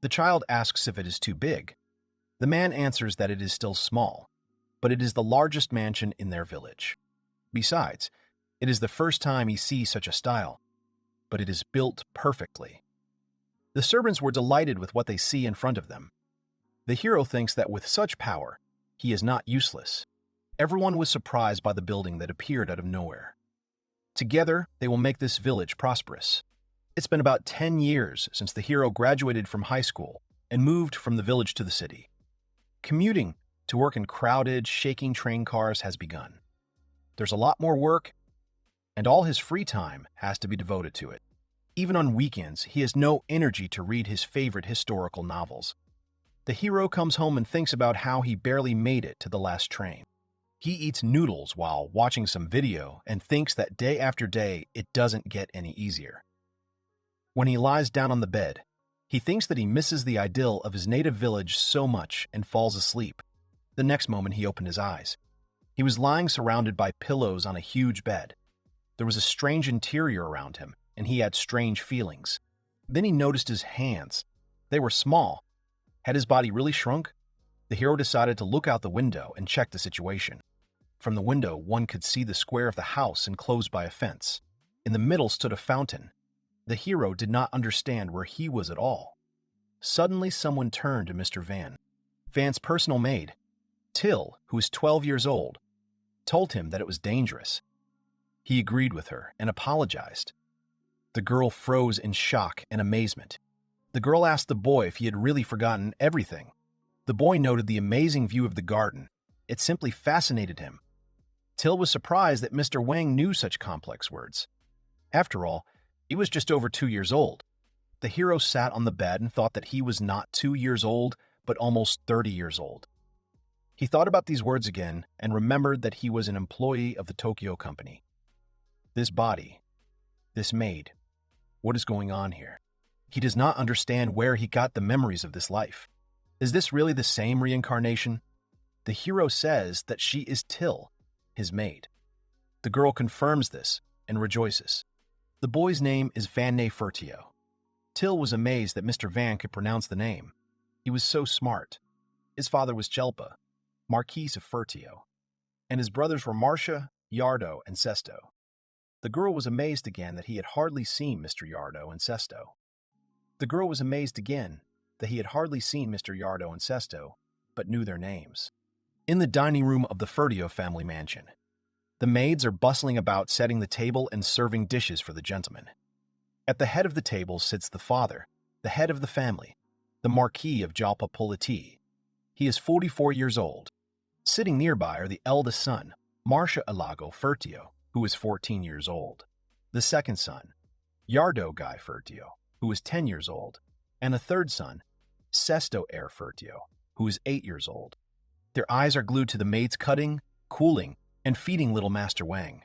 The child asks if it is too big. The man answers that it is still small, but it is the largest mansion in their village. Besides, it is the first time he sees such a style, but it is built perfectly. The servants were delighted with what they see in front of them. The hero thinks that with such power, he is not useless. Everyone was surprised by the building that appeared out of nowhere. Together, they will make this village prosperous. It's been about 10 years since the hero graduated from high school and moved from the village to the city. Commuting to work in crowded, shaking train cars has begun. There's a lot more work, and all his free time has to be devoted to it. Even on weekends, he has no energy to read his favorite historical novels. The hero comes home and thinks about how he barely made it to the last train. He eats noodles while watching some video and thinks that day after day it doesn't get any easier. When he lies down on the bed, he thinks that he misses the idyll of his native village so much and falls asleep. The next moment he opened his eyes. He was lying surrounded by pillows on a huge bed. There was a strange interior around him, and he had strange feelings. Then he noticed his hands. They were small. Had his body really shrunk? The hero decided to look out the window and check the situation. From the window, one could see the square of the house enclosed by a fence. In the middle stood a fountain. The hero did not understand where he was at all. Suddenly, someone turned to Mr. Van. Van's personal maid, Till, who was 12 years old, told him that it was dangerous. He agreed with her and apologized. The girl froze in shock and amazement. The girl asked the boy if he had really forgotten everything. The boy noted the amazing view of the garden. It simply fascinated him. Till was surprised that Mr. Wang knew such complex words. After all, he was just over 2 years old. The hero sat on the bed and thought that he was not 2 years old, but almost 30 years old. He thought about these words again and remembered that he was an employee of the Tokyo company. This body, this maid, what is going on here? He does not understand where he got the memories of this life. Is this really the same reincarnation? The hero says that she is Till, his maid. The girl confirms this and rejoices. The boy's name is Van Nefertio. Till was amazed that Mr. Van could pronounce the name. He was so smart. His father was Jelpa, Marquise of Fertio, and his brothers were Marcia, Yardo, and Sesto. The girl was amazed again that he had hardly seen Mr. Yardo and Sesto. The girl was amazed again that he had hardly seen Mr. Yardo and Sesto, but knew their names. In the dining room of the Fertio family mansion, the maids are bustling about setting the table and serving dishes for the gentlemen. At the head of the table sits the father, the head of the family, the Marquis of Jalpapoliti. He is 44 years old. Sitting nearby are the eldest son, Marcia Alago Fertio, who is 14 years old, the second son, Yardo Guy Fertio, who is 10 years old, and a third son, Sesto Air Fertio, who is 8 years old. Their eyes are glued to the maids cutting, cooling, and feeding little Master Wang.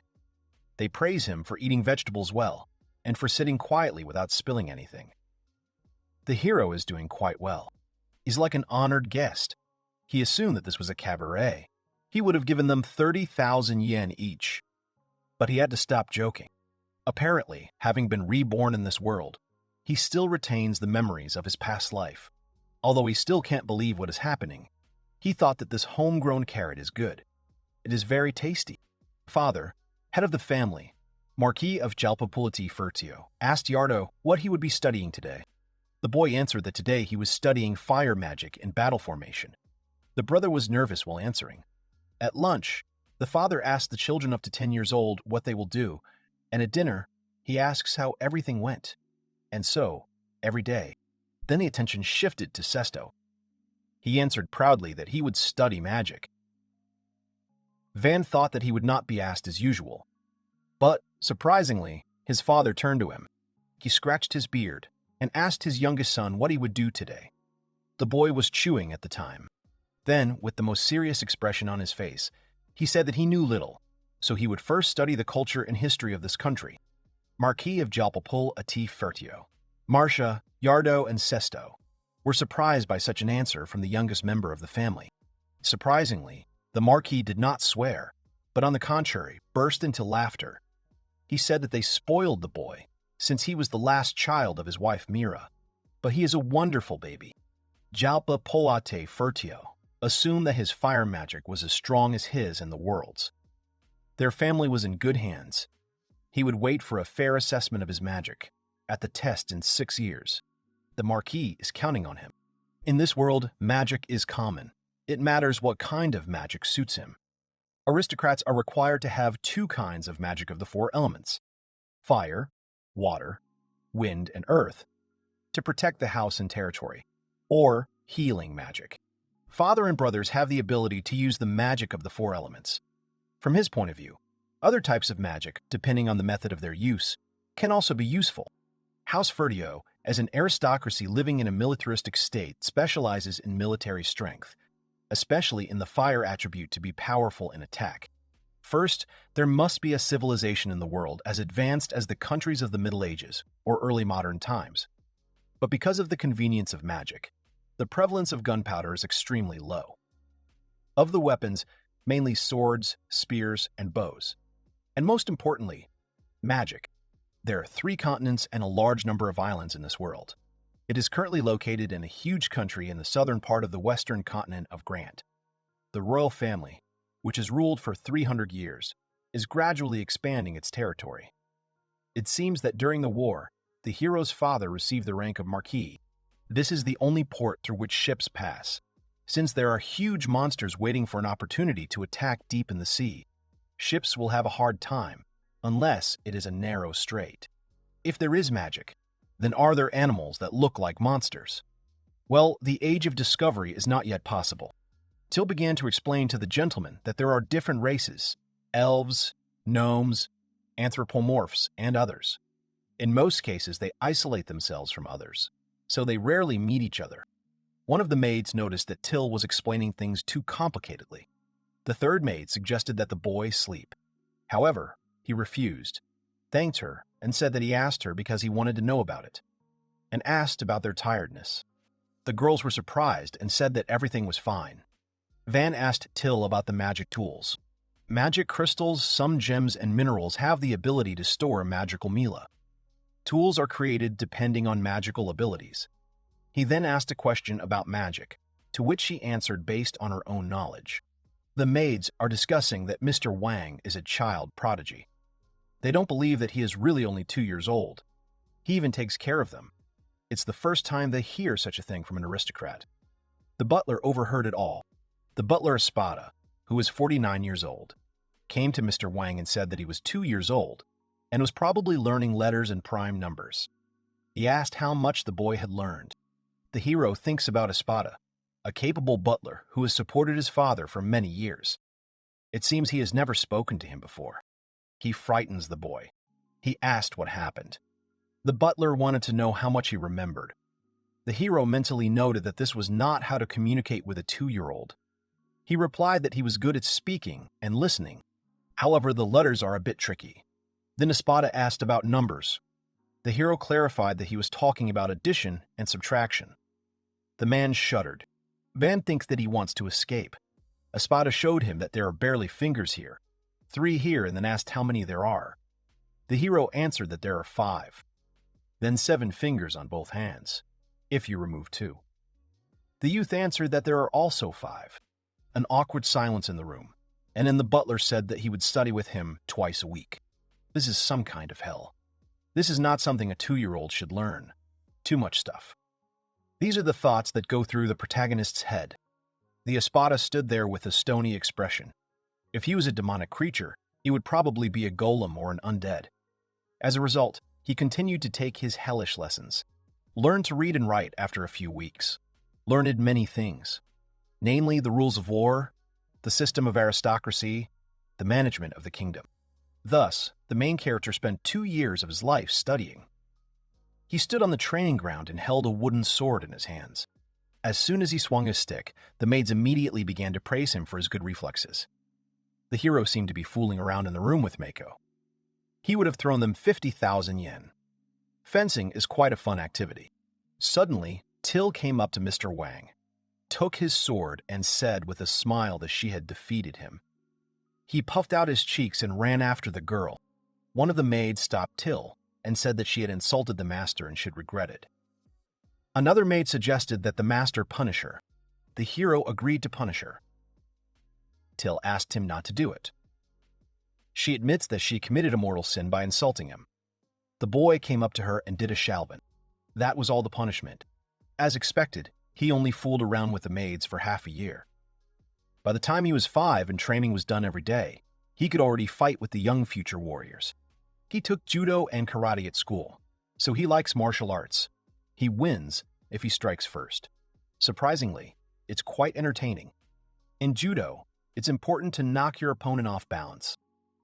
They praise him for eating vegetables well, and for sitting quietly without spilling anything. The hero is doing quite well. He's like an honored guest. He assumed that this was a cabaret. He would have given them 30,000 yen each. But he had to stop joking. Apparently, having been reborn in this world, he still retains the memories of his past life. Although he still can't believe what is happening, he thought that this homegrown carrot is good. It is very tasty. Father, head of the family, Marquis of Jalpapoliti Fertio, asked Yardo what he would be studying today. The boy answered that today he was studying fire magic and battle formation. The brother was nervous while answering. At lunch, the father asked the children up to 10 years old what they will do, and at dinner, he asks how everything went. And so, every day. Then the attention shifted to Sesto. He answered proudly that he would study magic. Van thought that he would not be asked as usual. But, surprisingly, his father turned to him. He scratched his beard and asked his youngest son what he would do today. The boy was chewing at the time. Then, with the most serious expression on his face, he said that he knew little, so he would first study the culture and history of this country. Marquis of Jalpapoliti Fertio, Marcia, Yardo, and Sesto were surprised by such an answer from the youngest member of the family. Surprisingly, the Marquis did not swear, but on the contrary, burst into laughter. He said that they spoiled the boy, since he was the last child of his wife Mura. but he is a wonderful baby. Jalpa Poate Furtio assumed that his fire magic was as strong as his and the world's. Their family was in good hands. He would wait for a fair assessment of his magic at the test in 6 years. The Marquis is counting on him. In this world, magic is common. It matters what kind of magic suits him. Aristocrats are required to have 2 kinds of magic of the 4 elements: fire, water, wind, and earth, to protect the house and territory, or healing magic. Father and brothers have the ability to use the magic of the 4 elements. From his point of view, other types of magic, depending on the method of their use, can also be useful. House Furtio, as an aristocracy living in a militaristic state, specializes in military strength, especially in the fire attribute to be powerful in attack. First, there must be a civilization in the world as advanced as the countries of the Middle Ages or early modern times. But because of the convenience of magic, the prevalence of gunpowder is extremely low. Of the weapons, mainly swords, spears, and bows. And most importantly, magic. There are 3 continents and a large number of islands in this world. It is currently located in a huge country in the southern part of the western continent of Grant. The royal family, which has ruled for 300 years, is gradually expanding its territory. It seems that during the war, the hero's father received the rank of Marquis. This is the only port through which ships pass. Since there are huge monsters waiting for an opportunity to attack deep in the sea, ships will have a hard time, unless it is a narrow strait. If there is magic, then are there animals that look like monsters? Well, the age of discovery is not yet possible. Till began to explain to the gentleman that there are different races: elves, gnomes, anthropomorphs, and others. In most cases, they isolate themselves from others, so they rarely meet each other. One of the maids noticed that Till was explaining things too complicatedly. The third maid suggested that the boy sleep. However, he refused, thanked her, and said that he asked her because he wanted to know about it, and asked about their tiredness. The girls were surprised and said that everything was fine. Van asked Till about the magic tools. Magic crystals, some gems, and minerals have the ability to store magical mila. Tools are created depending on magical abilities. He then asked a question about magic, to which she answered based on her own knowledge. The maids are discussing that Mr. Wang is a child prodigy. They don't believe that he is really only 2 years old. He even takes care of them. It's the first time they hear such a thing from an aristocrat. The butler overheard it all. The butler Espada, who was 49 years old, came to Mr. Wang and said that he was 2 years old and was probably learning letters and prime numbers. He asked how much the boy had learned. The hero thinks about Espada, a capable butler who has supported his father for many years. It seems he has never spoken to him before. He frightens the boy. He asked what happened. The butler wanted to know how much he remembered. The hero mentally noted that this was not how to communicate with a 2-year-old. He replied that he was good at speaking and listening. However, the letters are a bit tricky. Then Espada asked about numbers. The hero clarified that he was talking about addition and subtraction. The man shuddered. Van thinks that he wants to escape. Espada showed him that there are barely fingers here, 3 here, and then asked how many there are. The hero answered that there are 5. Then 7 fingers on both hands, if you remove 2. The youth answered that there are also 5. An awkward silence in the room, and then the butler said that he would study with him twice a week. This is some kind of hell. This is not something a 2-year-old should learn. Too much stuff. These are the thoughts that go through the protagonist's head. The Espada stood there with a stony expression. If he was a demonic creature, he would probably be a golem or an undead. As a result, he continued to take his hellish lessons. Learned to read and write after a few weeks. Learned many things, namely the rules of war, the system of aristocracy, the management of the kingdom. Thus, the main character spent 2 years of his life studying. He stood on the training ground and held a wooden sword in his hands. As soon as he swung his stick, the maids immediately began to praise him for his good reflexes. The hero seemed to be fooling around in the room with Mako. He would have thrown them 50,000 yen. Fencing is quite a fun activity. Suddenly, Till came up to Mr. Wang, took his sword, and said with a smile that she had defeated him. He puffed out his cheeks and ran after the girl. One of the maids stopped Till and said that she had insulted the master and should regret it. Another maid suggested that the master punish her. The hero agreed to punish her. Till asked him not to do it. She admits that she committed a mortal sin by insulting him. The boy came up to her and did a shalvin. That was all the punishment. As expected, he only fooled around with the maids for half a year. By the time he was 5 and training was done every day, he could already fight with the young future warriors. He took judo and karate at school, so he likes martial arts. He wins if he strikes first. Surprisingly, it's quite entertaining. In judo, it's important to knock your opponent off balance.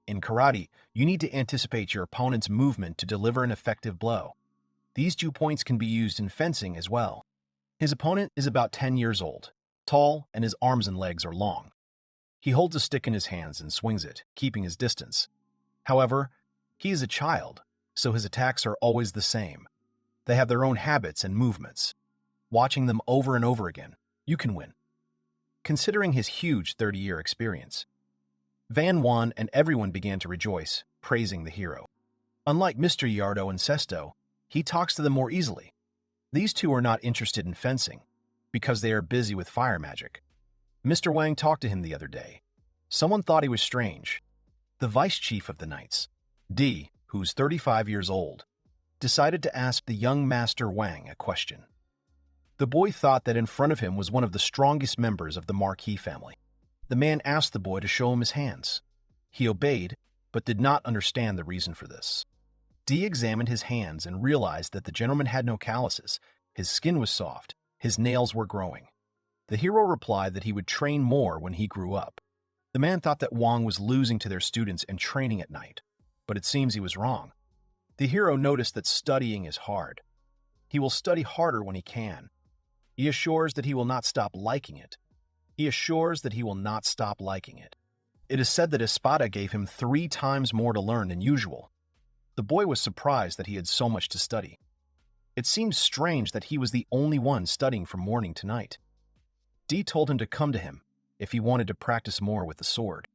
In karate, you need to anticipate your opponent's movement to deliver an effective blow. These 2 points can be used in fencing as well. His opponent is about 10 years old, tall, and his arms and legs are long. He holds a stick in his hands and swings it, keeping his distance. However, he is a child, so his attacks are always the same. They have their own habits and movements. Watching them over and over again, you can win. Considering his huge 30-year experience, Van won and everyone began to rejoice, praising the hero. Unlike Mr. Yardo and Sesto, he talks to them more easily. These two are not interested in fencing, because they are busy with fire magic. Mr. Wang talked to him the other day. Someone thought he was strange. The vice chief of the knights, D, who's 35 years old, decided to ask the young Master Wang a question. The boy thought that in front of him was one of the strongest members of the Marquis family. The man asked the boy to show him his hands. He obeyed, but did not understand the reason for this. D examined his hands and realized that the gentleman had no calluses, his skin was soft, his nails were growing. The hero replied that he would train more when he grew up. The man thought that Wang was losing to their students and training at night, but it seems he was wrong. The hero noticed that studying is hard. He will study harder when he can. He assures that he will not stop liking it. It is said that Espada gave him 3 times more to learn than usual. The boy was surprised that he had so much to study. It seemed strange that he was the only one studying from morning to night. D told him to come to him if he wanted to practice more with the sword.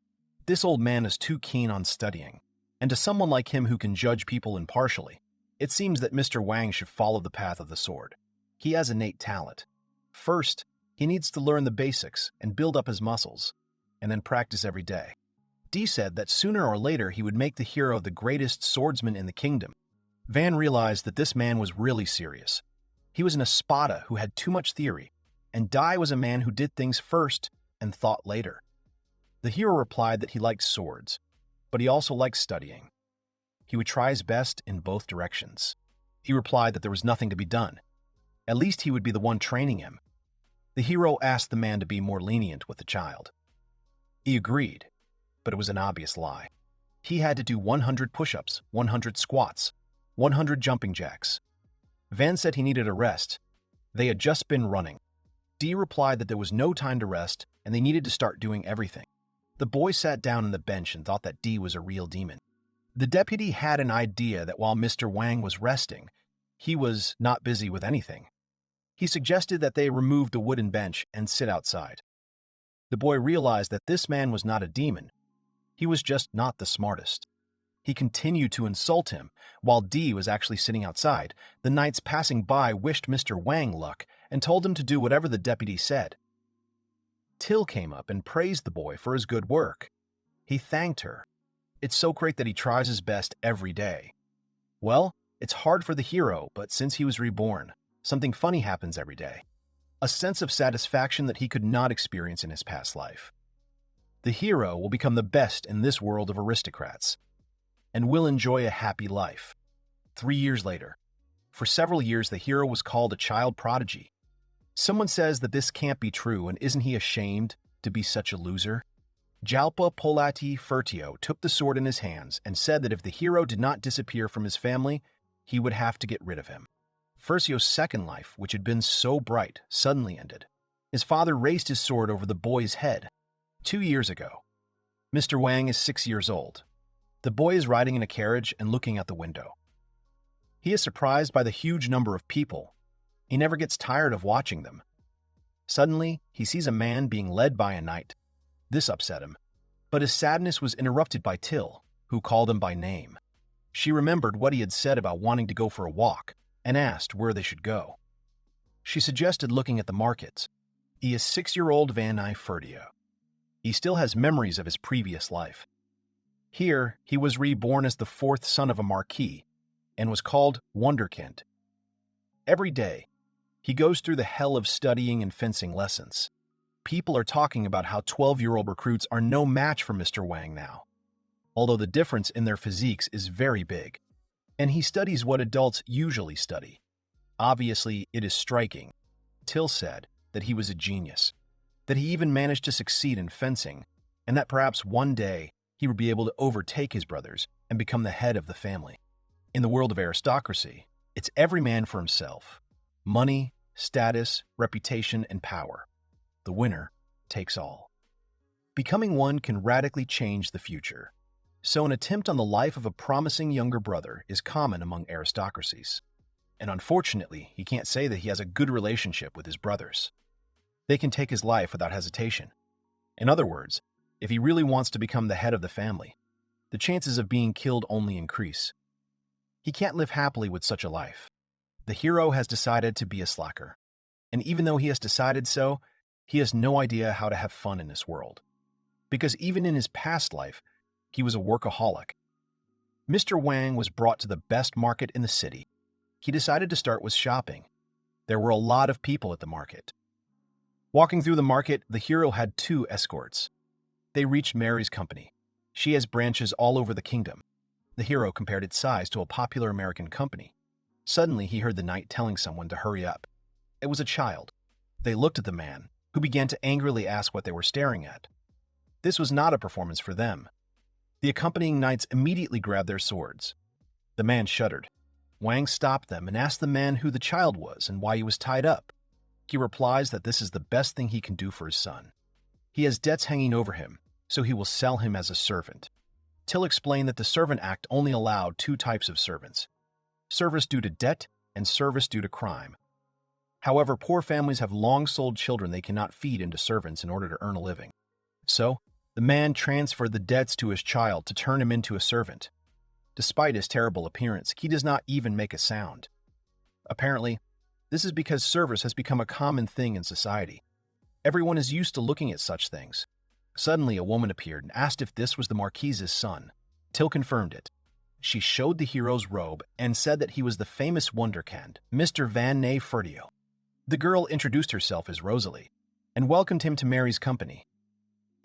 This old man is too keen on studying, and to someone like him who can judge people impartially, it seems that Mr. Wang should follow the path of the sword. He has innate talent. First, he needs to learn the basics and build up his muscles, and then practice every day. D said that sooner or later he would make the hero the greatest swordsman in the kingdom. Van realized that this man was really serious. He was an Espada who had too much theory, and Dai was a man who did things first and thought later. The hero replied that he liked swords, but he also liked studying. He would try his best in both directions. He replied that there was nothing to be done. At least he would be the one training him. The hero asked the man to be more lenient with the child. He agreed, but it was an obvious lie. He had to do 100 push-ups, 100 squats, 100 jumping jacks. Van said he needed a rest. They had just been running. D replied that there was no time to rest and they needed to start doing everything. The boy sat down on the bench and thought that D was a real demon. The deputy had an idea that while Mr. Wang was resting, he was not busy with anything. He suggested that they remove the wooden bench and sit outside. The boy realized that this man was not a demon. He was just not the smartest. He continued to insult him while D was actually sitting outside. The knights passing by wished Mr. Wang luck and told him to do whatever the deputy said. Till came up and praised the boy for his good work. He thanked her. It's so great that he tries his best every day. Well, it's hard for the hero, but since he was reborn, something funny happens every day. A sense of satisfaction that he could not experience in his past life. The hero will become the best in this world of aristocrats and will enjoy a happy life. 3 years later, for several years the hero was called a child prodigy. Someone says that this can't be true, and isn't he ashamed to be such a loser? Jalpa Polati Fertio took the sword in his hands and said that if the hero did not disappear from his family, he would have to get rid of him. Fertio's second life, which had been so bright, suddenly ended. His father raised his sword over the boy's head. 2 years ago. Mr. Wang is 6 years old. The boy is riding in a carriage and looking out the window. He is surprised by the huge number of people. He never gets tired of watching them. Suddenly, he sees a man being led by a knight. This upset him, but his sadness was interrupted by Till, who called him by name. She remembered what he had said about wanting to go for a walk and asked where they should go. She suggested looking at the markets. He is 6-year-old Vanai Ferdio. He still has memories of his previous life. Here, he was reborn as the 4th son of a marquis and was called Wonderkind. Every day, he goes through the hell of studying and fencing lessons. People are talking about how 12-year-old recruits are no match for Mr. Wang now, although the difference in their physiques is very big. And he studies what adults usually study. Obviously, it is striking. Till said that he was a genius, that he even managed to succeed in fencing, and that perhaps one day he would be able to overtake his brothers and become the head of the family. In the world of aristocracy, it's every man for himself. Money, status, reputation, and power. The winner takes all. Becoming one can radically change the future. So an attempt on the life of a promising younger brother is common among aristocracies. And unfortunately, he can't say that he has a good relationship with his brothers. They can take his life without hesitation. In other words, if he really wants to become the head of the family, the chances of being killed only increase. He can't live happily with such a life. The hero has decided to be a slacker. And even though he has decided so, he has no idea how to have fun in this world. Because even in his past life, he was a workaholic. Mr. Wang was brought to the best market in the city. He decided to start with shopping. There were a lot of people at the market. Walking through the market, the hero had 2 escorts. They reached Mary's company. She has branches all over the kingdom. The hero compared its size to a popular American company. Suddenly, he heard the knight telling someone to hurry up. It was a child. They looked at the man, who began to angrily ask what they were staring at. This was not a performance for them. The accompanying knights immediately grabbed their swords. The man shuddered. Wang stopped them and asked the man who the child was and why he was tied up. He replies that this is the best thing he can do for his son. He has debts hanging over him, so he will sell him as a servant. Till explained that the Servant Act only allowed 2 types of servants: service due to debt and service due to crime. However, poor families have long sold children they cannot feed into servants in order to earn a living. So, the man transferred the debts to his child to turn him into a servant. Despite his terrible appearance, he does not even make a sound. Apparently, this is because service has become a common thing in society. Everyone is used to looking at such things. Suddenly, a woman appeared and asked if this was the Marquise's son. Till confirmed it. She showed the hero's robe and said that he was the famous wonderkind, Mr. Van Nay Ferdio. The girl introduced herself as Rosalie and welcomed him to Mary's company.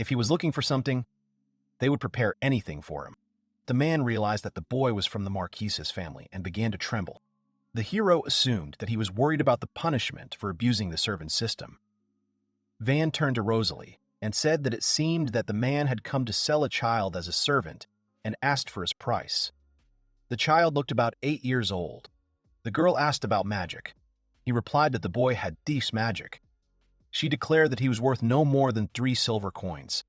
If he was looking for something, they would prepare anything for him. The man realized that the boy was from the Marquise's family and began to tremble. The hero assumed that he was worried about the punishment for abusing the servant system. Van turned to Rosalie and said that it seemed that the man had come to sell a child as a servant and asked for his price. The child looked about 8 years old. The girl asked about magic. He replied that the boy had thief's magic. She declared that he was worth no more than 3 silver coins.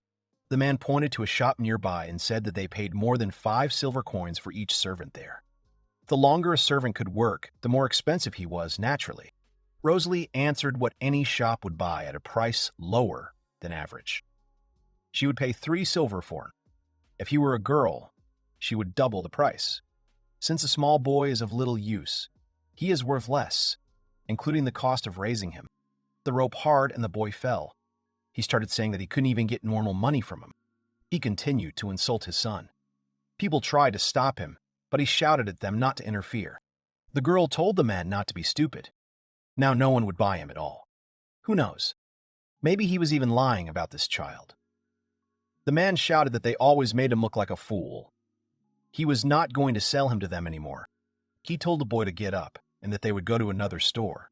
The man pointed to a shop nearby and said that they paid more than 5 silver coins for each servant there. The longer a servant could work, the more expensive he was, naturally. Rosalie answered what any shop would buy at a price lower than average. She would pay 3 silver for him. If he were a girl, she would double the price. Since a small boy is of little use, he is worth less, including the cost of raising him. The rope hard and the boy fell. He started saying that he couldn't even get normal money from him. He continued to insult his son. People tried to stop him, but he shouted at them not to interfere. The girl told the man not to be stupid. Now no one would buy him at all. Who knows? Maybe he was even lying about this child. The man shouted that they always made him look like a fool. He was not going to sell him to them anymore. He told the boy to get up and that they would go to another store.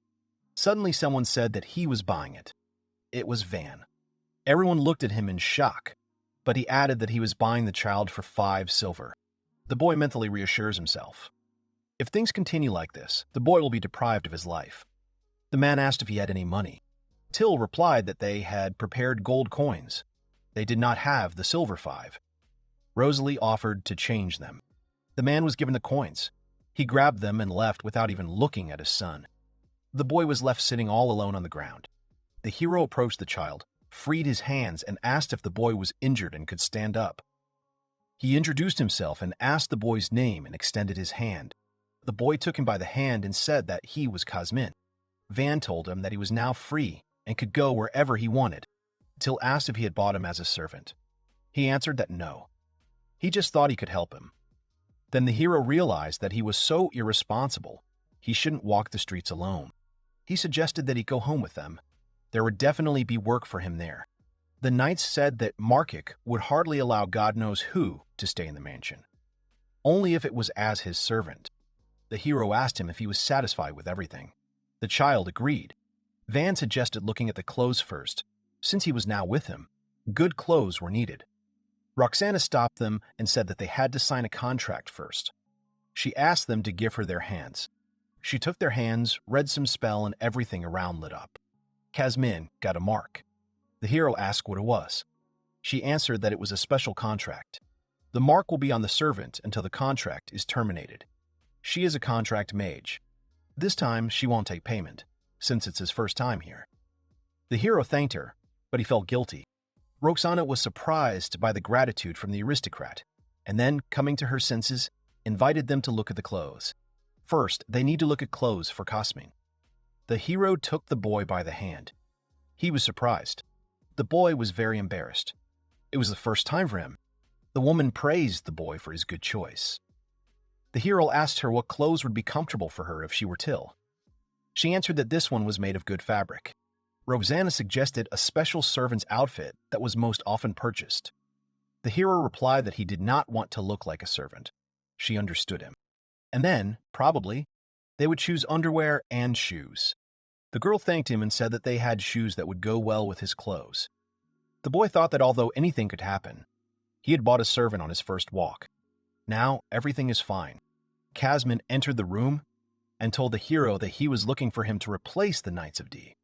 Suddenly someone said that he was buying it. It was Van. Everyone looked at him in shock, but he added that he was buying the child for 5 silver. The boy mentally reassures himself. If things continue like this, the boy will be deprived of his life. The man asked if he had any money. Till replied that they had prepared gold coins. They did not have the silver 5. Rosalie offered to change them. The man was given the coins. He grabbed them and left without even looking at his son. The boy was left sitting all alone on the ground. The hero approached the child, freed his hands, and asked if the boy was injured and could stand up. He introduced himself and asked the boy's name and extended his hand. The boy took him by the hand and said that he was Kazmin. Van told him that he was now free and could go wherever he wanted. Till asked if he had bought him as a servant. He answered that no. He just thought he could help him. Then the hero realized that he was so irresponsible, he shouldn't walk the streets alone. He suggested that he go home with them. There would definitely be work for him there. The knights said that Markic would hardly allow God knows who to stay in the mansion. Only if it was as his servant. The hero asked him if he was satisfied with everything. The child agreed. Van suggested looking at the clothes first, since he was now with him. Good clothes were needed. Roxana stopped them and said that they had to sign a contract first. She asked them to give her their hands. She took their hands, read some spell, and everything around lit up. Kazmin got a mark. The hero asked what it was. She answered that it was a special contract. The mark will be on the servant until the contract is terminated. She is a contract mage. This time, she won't take payment, since it's his first time here. The hero thanked her, but he felt guilty. Roxana was surprised by the gratitude from the aristocrat, and then, coming to her senses, invited them to look at the clothes. First, they need to look at clothes for Kazmin. The hero took the boy by the hand. He was surprised. The boy was very embarrassed. It was the first time for him. The woman praised the boy for his good choice. The hero asked her what clothes would be comfortable for her if she were Till. She answered that this one was made of good fabric. Roxana suggested a special servant's outfit that was most often purchased. The hero replied that he did not want to look like a servant. She understood him. And then, probably, they would choose underwear and shoes. The girl thanked him and said that they had shoes that would go well with his clothes. The boy thought that although anything could happen, he had bought a servant on his first walk. Now, everything is fine. Kazmin entered the room and told the hero that he was looking for him to replace the Knights of D.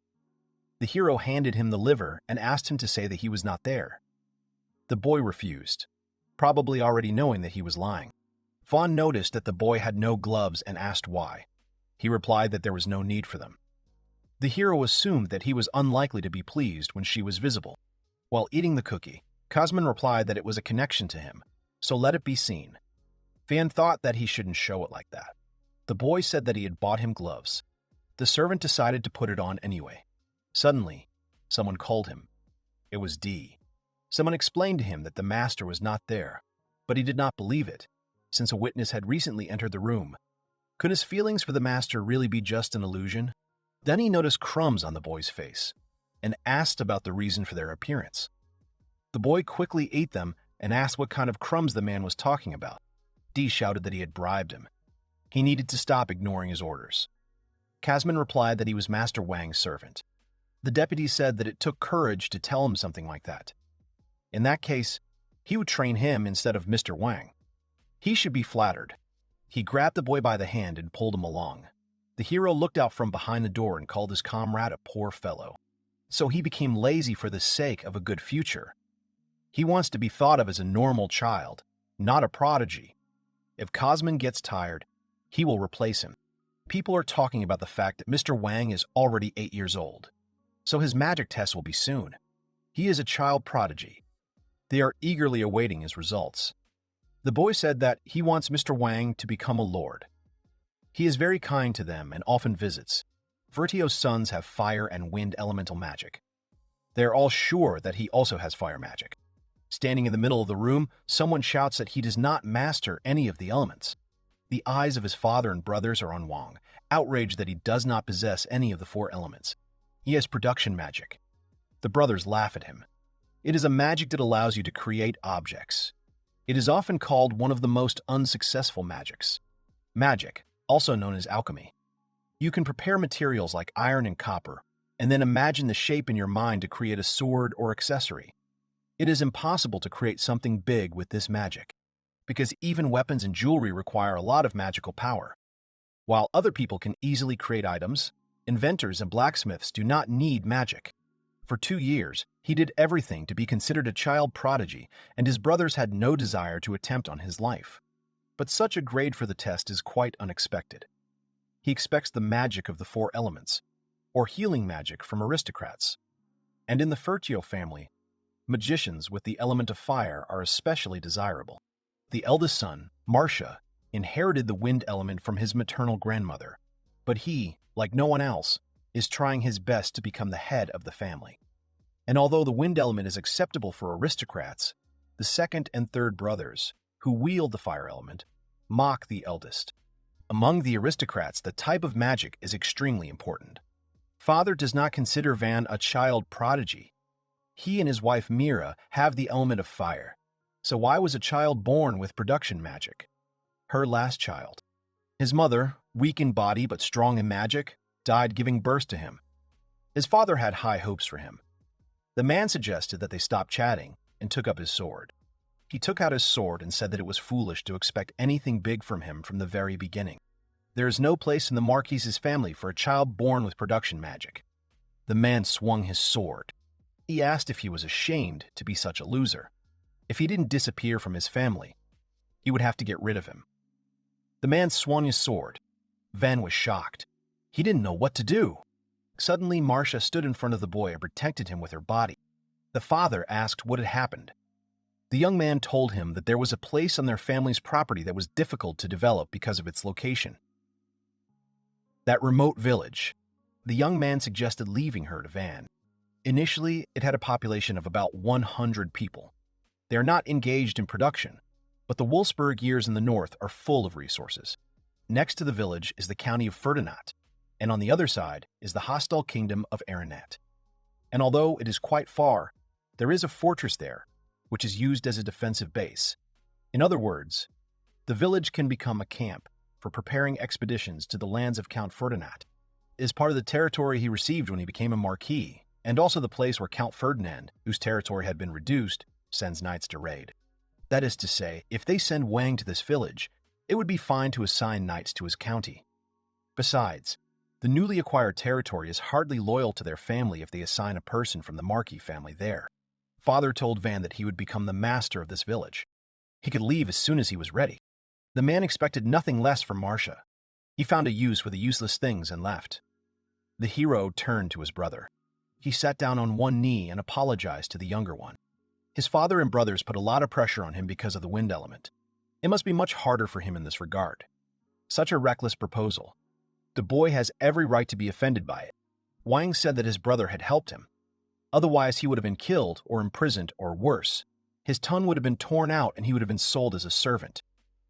The hero handed him the liver and asked him to say that he was not there. The boy refused, probably already knowing that he was lying. Vaughn noticed that the boy had no gloves and asked why. He replied that there was no need for them. The hero assumed that he was unlikely to be pleased when she was visible. While eating the cookie, Kazmin replied that it was a connection to him, so let it be seen. Van thought that he shouldn't show it like that. The boy said that he had bought him gloves. The servant decided to put it on anyway. Suddenly, someone called him. It was D. Someone explained to him that the master was not there, but he did not believe it, since a witness had recently entered the room. Could his feelings for the master really be just an illusion? Then he noticed crumbs on the boy's face and asked about the reason for their appearance. The boy quickly ate them and asked what kind of crumbs the man was talking about. D shouted that he had bribed him. He needed to stop ignoring his orders. Kazmin replied that he was Master Wang's servant. The deputy said that it took courage to tell him something like that. In that case, he would train him instead of Mr. Wang. He should be flattered. He grabbed the boy by the hand and pulled him along. The hero looked out from behind the door and called his comrade a poor fellow. So he became lazy for the sake of a good future. He wants to be thought of as a normal child, not a prodigy. If Kazmin gets tired, he will replace him. People are talking about the fact that Mr. Wang is already 8 years old, so his magic test will be soon. He is a child prodigy. They are eagerly awaiting his results. The boy said that he wants Mr. Wang to become a lord. He is very kind to them and often visits. Vertio's sons have fire and wind elemental magic. They are all sure that he also has fire magic. Standing in the middle of the room, someone shouts that he does not master any of the elements. The eyes of his father and brothers are on Wang, outraged that he does not possess any of the 4 elements. He has production magic. The brothers laugh at him. It is a magic that allows you to create objects. It is often called one of the most unsuccessful magics. Magic, also known as alchemy. You can prepare materials like iron and copper, and then imagine the shape in your mind to create a sword or accessory. It is impossible to create something big with this magic, because even weapons and jewelry require a lot of magical power. While other people can easily create items, inventors and blacksmiths do not need magic. For 2 years, he did everything to be considered a child prodigy, and his brothers had no desire to attempt on his life. But such a grade for the test is quite unexpected. He expects the magic of the 4 elements, or healing magic from aristocrats. And in the Fertio family, magicians with the element of fire are especially desirable. The eldest son, Marcia, inherited the wind element from his maternal grandmother, but he, like no one else, is trying his best to become the head of the family. And although the wind element is acceptable for aristocrats, the second and third brothers, who wield the fire element, mock the eldest. Among the aristocrats, the type of magic is extremely important. Father does not consider Van a child prodigy. He and his wife Mura have the element of fire. So why was a child born with production magic? Her last child. His mother, weak in body but strong in magic, died giving birth to him. His father had high hopes for him. The man suggested that they stop chatting and took up his sword. He took out his sword and said that it was foolish to expect anything big from him from the very beginning. There is no place in the Marquise's family for a child born with production magic. The man swung his sword. He asked if he was ashamed to be such a loser. If he didn't disappear from his family, he would have to get rid of him. The man swung his sword. Van was shocked. He didn't know what to do. Suddenly, Marcia stood in front of the boy and protected him with her body. The father asked what had happened. The young man told him that there was a place on their family's property that was difficult to develop because of its location. That remote village. The young man suggested leaving her to Van. Initially, it had a population of about 100 people. They are not engaged in production, but the Wolfsburg years in the north are full of resources. Next to the village is the county of Ferdinand, and on the other side is the hostile kingdom of Aranet. And although it is quite far, there is a fortress there, which is used as a defensive base. In other words, the village can become a camp for preparing expeditions to the lands of Count Ferdinand. It is part of the territory he received when he became a marquis, and also the place where Count Ferdinand, whose territory had been reduced, sends knights to raid. That is to say, if they send Wang to this village, it would be fine to assign knights to his county. Besides, the newly acquired territory is hardly loyal to their family if they assign a person from the Marquis family there. Father told Van that he would become the master of this village. He could leave as soon as he was ready. The man expected nothing less from Marcia. He found a use for the useless things and left. The hero turned to his brother. He sat down on one knee and apologized to the younger one. His father and brothers put a lot of pressure on him because of the wind element. It must be much harder for him in this regard. Such a reckless proposal. The boy has every right to be offended by it. Wang said that his brother had helped him. Otherwise, he would have been killed or imprisoned or worse. His tongue would have been torn out and he would have been sold as a servant.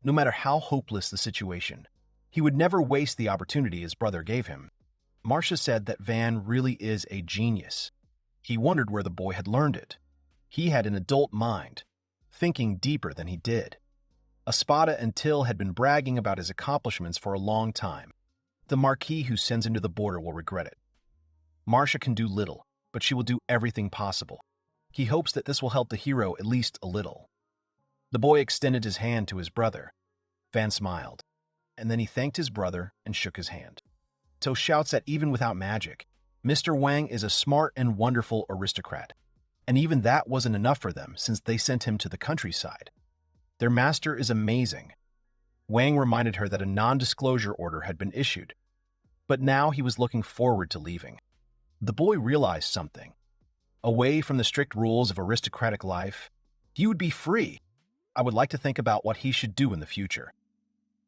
No matter how hopeless the situation, he would never waste the opportunity his brother gave him. Marcia said that Van really is a genius. He wondered where the boy had learned it. He had an adult mind, thinking deeper than he did. Espada and Till had been bragging about his accomplishments for a long time. The Marquis who sends him to the border will regret it. Marcia can do little, but she will do everything possible. He hopes that this will help the hero at least a little. The boy extended his hand to his brother. Van smiled, and then he thanked his brother and shook his hand. Till shouts that even without magic, Mr. Wang is a smart and wonderful aristocrat. And even that wasn't enough for them since they sent him to the countryside. Their master is amazing. Wang reminded her that a non-disclosure order had been issued, but now he was looking forward to leaving. The boy realized something. Away from the strict rules of aristocratic life, he would be free. I would like to think about what he should do in the future.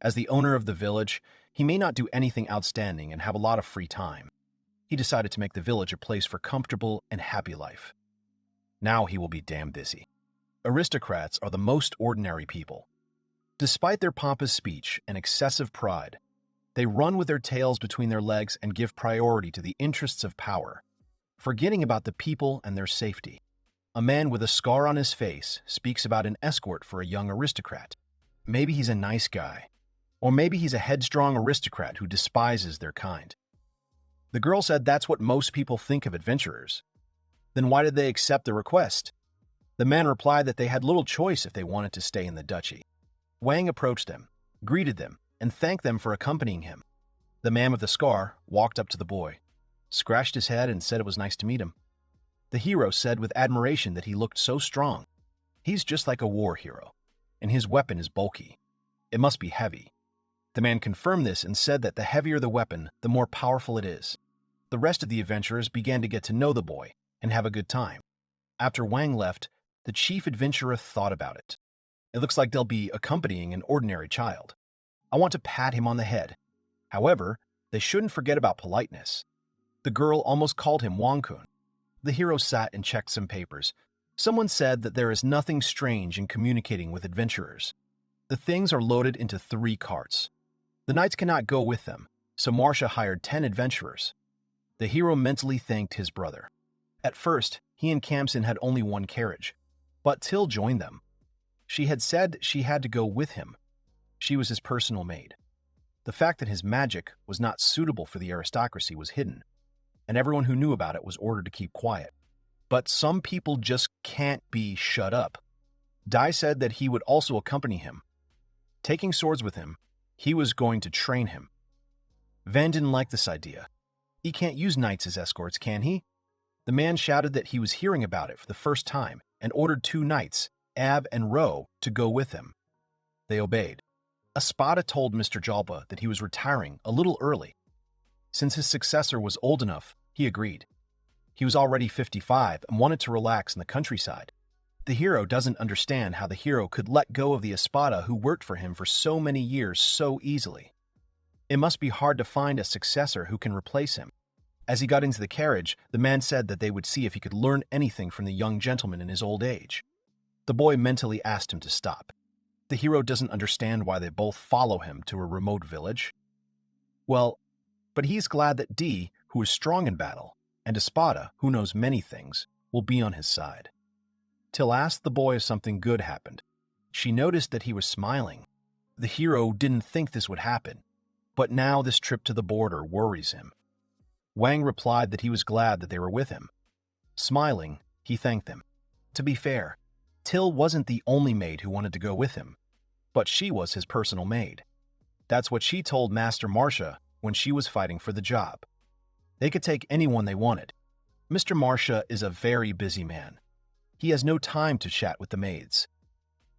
As the owner of the village, he may not do anything outstanding and have a lot of free time. He decided to make the village a place for comfortable and happy life. Now he will be damn busy. Aristocrats are the most ordinary people. Despite their pompous speech and excessive pride, they run with their tails between their legs and give priority to the interests of power, forgetting about the people and their safety. A man with a scar on his face speaks about an escort for a young aristocrat. Maybe he's a nice guy, or maybe he's a headstrong aristocrat who despises their kind. The girl said that's what most people think of adventurers. Then why did they accept the request? The man replied that they had little choice if they wanted to stay in the duchy. Wang approached them, greeted them, and thanked them for accompanying him. The man with the scar walked up to the boy, scratched his head and said it was nice to meet him. The hero said with admiration that he looked so strong. He's just like a war hero, and his weapon is bulky. It must be heavy. The man confirmed this and said that the heavier the weapon, the more powerful it is. The rest of the adventurers began to get to know the boy and have a good time. After Wang left, the chief adventurer thought about it. It looks like they'll be accompanying an ordinary child. I want to pat him on the head. However, they shouldn't forget about politeness. The girl almost called him Wang-kun. The hero sat and checked some papers. Someone said that there is nothing strange in communicating with adventurers. The things are loaded into 3 carts. The knights cannot go with them, so Marcia hired 10 adventurers. The hero mentally thanked his brother. At first, he and Kamsen had only 1 carriage, but Till joined them. She had said she had to go with him. She was his personal maid. The fact that his magic was not suitable for the aristocracy was hidden, and everyone who knew about it was ordered to keep quiet. But some people just can't be shut up. Dai said that he would also accompany him. Taking swords with him, he was going to train him. Van didn't like this idea. He can't use knights as escorts, can he? The man shouted that he was hearing about it for the first time and ordered 2 knights, Ab and Ro, to go with him. They obeyed. Espada told Mr. Jalba that he was retiring a little early. Since his successor was old enough, he agreed. He was already 55 and wanted to relax in the countryside. The hero doesn't understand how the hero could let go of the Espada who worked for him for so many years so easily. It must be hard to find a successor who can replace him. As he got into the carriage, the man said that they would see if he could learn anything from the young gentleman in his old age. The boy mentally asked him to stop. The hero doesn't understand why they both follow him to a remote village. Well, but he's glad that D, who is strong in battle, and Espada, who knows many things, will be on his side. Till asked the boy if something good happened. She noticed that he was smiling. The hero didn't think this would happen, but now this trip to the border worries him. Wang replied that he was glad that they were with him. Smiling, he thanked them. To be fair, Till wasn't the only maid who wanted to go with him, but she was his personal maid. That's what she told Master Marcia when she was fighting for the job. They could take anyone they wanted. Mr. Marcia is a very busy man. He has no time to chat with the maids.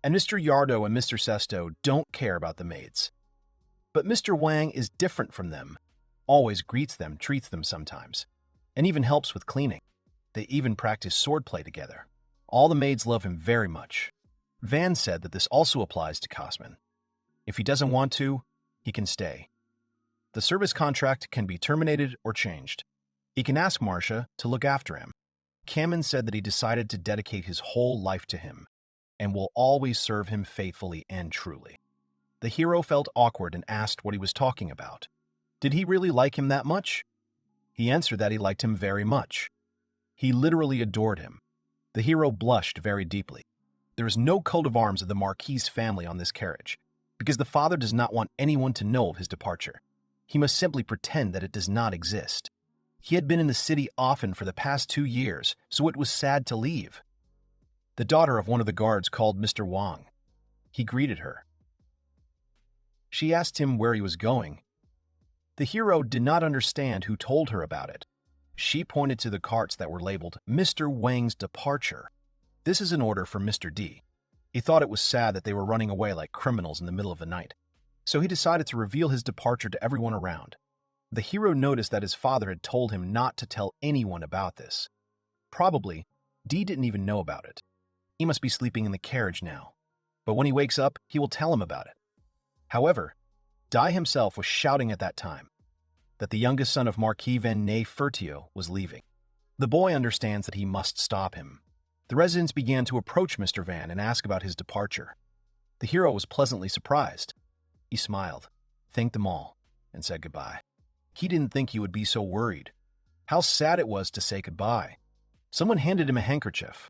And Mr. Yardo and Mr. Sesto don't care about the maids. But Mr. Wang is different from them. Always greets them, treats them sometimes, and even helps with cleaning. They even practice swordplay together. All the maids love him very much. Van said that this also applies to Cosman. If he doesn't want to, he can stay. The service contract can be terminated or changed. He can ask Marcia to look after him. Kamen said that he decided to dedicate his whole life to him and will always serve him faithfully and truly. The hero felt awkward and asked what he was talking about. Did he really like him that much? He answered that he liked him very much. He literally adored him. The hero blushed very deeply. There is no coat of arms of the Marquis family on this carriage, because the father does not want anyone to know of his departure. He must simply pretend that it does not exist. He had been in the city often for the past 2 years, so it was sad to leave. The daughter of one of the guards called Mr. Wang. He greeted her. She asked him where he was going. The hero did not understand who told her about it. She pointed to the carts that were labeled Mr. Wang's Departure. This is an order for Mr. D. He thought it was sad that they were running away like criminals in the middle of the night, so he decided to reveal his departure to everyone around. The hero noticed that his father had told him not to tell anyone about this. Probably, D didn't even know about it. He must be sleeping in the carriage now, but when he wakes up, he will tell him about it. However, Dai himself was shouting at that time that the youngest son of Marquis Van Ney Fertio was leaving. The boy understands that he must stop him. The residents began to approach Mr. Van and ask about his departure. The hero was pleasantly surprised. He smiled, thanked them all, and said goodbye. He didn't think he would be so worried. How sad it was to say goodbye. Someone handed him a handkerchief.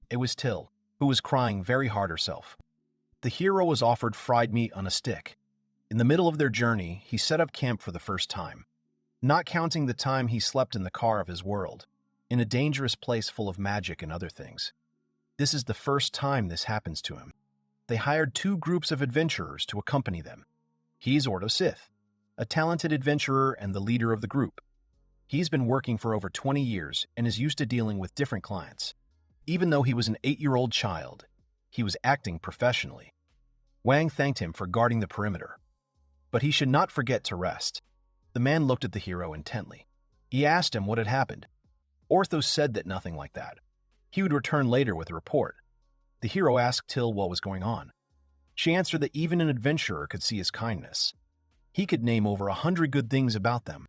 It was Till, who was crying very hard herself. The hero was offered fried meat on a stick. In the middle of their journey, he set up camp for the first time, not counting the time he slept in the car of his world, in a dangerous place full of magic and other things. This is the first time this happens to him. They hired 2 groups of adventurers to accompany them. He's Ordo Sith, a talented adventurer and the leader of the group. He's been working for over 20 years and is used to dealing with different clients. Even though he was an 8-year-old child, he was acting professionally. Wang thanked him for guarding the perimeter, but he should not forget to rest. The man looked at the hero intently. He asked him what had happened. Ortho said that nothing like that. He would return later with a report. The hero asked Till what was going on. She answered that even an adventurer could see his kindness. He could name over 100 good things about them.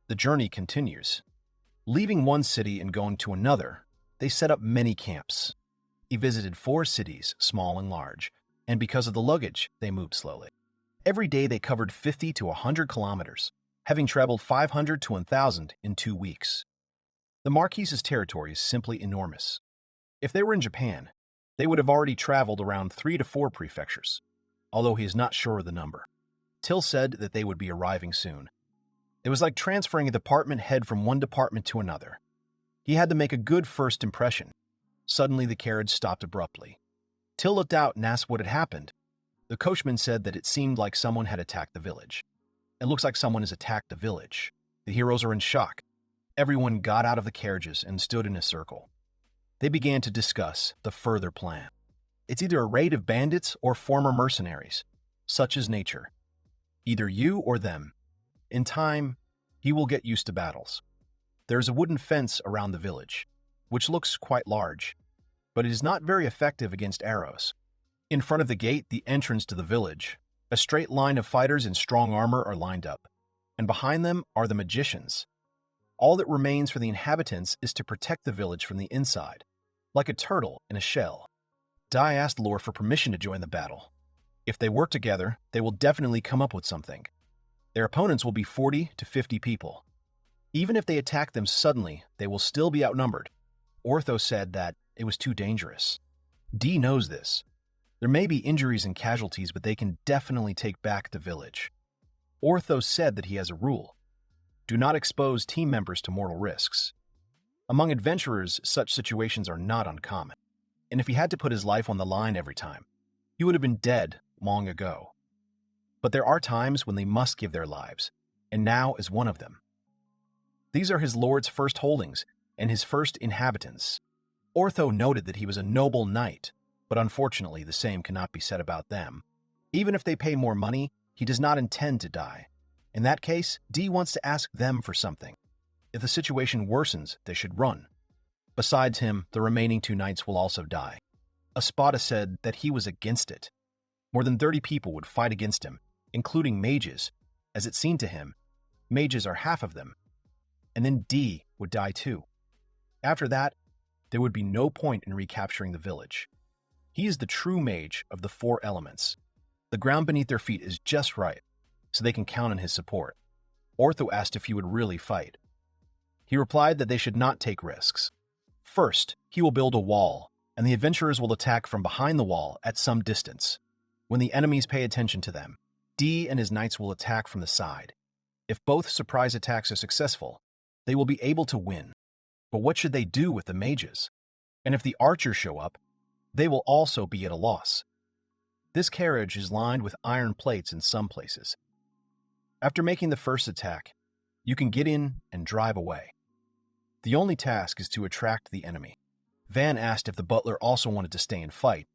The journey continues. Leaving one city and going to another, they set up many camps. He visited 4 cities, small and large, and because of the luggage, they moved slowly. Every day they covered 50 to 100 kilometers, having traveled 500 to 1,000 in 2 weeks. The Marquis's territory is simply enormous. If they were in Japan, they would have already traveled around 3 to 4 prefectures, although he is not sure of the number. Till said that they would be arriving soon. It was like transferring a department head from one department to another. He had to make a good first impression. Suddenly the carriage stopped abruptly. Till looked out and asked what had happened. The coachman said that it seemed like someone had attacked the village. It looks like someone has attacked the village. The heroes are in shock. Everyone got out of the carriages and stood in a circle. They began to discuss the further plan. It's either a raid of bandits or former mercenaries. Such is nature. Either you or them. In time, he will get used to battles. There is a wooden fence around the village, which looks quite large, but it is not very effective against arrows. In front of the gate, the entrance to the village, a straight line of fighters in strong armor are lined up, and behind them are the magicians. All that remains for the inhabitants is to protect the village from the inside, like a turtle in a shell. Dai asked Lore for permission to join the battle. If they work together, they will definitely come up with something. Their opponents will be 40 to 50 people. Even if they attack them suddenly, they will still be outnumbered. Ortho said that it was too dangerous. D knows this. There may be injuries and casualties, but they can definitely take back the village. Ortho said that he has a rule. Do not expose team members to mortal risks. Among adventurers, such situations are not uncommon. And if he had to put his life on the line every time, he would have been dead long ago. But there are times when they must give their lives, and now is one of them. These are his lord's first holdings and his first inhabitants. Ortho noted that he was a noble knight, but unfortunately the same cannot be said about them. Even if they pay more money, he does not intend to die. In that case, D wants to ask them for something. If the situation worsens, they should run. Besides him, the remaining 2 knights will also die. Espada said that he was against it. More than 30 people would fight against him, including mages. As it seemed to him, mages are half of them. And then D would die too. After that, there would be no point in recapturing the village. He is the true mage of the 4 elements. The ground beneath their feet is just right, so they can count on his support. Ortho asked if he would really fight. He replied that they should not take risks. First, he will build a wall, and the adventurers will attack from behind the wall at some distance. When the enemies pay attention to them, D and his knights will attack from the side. If both surprise attacks are successful, they will be able to win. But what should they do with the mages? And if the archers show up, they will also be at a loss. This carriage is lined with iron plates in some places. After making the first attack, you can get in and drive away. The only task is to attract the enemy. Van asked if the butler also wanted to stay and fight.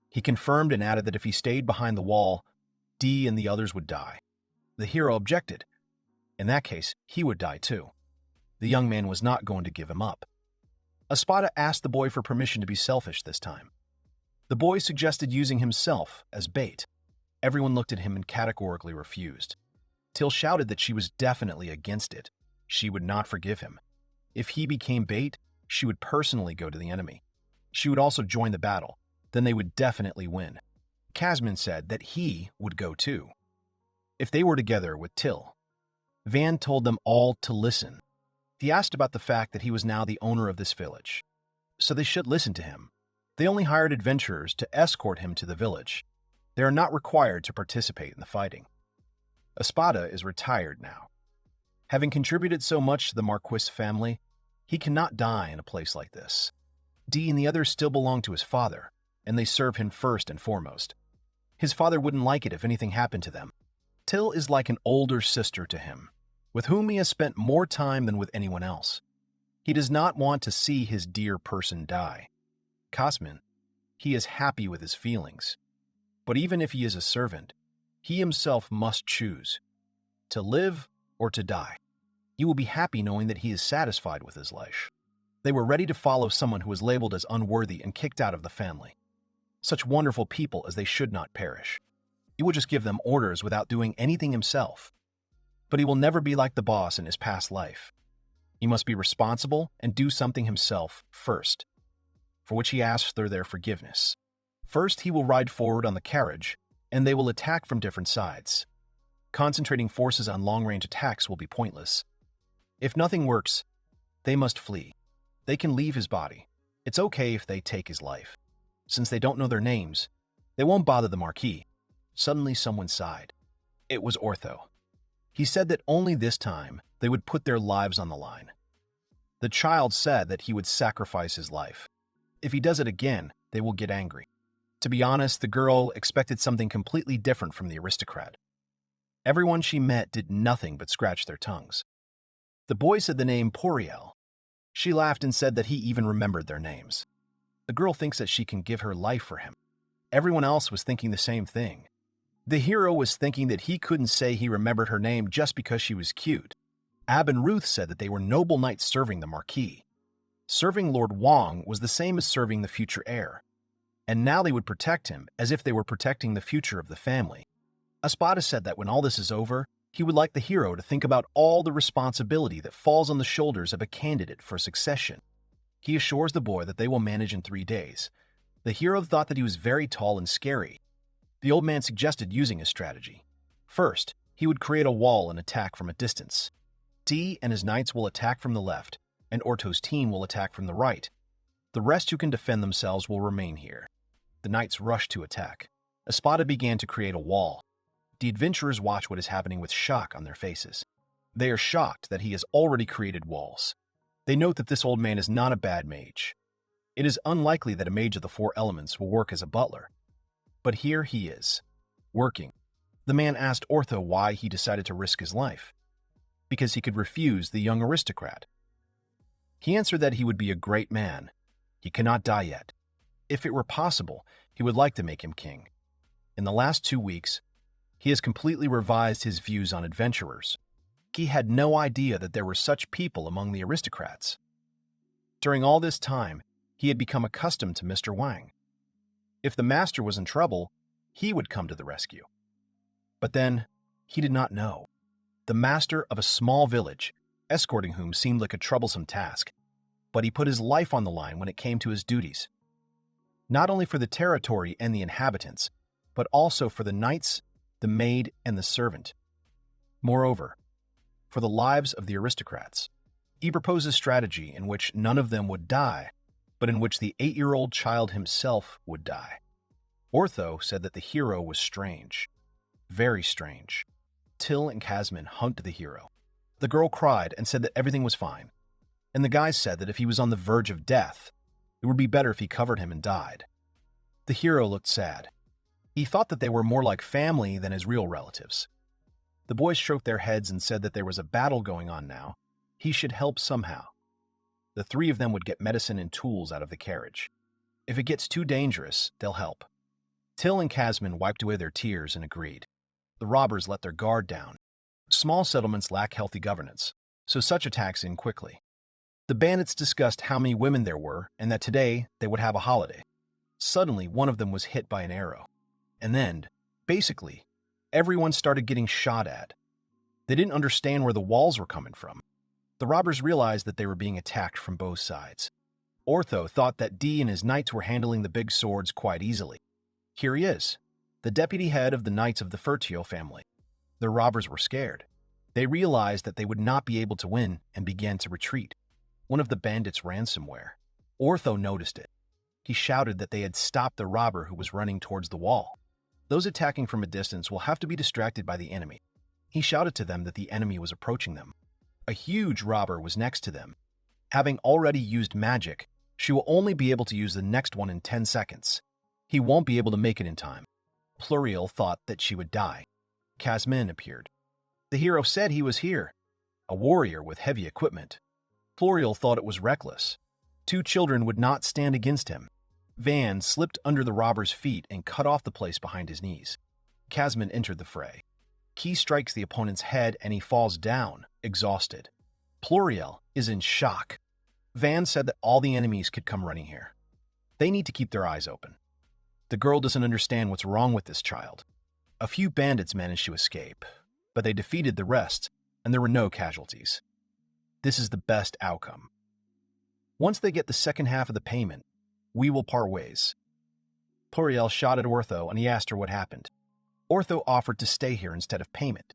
He confirmed and added that if he stayed behind the wall, D and the others would die. The hero objected. In that case, he would die too. The young man was not going to give him up. Espada asked the boy for permission to be selfish this time. The boy suggested using himself as bait. Everyone looked at him and categorically refused. Till shouted that she was definitely against it. She would not forgive him. If he became bait, she would personally go to the enemy. She would also join the battle. Then they would definitely win. Casman said that he would go too. If they were together with Till. Van told them all to listen. He asked about the fact that he was now the owner of this village. So they should listen to him. They only hired adventurers to escort him to the village. They are not required to participate in the fighting. Espada is retired now. Having contributed so much to the Marquis family, he cannot die in a place like this. D and the others still belong to his father, and they serve him first and foremost. His father wouldn't like it if anything happened to them. Till is like an older sister to him, with whom he has spent more time than with anyone else. He does not want to see his dear person die. Cosmin, he is happy with his feelings. But even if he is a servant, he himself must choose, to live or to die. He will be happy knowing that he is satisfied with his life. They were ready to follow someone who was labeled as unworthy and kicked out of the family. Such wonderful people as they should not perish. He will just give them orders without doing anything himself. But he will never be like the boss in his past life. He must be responsible and do something himself first, for which he asks for their forgiveness. First, he will ride forward on the carriage, and they will attack from different sides. Concentrating forces on long-range attacks will be pointless. If nothing works, they must flee. They can leave his body. It's okay if they take his life. Since they don't know their names, they won't bother the Marquis. Suddenly someone sighed. It was Ortho. He said that only this time they would put their lives on the line. The child said that he would sacrifice his life. If he does it again, they will get angry. To be honest, the girl expected something completely different from the aristocrat. Everyone she met did nothing but scratch their tongues. The boy said the name Poriel. She laughed and said that he even remembered their names. The girl thinks that she can give her life for him. Everyone else was thinking the same thing. The hero was thinking that he couldn't say he remembered her name just because she was cute. Ab and Ruth said that they were noble knights serving the Marquis. Serving Lord Wong was the same as serving the future heir. And now they would protect him as if they were protecting the future of the family. Espada said that when all this is over, he would like the hero to think about all the responsibility that falls on the shoulders of a candidate for succession. He assures the boy that they will manage in 3 days. The hero thought that he was very tall and scary. The old man suggested using his strategy. First, he would create a wall and attack from a distance. D and his knights will attack from the left, and Orto's team will attack from the right. The rest who can defend themselves will remain here. The knights rushed to attack. Espada began to create a wall. The adventurers watch what is happening with shock on their faces. They are shocked that he has already created walls. They note that this old man is not a bad mage. It is unlikely that a mage of the 4 elements will work as a butler. But here he is, working. The man asked Ortho why he decided to risk his life. Because he could refuse the young aristocrat. He answered that he would be a great man. He cannot die yet. If it were possible, he would like to make him king. In the last 2 weeks, he has completely revised his views on adventurers. He had no idea that there were such people among the aristocrats. During all this time, he had become accustomed to Mr. Wang. If the master was in trouble, he would come to the rescue. But then, he did not know. The master of a small village, escorting whom seemed like a troublesome task, but he put his life on the line when it came to his duties. Not only for the territory and the inhabitants, but also for the knights, the maid, and the servant. Moreover, for the lives of the aristocrats. He proposed a strategy in which none of them would die, but in which the 8-year-old child himself would die. Ortho said that the hero was strange. Very strange. Till and Casman hugged the hero. The girl cried and said that everything was fine. And the guy said that if he was on the verge of death, it would be better if he covered him and died. The hero looked sad. He thought that they were more like family than his real relatives. The boys stroked their heads and said that there was a battle going on now. He should help somehow. The 3 of them would get medicine and tools out of the carriage. If it gets too dangerous, they'll help. Till and Casman wiped away their tears and agreed. The robbers let their guard down. Small settlements lack healthy governance, so such attacks end quickly. The bandits discussed how many women there were and that today they would have a holiday. Suddenly, one of them was hit by an arrow. And then, basically, everyone started getting shot at. They didn't understand where the walls were coming from. The robbers realized that they were being attacked from both sides. Ortho thought that D and his knights were handling the big swords quite easily. Here he is, the deputy head of the Knights of the Fertio family. The robbers were scared. They realized that they would not be able to win and began to retreat. One of the bandits ran somewhere. Ortho noticed it. He shouted that they had stopped the robber who was running towards the wall. Those attacking from a distance will have to be distracted by the enemy. He shouted to them that the enemy was approaching them. A huge robber was next to them. Having already used magic, she will only be able to use the next one in 10 seconds. He won't be able to make it in time. Pluriel thought that she would die. Casmin appeared. The hero said he was here, a warrior with heavy equipment. Pluriel thought it was reckless. 2 children would not stand against him. Van slipped under the robber's feet and cut off the place behind his knees. Casman entered the fray. Key strikes the opponent's head and he falls down, exhausted. Pluriel is in shock. Van said that all the enemies could come running here. They need to keep their eyes open. The girl doesn't understand what's wrong with this child. A few bandits managed to escape, but they defeated the rest, and there were no casualties. This is the best outcome. Once they get the second half of the payment, we will part ways. Pluriel shot at Ortho and he asked her what happened. Ortho offered to stay here instead of payment.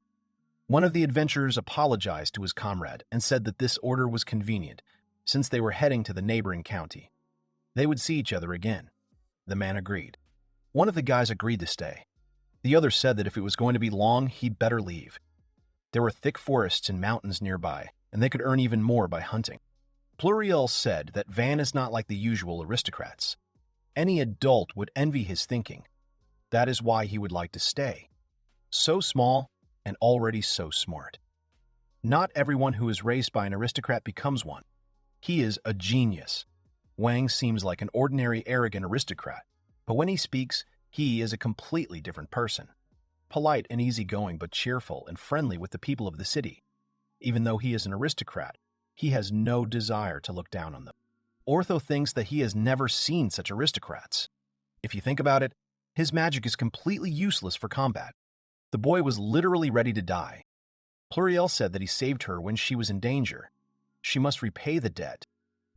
One of the adventurers apologized to his comrade and said that this order was convenient, since they were heading to the neighboring county. They would see each other again. The man agreed. One of the guys agreed to stay. The other said that if it was going to be long, he'd better leave. There were thick forests and mountains nearby, and they could earn even more by hunting. Pluriel said that Van is not like the usual aristocrats. Any adult would envy his thinking. That is why he would like to stay. So small and already so smart. Not everyone who is raised by an aristocrat becomes one. He is a genius. Wang seems like an ordinary arrogant aristocrat, but when he speaks, he is a completely different person. Polite and easygoing but cheerful and friendly with the people of the city. Even though he is an aristocrat, he has no desire to look down on them. Ortho thinks that he has never seen such aristocrats. If you think about it, his magic is completely useless for combat. The boy was literally ready to die. Pluriel said that he saved her when she was in danger. She must repay the debt.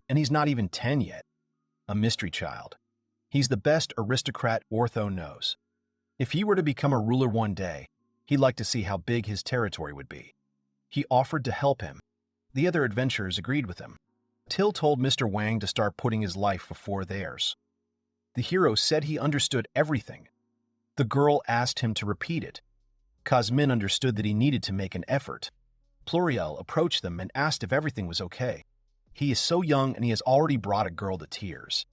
And he's not even 10 yet. A mystery child. He's the best aristocrat Ortho knows. If he were to become a ruler one day, he'd like to see how big his territory would be. He offered to help him. The other adventurers agreed with him. Till told Mr. Wang to start putting his life before theirs. The hero said he understood everything. The girl asked him to repeat it. Cosmin understood that he needed to make an effort. Pluriel approached them and asked if everything was okay. He is so young and he has already brought a girl to tears.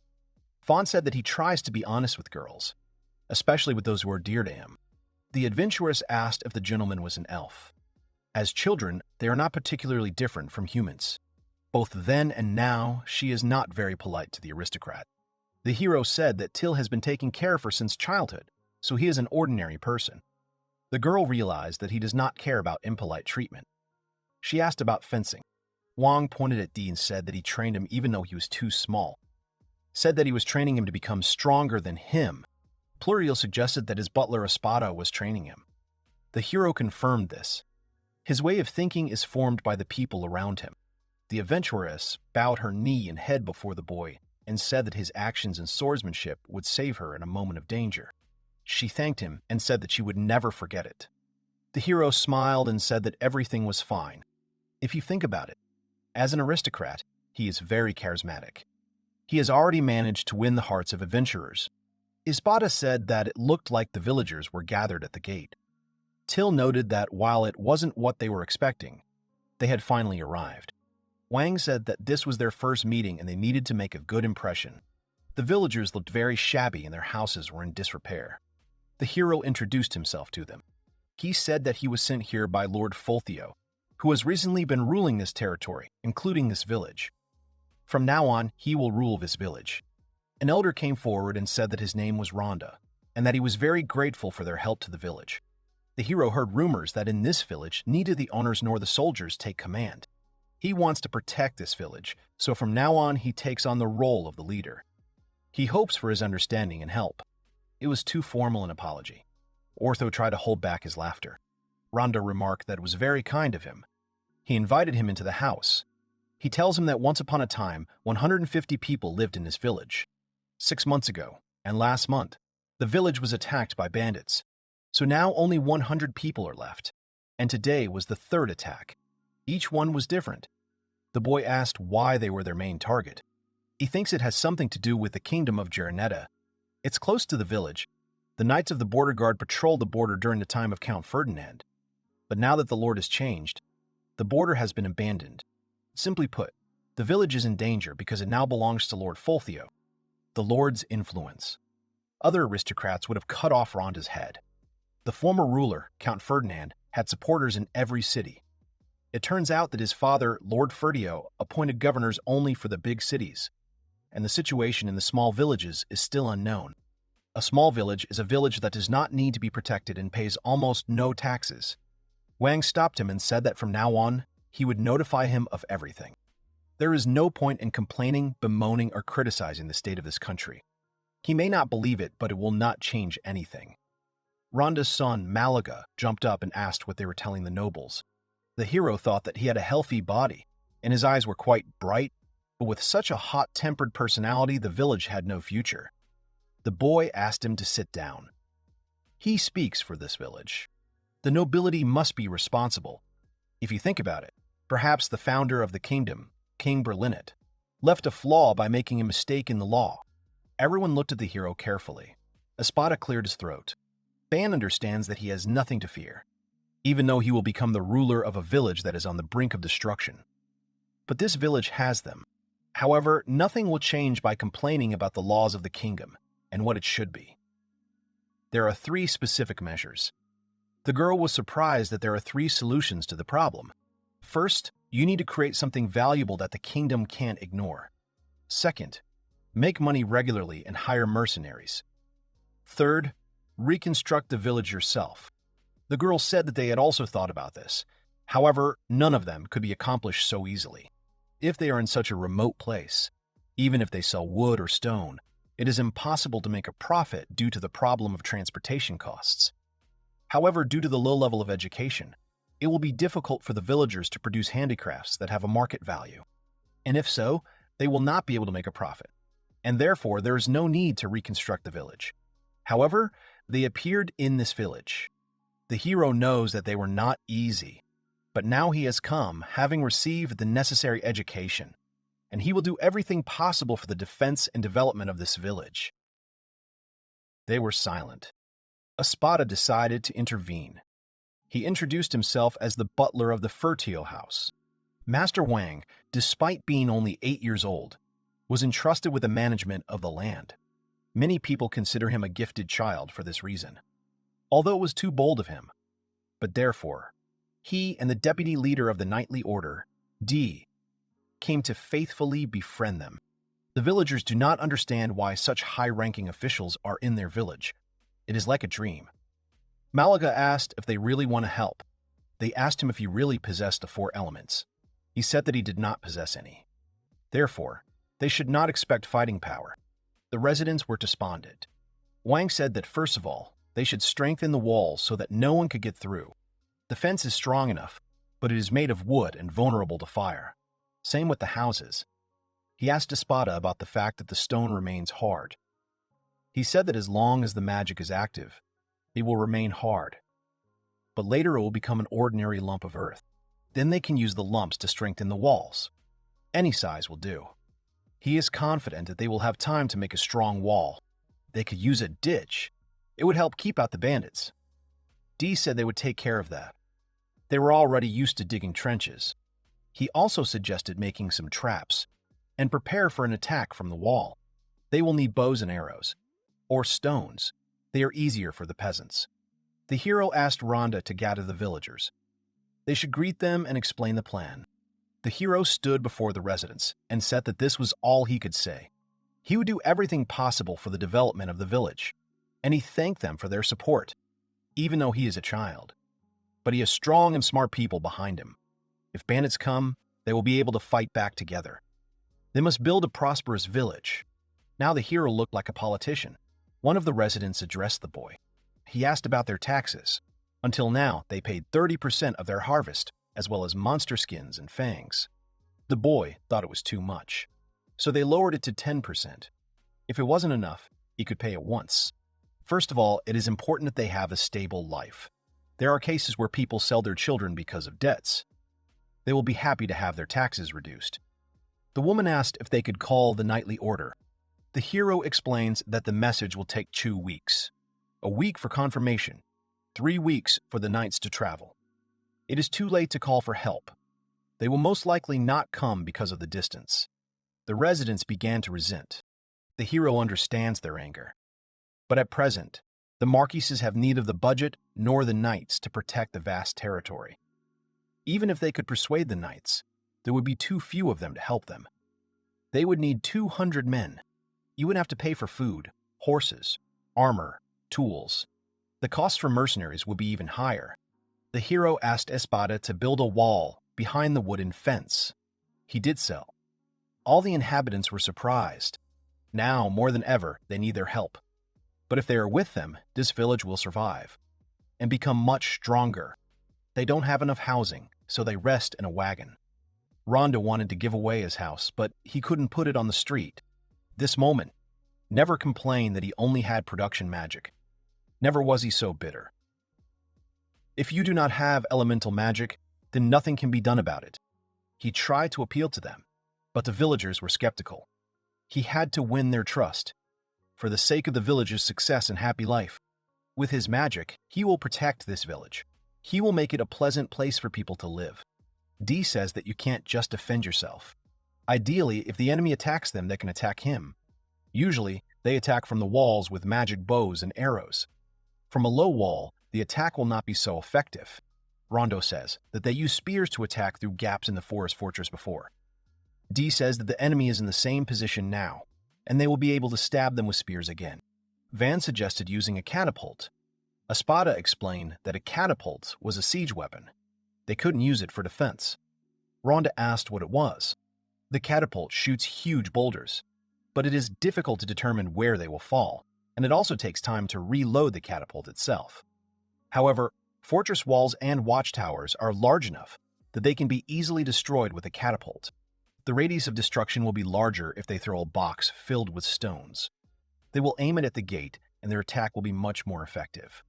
Fawn said that he tries to be honest with girls, especially with those who are dear to him. The adventuress asked if the gentleman was an elf. As children, they are not particularly different from humans. Both then and now, she is not very polite to the aristocrat. The hero said that Till has been taking care of her since childhood, so he is an ordinary person. The girl realized that he does not care about impolite treatment. She asked about fencing. Wang pointed at Dee and said that he trained him even though he was too small. Said that he was training him to become stronger than him. Pluriel suggested that his butler Espada was training him. The hero confirmed this. His way of thinking is formed by the people around him. The adventuress bowed her knee and head before the boy and said that his actions and swordsmanship would save her in a moment of danger. She thanked him and said that she would never forget it. The hero smiled and said that everything was fine. If you think about it, as an aristocrat, he is very charismatic. He has already managed to win the hearts of adventurers. Espada said that it looked like the villagers were gathered at the gate. Till noted that while it wasn't what they were expecting, they had finally arrived. Wang said that this was their first meeting and they needed to make a good impression. The villagers looked very shabby and their houses were in disrepair. The hero introduced himself to them. He said that he was sent here by Lord Fulthio, who has recently been ruling this territory, including this village. From now on, he will rule this village. An elder came forward and said that his name was Rhonda, and that he was very grateful for their help to the village. The hero heard rumors that in this village, neither the owners nor the soldiers take command. He wants to protect this village, so from now on he takes on the role of the leader. He hopes for his understanding and help. It was too formal an apology. Ortho tried to hold back his laughter. Rhonda remarked that it was very kind of him. He invited him into the house. He tells him that once upon a time, 150 people lived in his village. 6 months ago, and last month, the village was attacked by bandits. So now only 100 people are left, and today was the third attack. Each one was different. The boy asked why they were their main target. He thinks it has something to do with the kingdom of Gironetta. It's close to the village. The Knights of the Border Guard patrolled the border during the time of Count Ferdinand. But now that the Lord has changed, the border has been abandoned. Simply put, the village is in danger because it now belongs to Lord Fulthio, the Lord's influence. Other aristocrats would have cut off Rhonda's head. The former ruler, Count Ferdinand, had supporters in every city. It turns out that his father, Lord Fulthio, appointed governors only for the big cities, and the situation in the small villages is still unknown. A small village is a village that does not need to be protected and pays almost no taxes. Wang stopped him and said that from now on, he would notify him of everything. There is no point in complaining, bemoaning, or criticizing the state of this country. He may not believe it, but it will not change anything. Rhonda's son, Malaga, jumped up and asked what they were telling the nobles. The hero thought that he had a healthy body. and his eyes were quite bright, but with such a hot-tempered personality, the village had no future. The boy asked him to sit down. He speaks for this village. The nobility must be responsible. If you think about it, perhaps the founder of the kingdom, King Berlinet, left a flaw by making a mistake in the law. Everyone looked at the hero carefully. Espada cleared his throat. Ban understands that he has nothing to fear, even though he will become the ruler of a village that is on the brink of destruction. But this village has them. However, nothing will change by complaining about the laws of the kingdom and what it should be. There are 3 specific measures. The girl was surprised that there are 3 solutions to the problem. First, you need to create something valuable that the kingdom can't ignore. Second, make money regularly and hire mercenaries. Third, reconstruct the village yourself. The girl said that they had also thought about this. However, none of them could be accomplished so easily. If they are in such a remote place, even if they sell wood or stone, it is impossible to make a profit due to the problem of transportation costs. However, due to the low level of education, it will be difficult for the villagers to produce handicrafts that have a market value. And if so, they will not be able to make a profit. And therefore, there is no need to reconstruct the village. However, they appeared in this village. The hero knows that they were not easy, but now he has come, having received the necessary education, and he will do everything possible for the defense and development of this village. They were silent. Espada decided to intervene. He introduced himself as the butler of the Furtio house. Master Wang, despite being only 8 years old, was entrusted with the management of the land. Many people consider him a gifted child for this reason, although it was too bold of him. But therefore, he and the deputy leader of the knightly order, D, came to faithfully befriend them. The villagers do not understand why such high-ranking officials are in their village. It is like a dream. Malaga asked if they really want to help. They asked him if he really possessed the 4 elements. He said that he did not possess any. Therefore, they should not expect fighting power. The residents were despondent. Wang said that first of all, they should strengthen the walls so that no one could get through. The fence is strong enough, but it is made of wood and vulnerable to fire. Same with the houses. He asked Espada about the fact that the stone remains hard. He said that as long as the magic is active, it will remain hard. But later it will become an ordinary lump of earth. Then they can use the lumps to strengthen the walls. Any size will do. He is confident that they will have time to make a strong wall. They could use a ditch. It would help keep out the bandits. D said they would take care of that. They were already used to digging trenches. He also suggested making some traps and prepare for an attack from the wall. They will need bows and arrows, or stones. They are easier for the peasants. The hero asked Rhonda to gather the villagers. They should greet them and explain the plan. The hero stood before the residents and said that this was all he could say. He would do everything possible for the development of the village, and he thanked them for their support, even though he is a child. But he has strong and smart people behind him. If bandits come, they will be able to fight back together. They must build a prosperous village. Now the hero looked like a politician. One of the residents addressed the boy. He asked about their taxes. Until now, they paid 30% of their harvest, as well as monster skins and fangs. The boy thought it was too much, so they lowered it to 10%. If it wasn't enough, he could pay it once. First of all, it is important that they have a stable life. There are cases where people sell their children because of debts. They will be happy to have their taxes reduced. The woman asked if they could call the knightly order. The hero explains that the message will take 2 weeks. A week for confirmation, 3 weeks for the knights to travel. It is too late to call for help. They will most likely not come because of the distance. The residents began to resent. The hero understands their anger. But at present, the marquises have neither the budget nor the knights to protect the vast territory. Even if they could persuade the knights, there would be too few of them to help them. They would need 200 men. You would have to pay for food, horses, armor, tools. The cost for mercenaries would be even higher. The hero asked Espada to build a wall behind the wooden fence. He did so. All the inhabitants were surprised. Now, more than ever, they need their help. But if they are with them, this village will survive and become much stronger. They don't have enough housing, so they rest in a wagon. Rhonda wanted to give away his house, but he couldn't put it on the street. This moment, never complained that he only had production magic. Never was he so bitter. If you do not have elemental magic, then nothing can be done about it. He tried to appeal to them, but the villagers were skeptical. He had to win their trust, for the sake of the village's success and happy life. With his magic, he will protect this village. He will make it a pleasant place for people to live. D says that you can't just defend yourself. Ideally, if the enemy attacks them, they can attack him. Usually, they attack from the walls with magic bows and arrows. From a low wall, the attack will not be so effective. Rondo says that they used spears to attack through gaps in the forest fortress before. D says that the enemy is in the same position now, and they will be able to stab them with spears again. Van suggested using a catapult. Espada explained that a catapult was a siege weapon. They couldn't use it for defense. Rhonda asked what it was. The catapult shoots huge boulders, but it is difficult to determine where they will fall, and it also takes time to reload the catapult itself. However, fortress walls and watchtowers are large enough that they can be easily destroyed with a catapult. The radius of destruction will be larger if they throw a box filled with stones. They will aim it at the gate, and their attack will be much more effective.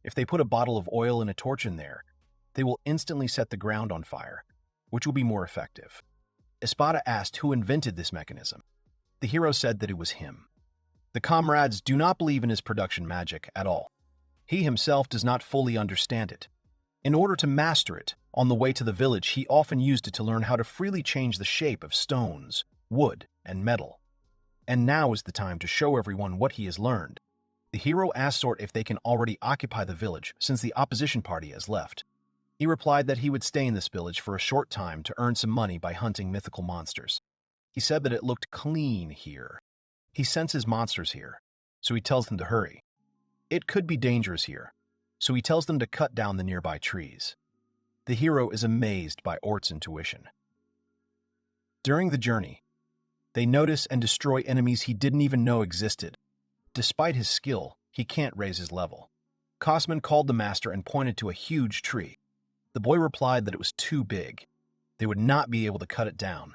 If they put a bottle of oil and a torch in there, they will instantly set the ground on fire, which will be more effective. Espada asked who invented this mechanism. The hero said that it was him. The comrades do not believe in his production magic at all. He himself does not fully understand it. In order to master it, on the way to the village, he often used it to learn how to freely change the shape of stones, wood, and metal. And now is the time to show everyone what he has learned. The hero asked Sort if they can already occupy the village since the opposition party has left. He replied that he would stay in this village for a short time to earn some money by hunting mythical monsters. He said that it looked clean here. He senses monsters here, so he tells them to hurry. It could be dangerous here, so he tells them to cut down the nearby trees. The hero is amazed by Ort's intuition. During the journey, they notice and destroy enemies he didn't even know existed. Despite his skill, he can't raise his level. Cosman called the master and pointed to a huge tree. The boy replied that it was too big. They would not be able to cut it down.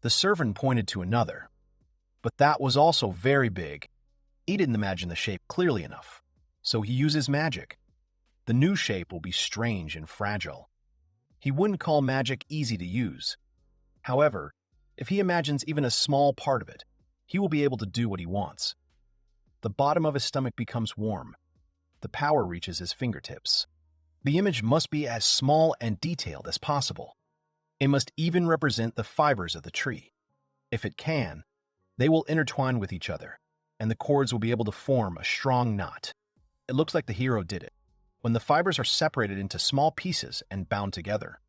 The servant pointed to another, but that was also very big. He didn't imagine the shape clearly enough, so he uses magic. The new shape will be strange and fragile. He wouldn't call magic easy to use. However, if he imagines even a small part of it, he will be able to do what he wants. The bottom of his stomach becomes warm. The power reaches his fingertips. The image must be as small and detailed as possible. It must even represent the fibers of the tree. If it can, they will intertwine with each other, and the cords will be able to form a strong knot. It looks like the hero did it. When the fibers are separated into small pieces and bound together,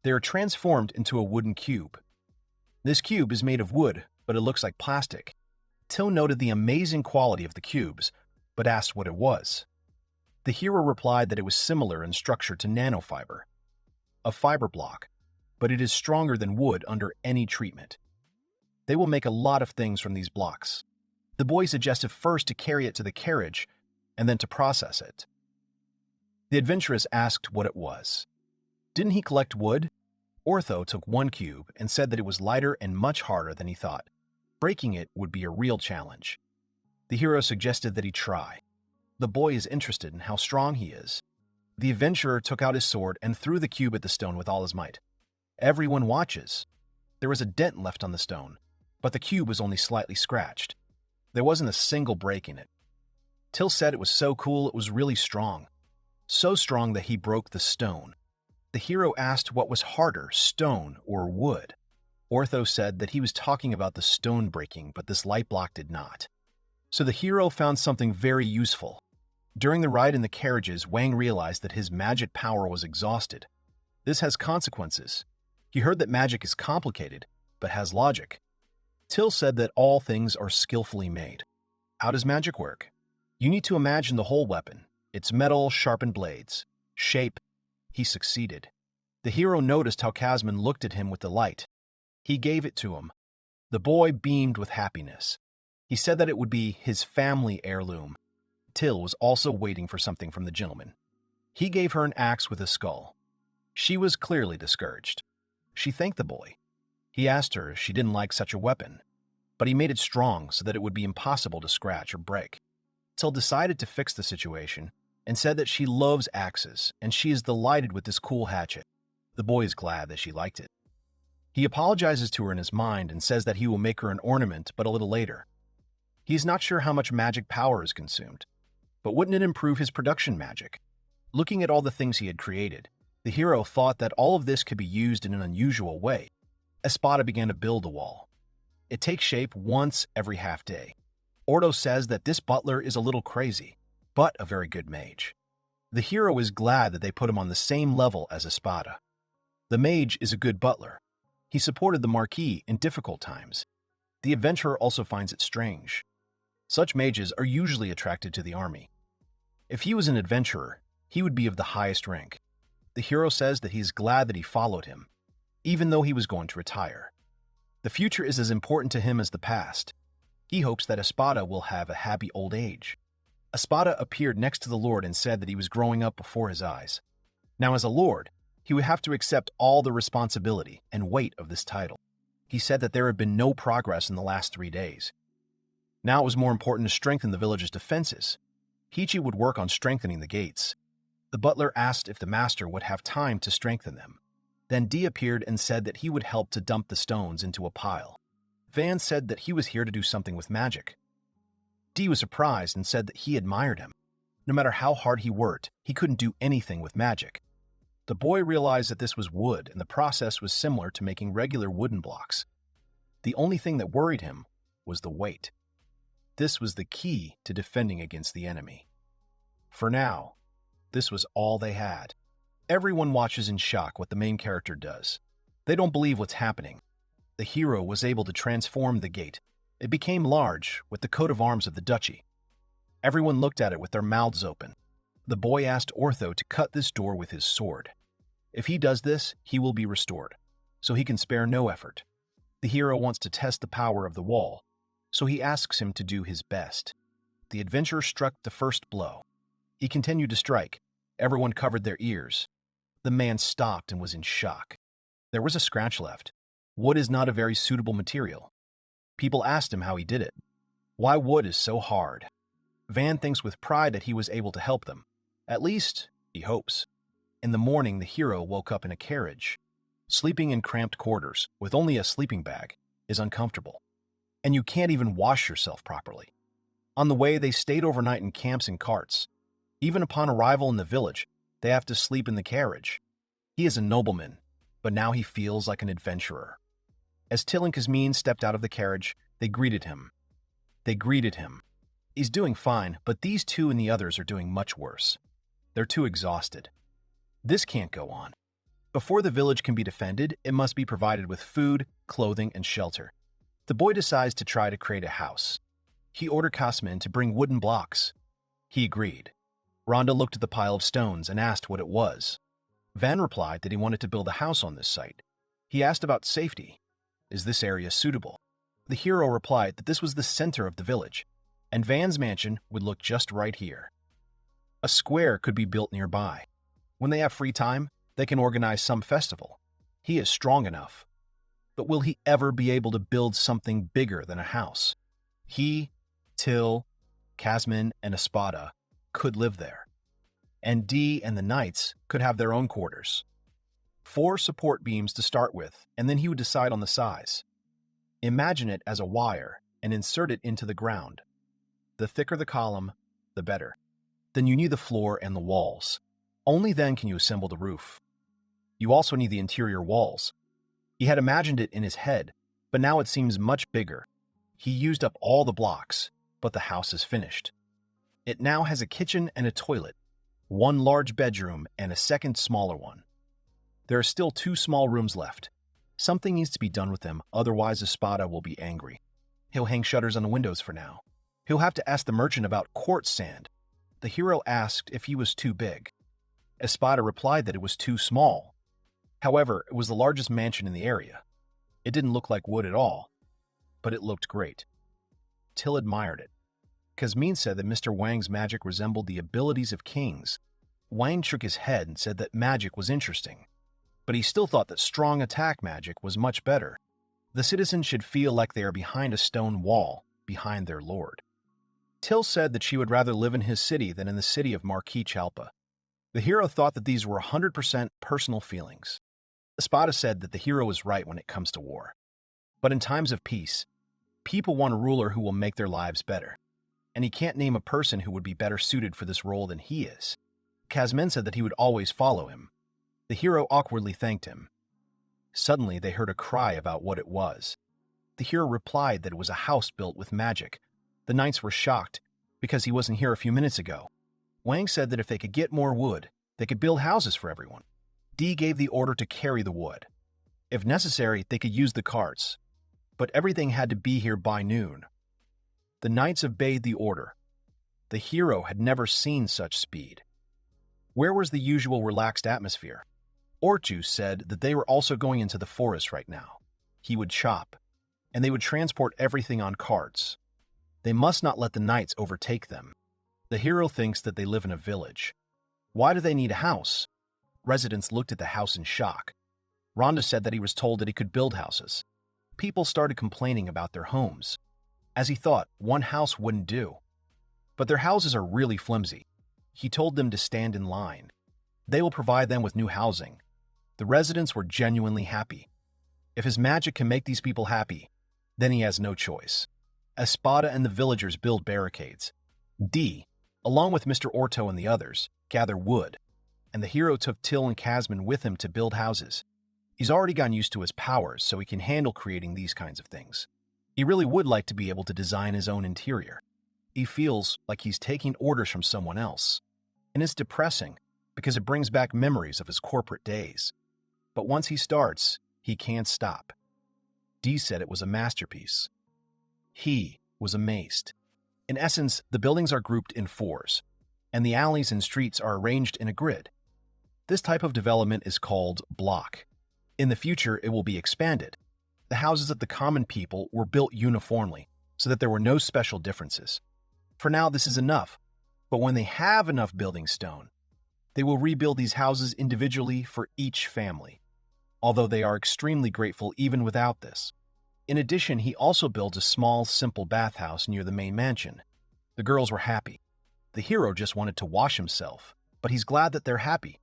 they are transformed into a wooden cube. This cube is made of wood, but it looks like plastic. Till noted the amazing quality of the cubes, but asked what it was. The hero replied that it was similar in structure to nanofiber, a fiber block, but it is stronger than wood under any treatment. They will make a lot of things from these blocks. The boy suggested first to carry it to the carriage and then to process it. The adventuress asked what it was. Didn't he collect wood? Ortho took one cube and said that it was lighter and much harder than he thought. Breaking it would be a real challenge. The hero suggested that he try. The boy is interested in how strong he is. The adventurer took out his sword and threw the cube at the stone with all his might. Everyone watches. There was a dent left on the stone, but the cube was only slightly scratched. There wasn't a single break in it. Till said it was so cool it was really strong. So strong that he broke the stone. The hero asked what was harder, stone or wood. Ortho said that he was talking about the stone breaking, but this light block did not. So the hero found something very useful. During the ride in the carriages, Wang realized that his magic power was exhausted. This has consequences. He heard that magic is complicated, but has logic. Till said that all things are skillfully made. How does magic work? You need to imagine the whole weapon, its metal, sharpened blades, shape. He succeeded. The hero noticed how Casman looked at him with delight. He gave it to him. The boy beamed with happiness. He said that it would be his family heirloom. Till was also waiting for something from the gentleman. He gave her an axe with a skull. She was clearly discouraged. She thanked the boy. He asked her if she didn't like such a weapon, but he made it strong so that it would be impossible to scratch or break. Till decided to fix the situation and said that she loves axes and she is delighted with this cool hatchet. The boy is glad that she liked it. He apologizes to her in his mind and says that he will make her an ornament, but a little later. He is not sure how much magic power is consumed, but wouldn't it improve his production magic? Looking at all the things he had created, the hero thought that all of this could be used in an unusual way. Espada began to build the wall. It takes shape once every half day. Ordo says that this butler is a little crazy, but a very good mage. The hero is glad that they put him on the same level as Espada. The mage is a good butler. He supported the Marquis in difficult times. The adventurer also finds it strange. Such mages are usually attracted to the army. If he was an adventurer, he would be of the highest rank. The hero says that he is glad that he followed him, even though he was going to retire. The future is as important to him as the past. He hopes that Espada will have a happy old age. Espada appeared next to the Lord and said that he was growing up before his eyes. Now, as a Lord, he would have to accept all the responsibility and weight of this title. He said that there had been no progress in the last 3 days. Now it was more important to strengthen the village's defenses. Hichi would work on strengthening the gates. The butler asked if the master would have time to strengthen them. Then D appeared and said that he would help to dump the stones into a pile. Van said that he was here to do something with magic. D was surprised and said that he admired him. No matter how hard he worked, he couldn't do anything with magic. The boy realized that this was wood and the process was similar to making regular wooden blocks. The only thing that worried him was the weight. This was the key to defending against the enemy. For now, this was all they had. Everyone watches in shock what the main character does. They don't believe what's happening. The hero was able to transform the gate. It became large, with the coat of arms of the duchy. Everyone looked at it with their mouths open. The boy asked Ortho to cut this door with his sword. If he does this, he will be restored, so he can spare no effort. The hero wants to test the power of the wall, so he asks him to do his best. The adventurer struck the first blow. He continued to strike. Everyone covered their ears. The man stopped and was in shock. There was a scratch left. Wood is not a very suitable material. People asked him how he did it. Why wood is so hard. Van thinks with pride that he was able to help them. At least, he hopes. In the morning, the hero woke up in a carriage. Sleeping in cramped quarters, with only a sleeping bag, is uncomfortable. And you can't even wash yourself properly. On the way, they stayed overnight in camps and carts. Even upon arrival in the village, they have to sleep in the carriage. He is a nobleman, but now he feels like an adventurer. As Till and Kazmin stepped out of the carriage, they greeted him. He's doing fine, but these two and the others are doing much worse. They're too exhausted. This can't go on. Before the village can be defended, it must be provided with food, clothing, and shelter. The boy decides to try to create a house. He ordered Kasmin to bring wooden blocks. He agreed. Rhonda looked at the pile of stones and asked what it was. Van replied that he wanted to build a house on this site. He asked about safety. Is this area suitable? The hero replied that this was the center of the village, and Van's mansion would look just right here. A square could be built nearby. When they have free time, they can organize some festival. He is strong enough. But will he ever be able to build something bigger than a house? He, Till, Kasmin, and Espada could live there. And D and the knights could have their own quarters. 4 support beams to start with, and then he would decide on the size. Imagine it as a wire and insert it into the ground. The thicker the column, the better. Then you need the floor and the walls. Only then can you assemble the roof. You also need the interior walls. He had imagined it in his head, but now it seems much bigger. He used up all the blocks, but the house is finished. It now has a kitchen and a toilet, 1 large bedroom and a second smaller one. There are still 2 small rooms left. Something needs to be done with them, otherwise Espada will be angry. He'll hang shutters on the windows for now. He'll have to ask the merchant about quartz sand. The hero asked if he was too big. Espada replied that it was too small. However, it was the largest mansion in the area. It didn't look like wood at all, but it looked great. Till admired it. Kazmin said that Mr. Wang's magic resembled the abilities of kings. Wang shook his head and said that magic was interesting, but he still thought that strong attack magic was much better. The citizens should feel like they are behind a stone wall, behind their lord. Till said that she would rather live in his city than in the city of Marquis Chalpa. The hero thought that these were 100% personal feelings. Espada said that the hero is right when it comes to war. But in times of peace, people want a ruler who will make their lives better. And he can't name a person who would be better suited for this role than he is. Kazmen said that he would always follow him. The hero awkwardly thanked him. Suddenly, they heard a cry about what it was. The hero replied that it was a house built with magic. The knights were shocked because he wasn't here a few minutes ago. Wang said that if they could get more wood, they could build houses for everyone. D gave the order to carry the wood. If necessary, they could use the carts. But everything had to be here by noon. The knights obeyed the order. The hero had never seen such speed. Where was the usual relaxed atmosphere? Ryoushu said that they were also going into the forest right now. He would chop, and they would transport everything on carts. They must not let the knights overtake them. The hero thinks that they live in a village. Why do they need a house? Residents looked at the house in shock. Rhonda said that he was told that he could build houses. People started complaining about their homes. As he thought, one house wouldn't do. But their houses are really flimsy. He told them to stand in line. They will provide them with new housing. The residents were genuinely happy. If his magic can make these people happy, then he has no choice. Espada and the villagers build barricades. D, along with Mr. Orto and the others, gather wood, and the hero took Till and Kazmen with him to build houses. He's already gotten used to his powers, so he can handle creating these kinds of things. He really would like to be able to design his own interior. He feels like he's taking orders from someone else. And it's depressing, because it brings back memories of his corporate days. But once he starts, he can't stop. D said it was a masterpiece. He was amazed. In essence, the buildings are grouped in fours, and the alleys and streets are arranged in a grid. This type of development is called block. In the future, it will be expanded. The houses of the common people were built uniformly, so that there were no special differences. For now, this is enough, but when they have enough building stone, they will rebuild these houses individually for each family, although they are extremely grateful even without this. In addition, he also builds a small, simple bathhouse near the main mansion. The girls were happy. The hero just wanted to wash himself, but he's glad that they're happy.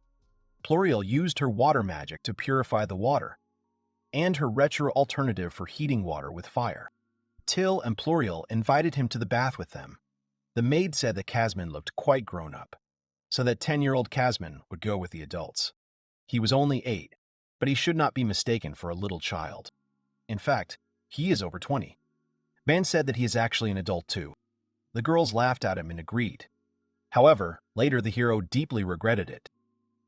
Pluriel used her water magic to purify the water, and her retro alternative for heating water with fire. Till and Pluriel invited him to the bath with them. The maid said that Kazmen looked quite grown up, so that 10-year-old Kazmen would go with the adults. He was only 8, but he should not be mistaken for a little child. In fact, he is over 20. Van said that he is actually an adult too. The girls laughed at him and agreed. However, later the hero deeply regretted it.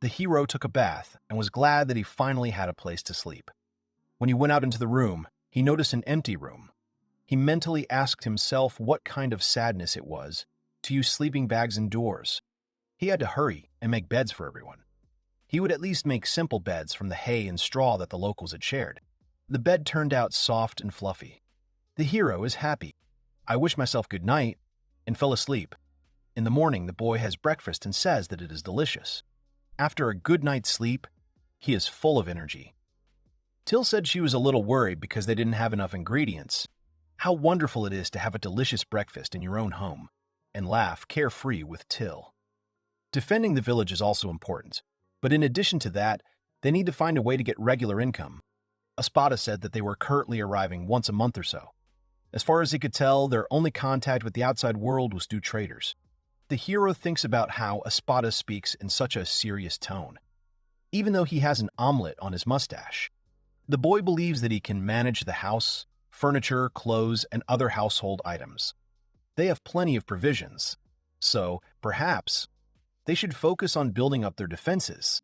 The hero took a bath and was glad that he finally had a place to sleep. When he went out into the room, he noticed an empty room. He mentally asked himself what kind of sadness it was to use sleeping bags indoors. He had to hurry and make beds for everyone. He would at least make simple beds from the hay and straw that the locals had shared. The bed turned out soft and fluffy. The hero is happy. I wish myself good night and fell asleep. In the morning, the boy has breakfast and says that it is delicious. After a good night's sleep, he is full of energy. Till said she was a little worried because they didn't have enough ingredients. How wonderful it is to have a delicious breakfast in your own home, and laugh carefree with Till. Defending the village is also important, but in addition to that, they need to find a way to get regular income. Espada said that they were currently arriving once a month or so. As far as he could tell, their only contact with the outside world was through traders. The hero thinks about how Espada speaks in such a serious tone, even though he has an omelet on his mustache. The boy believes that he can manage the house, furniture, clothes, and other household items. They have plenty of provisions, so perhaps they should focus on building up their defenses.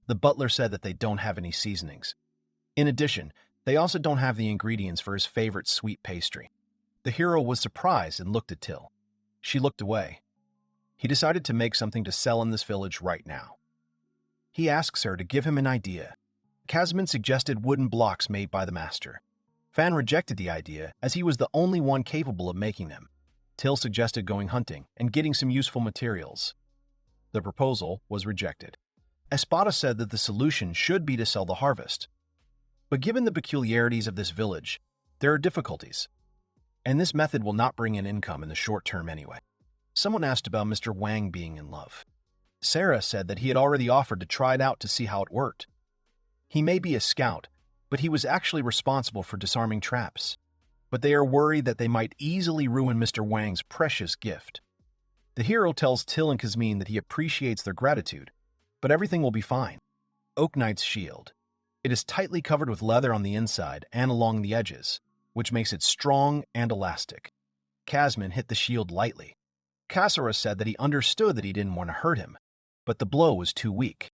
The butler said that they don't have any seasonings. In addition, they also don't have the ingredients for his favorite sweet pastry. The hero was surprised and looked at Till. She looked away. He decided to make something to sell in this village right now. He asks her to give him an idea. Kazmen suggested wooden blocks made by the master. Fan rejected the idea as he was the only one capable of making them. Till suggested going hunting and getting some useful materials. The proposal was rejected. Espada said that the solution should be to sell the harvest. But given the peculiarities of this village, there are difficulties, and this method will not bring in income in the short term anyway. Someone asked about Mr. Wang being in love. Sarah said that he had already offered to try it out to see how it worked. He may be a scout, but he was actually responsible for disarming traps. But they are worried that they might easily ruin Mr. Wang's precious gift. The hero tells Till and Kazmin that he appreciates their gratitude, but everything will be fine. Oak Knight's shield. It is tightly covered with leather on the inside and along the edges, which makes it strong and elastic. Kazmin hit the shield lightly. Kasura said that he understood that he didn't want to hurt him, but the blow was too weak.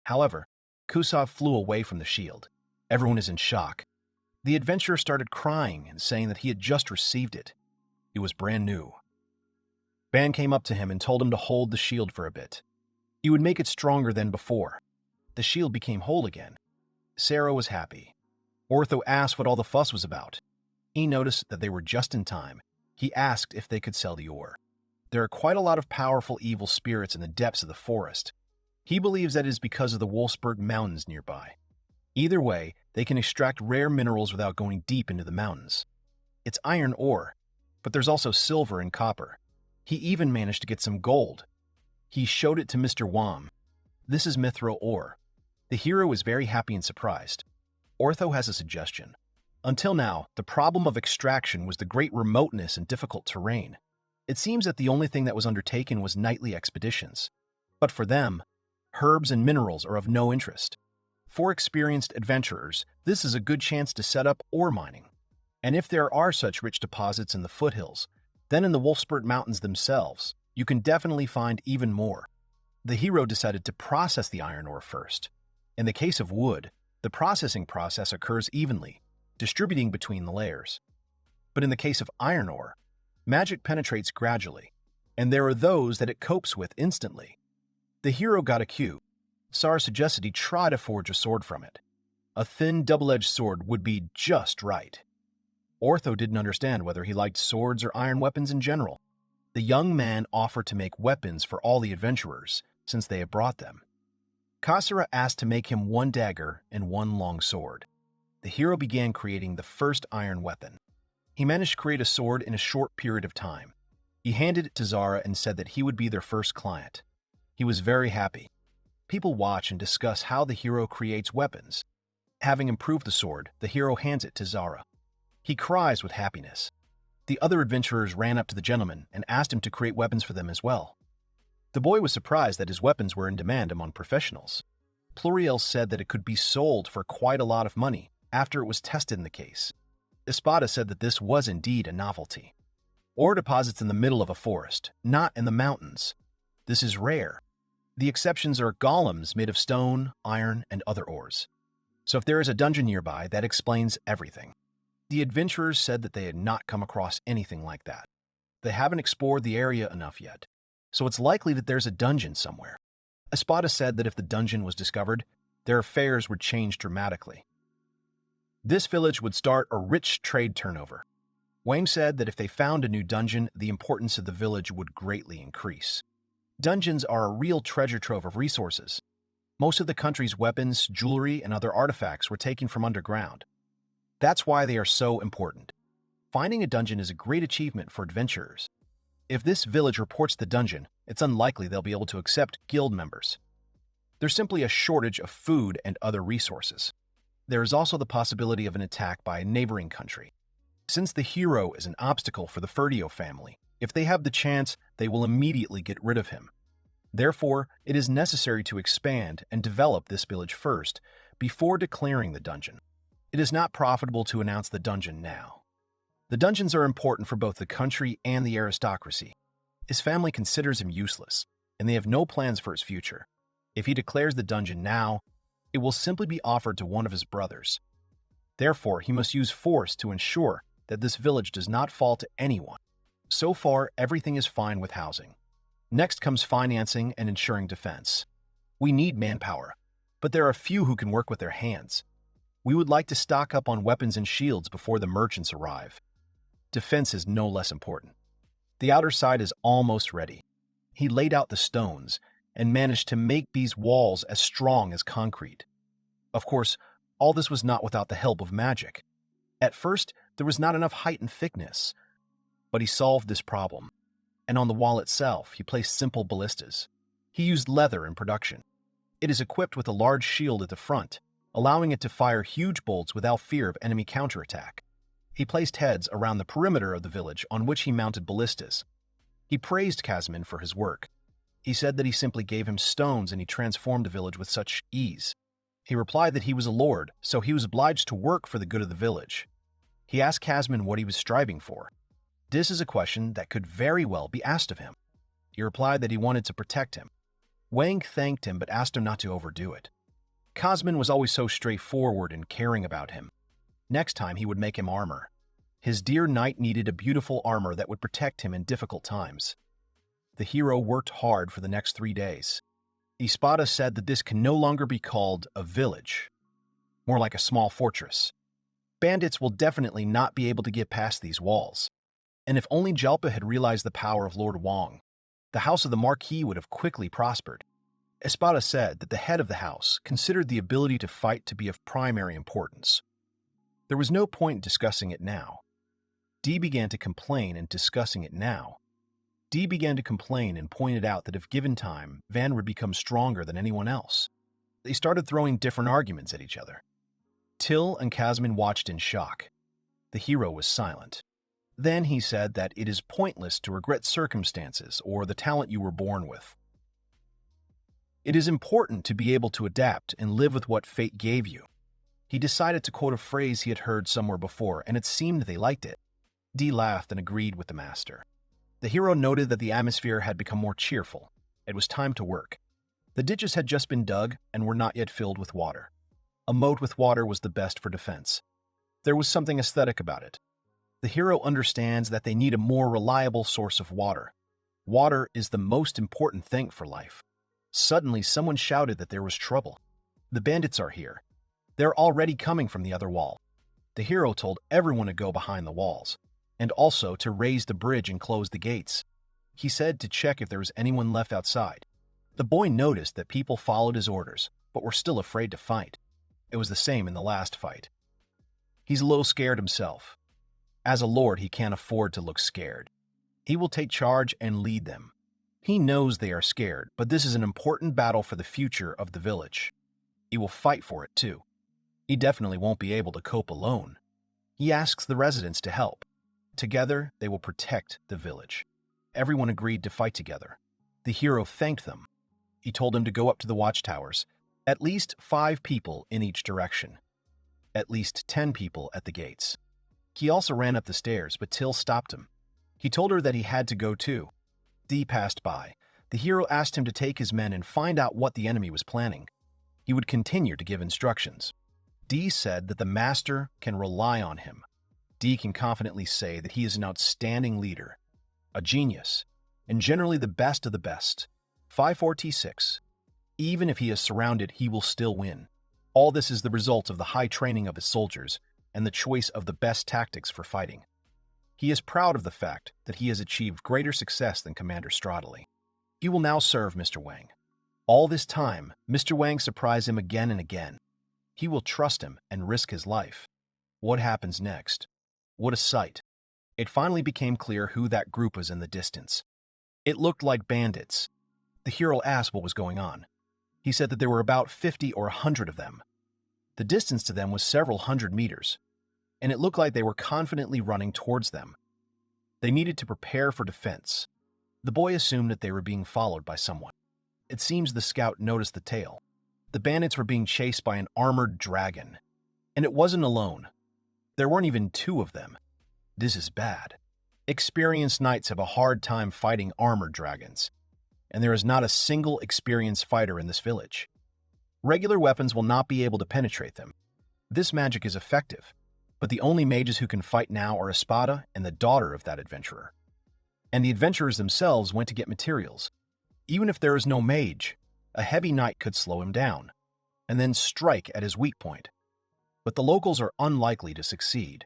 However, Kusov flew away from the shield. Everyone is in shock. The adventurer started crying and saying that he had just received it. It was brand new. Ban came up to him and told him to hold the shield for a bit. He would make it stronger than before. The shield became whole again. Sarah was happy. Ortho asked what all the fuss was about. He noticed that they were just in time. He asked if they could sell the ore. There are quite a lot of powerful evil spirits in the depths of the forest. He believes that it is because of the Wolfsburg Mountains nearby. Either way, they can extract rare minerals without going deep into the mountains. It's iron ore, but there's also silver and copper. He even managed to get some gold. He showed it to Mr. Wam. This is mithril ore. The hero is very happy and surprised. Ortho has a suggestion. Until now, the problem of extraction was the great remoteness and difficult terrain. It seems that the only thing that was undertaken was nightly expeditions. But for them, herbs and minerals are of no interest. For experienced adventurers, this is a good chance to set up ore mining. And if there are such rich deposits in the foothills, then in the Wolfsburg Mountains themselves, you can definitely find even more. The hero decided to process the iron ore first. In the case of wood, the processing process occurs evenly, distributing between the layers. But in the case of iron ore, magic penetrates gradually, and there are those that it copes with instantly. The hero got a cue. Sar suggested he try to forge a sword from it. A thin, double-edged sword would be just right. Ortho didn't understand whether he liked swords or iron weapons in general. The young man offered to make weapons for all the adventurers, since they had brought them. Kasura asked to make him one dagger and one long sword. The hero began creating the first iron weapon. He managed to create a sword in a short period of time. He handed it to Zara and said that he would be their first client. He was very happy. People watch and discuss how the hero creates weapons. Having improved the sword, the hero hands it to Zara. He cries with happiness. The other adventurers ran up to the gentleman and asked him to create weapons for them as well. The boy was surprised that his weapons were in demand among professionals. Pluriel said that it could be sold for quite a lot of money after it was tested in the case. Espada said that this was indeed a novelty. Ore deposits in the middle of a forest, not in the mountains. This is rare. The exceptions are golems made of stone, iron, and other ores. So if there is a dungeon nearby, that explains everything. The adventurers said that they had not come across anything like that. They haven't explored the area enough yet, so it's likely that there's a dungeon somewhere. Espada said that if the dungeon was discovered, their affairs would change dramatically. This village would start a rich trade turnover. Wang said that if they found a new dungeon, the importance of the village would greatly increase. Dungeons are a real treasure trove of resources. Most of the country's weapons, jewelry, and other artifacts were taken from underground. That's why they are so important. Finding a dungeon is a great achievement for adventurers. If this village reports the dungeon, it's unlikely they'll be able to accept guild members. There's simply a shortage of food and other resources. There is also the possibility of an attack by a neighboring country. Since the hero is an obstacle for the Ferdio family, if they have the chance, they will immediately get rid of him. Therefore, it is necessary to expand and develop this village first, before declaring the dungeon. It is not profitable to announce the dungeon now. The dungeons are important for both the country and the aristocracy. His family considers him useless, and they have no plans for his future. If he declares the dungeon now, it will simply be offered to one of his brothers. Therefore, he must use force to ensure that this village does not fall to anyone. So far, everything is fine with housing. Next comes financing and ensuring defense. We need manpower, but there are few who can work with their hands. We would like to stock up on weapons and shields before the merchants arrive. Defense is no less important. The outer side is almost ready. He laid out the stones, and managed to make these walls as strong as concrete. Of course, all this was not without the help of magic. At first, there was not enough height and thickness, but he solved this problem. And on the wall itself, he placed simple ballistas. He used leather in production. It is equipped with a large shield at the front, allowing it to fire huge bolts without fear of enemy counterattack. He placed heads around the perimeter of the village on which he mounted ballistas. He praised Kazman for his work. He said that he simply gave him stones and he transformed the village with such ease. He replied that he was a lord, so he was obliged to work for the good of the village. He asked Kazman what he was striving for. This is a question that could very well be asked of him. He replied that he wanted to protect him. Wang thanked him but asked him not to overdo it. Kazman was always so straightforward and caring about him. Next time he would make him armor. His dear knight needed a beautiful armor that would protect him in difficult times. The hero worked hard for the next 3 days. Espada said that this can no longer be called a village, more like a small fortress. Bandits will definitely not be able to get past these walls. And if only Jalpa had realized the power of Lord Wang, the house of the Marquis would have quickly prospered. Espada said that the head of the house considered the ability to fight to be of primary importance. There was no point in discussing it now. D began to complain and discussing it now. D began to complain and pointed out that if given time, Van would become stronger than anyone else. They started throwing different arguments at each other. Till and Kazman watched in shock. The hero was silent. Then he said that it is pointless to regret circumstances or the talent you were born with. It is important to be able to adapt and live with what fate gave you. He decided to quote a phrase he had heard somewhere before, and it seemed they liked it. D laughed and agreed with the master. The hero noted that the atmosphere had become more cheerful. It was time to work. The ditches had just been dug and were not yet filled with water. A moat with water was the best for defense. There was something aesthetic about it. The hero understands that they need a more reliable source of water. Water is the most important thing for life. Suddenly, someone shouted that there was trouble. The bandits are here. They're already coming from the other wall. The hero told everyone to go behind the walls, and also to raise the bridge and close the gates. He said to check if there was anyone left outside. The boy noticed that people followed his orders, but were still afraid to fight. It was the same in the last fight. He's a little scared himself. As a lord, he can't afford to look scared. He will take charge and lead them. He knows they are scared, but this is an important battle for the future of the village. He will fight for it too. He definitely won't be able to cope alone. He asks the residents to help. Together, they will protect the village. Everyone agreed to fight together. The hero thanked them. He told them to go up to the watchtowers, at least 5 people in each direction, at least 10 people at the gates. He also ran up the stairs, but Till stopped him. He told her that he had to go too. D passed by. The hero asked him to take his men and find out what the enemy was planning. He would continue to give instructions. D said that the master can rely on him. D can confidently say that he is an outstanding leader, a genius, and generally the best of the best. 54T6. Even if he is surrounded, he will still win. All this is the result of the high training of his soldiers and the choice of the best tactics for fighting. He is proud of the fact that he has achieved greater success than Commander Stradley. He will now serve Mr. Wang. All this time, Mr. Wang surprised him again and again. He will trust him and risk his life. What happens next? What a sight. It finally became clear who that group was in the distance. It looked like bandits. The hero asked what was going on. He said that there were about 50 or 100 of them. The distance to them was several hundred meters, and it looked like they were confidently running towards them. They needed to prepare for defense. The boy assumed that they were being followed by someone. It seems the scout noticed the tail. The bandits were being chased by an armored dragon. And it wasn't alone. There weren't even 2 of them. This is bad. Experienced knights have a hard time fighting armored dragons, and there is not a single experienced fighter in this village. Regular weapons will not be able to penetrate them. This magic is effective, but the only mages who can fight now are Espada and the daughter of that adventurer. And the adventurers themselves went to get materials. Even if there is no mage, a heavy knight could slow him down, and then strike at his weak point. But the locals are unlikely to succeed.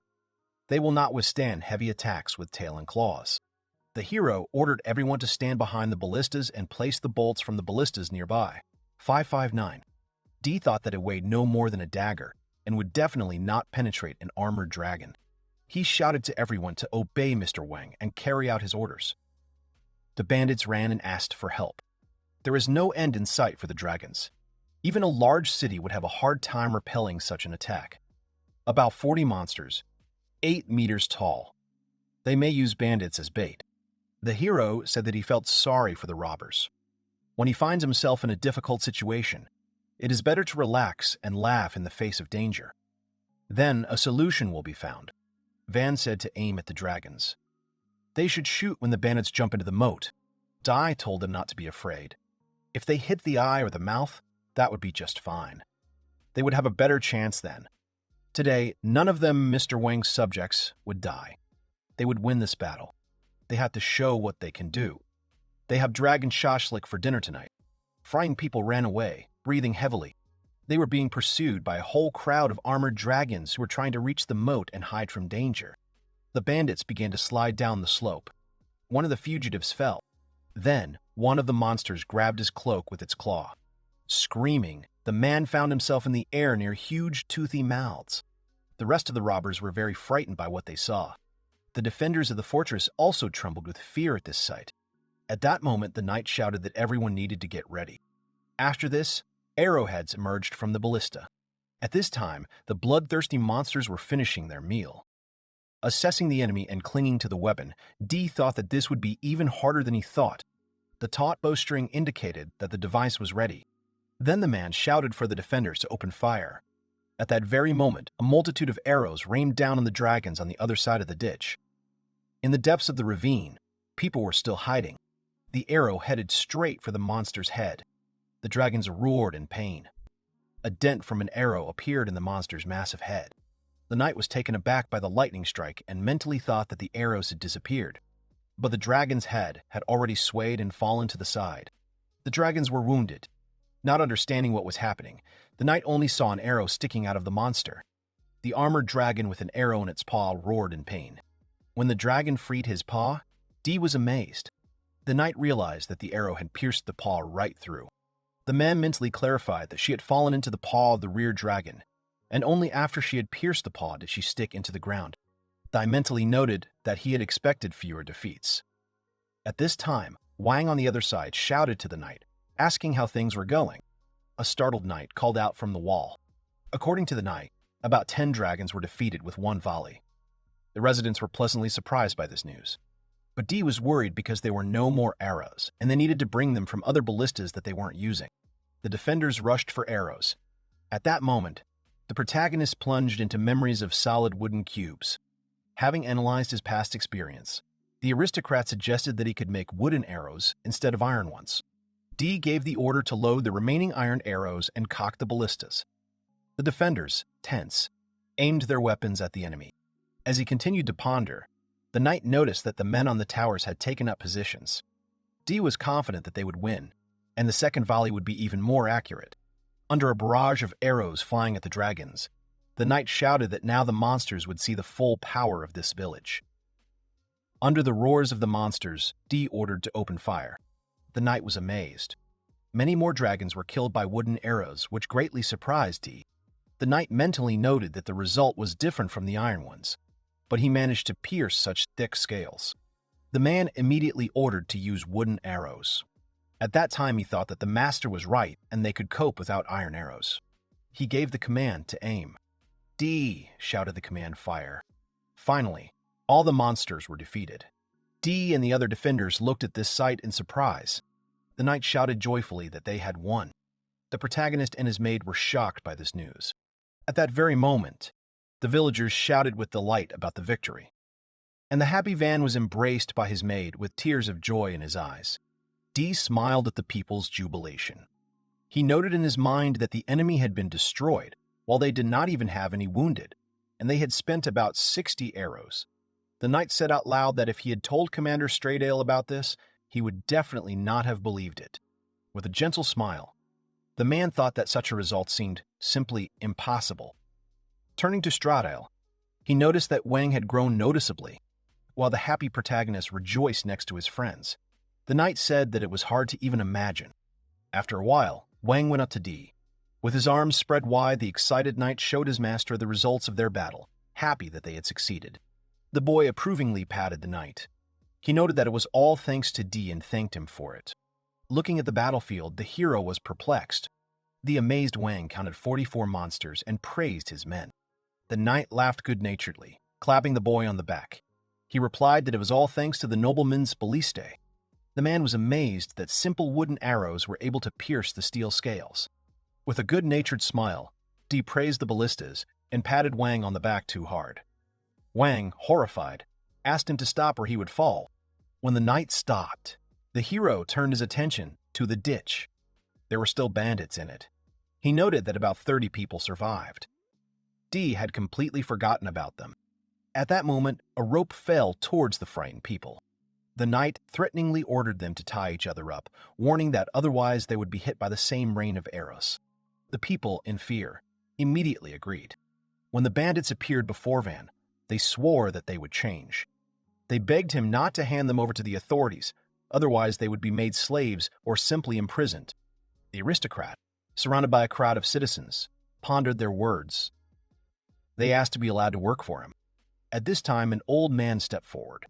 They will not withstand heavy attacks with tail and claws. The hero ordered everyone to stand behind the ballistas and place the bolts from the ballistas nearby. 559. D thought that it weighed no more than a dagger and would definitely not penetrate an armored dragon. He shouted to everyone to obey Mr. Wang and carry out his orders. The bandits ran and asked for help. There is no end in sight for the dragons. Even a large city would have a hard time repelling such an attack. About 40 monsters, 8 meters tall. They may use bandits as bait. The hero said that he felt sorry for the robbers. When he finds himself in a difficult situation, it is better to relax and laugh in the face of danger. Then a solution will be found. Van said to aim at the dragons. They should shoot when the bandits jump into the moat. Dai told them not to be afraid. If they hit the eye or the mouth, that would be just fine. They would have a better chance then. Today, none of them, Mr. Wang's subjects, would die. They would win this battle. They have to show what they can do. They have dragon shashlik for dinner tonight. Frightened people ran away, breathing heavily. They were being pursued by a whole crowd of armored dragons who were trying to reach the moat and hide from danger. The bandits began to slide down the slope. One of the fugitives fell. Then, one of the monsters grabbed his cloak with its claw. Screaming, the man found himself in the air near huge, toothy mouths. The rest of the robbers were very frightened by what they saw. The defenders of the fortress also trembled with fear at this sight. At that moment, the knight shouted that everyone needed to get ready. After this, arrowheads emerged from the ballista. At this time, the bloodthirsty monsters were finishing their meal. Assessing the enemy and clinging to the weapon, D thought that this would be even harder than he thought. The taut bowstring indicated that the device was ready. Then the man shouted for the defenders to open fire. At that very moment, a multitude of arrows rained down on the dragons on the other side of the ditch. In the depths of the ravine, people were still hiding. The arrow headed straight for the monster's head. The dragons roared in pain. A dent from an arrow appeared in the monster's massive head. The knight was taken aback by the lightning strike and mentally thought that the arrows had disappeared. But the dragon's head had already swayed and fallen to the side. The dragons were wounded. Not understanding what was happening, the knight only saw an arrow sticking out of the monster. The armored dragon with an arrow in its paw roared in pain. When the dragon freed his paw, D was amazed. The knight realized that the arrow had pierced the paw right through. The man mentally clarified that she had fallen into the paw of the rear dragon, and only after she had pierced the paw did she stick into the ground. Dai mentally noted that he had expected fewer defeats. At this time, Wang on the other side shouted to the knight, asking how things were going. A startled knight called out from the wall. According to the knight, about 10 dragons were defeated with one volley. The residents were pleasantly surprised by this news. But D was worried because there were no more arrows, and they needed to bring them from other ballistas that they weren't using. The defenders rushed for arrows. At that moment, the protagonist plunged into memories of solid wooden cubes. Having analyzed his past experience, the aristocrat suggested that he could make wooden arrows instead of iron ones. D gave the order to load the remaining iron arrows and cock the ballistas. The defenders, tense, aimed their weapons at the enemy. As he continued to ponder, the knight noticed that the men on the towers had taken up positions. D was confident that they would win, and the second volley would be even more accurate. Under a barrage of arrows flying at the dragons, the knight shouted that now the monsters would see the full power of this village. Under the roars of the monsters, D ordered to open fire. The knight was amazed. Many more dragons were killed by wooden arrows, which greatly surprised D. The knight mentally noted that the result was different from the iron ones, but he managed to pierce such thick scales. The man immediately ordered to use wooden arrows. At that time, he thought that the master was right and they could cope without iron arrows. He gave the command to aim. D, shouted the command, fire. Finally, all the monsters were defeated. D and the other defenders looked at this sight in surprise. The knight shouted joyfully that they had won. The protagonist and his maid were shocked by this news. At that very moment, the villagers shouted with delight about the victory. And the happy Van was embraced by his maid with tears of joy in his eyes. D smiled at the people's jubilation. He noted in his mind that the enemy had been destroyed, while they did not even have any wounded, and they had spent about 60 arrows. The knight said out loud that if he had told Commander Straydale about this, he would definitely not have believed it. With a gentle smile, the man thought that such a result seemed simply impossible. Turning to Straydale, he noticed that Wang had grown noticeably. while the happy protagonist rejoiced next to his friends. The knight said that it was hard to even imagine. After a while, Wang went up to D. With his arms spread wide, the excited knight showed his master the results of their battle, happy that they had succeeded. The boy approvingly patted the knight. He noted that it was all thanks to D and thanked him for it. Looking at the battlefield, the hero was perplexed. The amazed Wang counted 44 monsters and praised his men. The knight laughed good-naturedly, clapping the boy on the back. He replied that it was all thanks to the nobleman's balliste. The man was amazed that simple wooden arrows were able to pierce the steel scales. With a good-natured smile, D praised the ballistas and patted Wang on the back too hard. Wang, horrified, asked him to stop or he would fall. When the knight stopped, the hero turned his attention to the ditch. There were still bandits in it. He noted that about 30 people survived. D had completely forgotten about them. At that moment, a rope fell towards the frightened people. The knight threateningly ordered them to tie each other up, warning that otherwise they would be hit by the same rain of arrows. The people, in fear, immediately agreed. When the bandits appeared before Van, they swore that they would change. They begged him not to hand them over to the authorities, otherwise they would be made slaves or simply imprisoned. The aristocrat, surrounded by a crowd of citizens, pondered their words. They asked to be allowed to work for him. At this time, an old man stepped forward.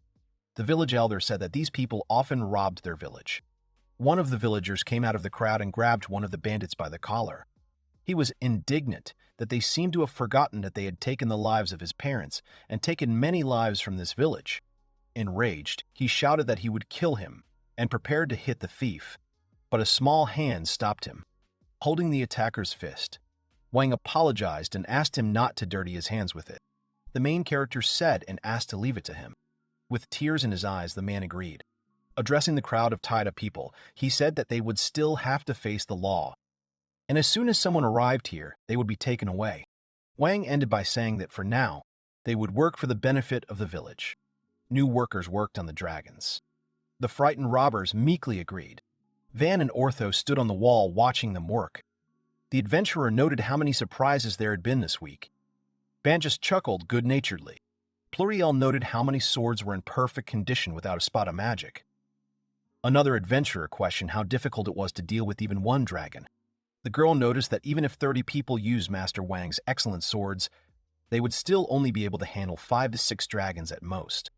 The village elder said that these people often robbed their village. One of the villagers came out of the crowd and grabbed one of the bandits by the collar. He was indignant that they seemed to have forgotten that they had taken the lives of his parents and taken many lives from this village. Enraged, he shouted that he would kill him and prepared to hit the thief, but a small hand stopped him. Holding the attacker's fist, Wang apologized and asked him not to dirty his hands with it. The main character said and asked to leave it to him. With tears in his eyes, the man agreed. Addressing the crowd of tied-up people, he said that they would still have to face the law, and as soon as someone arrived here, they would be taken away. Wang ended by saying that for now, they would work for the benefit of the village. New workers worked on the dragons. The frightened robbers meekly agreed. Van and Ortho stood on the wall watching them work. The adventurer noted how many surprises there had been this week. Van just chuckled good-naturedly. Pluriel noted how many swords were in perfect condition without a spot of magic. Another adventurer questioned how difficult it was to deal with even one dragon. The girl noticed that even if 30 people used Master Wang's excellent swords, they would still only be able to handle 5 to 6 dragons at most.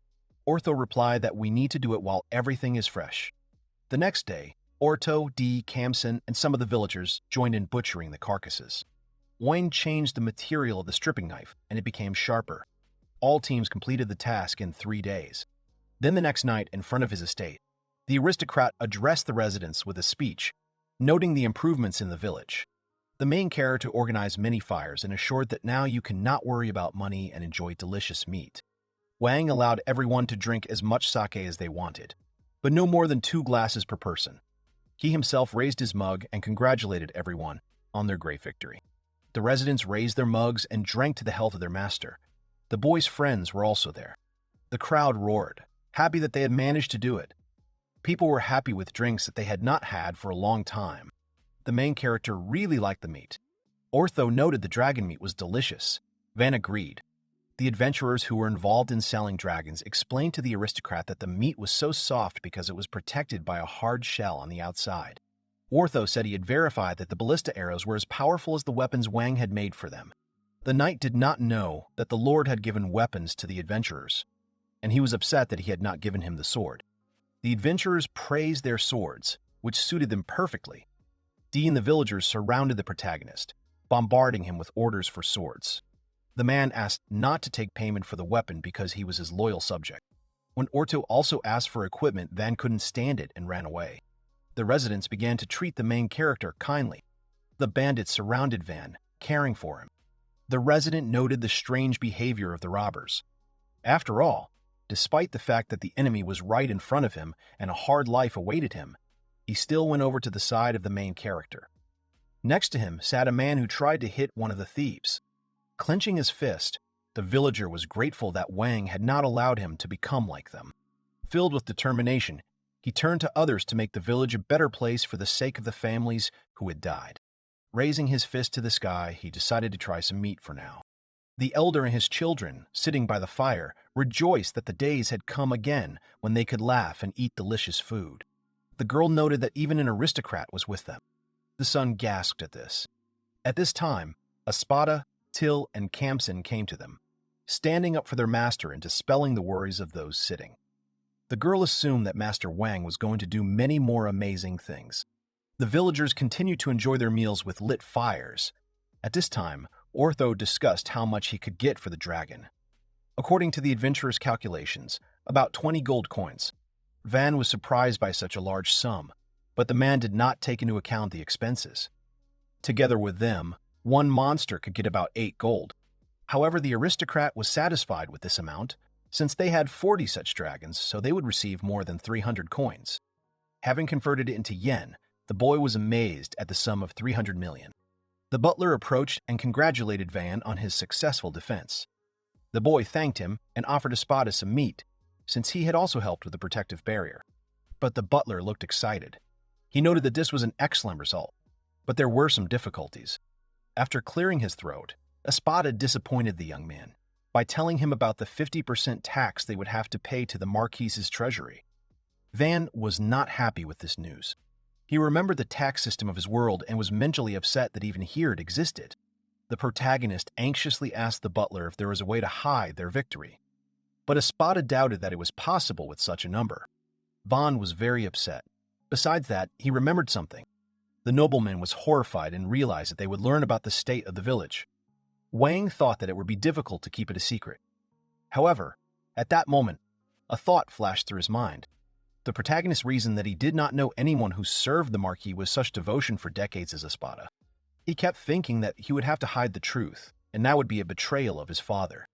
Ortho replied that we need to do it while everything is fresh. The next day, Orto, D, Kamsen, and some of the villagers joined in butchering the carcasses. Wang changed the material of the stripping knife, and it became sharper. All teams completed the task in 3 days. Then the next night, in front of his estate, the aristocrat addressed the residents with a speech, noting the improvements in the village. The main character organized many fires and assured that now you can not worry about money and enjoy delicious meat. Wang allowed everyone to drink as much sake as they wanted, but no more than 2 glasses per person. He himself raised his mug and congratulated everyone on their great victory. The residents raised their mugs and drank to the health of their master. The boy's friends were also there. The crowd roared, happy that they had managed to do it. People were happy with drinks that they had not had for a long time. The main character really liked the meat. Ortho noted the dragon meat was delicious. Van agreed. The adventurers who were involved in selling dragons explained to the aristocrat that the meat was so soft because it was protected by a hard shell on the outside. Ortho said he had verified that the ballista arrows were as powerful as the weapons Wang had made for them. The knight did not know that the Lord had given weapons to the adventurers, and he was upset that he had not given him the sword. The adventurers praised their swords, which suited them perfectly. D and the villagers surrounded the protagonist, bombarding him with orders for swords. The man asked not to take payment for the weapon because he was his loyal subject. When Orto also asked for equipment, Van couldn't stand it and ran away. The residents began to treat the main character kindly. The bandits surrounded Van, caring for him. The resident noted the strange behavior of the robbers. After all, despite the fact that the enemy was right in front of him and a hard life awaited him, he still went over to the side of the main character. Next to him sat a man who tried to hit one of the thieves. Clenching his fist, the villager was grateful that Wang had not allowed him to become like them. Filled with determination, he turned to others to make the village a better place for the sake of the families who had died. Raising his fist to the sky, he decided to try some meat for now. The elder and his children, sitting by the fire, rejoiced that the days had come again when they could laugh and eat delicious food. The girl noted that even an aristocrat was with them. The son gasped at this. At this time, Espada, Till, and Kamsen came to them, standing up for their master and dispelling the worries of those sitting. The girl assumed that Master Wang was going to do many more amazing things. The villagers continued to enjoy their meals with lit fires. At this time, Ortho discussed how much he could get for the dragon. According to the adventurer's calculations, about 20 gold coins. Van was surprised by such a large sum, but the man did not take into account the expenses. Together with them, one monster could get about 8 gold. However, the aristocrat was satisfied with this amount, since they had 40 such dragons, so they would receive more than 300 coins. Having converted it into yen, the boy was amazed at the sum of 300 million. The butler approached and congratulated Van on his successful defense. The boy thanked him and offered Espada some meat, since he had also helped with the protective barrier. But the butler looked excited. He noted that this was an excellent result, but there were some difficulties. After clearing his throat, Espada disappointed the young man by telling him about the 50% tax they would have to pay to the Marquise's treasury. Van was not happy with this news. He remembered the tax system of his world and was mentally upset that even here it existed. The protagonist anxiously asked the butler if there was a way to hide their victory. But Espada doubted that it was possible with such a number. Van was very upset. Besides that, he remembered something. The nobleman was horrified and realized that they would learn about the state of the village. Wang thought that it would be difficult to keep it a secret. However, at that moment, a thought flashed through his mind. The protagonist reasoned that he did not know anyone who served the Marquis with such devotion for decades as Espada. He kept thinking that he would have to hide the truth, and that would be a betrayal of his father.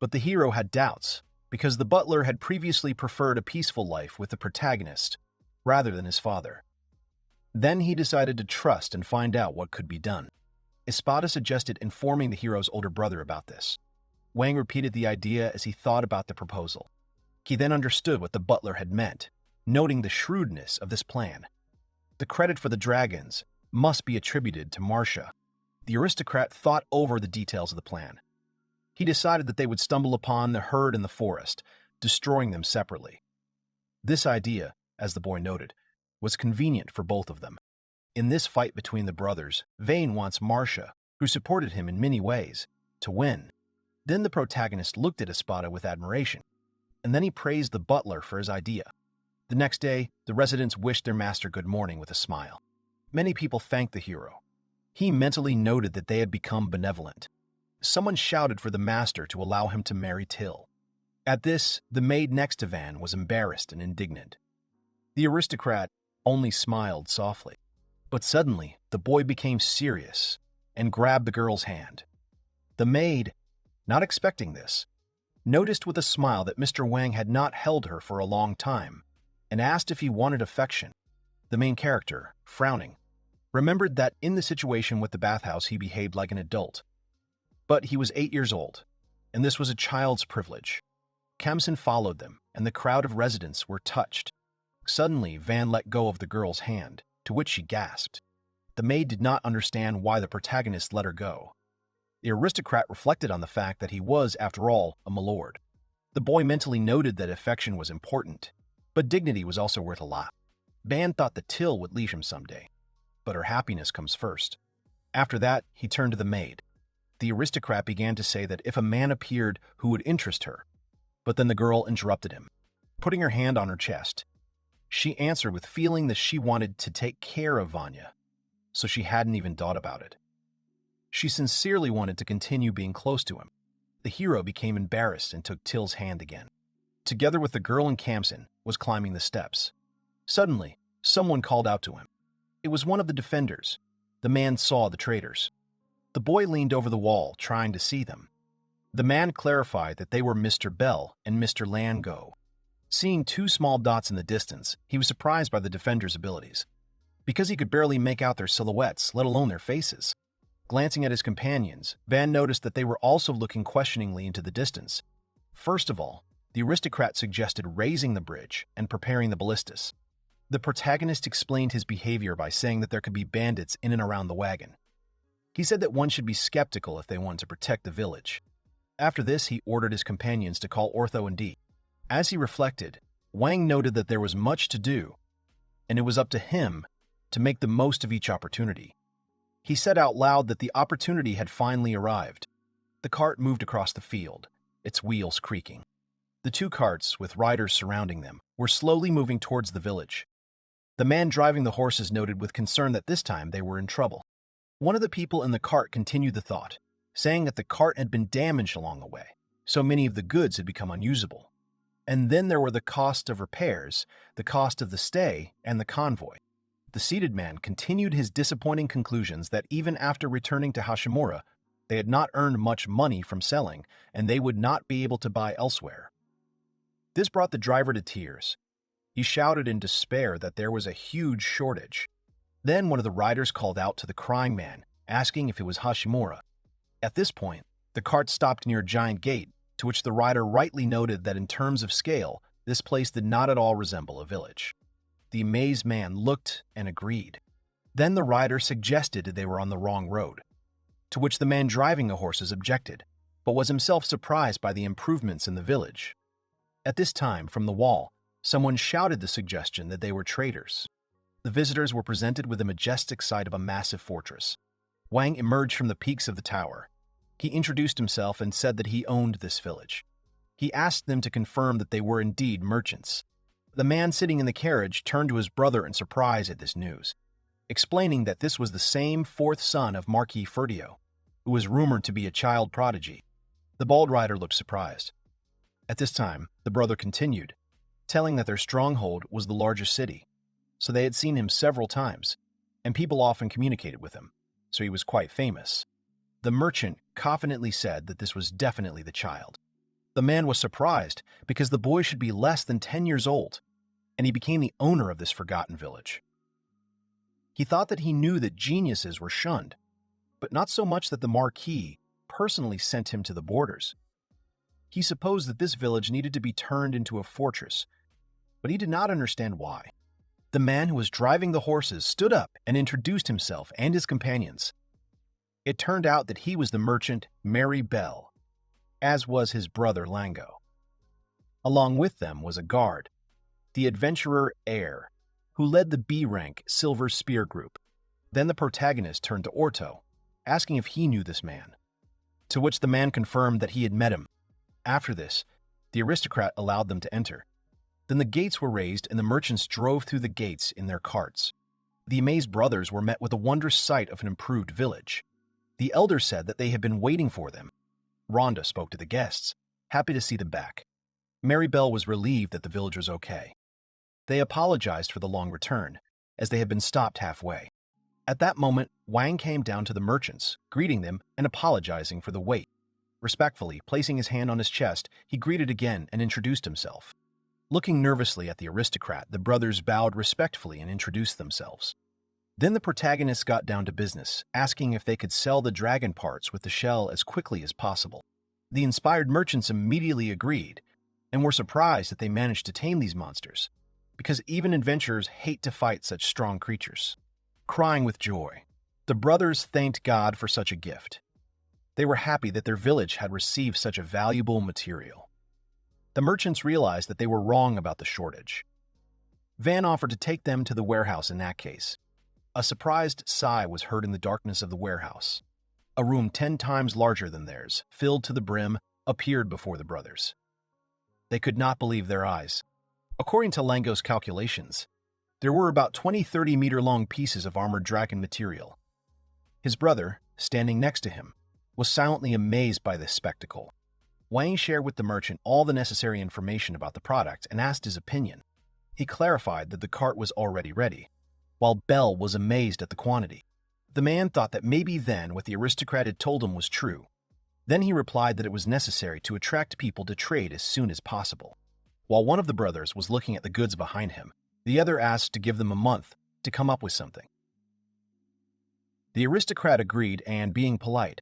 But the hero had doubts, because the butler had previously preferred a peaceful life with the protagonist, rather than his father. Then he decided to trust and find out what could be done. Espada suggested informing the hero's older brother about this. Wang repeated the idea as he thought about the proposal. He then understood what the butler had meant, noting the shrewdness of this plan. The credit for the dragons must be attributed to Marcia. The aristocrat thought over the details of the plan. He decided that they would stumble upon the herd in the forest, destroying them separately. This idea, as the boy noted, was convenient for both of them. In this fight between the brothers, Vane wants Marcia, who supported him in many ways, to win. Then the protagonist looked at Espada with admiration, and then he praised the butler for his idea. The next day, the residents wished their master good morning with a smile. Many people thanked the hero. He mentally noted that they had become benevolent. Someone shouted for the master to allow him to marry Till. At this, the maid next to Van was embarrassed and indignant. The aristocrat only smiled softly. But suddenly, the boy became serious and grabbed the girl's hand. The maid, not expecting this, noticed with a smile that Mr. Wang had not held her for a long time and asked if he wanted affection. The main character, frowning, remembered that in the situation with the bathhouse he behaved like an adult. But he was 8 years old, and this was a child's privilege. Kamsen followed them, and the crowd of residents were touched. Suddenly, Van let go of the girl's hand, to which she gasped. The maid did not understand why the protagonist let her go. The aristocrat reflected on the fact that he was, after all, a milord. The boy mentally noted that affection was important, but dignity was also worth a lot. Van thought that Till would leave him someday, but her happiness comes first. After that, he turned to the maid. The aristocrat began to say that if a man appeared who would interest her, but then the girl interrupted him, putting her hand on her chest. She answered with feeling that she wanted to take care of Vanya, so she hadn't even thought about it. She sincerely wanted to continue being close to him. The hero became embarrassed and took Till's hand again. Together with the girl and Kamsen, was climbing the steps. Suddenly, someone called out to him. It was one of the defenders. The man saw the traitors. The boy leaned over the wall, trying to see them. The man clarified that they were Mr. Bell and Mr. Lango. Seeing 2 small dots in the distance, he was surprised by the defenders' abilities, because he could barely make out their silhouettes, let alone their faces. Glancing at his companions, Van noticed that they were also looking questioningly into the distance. First of all, the aristocrat suggested raising the bridge and preparing the ballistas. The protagonist explained his behavior by saying that there could be bandits in and around the wagon. He said that one should be skeptical if they wanted to protect the village. After this, he ordered his companions to call Ortho and D. As he reflected, Wang noted that there was much to do, and it was up to him to make the most of each opportunity. He said out loud that the opportunity had finally arrived. The cart moved across the field, its wheels creaking. The two carts, with riders surrounding them, were slowly moving towards the village. The man driving the horses noted with concern that this time they were in trouble. One of the people in the cart continued the thought, saying that the cart had been damaged along the way, so many of the goods had become unusable. And then there were the cost of repairs, the cost of the stay, and the convoy. The seated man continued his disappointing conclusions that even after returning to Hashimura, they had not earned much money from selling, and they would not be able to buy elsewhere. This brought the driver to tears. He shouted in despair that there was a huge shortage. Then one of the riders called out to the crying man, asking if it was Hashimura. At this point, the cart stopped near a giant gate, to which the rider rightly noted that in terms of scale, this place did not at all resemble a village. The amazed man looked and agreed. Then the rider suggested they were on the wrong road, to which the man driving the horses objected, but was himself surprised by the improvements in the village. At this time, from the wall, someone shouted the suggestion that they were traders. The visitors were presented with the majestic sight of a massive fortress. Wang emerged from the peaks of the tower. He introduced himself and said that he owned this village. He asked them to confirm that they were indeed merchants. The man sitting in the carriage turned to his brother in surprise at this news, explaining that this was the same fourth son of Marquis Ferdio, who was rumored to be a child prodigy. The bald rider looked surprised. At this time, the brother continued, telling that their stronghold was the largest city, so they had seen him several times, and people often communicated with him, so he was quite famous. The merchant confidently said that this was definitely the child. The man was surprised because the boy should be less than 10 years old, and he became the owner of this forgotten village. He thought that he knew that geniuses were shunned, but not so much that the Marquis personally sent him to the borders. He supposed that this village needed to be turned into a fortress, but he did not understand why. The man who was driving the horses stood up and introduced himself and his companions. It turned out that he was the merchant Mary Bell, as was his brother Lango. Along with them was a guard, the adventurer Air, who led the B-rank Silver Spear group. Then the protagonist turned to Orto, asking if he knew this man, to which the man confirmed that he had met him. After this, the aristocrat allowed them to enter. Then the gates were raised and the merchants drove through the gates in their carts. The amazed brothers were met with a wondrous sight of an improved village. The elder said that they had been waiting for them. Rhonda spoke to the guests, happy to see them back. Mary Bell was relieved that the village was okay. They apologized for the long return, as they had been stopped halfway. At that moment, Wang came down to the merchants, greeting them and apologizing for the wait. Respectfully, placing his hand on his chest, he greeted again and introduced himself. Looking nervously at the aristocrat, the brothers bowed respectfully and introduced themselves. Then the protagonist got down to business, asking if they could sell the dragon parts with the shell as quickly as possible. The inspired merchants immediately agreed, and were surprised that they managed to tame these monsters, because even adventurers hate to fight such strong creatures. Crying with joy, the brothers thanked God for such a gift. They were happy that their village had received such a valuable material. The merchants realized that they were wrong about the shortage. Van offered to take them to the warehouse in that case. A surprised sigh was heard in the darkness of the warehouse. A room 10 times larger than theirs, filled to the brim, appeared before the brothers. They could not believe their eyes. According to Lango's calculations, there were about 20-30-meter-long pieces of armored dragon material. His brother, standing next to him, was silently amazed by this spectacle. Wang shared with the merchant all the necessary information about the product and asked his opinion. He clarified that the cart was already ready, while Bell was amazed at the quantity. The man thought that maybe then what the aristocrat had told him was true. Then he replied that it was necessary to attract people to trade as soon as possible. While one of the brothers was looking at the goods behind him, the other asked to give them a month to come up with something. The aristocrat agreed and, being polite,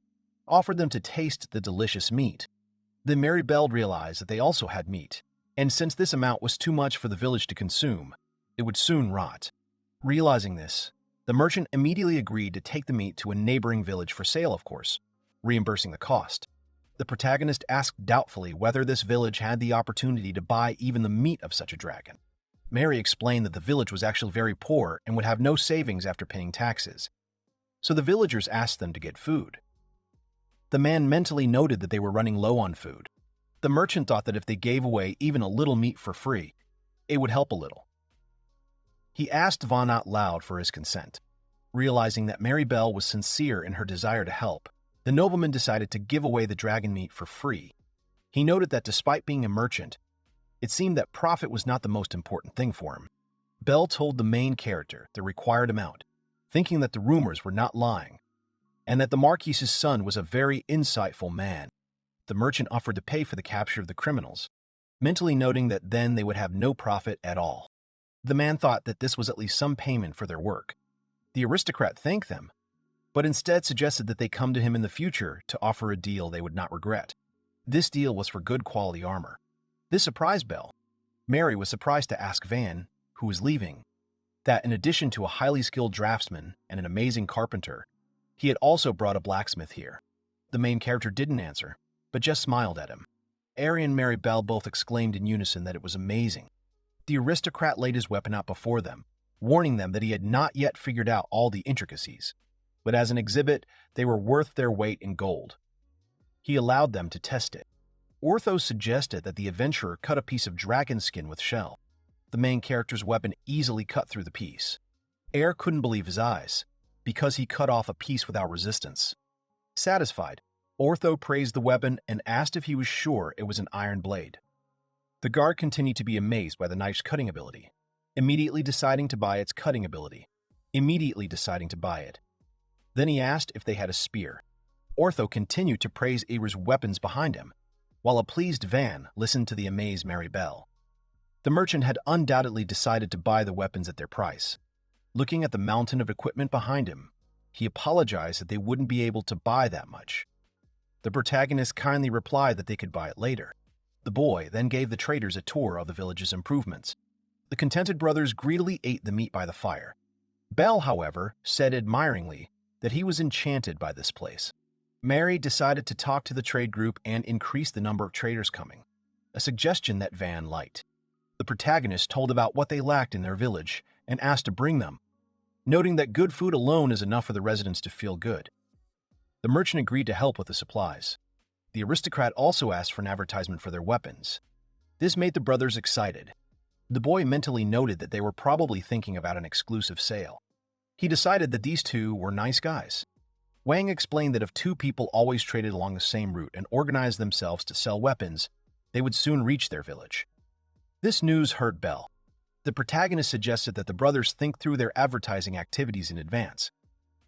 offered them to taste the delicious meat. Then Mary Bell realized that they also had meat, and since this amount was too much for the village to consume, it would soon rot. Realizing this, the merchant immediately agreed to take the meat to a neighboring village for sale, of course, reimbursing the cost. The protagonist asked doubtfully whether this village had the opportunity to buy even the meat of such a dragon. Mary explained that the village was actually very poor and would have no savings after paying taxes, so the villagers asked them to get food. The man mentally noted that they were running low on food. The merchant thought that if they gave away even a little meat for free, it would help a little. He asked Vaughn out loud for his consent. Realizing that Mary Bell was sincere in her desire to help, the nobleman decided to give away the dragon meat for free. He noted that despite being a merchant, it seemed that profit was not the most important thing for him. Bell told the main character the required amount, thinking that the rumors were not lying, and that the Marquise's son was a very insightful man. The merchant offered to pay for the capture of the criminals, mentally noting that then they would have no profit at all. The man thought that this was at least some payment for their work. The aristocrat thanked them, but instead suggested that they come to him in the future to offer a deal they would not regret. This deal was for good quality armor. This surprised Bell. Mary was surprised to ask Van, who was leaving, that in addition to a highly skilled draftsman and an amazing carpenter, he had also brought a blacksmith here. The main character didn't answer, but just smiled at him. Ari and Mary Bell both exclaimed in unison that it was amazing. The aristocrat laid his weapon out before them, warning them that he had not yet figured out all the intricacies, but as an exhibit, they were worth their weight in gold. He allowed them to test it. Ortho suggested that the adventurer cut a piece of dragon skin with shell. The main character's weapon easily cut through the piece. Air couldn't believe his eyes, because he cut off a piece without resistance. Satisfied, Ortho praised the weapon and asked if he was sure it was an iron blade. The guard continued to be amazed by the knife's cutting ability, immediately deciding to buy its cutting ability. Then he asked if they had a spear. Ortho continued to praise Abra's weapons behind him, while a pleased Van listened to the amazed Mary Bell. The merchant had undoubtedly decided to buy the weapons at their price. Looking at the mountain of equipment behind him, he apologized that they wouldn't be able to buy that much. The protagonist kindly replied that they could buy it later. The boy then gave the traders a tour of the village's improvements. The contented brothers greedily ate the meat by the fire. Bell, however, said admiringly that he was enchanted by this place. Mary decided to talk to the trade group and increase the number of traders coming, a suggestion that Van liked. The protagonist told about what they lacked in their village and asked to bring them, noting that good food alone is enough for the residents to feel good. The merchant agreed to help with the supplies. The aristocrat also asked for an advertisement for their weapons. This made the brothers excited. The boy mentally noted that they were probably thinking about an exclusive sale. He decided that these two were nice guys. Wang explained that if two people always traded along the same route and organized themselves to sell weapons, they would soon reach their village. This news hurt Bell. The protagonist suggested that the brothers think through their advertising activities in advance.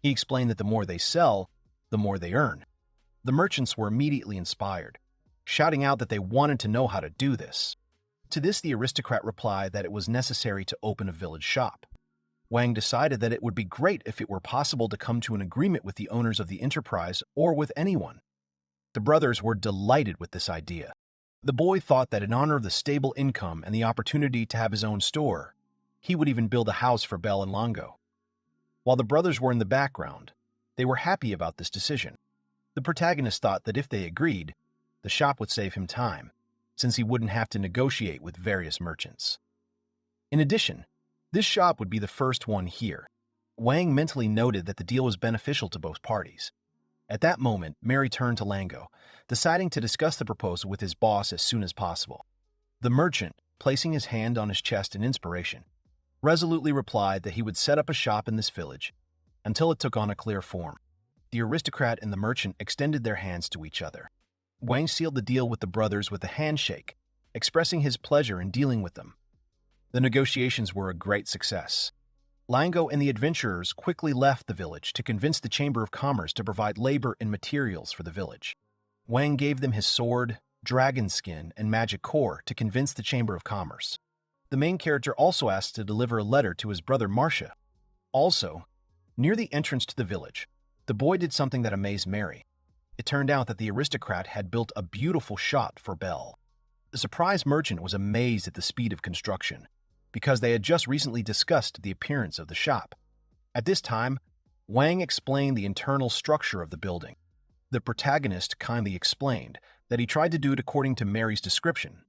He explained that the more they sell, the more they earn. The merchants were immediately inspired, shouting out that they wanted to know how to do this. To this, the aristocrat replied that it was necessary to open a village shop. Wang decided that it would be great if it were possible to come to an agreement with the owners of the enterprise or with anyone. The brothers were delighted with this idea. The boy thought that in honor of the stable income and the opportunity to have his own store, he would even build a house for Bell and Longo. While the brothers were in the background, they were happy about this decision. The protagonist thought that if they agreed, the shop would save him time, since he wouldn't have to negotiate with various merchants. In addition, this shop would be the first one here. Wang mentally noted that the deal was beneficial to both parties. At that moment, Mary turned to Lango, deciding to discuss the proposal with his boss as soon as possible. The merchant, placing his hand on his chest in inspiration, resolutely replied that he would set up a shop in this village until it took on a clear form. The aristocrat and the merchant extended their hands to each other. Wang sealed the deal with the brothers with a handshake, expressing his pleasure in dealing with them. The negotiations were a great success. Lango and the adventurers quickly left the village to convince the Chamber of Commerce to provide labor and materials for the village. Wang gave them his sword, dragon skin, and magic core to convince the Chamber of Commerce. The main character also asked to deliver a letter to his brother Marcia. Also, near the entrance to the village, the boy did something that amazed Mary. It turned out that the aristocrat had built a beautiful shop for Bell. The surprised merchant was amazed at the speed of construction, because they had just recently discussed the appearance of the shop. At this time, Wang explained the internal structure of the building. The protagonist kindly explained that he tried to do it according to Mary's description,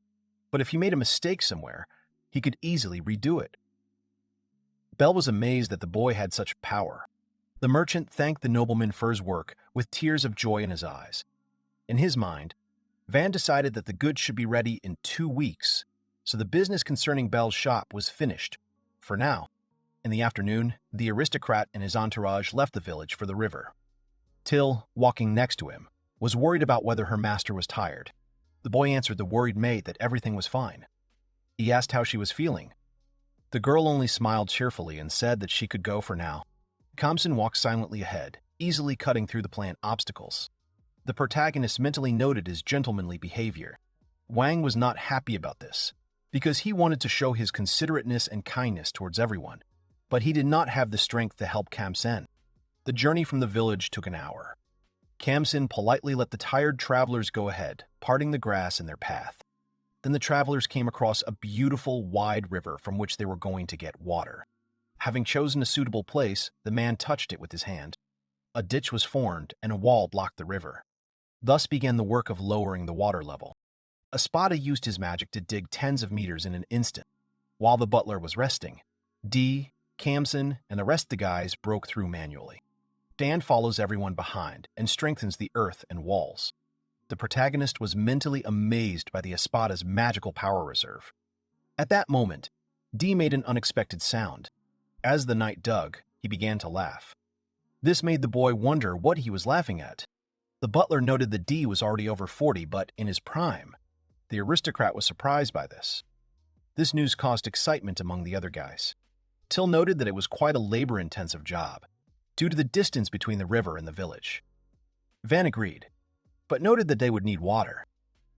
but if he made a mistake somewhere, he could easily redo it. Belle was amazed that the boy had such power. The merchant thanked the nobleman for his work with tears of joy in his eyes. In his mind, Van decided that the goods should be ready in 2 weeks, so the business concerning Belle's shop was finished, for now. In the afternoon, the aristocrat and his entourage left the village for the river. Till, walking next to him, was worried about whether her master was tired. The boy answered the worried maid that everything was fine. He asked how she was feeling. The girl only smiled cheerfully and said that she could go for now. Kamsen walked silently ahead, easily cutting through the planned obstacles. The protagonist mentally noted his gentlemanly behavior. Wang was not happy about this, because he wanted to show his considerateness and kindness towards everyone, but he did not have the strength to help Kamsen. The journey from the village took an hour. Kamsen politely let the tired travelers go ahead, parting the grass in their path. Then the travelers came across a beautiful, wide river from which they were going to get water. Having chosen a suitable place, the man touched it with his hand. A ditch was formed and a wall blocked the river. Thus began the work of lowering the water level. Espada used his magic to dig tens of meters in an instant. While the butler was resting, D, Kamsen, and the rest of the guys broke through manually. Dan follows everyone behind and strengthens the earth and walls. The protagonist was mentally amazed by the Espada's magical power reserve. At that moment, D made an unexpected sound. As the knight dug, he began to laugh. This made the boy wonder what he was laughing at. The butler noted that D was already over 40, but in his prime. The aristocrat was surprised by this. This news caused excitement among the other guys. Till noted that it was quite a labor-intensive job, due to the distance between the river and the village. Van agreed, but noted that they would need water.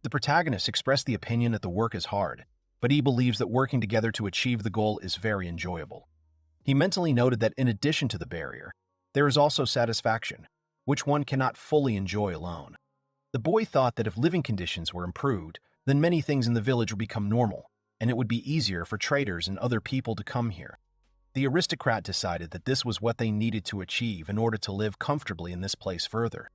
The protagonist expressed the opinion that the work is hard, but he believes that working together to achieve the goal is very enjoyable. He mentally noted that in addition to the barrier, there is also satisfaction, which one cannot fully enjoy alone. The boy thought that if living conditions were improved, then many things in the village would become normal, and it would be easier for traders and other people to come here. The aristocrat decided that this was what they needed to achieve in order to live comfortably in this place further.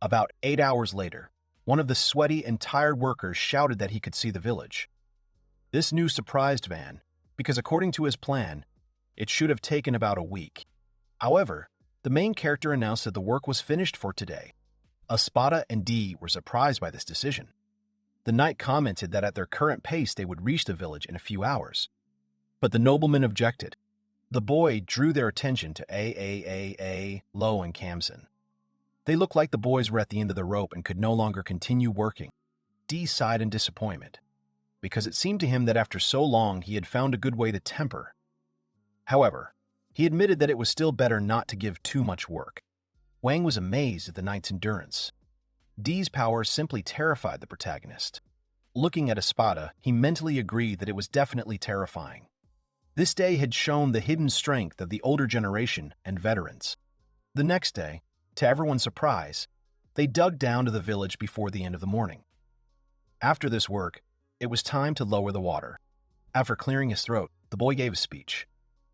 About 8 hours later, one of the sweaty and tired workers shouted that he could see the village. This news surprised Van, because according to his plan, it should have taken about a week. However, the main character announced that the work was finished for today. Espada and D were surprised by this decision. The knight commented that at their current pace they would reach the village in a few hours. But the nobleman objected. The boy drew their attention to Lo and Kamsen. They looked like the boys were at the end of the rope and could no longer continue working. D sighed in disappointment, because it seemed to him that after so long he had found a good way to temper. However, he admitted that it was still better not to give too much work. Wang was amazed at the knight's endurance. D's power simply terrified the protagonist. Looking at Espada, he mentally agreed that it was definitely terrifying. This day had shown the hidden strength of the older generation and veterans. The next day, to everyone's surprise, they dug down to the village before the end of the morning. After this work, it was time to lower the water. After clearing his throat, the boy gave a speech.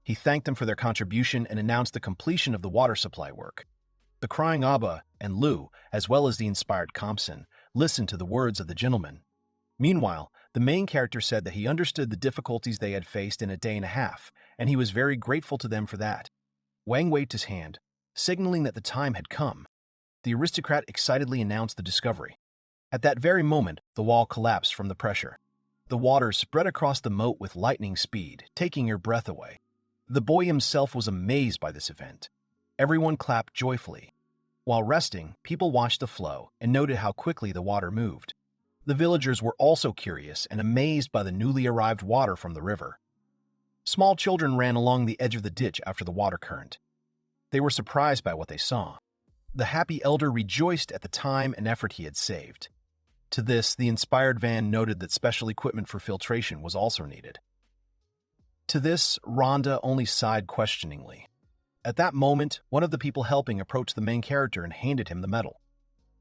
He thanked them for their contribution and announced the completion of the water supply work. The crying Abba and Lu, as well as the inspired Kamsen, listened to the words of the gentleman. Meanwhile, the main character said that he understood the difficulties they had faced in a day and a half, and he was very grateful to them for that. Wang waved his hand, signaling that the time had come. The aristocrat excitedly announced the discovery. At that very moment, the wall collapsed from the pressure. The water spread across the moat with lightning speed, taking your breath away. The boy himself was amazed by this event. Everyone clapped joyfully. While resting, people watched the flow and noted how quickly the water moved. The villagers were also curious and amazed by the newly arrived water from the river. Small children ran along the edge of the ditch after the water current. They were surprised by what they saw. The happy elder rejoiced at the time and effort he had saved. To this, the inspired Van noted that special equipment for filtration was also needed. To this, Rhonda only sighed questioningly. At that moment, one of the people helping approached the main character and handed him the medal.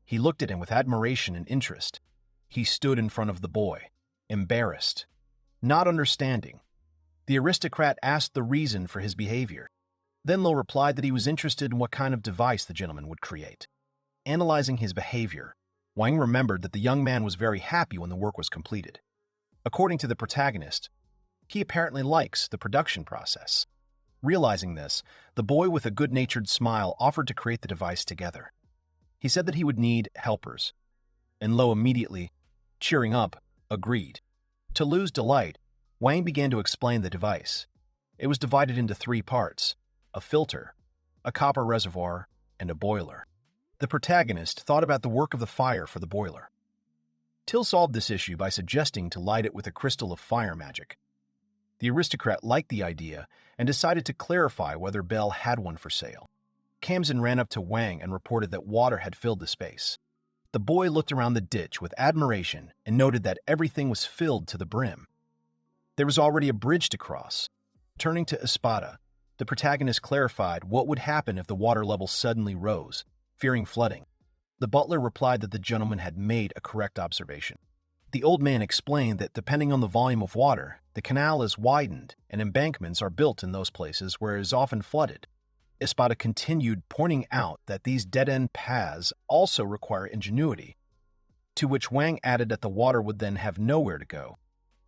He looked at him with admiration and interest. He stood in front of the boy, embarrassed, not understanding. The aristocrat asked the reason for his behavior. Then Lo replied that he was interested in what kind of device the gentleman would create. Analyzing his behavior, Wang remembered that the young man was very happy when the work was completed. According to the protagonist, he apparently likes the production process. Realizing this, the boy with a good-natured smile offered to create the device together. He said that he would need helpers, and Lo immediately, cheering up, agreed. To Lu's delight, Wang began to explain the device. It was divided into 3 parts: a filter, a copper reservoir, and a boiler. The protagonist thought about the work of the fire for the boiler. Till solved this issue by suggesting to light it with a crystal of fire magic. The aristocrat liked the idea and decided to clarify whether Belle had one for sale. Kamsen ran up to Wang and reported that water had filled the space. The boy looked around the ditch with admiration and noted that everything was filled to the brim. There was already a bridge to cross. Turning to Espada, the protagonist clarified what would happen if the water level suddenly rose, fearing flooding. The butler replied that the gentleman had made a correct observation. The old man explained that depending on the volume of water, the canal is widened and embankments are built in those places where it is often flooded. Espada continued, pointing out that these dead-end paths also require ingenuity, to which Wang added that the water would then have nowhere to go.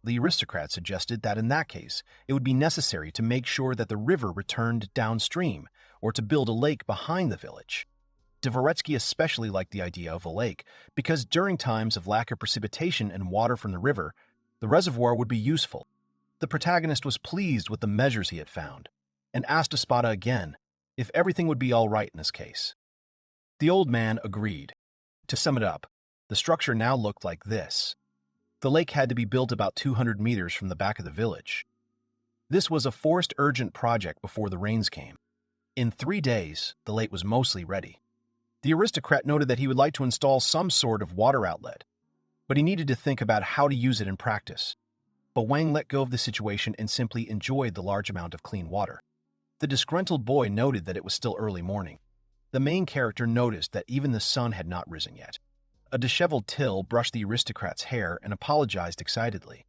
The aristocrat suggested that in that case, it would be necessary to make sure that the river returned downstream or to build a lake behind the village. Dvoretsky especially liked the idea of a lake because during times of lack of precipitation and water from the river, the reservoir would be useful. The protagonist was pleased with the measures he had found and asked Espada again if everything would be all right in this case. The old man agreed. To sum it up, the structure now looked like this. The lake had to be built about 200 meters from the back of the village. This was a forced urgent project before the rains came. In 3 days, the lake was mostly ready. The aristocrat noted that he would like to install some sort of water outlet, but he needed to think about how to use it in practice. But Wang let go of the situation and simply enjoyed the large amount of clean water. The disgruntled boy noted that it was still early morning. The main character noticed that even the sun had not risen yet. A disheveled Till brushed the aristocrat's hair and apologized excitedly.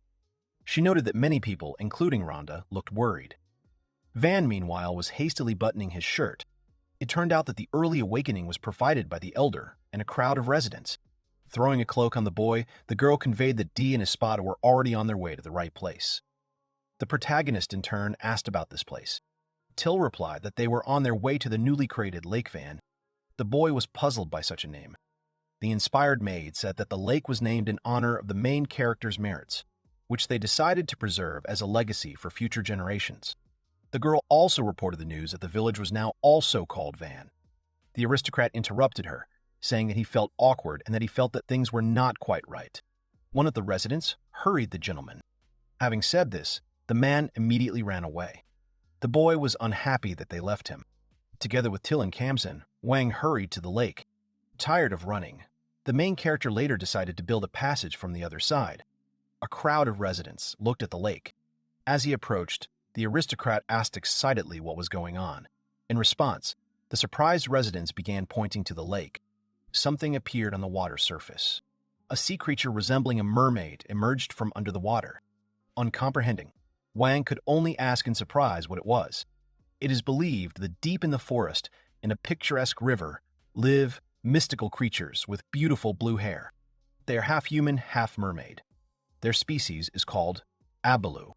She noted that many people, including Rhonda, looked worried. Van, meanwhile, was hastily buttoning his shirt. It turned out that the early awakening was provided by the elder and a crowd of residents. Throwing a cloak on the boy, the girl conveyed that Dee and Espada were already on their way to the right place. The protagonist, in turn, asked about this place. Till replied that they were on their way to the newly created Lake Van. The boy was puzzled by such a name. The inspired maid said that the lake was named in honor of the main character's merits, which they decided to preserve as a legacy for future generations. The girl also reported the news that the village was now also called Van. The aristocrat interrupted her, saying that he felt awkward and that he felt that things were not quite right. One of the residents hurried the gentleman. Having said this, the man immediately ran away. The boy was unhappy that they left him. Together with Till and Kamsen, Wang hurried to the lake. Tired of running, the main character later decided to build a passage from the other side. A crowd of residents looked at the lake. As he approached, the aristocrat asked excitedly what was going on. In response, the surprised residents began pointing to the lake. Something appeared on the water surface. A sea creature resembling a mermaid emerged from under the water. Uncomprehending, Wang could only ask in surprise what it was. It is believed that deep in the forest, in a picturesque river, live mystical creatures with beautiful blue hair. They are half human, half mermaid. Their species is called Abalu.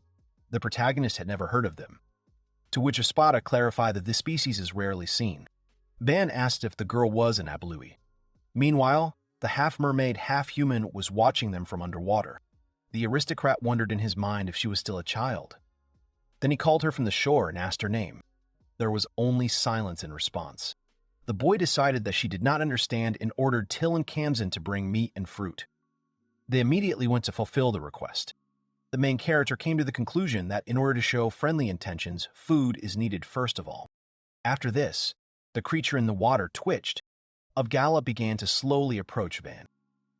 The protagonist had never heard of them, to which Espada clarified that this species is rarely seen. Van asked if the girl was an Abalui. Meanwhile, the half-mermaid, half-human was watching them from underwater. The aristocrat wondered in his mind if she was still a child. Then he called her from the shore and asked her name. There was only silence in response. The boy decided that she did not understand and ordered Till and Kamsen to bring meat and fruit. They immediately went to fulfill the request. The main character came to the conclusion that in order to show friendly intentions, food is needed first of all. After this, the creature in the water twitched. Avgala began to slowly approach Van.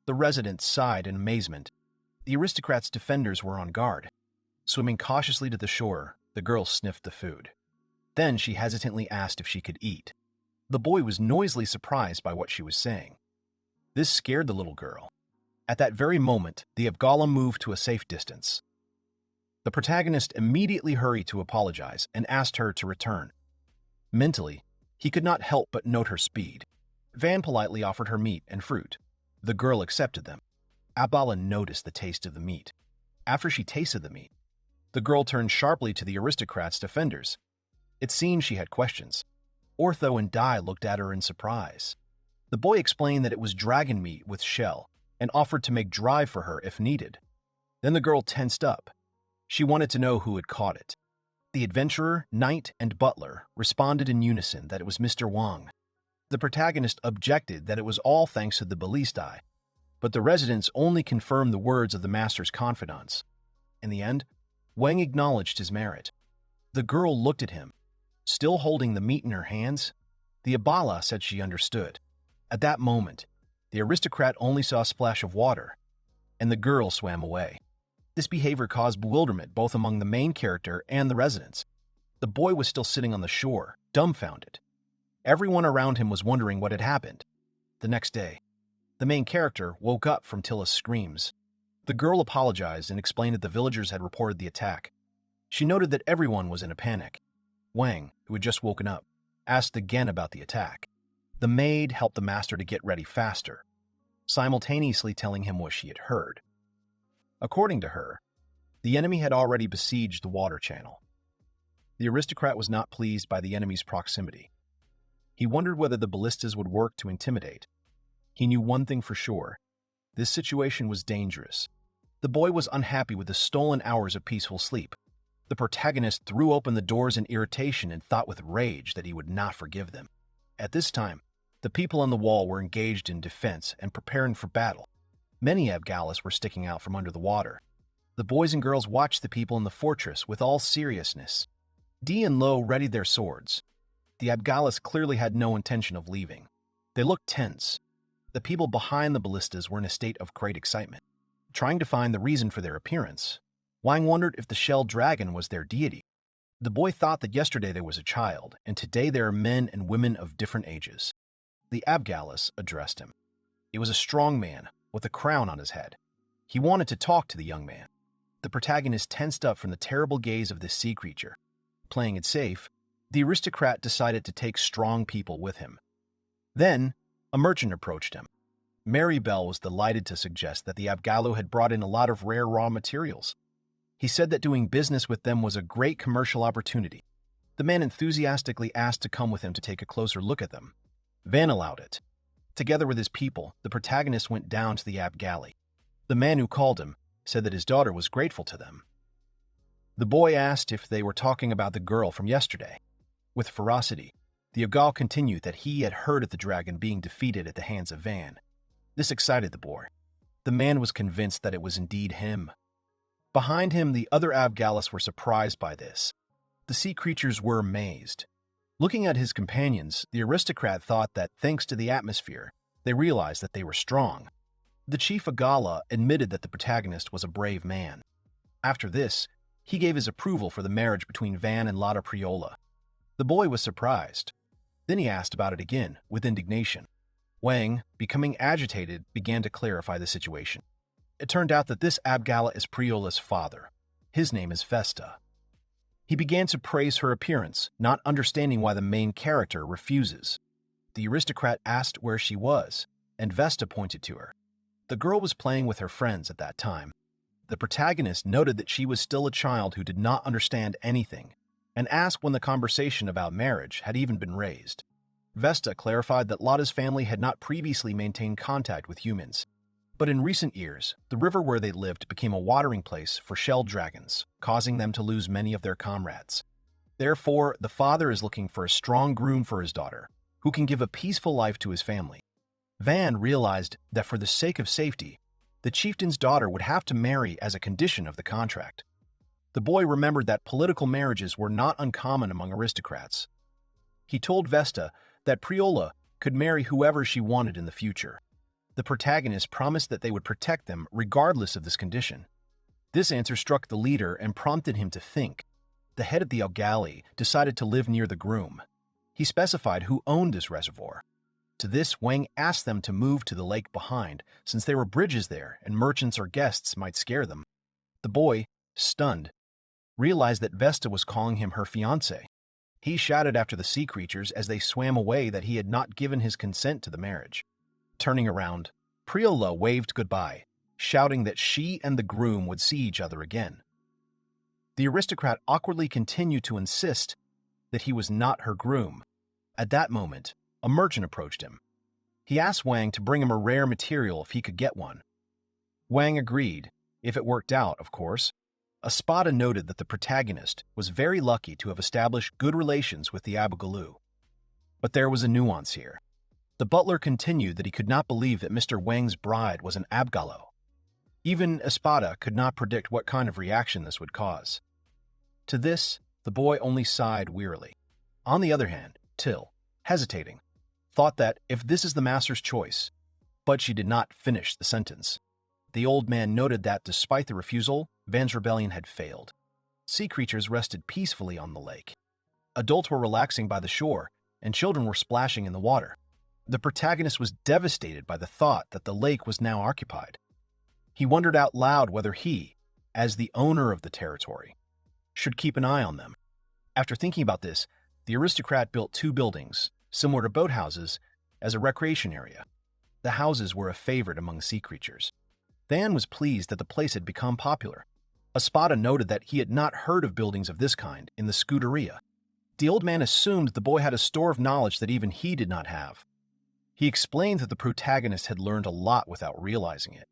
The residents sighed in amazement. The aristocrat's defenders were on guard. Swimming cautiously to the shore, the girl sniffed the food. Then she hesitantly asked if she could eat. The boy was noisily surprised by what she was saying. This scared the little girl. At that very moment, the Avgala moved to a safe distance. The protagonist immediately hurried to apologize and asked her to return. Mentally, he could not help but note her speed. Van politely offered her meat and fruit. The girl accepted them. Abala noticed the taste of the meat. After she tasted the meat, the girl turned sharply to the aristocrat's defenders. It seemed she had questions. Ortho and Dai looked at her in surprise. The boy explained that it was dragon meat with shell and offered to make dry for her if needed. Then the girl tensed up. She wanted to know who had caught it. The adventurer, knight, and butler responded in unison that it was Mr. Wang. The protagonist objected that it was all thanks to the ballistae, but the residents only confirmed the words of the master's confidants. In the end, Wang acknowledged his merit. The girl looked at him, still holding the meat in her hands. The Abala said she understood. At that moment, the aristocrat only saw a splash of water, and the girl swam away. This behavior caused bewilderment both among the main character and the residents. The boy was still sitting on the shore, dumbfounded. Everyone around him was wondering what had happened. The next day, the main character woke up from Tilla's screams. The girl apologized and explained that the villagers had reported the attack. She noted that everyone was in a panic. Wang, who had just woken up, asked again about the attack. The maid helped the master to get ready faster, simultaneously telling him what she had heard. According to her, the enemy had already besieged the water channel. The aristocrat was not pleased by the enemy's proximity. He wondered whether the ballistas would work to intimidate. He knew one thing for sure. This situation was dangerous. The boy was unhappy with the stolen hours of peaceful sleep. The protagonist threw open the doors in irritation and thought with rage that he would not forgive them. At this time, the people on the wall were engaged in defense and preparing for battle. Many Abgalas were sticking out from under the water. The boys and girls watched the people in the fortress with all seriousness. Di and Lo readied their swords. The Abgalas clearly had no intention of leaving. They looked tense. The people behind the ballistas were in a state of great excitement. Trying to find the reason for their appearance, Wang wondered if the shell dragon was their deity. The boy thought that yesterday there was a child, and today there are men and women of different ages. The Abgalas addressed him. He was a strong man, with a crown on his head. He wanted to talk to the young man. The protagonist tensed up from the terrible gaze of this sea creature. Playing it safe, the aristocrat decided to take strong people with him. Then, a merchant approached him. Mary Bell was delighted to suggest that the Abgalu had brought in a lot of rare raw materials. He said that doing business with them was a great commercial opportunity. The man enthusiastically asked to come with him to take a closer look at them. Van allowed it. Together with his people, the protagonist went down to the Abgali. The man who called him said that his daughter was grateful to them. The boy asked if they were talking about the girl from yesterday. With ferocity, the Abgal continued that he had heard of the dragon being defeated at the hands of Van. This excited the boy. The man was convinced that it was indeed him. Behind him, the other Abgalas were surprised by this. The sea creatures were amazed. Looking at his companions, the aristocrat thought that, thanks to the atmosphere, they realized that they were strong. The chief Agala admitted that the protagonist was a brave man. After this, he gave his approval for the marriage between Van and Lotta Priola. The boy was surprised. Then he asked about it again, with indignation. Wang, becoming agitated, began to clarify the situation. It turned out that this Abgala is Priola's father. His name is Vesta. He began to praise her appearance, not understanding why the main character refuses. The aristocrat asked where she was, and Vesta pointed to her. The girl was playing with her friends at that time. The protagonist noted that she was still a child who did not understand anything, and asked when the conversation about marriage had even been raised. Vesta clarified that Lotta's family had not previously maintained contact with humans. But in recent years, the river where they lived became a watering place for shell dragons, causing them to lose many of their comrades. Therefore, the father is looking for a strong groom for his daughter, who can give a peaceful life to his family. Van realized that for the sake of safety, the chieftain's daughter would have to marry as a condition of the contract. The boy remembered that political marriages were not uncommon among aristocrats. He told Vesta that Priola could marry whoever she wanted in the future. The protagonist promised that they would protect them regardless of this condition. This answer struck the leader and prompted him to think. The head of the Algali decided to live near the groom. He specified who owned this reservoir. To this, Wang asked them to move to the lake behind, since there were bridges there and merchants or guests might scare them. The boy, stunned, realized that Vesta was calling him her fiancé. He shouted after the sea creatures as they swam away that he had not given his consent to the marriage. Turning around, Priola waved goodbye, shouting that she and the groom would see each other again. The aristocrat awkwardly continued to insist that he was not her groom. At that moment, a merchant approached him. He asked Wang to bring him a rare material if he could get one. Wang agreed, if it worked out, of course. Espada noted that the protagonist was very lucky to have established good relations with the Abigalu. But there was a nuance here. The butler continued that he could not believe that Mr. Wang's bride was an Abgalo. Even Espada could not predict what kind of reaction this would cause. To this, the boy only sighed wearily. On the other hand, Till, hesitating, thought that if this is the master's choice, but she did not finish the sentence. The old man noted that despite the refusal, Van's rebellion had failed. Sea creatures rested peacefully on the lake. Adults were relaxing by the shore, and children were splashing in the water. The protagonist was devastated by the thought that the lake was now occupied. He wondered out loud whether he, as the owner of the territory, should keep an eye on them. After thinking about this, the aristocrat built 2 buildings, similar to boathouses, as a recreation area. The houses were a favorite among sea creatures. Van was pleased that the place had become popular. Espada noted that he had not heard of buildings of this kind in the Scuderia. The old man assumed the boy had a store of knowledge that even he did not have. He explained that the protagonist had learned a lot without realizing it.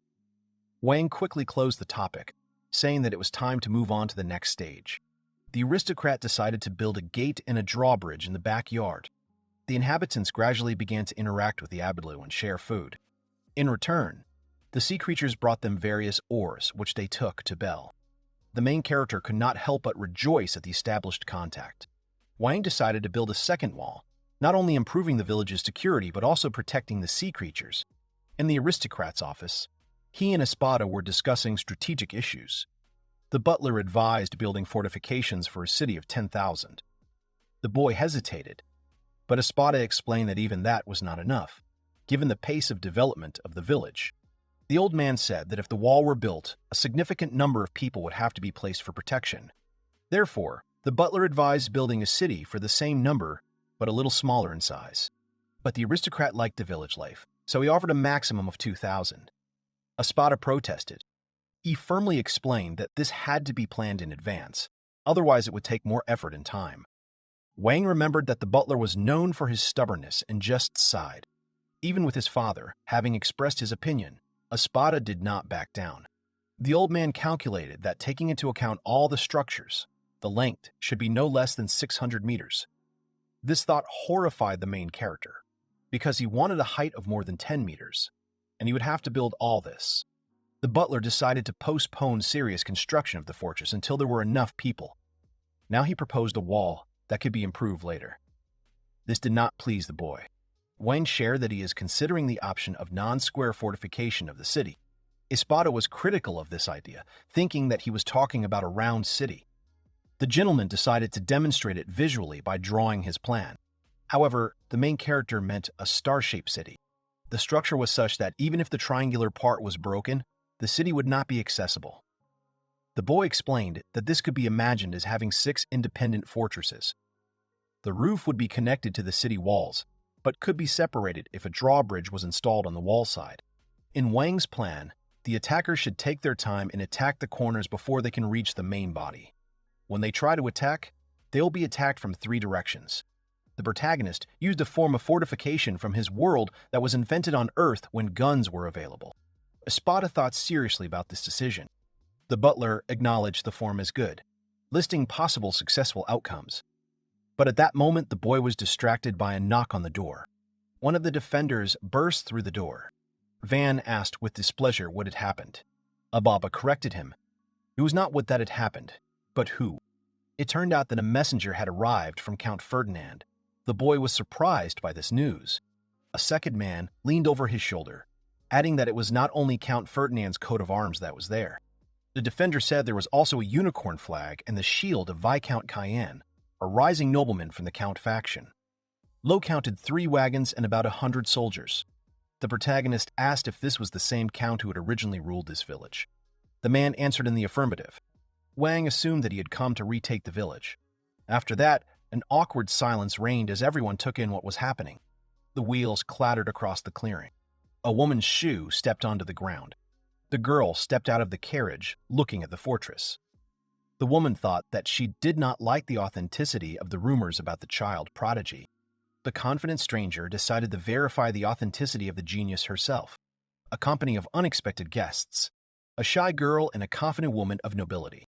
Wang quickly closed the topic, saying that it was time to move on to the next stage. The aristocrat decided to build a gate and a drawbridge in the backyard. The inhabitants gradually began to interact with the Abigalu and share food. In return, the sea creatures brought them various ores, which they took to Belle. The main character could not help but rejoice at the established contact. Wang decided to build a second wall, not only improving the village's security but also protecting the sea creatures. In the aristocrat's office, he and Espada were discussing strategic issues. The butler advised building fortifications for a city of 10,000. The boy hesitated, but Espada explained that even that was not enough, given the pace of development of the village. The old man said that if the wall were built, a significant number of people would have to be placed for protection. Therefore, the butler advised building a city for the same number, but a little smaller in size. But the aristocrat liked the village life, so he offered a maximum of 2,000. Espada protested. He firmly explained that this had to be planned in advance, otherwise it would take more effort and time. Wang remembered that the butler was known for his stubbornness and just sighed. Even with his father having expressed his opinion, Espada did not back down. The old man calculated that taking into account all the structures, the length should be no less than 600 meters. This thought horrified the main character, because he wanted a height of more than 10 meters, and he would have to build all this. The butler decided to postpone serious construction of the fortress until there were enough people. Now he proposed a wall that could be improved later. This did not please the boy. Wang shared that he is considering the option of non-square fortification of the city. Espada was critical of this idea, thinking that he was talking about a round city. The gentleman decided to demonstrate it visually by drawing his plan. However, the main character meant a star-shaped city. The structure was such that even if the triangular part was broken, the city would not be accessible. The boy explained that this could be imagined as having 6 independent fortresses. The roof would be connected to the city walls, but could be separated if a drawbridge was installed on the wall side. In Wang's plan, the attackers should take their time and attack the corners before they can reach the main body. When they try to attack, they will be attacked from 3 directions. The protagonist used a form of fortification from his world that was invented on Earth when guns were available. Espada thought seriously about this decision. The butler acknowledged the form as good, listing possible successful outcomes. But at that moment, the boy was distracted by a knock on the door. One of the defenders burst through the door. Van asked with displeasure what had happened. Ababa corrected him. It was not what that had happened, but who. It turned out that a messenger had arrived from Count Ferdinand. The boy was surprised by this news. A second man leaned over his shoulder, adding that it was not only Count Ferdinand's coat of arms that was there. The defender said there was also a unicorn flag and the shield of Viscount Cayenne, a rising nobleman from the Count faction. Lo counted 3 wagons and about 100 soldiers. The protagonist asked if this was the same Count who had originally ruled this village. The man answered in the affirmative. Wang assumed that he had come to retake the village. After that, An awkward silence reigned as everyone took in what was happening. The wheels clattered across the clearing. A woman's shoe stepped onto the ground. The girl stepped out of the carriage, looking at the fortress. The woman thought that she did not like the authenticity of the rumors about the child prodigy. The confident stranger decided to verify the authenticity of the genius herself. A company of unexpected guests, a shy girl and a confident woman of nobility.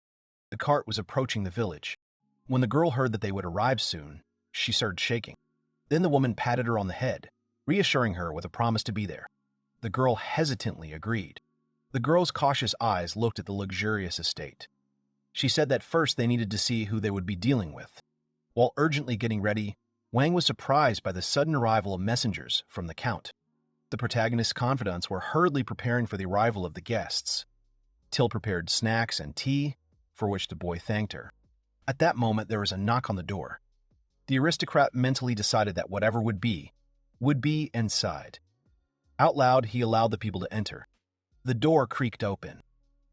The cart was approaching the village. When the girl heard that they would arrive soon, she started shaking. Then the woman patted her on the head, reassuring her with a promise to be there. The girl hesitantly agreed. The girl's cautious eyes looked at the luxurious estate. She said that first they needed to see who they would be dealing with. While urgently getting ready, Wang was surprised by the sudden arrival of messengers from the Count. The protagonist's confidants were hurriedly preparing for the arrival of the guests. Till prepared snacks and tea, for which the boy thanked her. At that moment, there was a knock on the door. The aristocrat mentally decided that whatever would be and sighed. Out loud, he allowed the people to enter. The door creaked open.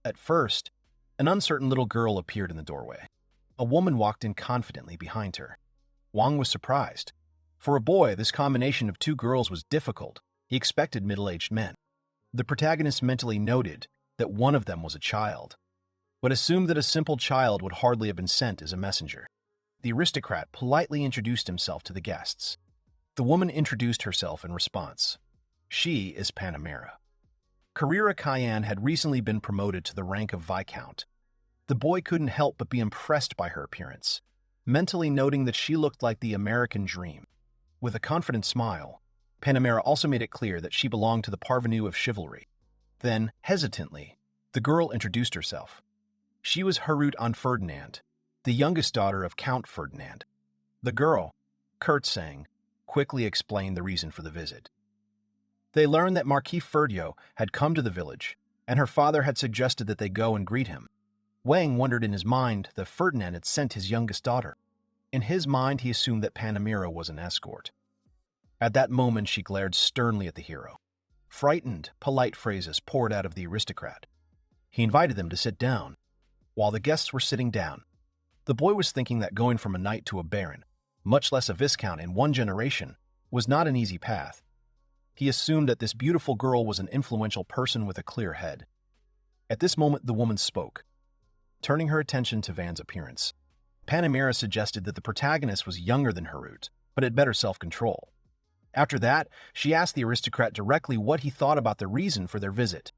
At first, an uncertain little girl appeared in the doorway. A woman walked in confidently behind her. Wang was surprised. For a boy, this combination of two girls was difficult. He expected middle-aged men. The protagonist mentally noted that one of them was a child, but assumed that a simple child would hardly have been sent as a messenger. The aristocrat politely introduced himself to the guests. The woman introduced herself in response. She is Panamera. Carrera Cayenne had recently been promoted to the rank of Viscount. The boy couldn't help but be impressed by her appearance, mentally noting that she looked like the American dream. With a confident smile, Panamera also made it clear that she belonged to the parvenu of chivalry. Then, hesitantly, the girl introduced herself. She was Harut Ferdinand, the youngest daughter of Count Ferdinand. The girl, curtsying, quickly explained the reason for the visit. They learned that Marquis Ferdio had come to the village, and her father had suggested that they go and greet him. Wang wondered in his mind that Ferdinand had sent his youngest daughter. In his mind, he assumed that Panamera was an escort. At that moment, she glared sternly at the hero. Frightened, polite phrases poured out of the aristocrat. He invited them to sit down. While the guests were sitting down, the boy was thinking that going from a knight to a baron, much less a viscount in one generation, was not an easy path. He assumed that this beautiful girl was an influential person with a clear head. At this moment, the woman spoke, turning her attention to Van's appearance. Panamera suggested that the protagonist was younger than Harut, but had better self-control. After that, she asked the aristocrat directly what he thought about the reason for their visit.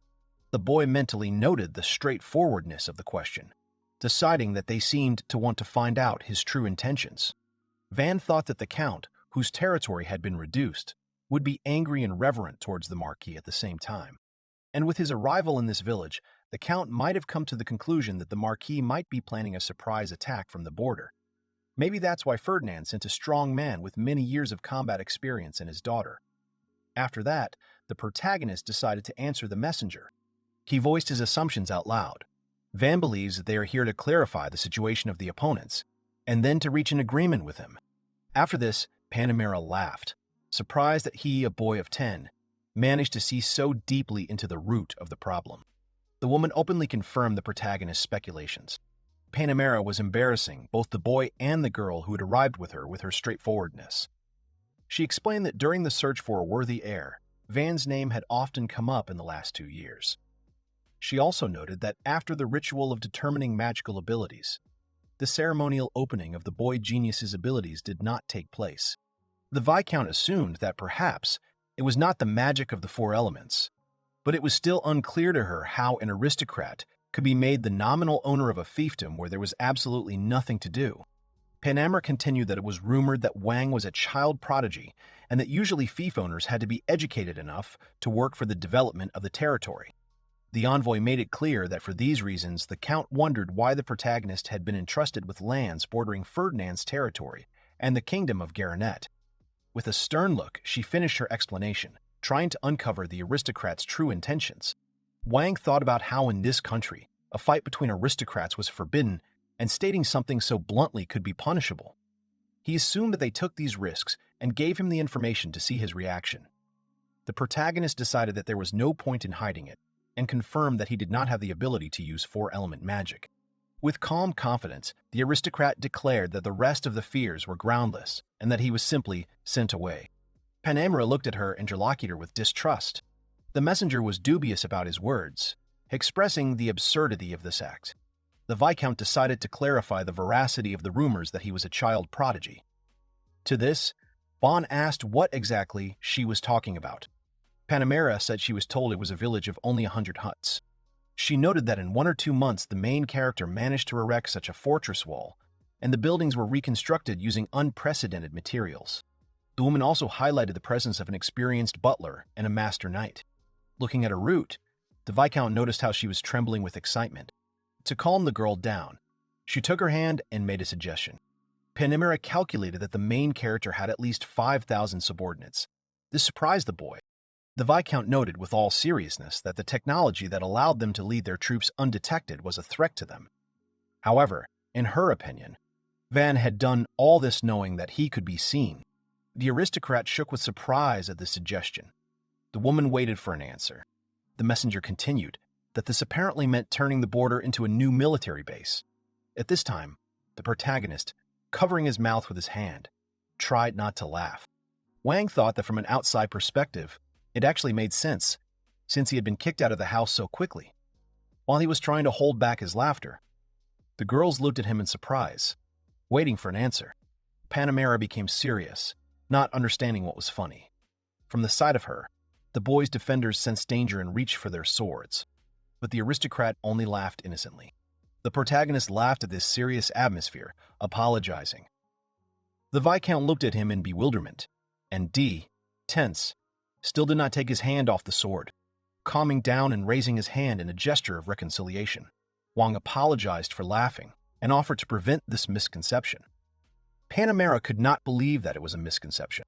The boy mentally noted the straightforwardness of the question, deciding that they seemed to want to find out his true intentions. Van thought that the Count, whose territory had been reduced, would be angry and reverent towards the Marquis at the same time. And with his arrival in this village, the Count might have come to the conclusion that the Marquis might be planning a surprise attack from the border. Maybe that's why Ferdinand sent a strong man with many years of combat experience and his daughter. After that, the protagonist decided to answer the messenger. He voiced his assumptions out loud. Van believes that they are here to clarify the situation of the opponents, and then to reach an agreement with him. After this, Panamera laughed, surprised that he, a boy of 10, managed to see so deeply into the root of the problem. The woman openly confirmed the protagonist's speculations. Panamera was embarrassing both the boy and the girl who had arrived with her straightforwardness. She explained that during the search for a worthy heir, Van's name had often come up in the last 2 years. She also noted that after the ritual of determining magical abilities, the ceremonial opening of the boy genius's abilities did not take place. The Viscount assumed that perhaps it was not the magic of the 4 elements, but it was still unclear to her how an aristocrat could be made the nominal owner of a fiefdom where there was absolutely nothing to do. Panamera continued that it was rumored that Wang was a child prodigy and that usually fief owners had to be educated enough to work for the development of the territory. The envoy made it clear that for these reasons, the Count wondered why the protagonist had been entrusted with lands bordering Ferdinand's territory and the kingdom of Garanet. With a stern look, she finished her explanation, trying to uncover the aristocrat's true intentions. Wang thought about how in this country, a fight between aristocrats was forbidden, and stating something so bluntly could be punishable. He assumed that they took these risks and gave him the information to see his reaction. The protagonist decided that there was no point in hiding it, and confirmed that he did not have the ability to use 4-element magic. With calm confidence, the aristocrat declared that the rest of the fears were groundless and that he was simply sent away. Panemura looked at her interlocutor with distrust. The messenger was dubious about his words, expressing the absurdity of this act. The Viscount decided to clarify the veracity of the rumors that he was a child prodigy. To this, Bon asked what exactly she was talking about. Panemura said she was told it was a village of only 100 huts. She noted that in 1 or 2 months the main character managed to erect such a fortress wall, and the buildings were reconstructed using unprecedented materials. The woman also highlighted the presence of an experienced butler and a master knight. Looking at her route, the Viscount noticed how she was trembling with excitement. To calm the girl down, she took her hand and made a suggestion. Panemura calculated that the main character had at least 5,000 subordinates. This surprised the boy. The Viscount noted with all seriousness that the technology that allowed them to lead their troops undetected was a threat to them. However, in her opinion, Van had done all this knowing that he could be seen. The aristocrat shook with surprise at this suggestion. The woman waited for an answer. The messenger continued that this apparently meant turning the border into a new military base. At this time, the protagonist, covering his mouth with his hand, tried not to laugh. Wang thought that from an outside perspective, it actually made sense, since he had been kicked out of the house so quickly. While he was trying to hold back his laughter, the girls looked at him in surprise, waiting for an answer. Panemura became serious, not understanding what was funny. From the sight of her, the boys' defenders sensed danger and reached for their swords, but the aristocrat only laughed innocently. The protagonist laughed at this serious atmosphere, apologizing. The Viscount looked at him in bewilderment, and D, tense, still did not take his hand off the sword, calming down and raising his hand in a gesture of reconciliation. Wang apologized for laughing and offered to prevent this misconception. Panemura could not believe that it was a misconception.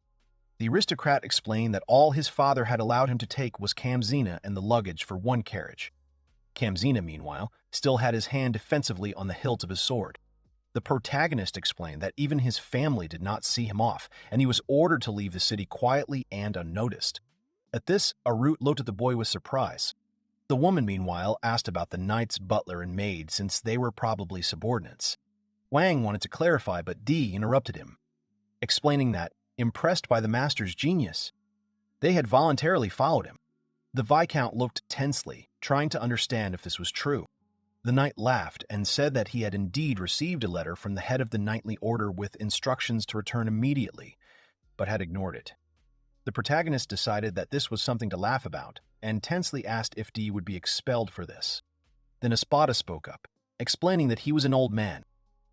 The aristocrat explained that all his father had allowed him to take was Kamzina and the luggage for 1 carriage. Kamzina, meanwhile, still had his hand defensively on the hilt of his sword. The protagonist explained that even his family did not see him off, and he was ordered to leave the city quietly and unnoticed. At this, Arut looked at the boy with surprise. The woman, meanwhile, asked about the knight's butler and maid since they were probably subordinates. Wang wanted to clarify, but D interrupted him, explaining that, impressed by the master's genius, they had voluntarily followed him. The Viscount looked tensely, trying to understand if this was true. The knight laughed and said that he had indeed received a letter from the head of the knightly order with instructions to return immediately, but had ignored it. The protagonist decided that this was something to laugh about, and tensely asked if D would be expelled for this. Then Espada spoke up, explaining that he was an old man.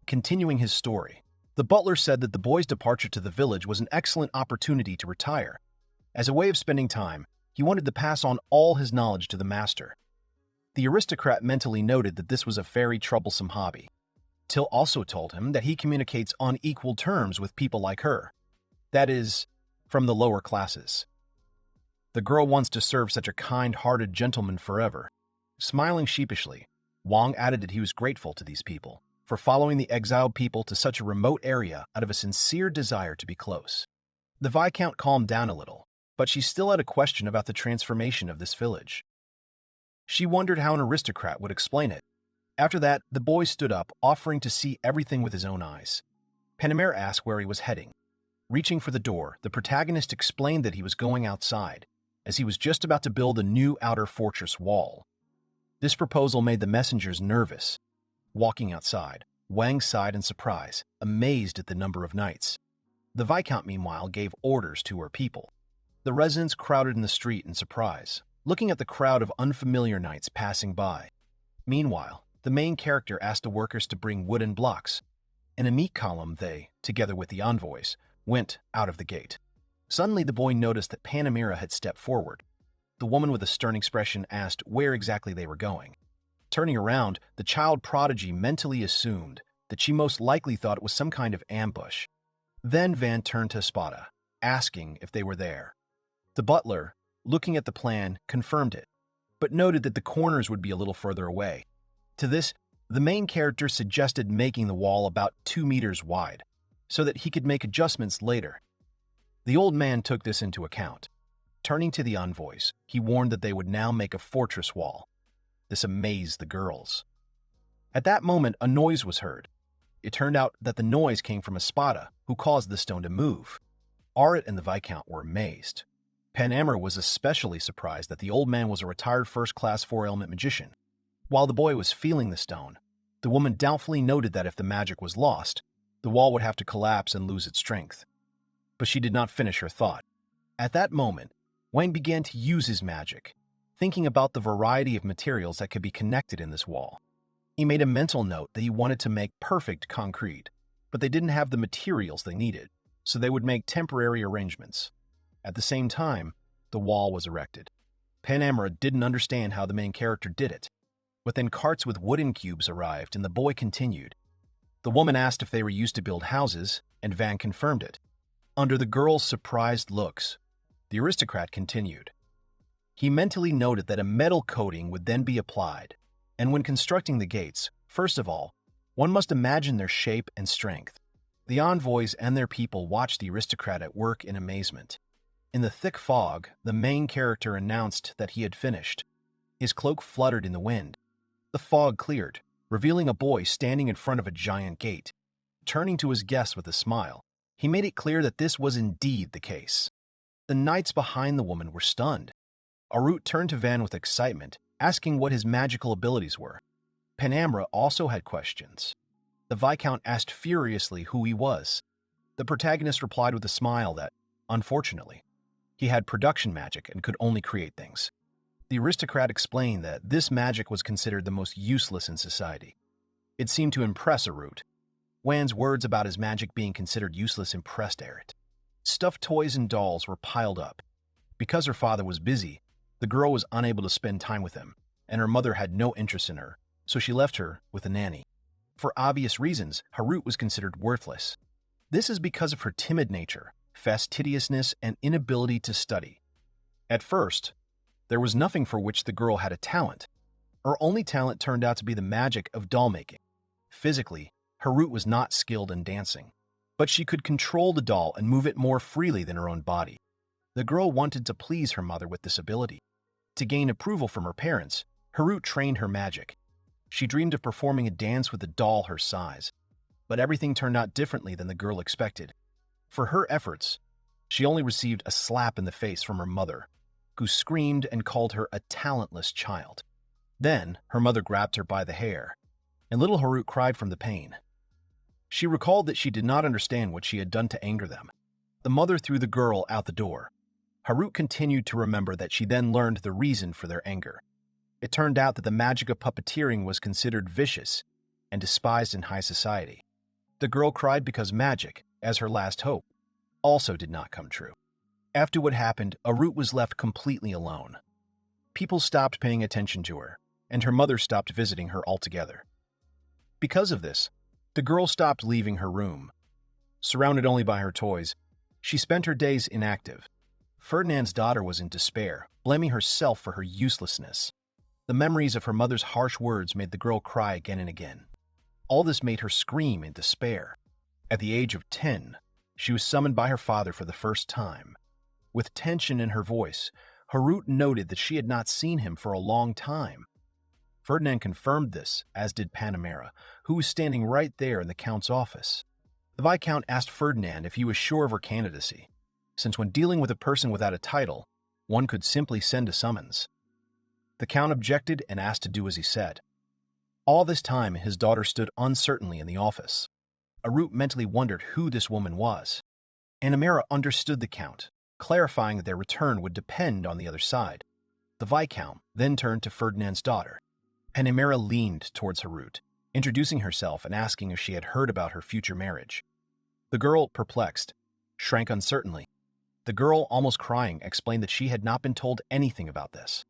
Continuing his story, the butler said that the boy's departure to the village was an excellent opportunity to retire. As a way of spending time, he wanted to pass on all his knowledge to the master. The aristocrat mentally noted that this was a very troublesome hobby. Till also told him that he communicates on equal terms with people like her. That is, from the lower classes. The girl wants to serve such a kind-hearted gentleman forever. Smiling sheepishly, Wang added that he was grateful to these people for following the exiled people to such a remote area out of a sincere desire to be close. The Viscount calmed down a little, but she still had a question about the transformation of this village. She wondered how an aristocrat would explain it. After that, the boy stood up, offering to see everything with his own eyes. Panemura asked where he was heading. Reaching for the door, the protagonist explained that he was going outside, as he was just about to build a new outer fortress wall. This proposal made the messengers nervous. Walking outside, Wang sighed in surprise, amazed at the number of knights. The Viscount, meanwhile, gave orders to her people. The residents crowded in the street in surprise, looking at the crowd of unfamiliar knights passing by. Meanwhile, the main character asked the workers to bring wooden blocks. In a meat column, they, together with the envoys, went out of the gate. Suddenly, the boy noticed that Panemura had stepped forward. The woman with a stern expression asked where exactly they were going. Turning around, the child prodigy mentally assumed that she most likely thought it was some kind of ambush. Then Van turned to Espada, asking if they were there. The butler, looking at the plan, confirmed it, but noted that the corners would be a little further away. To this, the main character suggested making the wall about 2 meters wide, so that he could make adjustments later. The old man took this into account. Turning to the envoys, he warned that they would now make a fortress wall. This amazed the girls. At that moment, a noise was heard. It turned out that the noise came from Espada, who caused the stone to move. Arit and the Viscount were amazed. Panemra was especially surprised that the old man was a retired first-class four-element magician. While the boy was feeling the stone, the woman doubtfully noted that if the magic was lost, the wall would have to collapse and lose its strength. But she did not finish her thought. At that moment, Wang began to use his magic, thinking about the variety of materials that could be connected in this wall. He made a mental note that he wanted to make perfect concrete, but they didn't have the materials they needed, so they would make temporary arrangements. At the same time, the wall was erected. Panemra didn't understand how the main character did it, but then carts with wooden cubes arrived and the boy continued. The woman asked if they were used to build houses, and Van confirmed it. Under the girl's surprised looks, the aristocrat continued. He mentally noted that a metal coating would then be applied, and when constructing the gates, first of all, one must imagine their shape and strength. The envoys and their people watched the aristocrat at work in amazement. In the thick fog, the main character announced that he had finished. His cloak fluttered in the wind. The fog cleared, revealing a boy standing in front of a giant gate. Turning to his guests with a smile, he made it clear that this was indeed the case. The knights behind the woman were stunned. Arut turned to Van with excitement, asking what his magical abilities were. Panemra also had questions. The Viscount asked furiously who he was. The protagonist replied with a smile that, unfortunately, he had production magic and could only create things. The aristocrat explained that this magic was considered the most useless in society. It seemed to impress Arut. Wan's words about his magic being considered useless impressed Arit. Stuffed toys and dolls were piled up. Because her father was busy, the girl was unable to spend time with him, and her mother had no interest in her, so she left her with a nanny. For obvious reasons, Harut was considered worthless. This is because of her timid nature, fastidiousness, and inability to study. At first, there was nothing for which the girl had a talent. Her only talent turned out to be the magic of doll-making. Physically, Harut was not skilled in dancing, but she could control the doll and move it more freely than her own body. The girl wanted to please her mother with this ability. To gain approval from her parents, Harut trained her magic. She dreamed of performing a dance with a doll her size, but everything turned out differently than the girl expected. For her efforts, she only received a slap in the face from her mother, who screamed and called her a talentless child. Then, her mother grabbed her by the hair, and little Harut cried from the pain. She recalled that she did not understand what she had done to anger them. The mother threw the girl out the door. Harut continued to remember that she then learned the reason for their anger. It turned out that the magic of puppeteering was considered vicious and despised in high society. The girl cried because magic, as her last hope, also did not come true. After what happened, Arut was left completely alone. People stopped paying attention to her, and her mother stopped visiting her altogether. Because of this, the girl stopped leaving her room. Surrounded only by her toys, she spent her days inactive. Ferdinand's daughter was in despair, blaming herself for her uselessness. The memories of her mother's harsh words made the girl cry again and again. All this made her scream in despair. At the age of 10, she was summoned by her father for the first time. With tension in her voice, Harut noted that she had not seen him for a long time. Ferdinand confirmed this, as did Panemra, who was standing right there in the Count's office. The Viscount asked Ferdinand if he was sure of her candidacy, since when dealing with a person without a title, one could simply send a summons. The Count objected and asked to do as he said. All this time, his daughter stood uncertainly in the office. Arut mentally wondered who this woman was. Panemra understood the Count, clarifying that their return would depend on the other side. The Viscount then turned to Ferdinand's daughter. Panemra leaned towards Harut, introducing herself and asking if she had heard about her future marriage. The girl, perplexed, shrank uncertainly. The girl, almost crying, explained that she had not been told anything about this.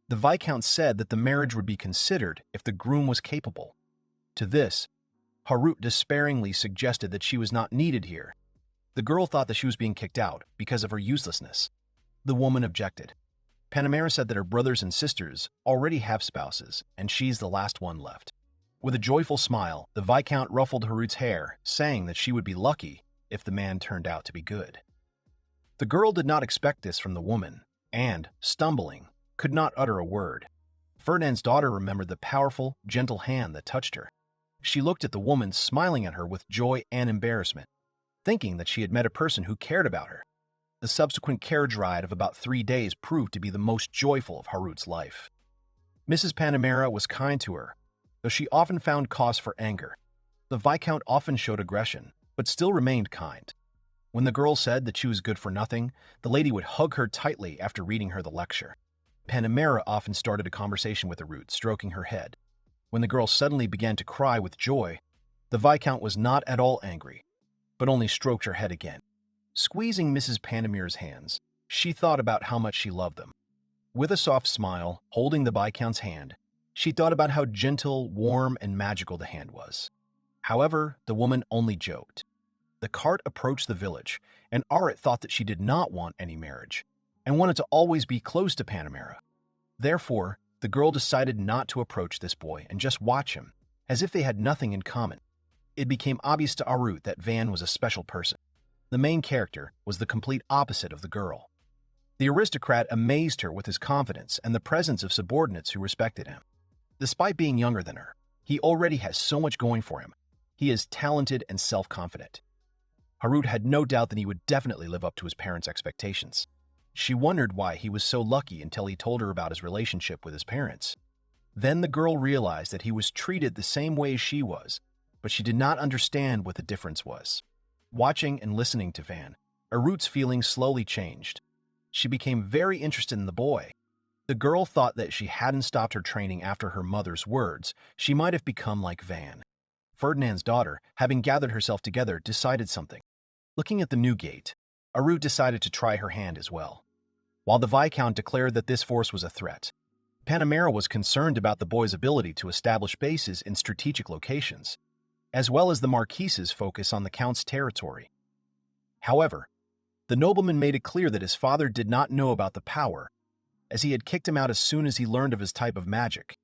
The Viscount said that the marriage would be considered if the groom was capable. To this, Harut despairingly suggested that she was not needed here. The girl thought that she was being kicked out because of her uselessness. The woman objected. Panemra said that her brothers and sisters already have spouses, and she's the last one left. With a joyful smile, the Viscount ruffled Harut's hair, saying that she would be lucky if the man turned out to be good. The girl did not expect this from the woman, and, stumbling, could not utter a word. Ferdinand's daughter remembered the powerful, gentle hand that touched her. She looked at the woman, smiling at her with joy and embarrassment, thinking that she had met a person who cared about her. The subsequent carriage ride of about 3 days proved to be the most joyful of Haru's life. Mrs. Panamera was kind to her, though she often found cause for anger. The Viscount often showed aggression, but still remained kind. When the girl said that she was good for nothing, the lady would hug her tightly after reading her the lecture. Panamera often started a conversation with Haru, stroking her head. When the girl suddenly began to cry with joy, the Viscount was not at all angry, but only stroked her head again. Squeezing Mrs. Panamera's hands, she thought about how much she loved them. With a soft smile, holding the Viscount's hand, she thought about how gentle, warm, and magical the hand was. However, the woman only joked. The cart approached the village, and Arit thought that she did not want any marriage, and wanted to always be close to Panamera. Therefore, the girl decided not to approach this boy and just watch him, as if they had nothing in common. It became obvious to Aru that Van was a special person. The main character was the complete opposite of the girl. The aristocrat amazed her with his confidence and the presence of subordinates who respected him. Despite being younger than her, he already has so much going for him. He is talented and self-confident. Haru had no doubt that he would definitely live up to his parents' expectations. She wondered why he was so lucky until he told her about his relationship with his parents. Then the girl realized that he was treated the same way as she was, but she did not understand what the difference was. Watching and listening to Van, Haru's feelings slowly changed. She became very interested in the boy. The girl thought that if she hadn't stopped her training after her mother's words, she might have become like Van. Ferdinand's daughter, having gathered herself together, decided something. Looking at the new gate, Haru decided to try her hand as well. While the Viscount declared that this force was a threat, Panamera was concerned about the boy's ability to establish bases in strategic locations, as well as the Marquise's focus on the Count's territory. However, the nobleman made it clear that his father did not know about the power, as he had kicked him out as soon as he learned of his type of magic.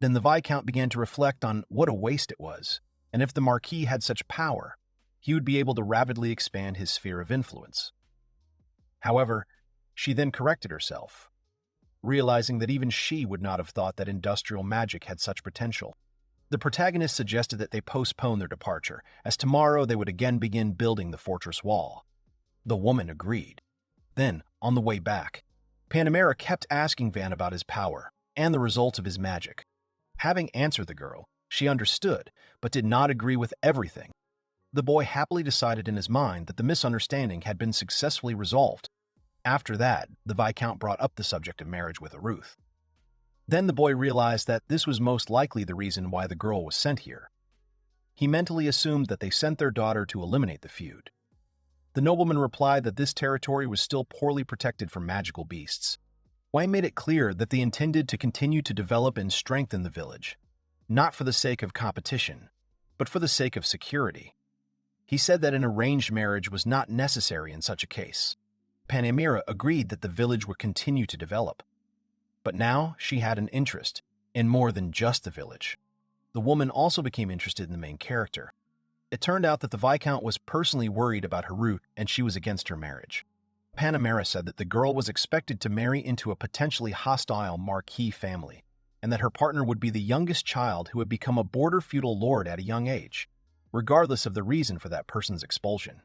Then the Viscount began to reflect on what a waste it was, and if the Marquis had such power, he would be able to rapidly expand his sphere of influence. However, she then corrected herself, realizing that even she would not have thought that industrial magic had such potential. The protagonist suggested that they postpone their departure, as tomorrow they would again begin building the fortress wall. The woman agreed. Then, on the way back, Panamera kept asking Van about his power and the results of his magic. Having answered the girl, she understood, but did not agree with everything. The boy happily decided in his mind that the misunderstanding had been successfully resolved. After that, the Viscount brought up the subject of marriage with Ruth. Then the boy realized that this was most likely the reason why the girl was sent here. He mentally assumed that they sent their daughter to eliminate the feud. The nobleman replied that this territory was still poorly protected from magical beasts. Bouei made it clear that they intended to continue to develop and strengthen the village, not for the sake of competition, but for the sake of security. He said that an arranged marriage was not necessary in such a case. Panamera agreed that the village would continue to develop. But now she had an interest in more than just the village. The woman also became interested in the main character. It turned out that the Viscount was personally worried about Haru and she was against her marriage. Panamera said that the girl was expected to marry into a potentially hostile Marquis family, and that her partner would be the youngest child who had become a border feudal lord at a young age, regardless of the reason for that person's expulsion.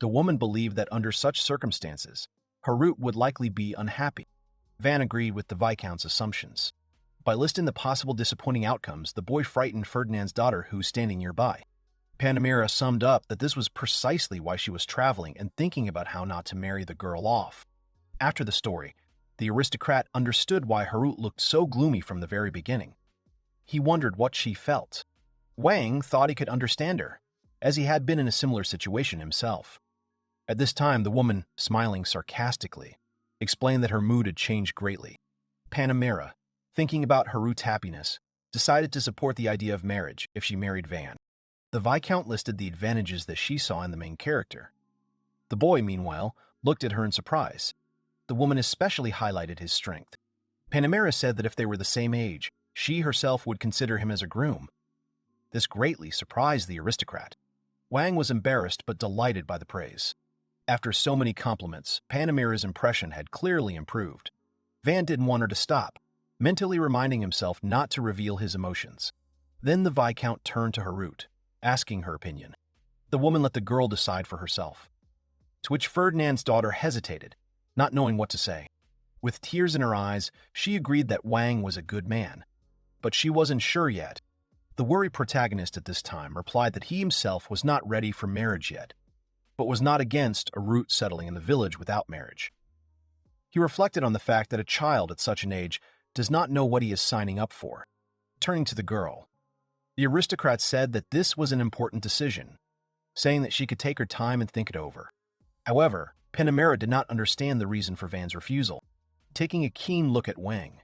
The woman believed that under such circumstances, Haru would likely be unhappy. Van agreed with the Viscount's assumptions. By listing the possible disappointing outcomes, the boy frightened Ferdinand's daughter, who was standing nearby. Panamera summed up that this was precisely why she was traveling and thinking about how not to marry the girl off. After the story, the aristocrat understood why Haru looked so gloomy from the very beginning. He wondered what she felt. Wang thought he could understand her, as he had been in a similar situation himself. At this time, the woman, smiling sarcastically, explained that her mood had changed greatly. Panamera, thinking about Haru's happiness, decided to support the idea of marriage if she married Van. The Viscount listed the advantages that she saw in the main character. The boy, meanwhile, looked at her in surprise. The woman especially highlighted his strength. Panamera said that if they were the same age, she herself would consider him as a groom. This greatly surprised the aristocrat. Wang was embarrassed but delighted by the praise. After so many compliments, Panamera's impression had clearly improved. Van didn't want her to stop, mentally reminding himself not to reveal his emotions. Then the Viscount turned to Harut, asking her opinion. The woman let the girl decide for herself. To which Ferdinand's daughter hesitated, not knowing what to say. With tears in her eyes, she agreed that Wang was a good man. But she wasn't sure yet. The worried protagonist at this time replied that he himself was not ready for marriage yet, but was not against a root settling in the village without marriage. He reflected on the fact that a child at such an age does not know what he is signing up for. Turning to the girl, the aristocrat said that this was an important decision, saying that she could take her time and think it over. However, Panamera did not understand the reason for Van's refusal. Taking a keen look at Wang,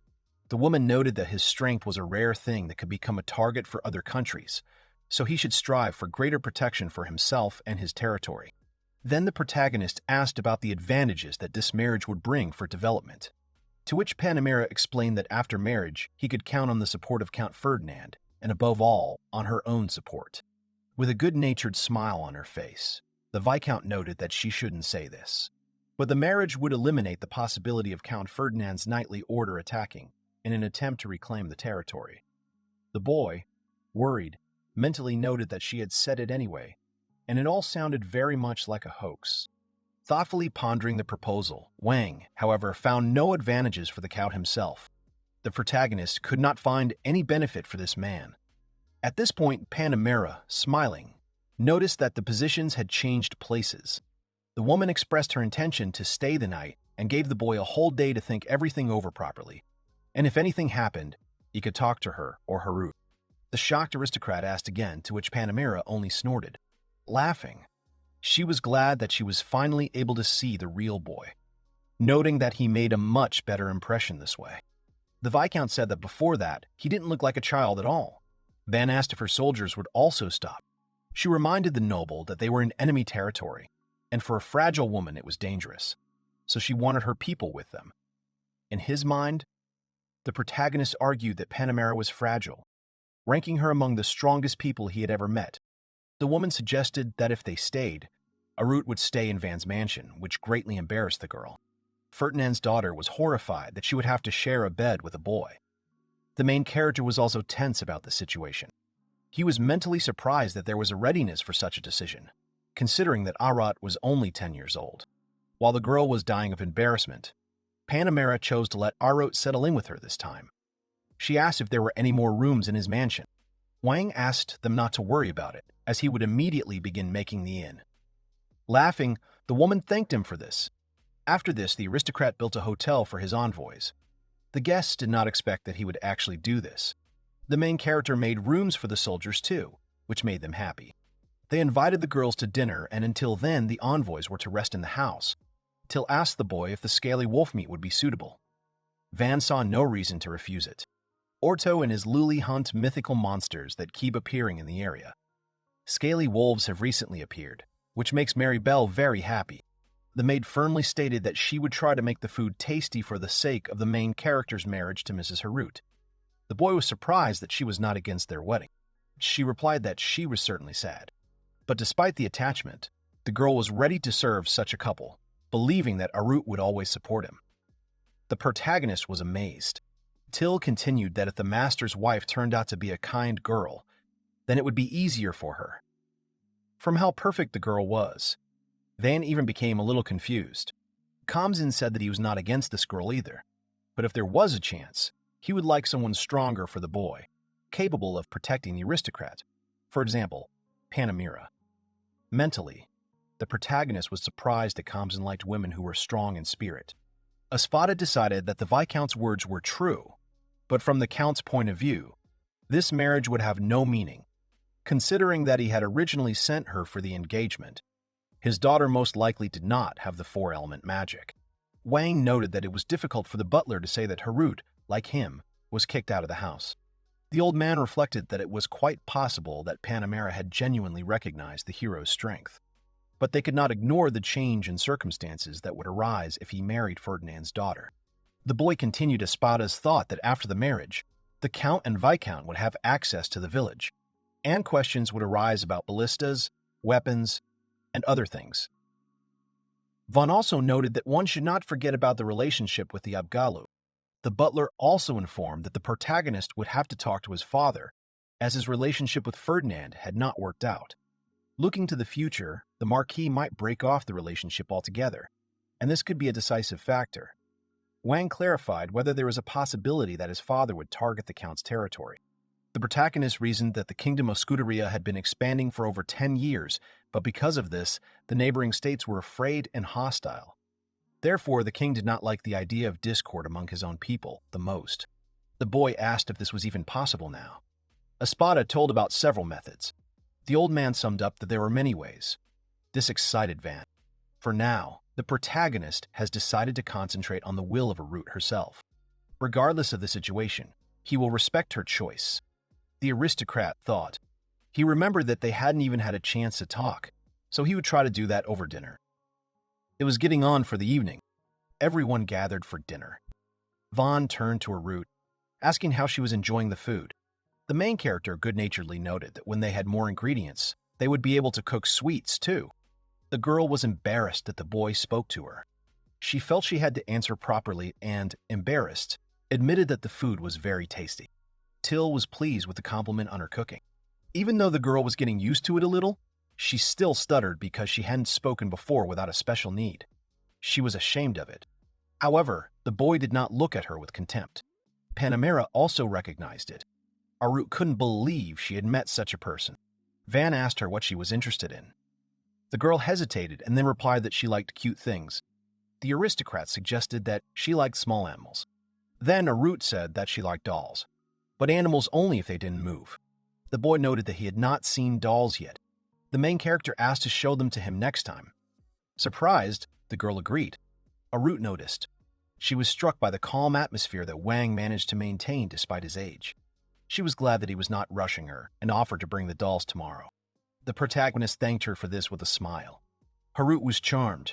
the woman noted that his strength was a rare thing that could become a target for other countries, so he should strive for greater protection for himself and his territory. Then the protagonist asked about the advantages that this marriage would bring for development, to which Panamera explained that after marriage he could count on the support of Count Ferdinand, and above all, on her own support. With a good-natured smile on her face, the Viscount noted that she shouldn't say this, but the marriage would eliminate the possibility of Count Ferdinand's knightly order attacking in an attempt to reclaim the territory. The boy, worried, mentally noted that she had said it anyway, and it all sounded very much like a hoax. Thoughtfully pondering the proposal, Wang, however, found no advantages for the Count himself. The protagonist could not find any benefit for this man. At this point, Panamera, smiling, noticed that the positions had changed places. The woman expressed her intention to stay the night and gave the boy a whole day to think everything over properly. And if anything happened, he could talk to her or Harut. The shocked aristocrat asked again, to which Panamera only snorted, laughing. She was glad that she was finally able to see the real boy, noting that he made a much better impression this way. The Viscount said that before that, he didn't look like a child at all. Van asked if her soldiers would also stop. She reminded the noble that they were in enemy territory, and for a fragile woman it was dangerous, so she wanted her people with them. In his mind, the protagonist argued that Panamera was fragile, ranking her among the strongest people he had ever met. The woman suggested that if they stayed, Arut would stay in Van's mansion, which greatly embarrassed the girl. Ferdinand's daughter was horrified that she would have to share a bed with a boy. The main character was also tense about the situation. He was mentally surprised that there was a readiness for such a decision, considering that Arut was only 10 years old. While the girl was dying of embarrassment, Panamera chose to let Arut settle in with her this time. She asked if there were any more rooms in his mansion. Wang asked them not to worry about it, as he would immediately begin making the inn. Laughing, the woman thanked him for this. After this, the aristocrat built a hotel for his envoys. The guests did not expect that he would actually do this. The main character made rooms for the soldiers too, which made them happy. They invited the girls to dinner, and until then the envoys were to rest in the house. Till asked the boy if the scaly wolf meat would be suitable. Van saw no reason to refuse it. Orto and his Luli hunt mythical monsters that keep appearing in the area. Scaly wolves have recently appeared, which makes Mary Belle very happy. The maid firmly stated that she would try to make the food tasty for the sake of the main character's marriage to Mrs. Harut. The boy was surprised that she was not against their wedding. She replied that she was certainly sad. But despite the attachment, the girl was ready to serve such a couple, believing that Arut would always support him. The protagonist was amazed. Till continued that if the master's wife turned out to be a kind girl, then it would be easier for her. From how perfect the girl was, Van even became a little confused. Kamzin said that he was not against this girl either, but if there was a chance, he would like someone stronger for the boy, capable of protecting the aristocrat. For example, Panamera. Mentally, the protagonist was surprised that Kamzin liked women who were strong in spirit. Espada decided that the Viscount's words were true, but from the Count's point of view, this marriage would have no meaning, considering that he had originally sent her for the engagement. His daughter most likely did not have the four-element magic. Wang noted that it was difficult for the butler to say that Harut, like him, was kicked out of the house. The old man reflected that it was quite possible that Panamera had genuinely recognized the hero's strength, but they could not ignore the change in circumstances that would arise if he married Ferdinand's daughter. The boy continued Espada's thought that after the marriage, the Count and Viscount would have access to the village, and questions would arise about ballistas, weapons, and other things. Von also noted that one should not forget about the relationship with the Abgalu. The butler also informed that the protagonist would have to talk to his father as his relationship with Ferdinand had not worked out. Looking to the future, the Marquis might break off the relationship altogether, and this could be a decisive factor. Wang clarified whether there was a possibility that his father would target the Count's territory. The protagonist reasoned that the kingdom of Scuderia had been expanding for over 10 years, but because of this, the neighboring states were afraid and hostile. Therefore, the king did not like the idea of discord among his own people the most. The boy asked if this was even possible now. Espada told about several methods. The old man summed up that there were many ways. This excited Van. For now, the protagonist has decided to concentrate on the will of Arut herself. Regardless of the situation, he will respect her choice. The aristocrat thought. He remembered that they hadn't even had a chance to talk, so he would try to do that over dinner. It was getting on for the evening. Everyone gathered for dinner. Vaughn turned to Arut, asking how she was enjoying the food. The main character good-naturedly noted that when they had more ingredients, they would be able to cook sweets too. The girl was embarrassed that the boy spoke to her. She felt she had to answer properly and, embarrassed, admitted that the food was very tasty. Till was pleased with the compliment on her cooking. Even though the girl was getting used to it a little, she still stuttered because she hadn't spoken before without a special need. She was ashamed of it. However, the boy did not look at her with contempt. Panamera also recognized it. Arut couldn't believe she had met such a person. Van asked her what she was interested in. The girl hesitated and then replied that she liked cute things. The aristocrat suggested that she liked small animals. Then Arut said that she liked dolls, but animals only if they didn't move. The boy noted that he had not seen dolls yet. The main character asked to show them to him next time. Surprised, the girl agreed. Arut noticed. She was struck by the calm atmosphere that Wang managed to maintain despite his age. She was glad that he was not rushing her and offered to bring the dolls tomorrow. The protagonist thanked her for this with a smile. Arut was charmed.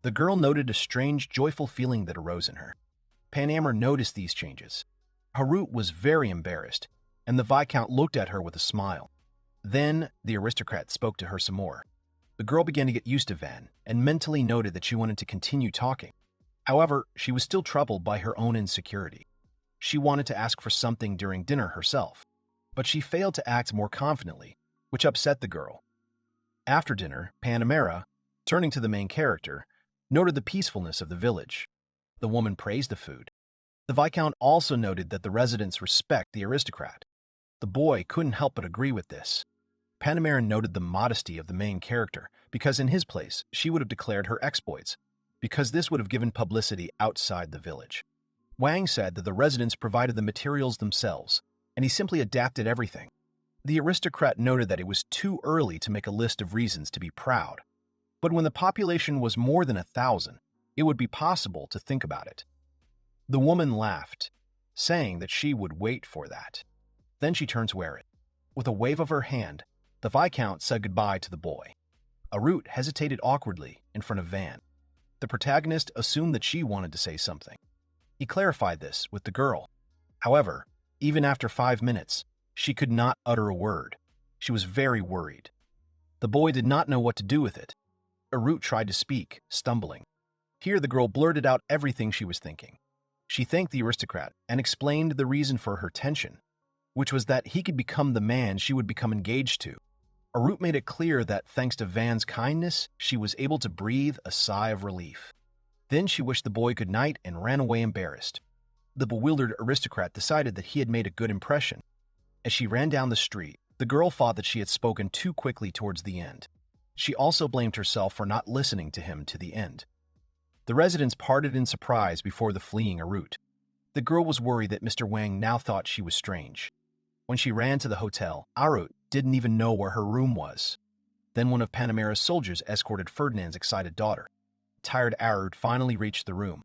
The girl noted a strange, joyful feeling that arose in her. Panamera noticed these changes. Arut was very embarrassed, and the Viscount looked at her with a smile. Then, the aristocrat spoke to her some more. The girl began to get used to Van and mentally noted that she wanted to continue talking. However, she was still troubled by her own insecurity. She wanted to ask for something during dinner herself, but she failed to act more confidently, which upset the girl. After dinner, Panamera, turning to the main character, noted the peacefulness of the village. The woman praised the food. The Viscount also noted that the residents respect the aristocrat. The boy couldn't help but agree with this. Panamera noted the modesty of the main character, because in his place, she would have declared her exploits, because this would have given publicity outside the village. Wang said that the residents provided the materials themselves, and he simply adapted everything. The aristocrat noted that it was too early to make a list of reasons to be proud, but when the population was more than 1,000, it would be possible to think about it. The woman laughed, saying that she would wait for that. Then she turned to Erin. With a wave of her hand, the Viscount said goodbye to the boy. Arut hesitated awkwardly in front of Van. The protagonist assumed that she wanted to say something. He clarified this with the girl. However, even after 5 minutes, she could not utter a word. She was very worried. The boy did not know what to do with it. Arut tried to speak, stumbling. Here the girl blurted out everything she was thinking. She thanked the aristocrat and explained the reason for her tension, which was that he could become the man she would become engaged to. Arut made it clear that thanks to Van's kindness, she was able to breathe a sigh of relief. Then she wished the boy good night and ran away embarrassed. The bewildered aristocrat decided that he had made a good impression. As she ran down the street, the girl thought that she had spoken too quickly towards the end. She also blamed herself for not listening to him to the end. The residents parted in surprise before the fleeing Arut. The girl was worried that Mr. Wang now thought she was strange. When she ran to the hotel, Arut didn't even know where her room was. Then one of Panamera's soldiers escorted Ferdinand's excited daughter. Tired Arut finally reached the room.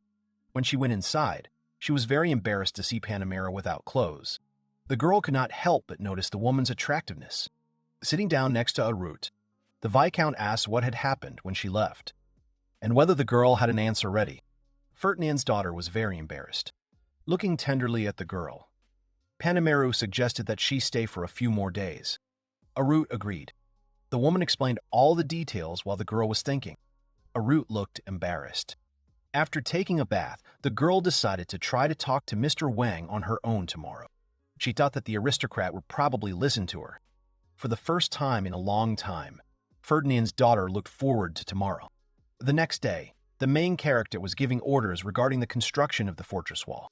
When she went inside, she was very embarrassed to see Panamera without clothes. The girl could not help but notice the woman's attractiveness. Sitting down next to Arut, the Viscount asked what had happened when she left, and whether the girl had an answer ready. Ferdinand's daughter was very embarrassed. Looking tenderly at the girl, Panamera suggested that she stay for a few more days. Arut agreed. The woman explained all the details while the girl was thinking. Arut looked embarrassed. After taking a bath, the girl decided to try to talk to Mr. Wang on her own tomorrow. She thought that the aristocrat would probably listen to her. For the first time in a long time, Ferdinand's daughter looked forward to tomorrow. The next day, the main character was giving orders regarding the construction of the fortress wall.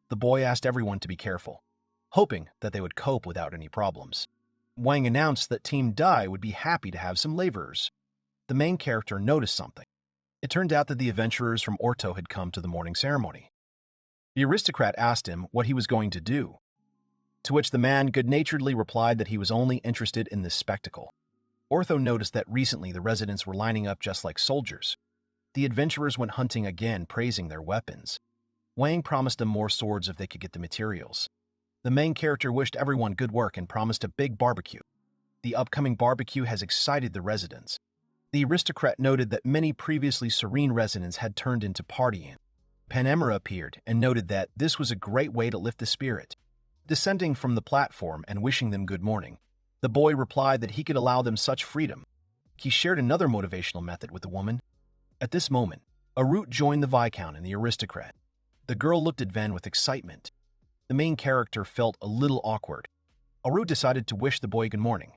The boy asked everyone to be careful, hoping that they would cope without any problems. Wang announced that Team Dai would be happy to have some laborers. The main character noticed something. It turned out that the adventurers from Orto had come to the morning ceremony. The aristocrat asked him what he was going to do, to which the man good-naturedly replied that he was only interested in this spectacle. Ortho noticed that recently the residents were lining up just like soldiers. The adventurers went hunting again, praising their weapons. Wang promised them more swords if they could get the materials. The main character wished everyone good work and promised a big barbecue. The upcoming barbecue has excited the residents. The aristocrat noted that many previously serene residents had turned into partying. Panemura appeared and noted that this was a great way to lift the spirit. Descending from the platform and wishing them good morning, the boy replied that he could allow them such freedom. He shared another motivational method with the woman. At this moment, Arut joined the Viscount and the aristocrat. The girl looked at Ven with excitement. The main character felt a little awkward. Arut decided to wish the boy good morning.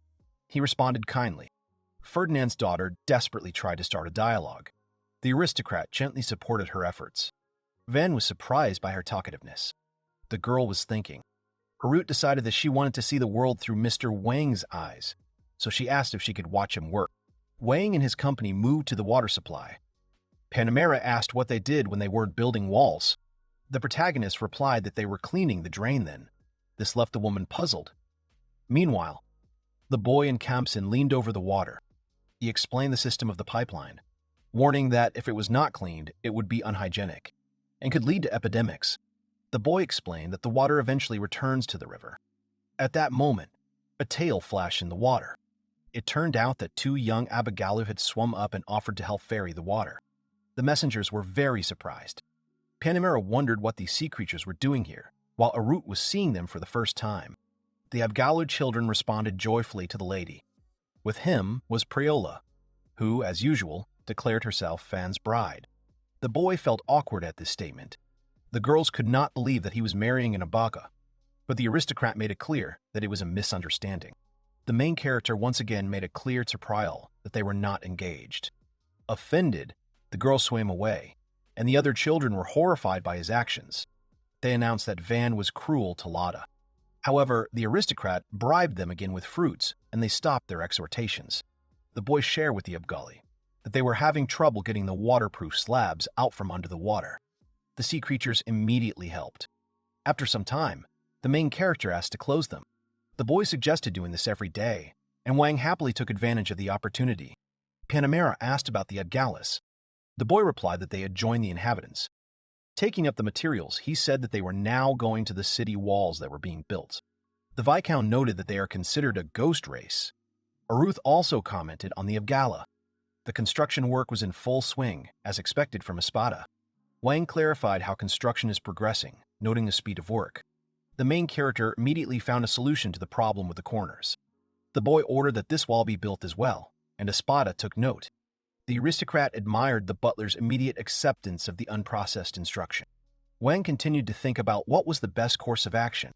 He responded kindly. Ferdinand's daughter desperately tried to start a dialogue. The aristocrat gently supported her efforts. Ven was surprised by her talkativeness. The girl was thinking. Arut decided that she wanted to see the world through Mr. Wang's eyes, so she asked if she could watch him work. Wang and his company moved to the water supply. Panemura asked what they did when they weren't building walls. The protagonist replied that they were cleaning the drain then. This left the woman puzzled. Meanwhile, the boy and Kamsen leaned over the water. He explained the system of the pipeline, warning that if it was not cleaned, it would be unhygienic and could lead to epidemics. The boy explained that the water eventually returns to the river. At that moment, a tail flashed in the water. It turned out that two young Abigalu had swum up and offered to help ferry the water. The messengers were very surprised. Panemura wondered what these sea creatures were doing here, while Arut was seeing them for the first time. The Abgalu children responded joyfully to the lady. With him was Priola, who, as usual, declared herself Fan's bride. The boy felt awkward at this statement. The girls could not believe that he was marrying an Abaga, but the aristocrat made it clear that it was a misunderstanding. The main character once again made it clear to Priol that they were not engaged. Offended, the girl swam away, and the other children were horrified by his actions. They announced that Van was cruel to Lada. However, the aristocrat bribed them again with fruits, and they stopped their exhortations. The boys shared with the Abgali that they were having trouble getting the waterproof slabs out from under the water. The sea creatures immediately helped. After some time, the main character asked to close them. The boy suggested doing this every day, and Wang happily took advantage of the opportunity. Panemura asked about the Abgalis. The boy replied that they had joined the inhabitants. Taking up the materials, he said that they were now going to the city walls that were being built. The Viscount noted that they are considered a ghost race. Aruth also commented on the Abgala. The construction work was in full swing, as expected from Espada. Wang clarified how construction is progressing, noting the speed of work. The main character immediately found a solution to the problem with the corners. The boy ordered that this wall be built as well, and Espada took note. The aristocrat admired the butler's immediate acceptance of the unprocessed instruction. Wang continued to think about what was the best course of action.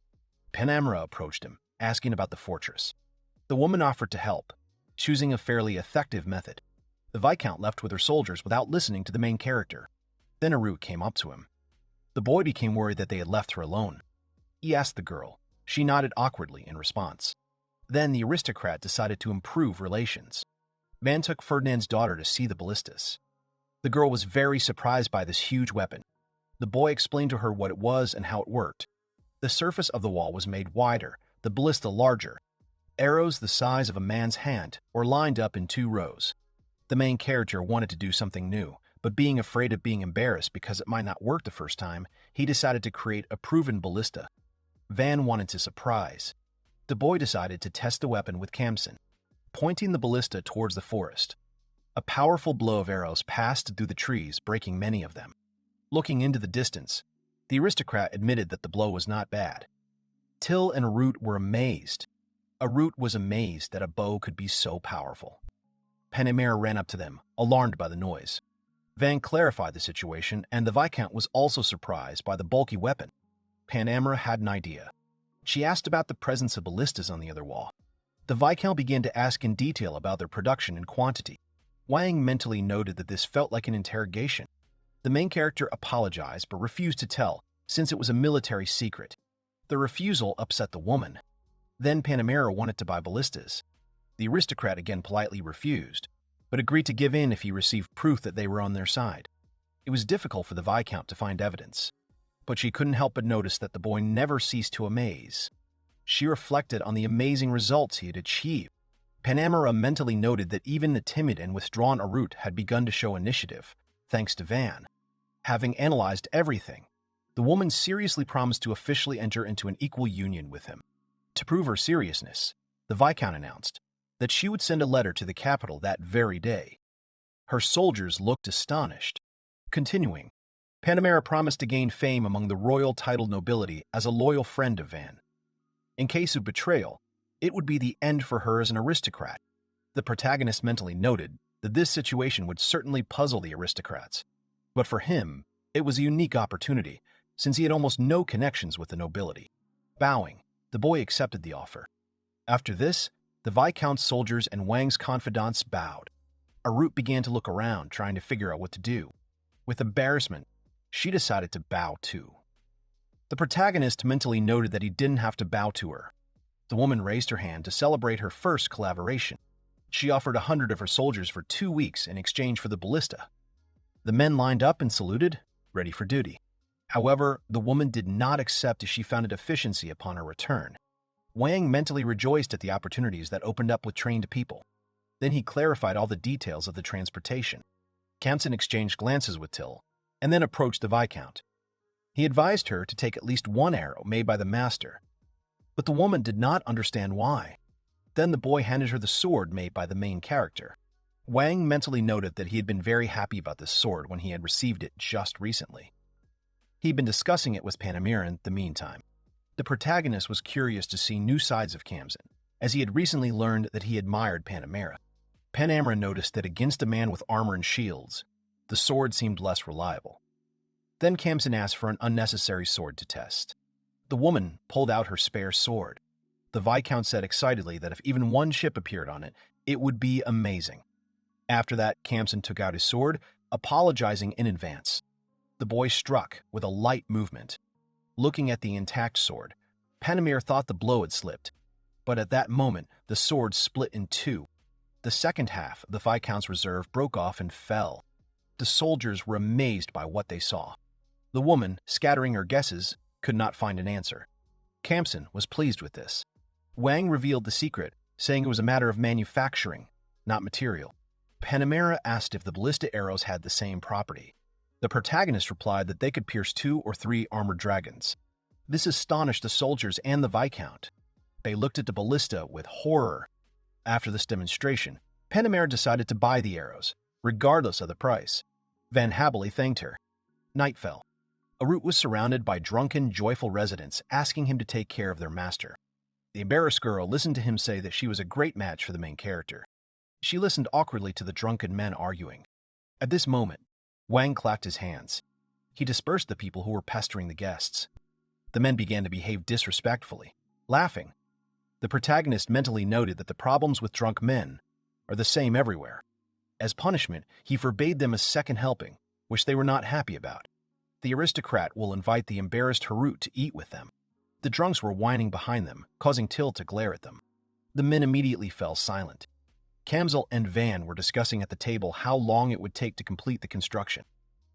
Panemura approached him, asking about the fortress. The woman offered to help, choosing a fairly effective method. The Viscount left with her soldiers without listening to the main character. Then Arut came up to him. The boy became worried that they had left her alone. He asked the girl. She nodded awkwardly in response. Then the aristocrat decided to improve relations. Van took Ferdinand's daughter to see the ballistas. The girl was very surprised by this huge weapon. The boy explained to her what it was and how it worked. The surface of the wall was made wider, the ballista larger. Arrows the size of a man's hand were lined up in 2 rows. The main character wanted to do something new, but being afraid of being embarrassed because it might not work the first time, he decided to create a proven ballista. Van wanted to surprise. The boy decided to test the weapon with Kamsen, pointing the ballista towards the forest. A powerful blow of arrows passed through the trees, breaking many of them. Looking into the distance, the aristocrat admitted that the blow was not bad. Till and Arut were amazed. Arut was amazed that a bow could be so powerful. Panemura ran up to them, alarmed by the noise. Van clarified the situation, and the Viscount was also surprised by the bulky weapon. Panemura had an idea. She asked about the presence of ballistas on the other wall. The Viscount began to ask in detail about their production and quantity. Wang mentally noted that this felt like an interrogation. The main character apologized but refused to tell, since it was a military secret. The refusal upset the woman. Then Panamera wanted to buy ballistas. The aristocrat again politely refused, but agreed to give in if he received proof that they were on their side. It was difficult for the Viscount to find evidence, but she couldn't help but notice that the boy never ceased to amaze. She reflected on the amazing results he had achieved. Panamera mentally noted that even the timid and withdrawn Arut had begun to show initiative, thanks to Van. Having analyzed everything, the woman seriously promised to officially enter into an equal union with him. To prove her seriousness, the Viscount announced that she would send a letter to the capital that very day. Her soldiers looked astonished. Continuing, Panamera promised to gain fame among the royal titled nobility as a loyal friend of Van. In case of betrayal, it would be the end for her as an aristocrat. The protagonist mentally noted that this situation would certainly puzzle the aristocrats. But for him, it was a unique opportunity, since he had almost no connections with the nobility. Bowing, the boy accepted the offer. After this, the Viscount's soldiers and Wang's confidants bowed. Arut began to look around, trying to figure out what to do. With embarrassment, she decided to bow too. The protagonist mentally noted that he didn't have to bow to her. The woman raised her hand to celebrate her first collaboration. She offered 100 of her soldiers for 2 weeks in exchange for the ballista. The men lined up and saluted, ready for duty. However, the woman did not accept as she found a deficiency upon her return. Wang mentally rejoiced at the opportunities that opened up with trained people. Then he clarified all the details of the transportation. Kamsen exchanged glances with Till, and then approached the Viscount. He advised her to take at least one arrow made by the master, but the woman did not understand why. Then the boy handed her the sword made by the main character. Wang mentally noted that he had been very happy about this sword when he had received it just recently. He'd been discussing it with Panamera in the meantime. The protagonist was curious to see new sides of Kamsen, as he had recently learned that he admired Panamera. Panamera noticed that against a man with armor and shields, the sword seemed less reliable. Then Kamsen asked for an unnecessary sword to test. The woman pulled out her spare sword. The Viscount said excitedly that if even one ship appeared on it, it would be amazing. After that, Kamsen took out his sword, apologizing in advance. The boy struck with a light movement. Looking at the intact sword, Panamera thought the blow had slipped, but at that moment, the sword split in two. The second half of the Viscount's reserve broke off and fell. The soldiers were amazed by what they saw. The woman, scattering her guesses, could not find an answer. Kamsen was pleased with this. Wang revealed the secret, saying it was a matter of manufacturing, not material. Panamera asked if the ballista arrows had the same property. The protagonist replied that they could pierce 2 or 3 armored dragons. This astonished the soldiers and the Viscount. They looked at the ballista with horror. After this demonstration, Panamera decided to buy the arrows, regardless of the price. Van happily thanked her. Night fell. Arut was surrounded by drunken, joyful residents asking him to take care of their master. The embarrassed girl listened to him say that she was a great match for the main character. She listened awkwardly to the drunken men arguing. At this moment, Wang clapped his hands. He dispersed the people who were pestering the guests. The men began to behave disrespectfully, laughing. The protagonist mentally noted that the problems with drunk men are the same everywhere. As punishment, he forbade them a second helping, which they were not happy about. The aristocrat will invite the embarrassed Harut to eat with them. The drunks were whining behind them, causing Till to glare at them. The men immediately fell silent. Kamzel and Van were discussing at the table how long it would take to complete the construction.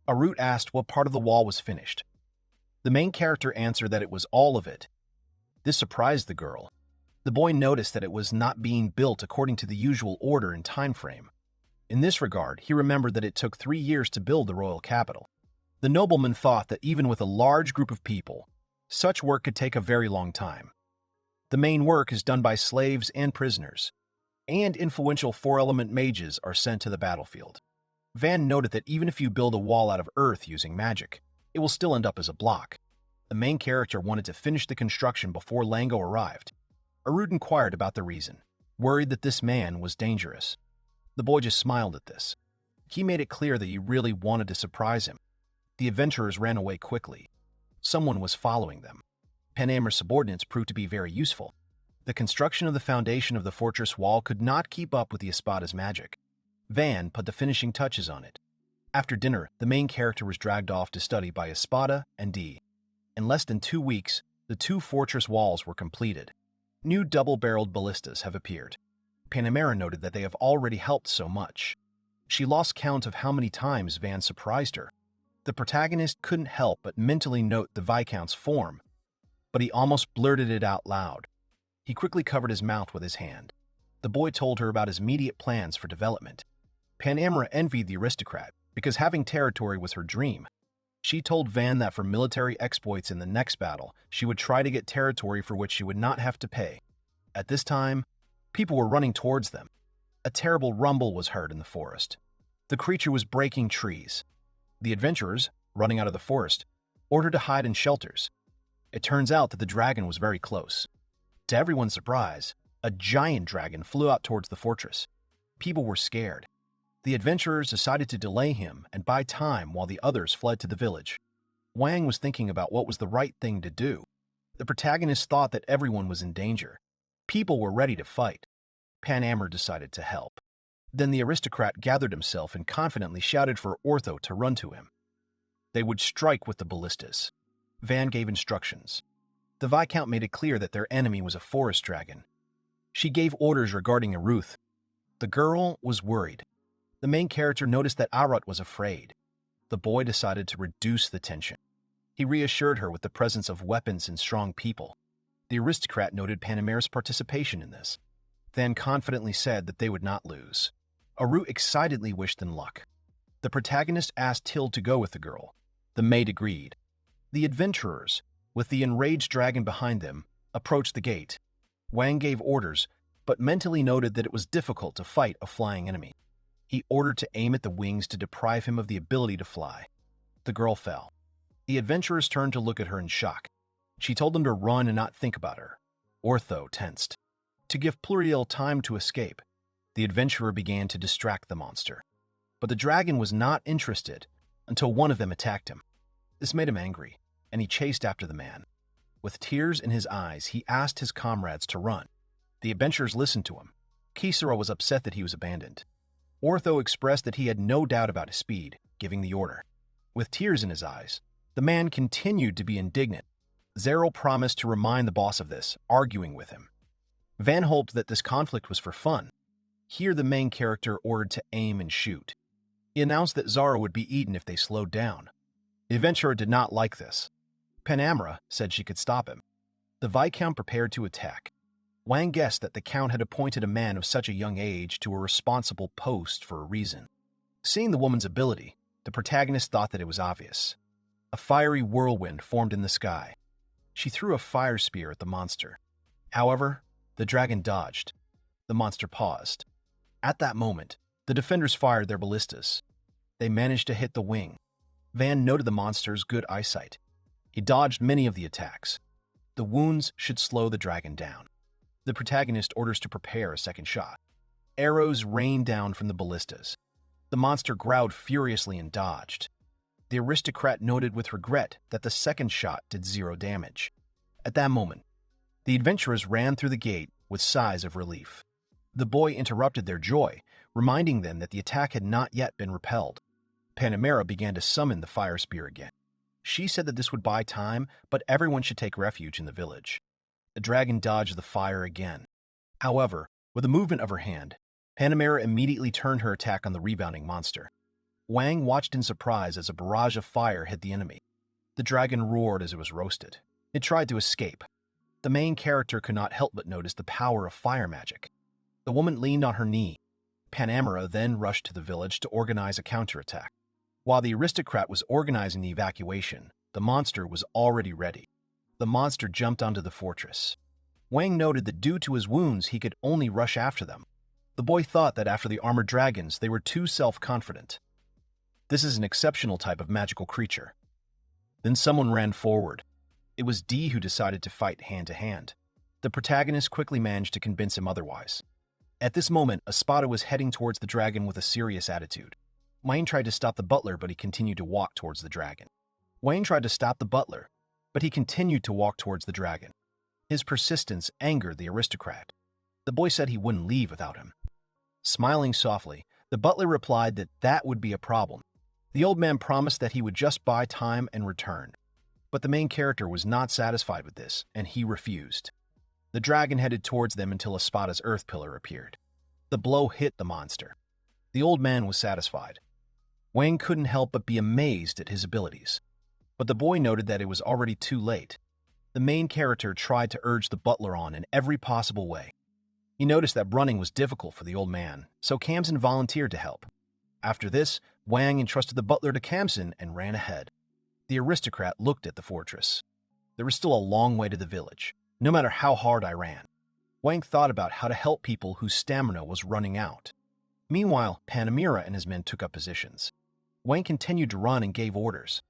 Arut asked what part of the wall was finished. The main character answered that it was all of it. This surprised the girl. The boy noticed that it was not being built according to the usual order and time frame. In this regard, he remembered that it took 3 years to build the royal capital. The nobleman thought that even with a large group of people, such work could take a very long time. The main work is done by slaves and prisoners, and influential 4-element mages are sent to the battlefield. Van noted that even if you build a wall out of earth using magic, it will still end up as a block. The main character wanted to finish the construction before Lango arrived. Arut inquired about the reason, worried that this man was dangerous. The boy just smiled at this. He made it clear that he really wanted to surprise him. The adventurers ran away quickly. Someone was following them. Panamera's subordinates proved to be very useful. The construction of the foundation of the fortress wall could not keep up with the Espada's magic. Van put the finishing touches on it. After dinner, the main character was dragged off to study by Espada and D. In less than 2 weeks, the 2 fortress walls were completed. New double-barreled ballistas have appeared. Panamera noted that they have already helped so much. She lost count of how many times Van surprised her. The protagonist couldn't help but mentally note the Viscount's form, but he almost blurted it out loud. He quickly covered his mouth with his hand. The boy told her about his immediate plans for development. Panamera envied the aristocrat because having territory was her dream. She told Van that for military exploits in the next battle, she would try to get territory for which she would not have to pay. At this time, people were running towards them. A terrible rumble was heard in the forest. The creature was breaking trees. The adventurers, running out of the forest, ordered to hide in shelters. It turns out that the dragon was very close. To everyone's surprise, a giant dragon flew out towards the fortress. People were scared. The adventurers decided to delay him and buy time while the others fled to the village. Wang was thinking about what was the right thing to do. The protagonist thought that everyone was in danger. People were ready to fight. Panamera decided to help. Then the aristocrat gathered himself and confidently shouted for Ortho to run to him. They would strike with the ballistas. Van gave instructions. The Viscount made it clear that their enemy was a forest dragon. She gave orders regarding Aruth. The girl was worried. The main character noticed that Arut was afraid. The boy decided to reduce the tension. He reassured her with the presence of weapons and strong people. The aristocrat noted Panamera's participation in this, then confidently said that they would not lose. Arut excitedly wished them luck. The protagonist asked Till to go with the girl. The maid agreed. The adventurers, with the enraged dragon behind them, approached the gate. Wang gave orders, but mentally noted that it was difficult to fight a flying enemy. He ordered to aim at the wings to deprive him of the ability to fly. The girl fell. The adventurers turned to look at her in shock. She told them to run and not think about her. Ortho tensed. To give Pluriel time to escape, the adventurer began to distract the monster. But the dragon was not interested until one of them attacked him. This made him angry, and he chased after the man. With tears in his eyes, he asked his comrades to run. The adventurers listened to him. Kisara was upset that he was abandoned. Ortho expressed that he had no doubt about his speed, giving the order. With tears in his eyes, the man continued to be indignant. Zeril promised to remind the boss of this, arguing with him. Van hoped that this conflict was for fun. Here the main character ordered to aim and shoot. He announced that Zara would be eaten if they slowed down. The adventurer did not like this. Panamera said she could stop him. The Viscount prepared to attack. Wang guessed that the Count had appointed a man of such a young age to a responsible post for a reason. Seeing the woman's ability, the protagonist thought that it was obvious. A fiery whirlwind formed in the sky. She threw a fire spear at the monster. However, the dragon dodged. The monster paused. At that moment, the defenders fired their ballistas. They managed to hit the wing. Van noted the monster's good eyesight. He dodged many of the attacks. The wounds should slow the dragon down. The protagonist orders to prepare a second shot. Arrows rained down from the ballistas. The monster growled furiously and dodged. The aristocrat noted with regret that the second shot did 0 damage. At that moment, the adventurers ran through the gate with sighs of relief. The boy interrupted their joy, reminding them that the attack had not yet been repelled. Panamera began to summon the fire spear again. She said that this would buy time, but everyone should take refuge in the village. The dragon dodged the fire again. However, with a movement of her hand, Panamera immediately turned her attack on the rebounding monster. Wang watched in surprise as a barrage of fire hit the enemy. The dragon roared as it was roasted. It tried to escape. The main character could not help but notice the power of fire magic. The woman leaned on her knee. Panamera then rushed to the village to organize a counterattack. While the aristocrat was organizing the evacuation, the monster was already ready. The monster jumped onto the fortress. Wang noted that due to his wounds, he could only rush after them. The boy thought that after the armored dragons, they were too self-confident. This is an exceptional type of magical creature. Then someone ran forward. It was D who decided to fight hand-to-hand. The protagonist quickly managed to convince him otherwise. At this moment, Espada was heading towards the dragon with a serious attitude. Wayne tried to stop the butler, but he continued to walk towards the dragon. Wayne tried to stop the butler, but he continued to walk towards the dragon. His persistence angered the aristocrat. The boy said he wouldn't leave without him. Smiling softly, the butler replied that that would be a problem. The old man promised that he would just buy time and return. But the main character was not satisfied with this, and he refused. The dragon headed towards them until Espada's earth pillar appeared. The blow hit the monster. The old man was satisfied. Wang couldn't help but be amazed at his abilities. But the boy noted that it was already too late. The main character tried to urge the butler on in every possible way. He noticed that running was difficult for the old man, so Kamsen volunteered to help. After this, Wang entrusted the butler to Kamsen and ran ahead. The aristocrat looked at the fortress. There was still a long way to the village, no matter how hard I ran. Wang thought about how to help people whose stamina was running out. Meanwhile, Panamira and his men took up positions. Wang continued to run and gave orders.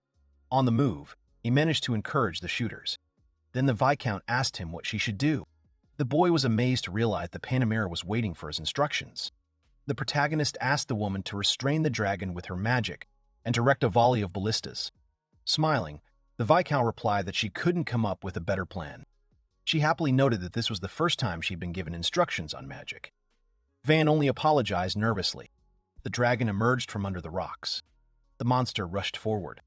On the move, he managed to encourage the shooters. Then the Viscount asked him what she should do. The boy was amazed to realize that Panamira was waiting for his instructions. The protagonist asked the woman to restrain the dragon with her magic and direct a volley of ballistas. Smiling, the Viscount replied that she couldn't come up with a better plan. She happily noted that this was the first time she'd been given instructions on magic. Van only apologized nervously. The dragon emerged from under the rocks. The monster rushed forward.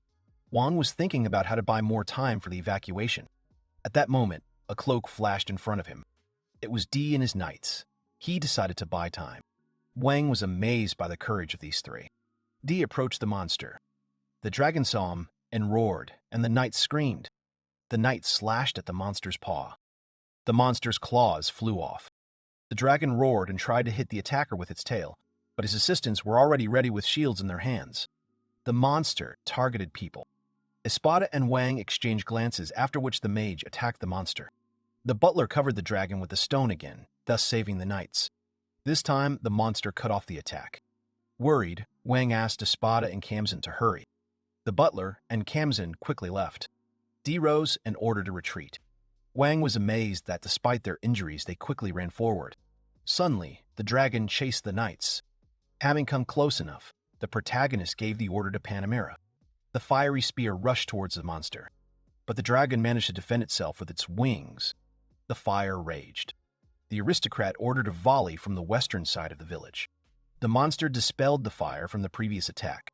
Juan was thinking about how to buy more time for the evacuation. At that moment, a cloak flashed in front of him. It was D and his knights. He decided to buy time. Wang was amazed by the courage of these three. D approached the monster. The dragon saw him and roared, and the knights screamed. The knight slashed at the monster's paw. The monster's claws flew off. The dragon roared and tried to hit the attacker with its tail, but his assistants were already ready with shields in their hands. The monster targeted people. Espada and Wang exchanged glances, after which the mage attacked the monster. The butler covered the dragon with a stone again, thus saving the knights. This time, the monster cut off the attack. Worried, Wang asked Espada and Kamsen to hurry. The butler and Kamsen quickly left. D rose and ordered a retreat. Wang was amazed that despite their injuries, they quickly ran forward. Suddenly, the dragon chased the knights. Having come close enough, the protagonist gave the order to Panamira. The fiery spear rushed towards the monster, but the dragon managed to defend itself with its wings. The fire raged. The aristocrat ordered a volley from the western side of the village. The monster dispelled the fire from the previous attack.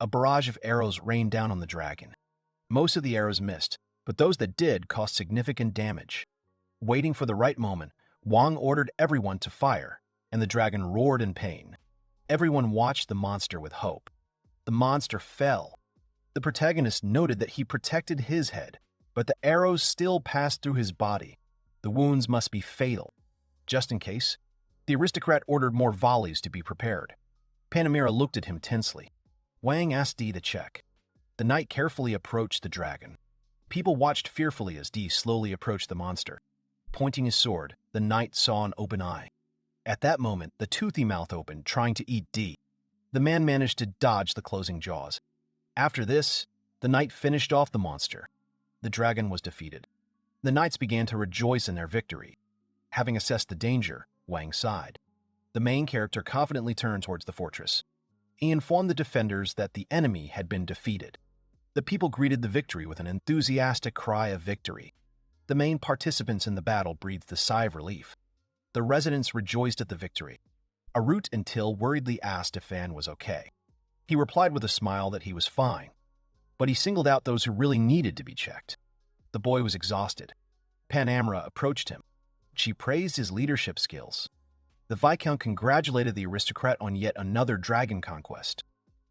A barrage of arrows rained down on the dragon. Most of the arrows missed, but those that did caused significant damage. Waiting for the right moment, Wang ordered everyone to fire, and the dragon roared in pain. Everyone watched the monster with hope. The monster fell. The protagonist noted that he protected his head, but the arrows still passed through his body. The wounds must be fatal. Just in case, the aristocrat ordered more volleys to be prepared. Panamira looked at him tensely. Wang asked D to check. The knight carefully approached the dragon. People watched fearfully as D slowly approached the monster. Pointing his sword, the knight saw an open eye. At that moment, the toothy mouth opened, trying to eat D. The man managed to dodge the closing jaws. After this, the knight finished off the monster. The dragon was defeated. The knights began to rejoice in their victory. Having assessed the danger, Wang sighed. The main character confidently turned towards the fortress. He informed the defenders that the enemy had been defeated. The people greeted the victory with an enthusiastic cry of victory. The main participants in the battle breathed a sigh of relief. The residents rejoiced at the victory. Arut and Till worriedly asked if Fan was okay. He replied with a smile that he was fine, but he singled out those who really needed to be checked. The boy was exhausted. Panamira approached him. She praised his leadership skills. The Viscount congratulated the aristocrat on yet another dragon conquest.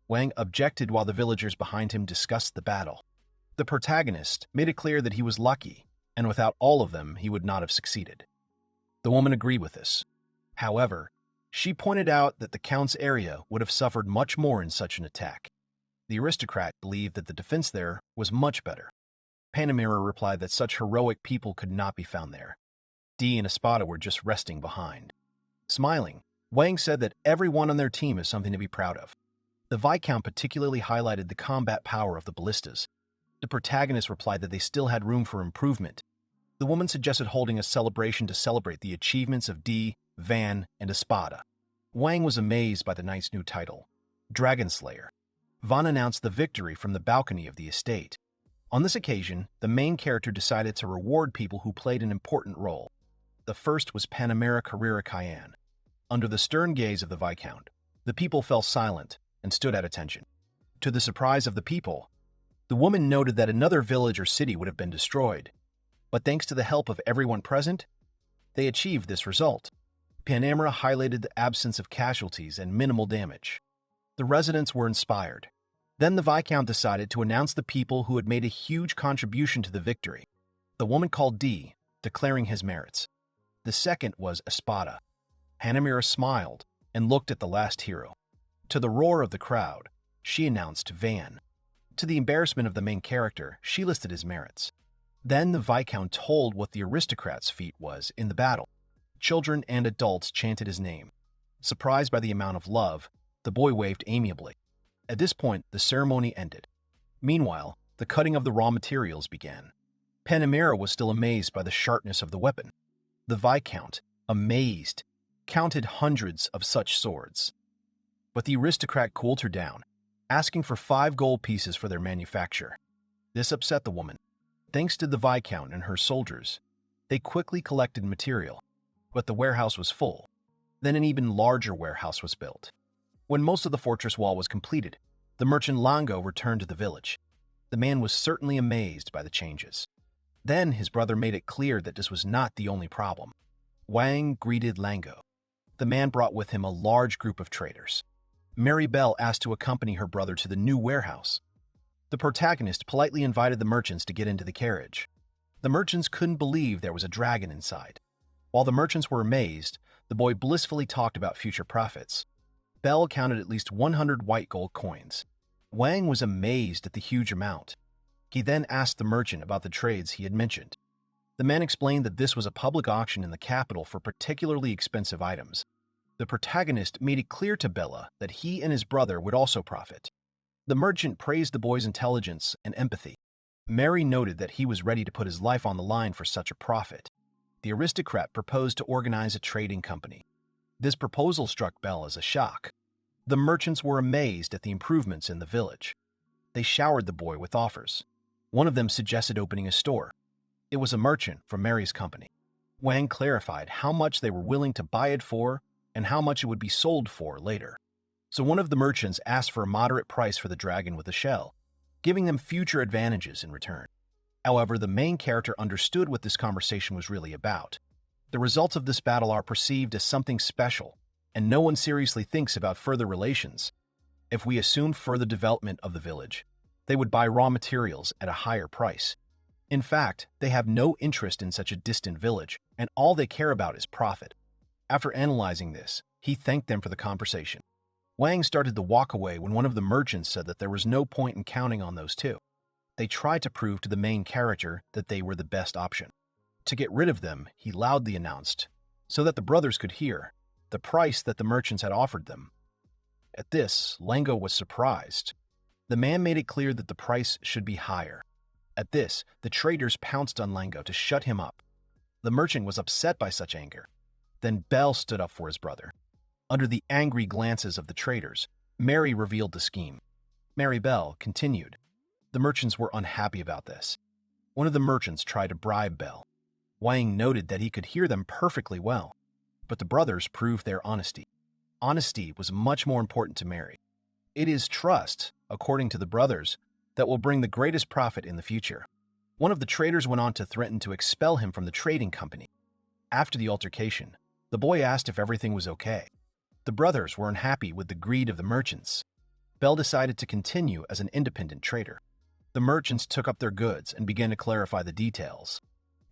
Wang objected while the villagers behind him discussed the battle. The protagonist made it clear that he was lucky, and without all of them, he would not have succeeded. The woman agreed with this. However, she pointed out that the Count's area would have suffered much more in such an attack. The aristocrat believed that the defense there was much better. Panamira replied that such heroic people could not be found there. D and Espada were just resting behind. Smiling, Wang said that everyone on their team is something to be proud of. The Viscount particularly highlighted the combat power of the ballistas. The protagonist replied that they still had room for improvement. The woman suggested holding a celebration to celebrate the achievements of D, Van, and Espada. Wang was amazed by the knight's new title, Dragon Slayer. Van announced the victory from the balcony of the estate. On this occasion, the main character decided to reward people who played an important role. The first was Panamera Carrera Cayenne. Under the stern gaze of the Viscount, the people fell silent and stood at attention. To the surprise of the people, the woman noted that another village or city would have been destroyed, but thanks to the help of everyone present, they achieved this result. Panamera highlighted the absence of casualties and minimal damage. The residents were inspired. Then the Viscount decided to announce the people who had made a huge contribution to the victory. The woman called D, declaring his merits. The second was Espada. Panamera smiled and looked at the last hero. To the roar of the crowd, she announced Van. To the embarrassment of the main character, she listed his merits. Then the Viscount told what the aristocrat's feat was in the battle. Children and adults chanted his name. Surprised by the amount of love, the boy waved amiably. At this point, the ceremony ended. Meanwhile, the cutting of the raw materials began. Panamera was still amazed by the sharpness of the weapon. The Viscount, amazed, counted hundreds of such swords. But the aristocrat cooled her down, asking for 5 gold pieces for their manufacture. This upset the woman. Thanks to the Viscount and her soldiers, they quickly collected material, but the warehouse was full. Then an even larger warehouse was built. When most of the fortress wall was completed, the merchant Lango returned to the village. The man was certainly amazed by the changes. Then his brother made it clear that this was not the only problem. Wang greeted Lango. The man brought with him a large group of traders. Mary Belle asked to accompany her brother to the new warehouse. The protagonist politely invited the merchants to get into the carriage. The merchants couldn't believe there was a dragon inside. While the merchants were amazed, the boy blissfully talked about future profits. Belle counted at least 100 white gold coins. Wang was amazed at the huge amount. He then asked the merchant about the trades he had mentioned. The man explained that this was a public auction in the capital for particularly expensive items. The protagonist made it clear to Bella that he and his brother would also profit. The merchant praised the boy's intelligence and empathy. Mary noted that he was ready to put his life on the line for such a profit. The aristocrat proposed to organize a trading company. This proposal struck Belle as a shock. The merchants were amazed at the improvements in the village. They showered the boy with offers. One of them suggested opening a store. It was a merchant from Mary's company. Wang clarified how much they were willing to buy it for and how much it would be sold for later. So one of the merchants asked for a moderate price for the dragon with the shell, giving them future advantages in return. However, the main character understood what this conversation was really about. The results of this battle are perceived as something special, and no one seriously thinks about further relations. If we assumed further development of the village, they would buy raw materials at a higher price. In fact, they have no interest in such a distant village, and all they care about is profit. After analyzing this, he thanked them for the conversation. Wang started to walk away when one of the merchants said that there was no point in counting on those two. They tried to prove to the main character that they were the best option. To get rid of them, he loudly announced, so that the brothers could hear, the price that the merchants had offered them. At this, Lango was surprised. The man made it clear that the price should be higher. At this, the traders pounced on Lango to shut him up. The merchant was upset by such anger. Then Belle stood up for his brother. Under the angry glances of the traders, Mary revealed the scheme. Mary Belle continued. The merchants were unhappy about this. One of the merchants tried to bribe Belle. Wang noted that he could hear them perfectly well, but the brothers proved their honesty. Honesty was much more important to Mary. It is trust, according to the brothers, that will bring the greatest profit in the future. One of the traders went on to threaten to expel him from the trading company. After the altercation, the boy asked if everything was okay. The brothers were unhappy with the greed of the merchants. Belle decided to continue as an independent trader. The merchants took up their goods and began to clarify the details.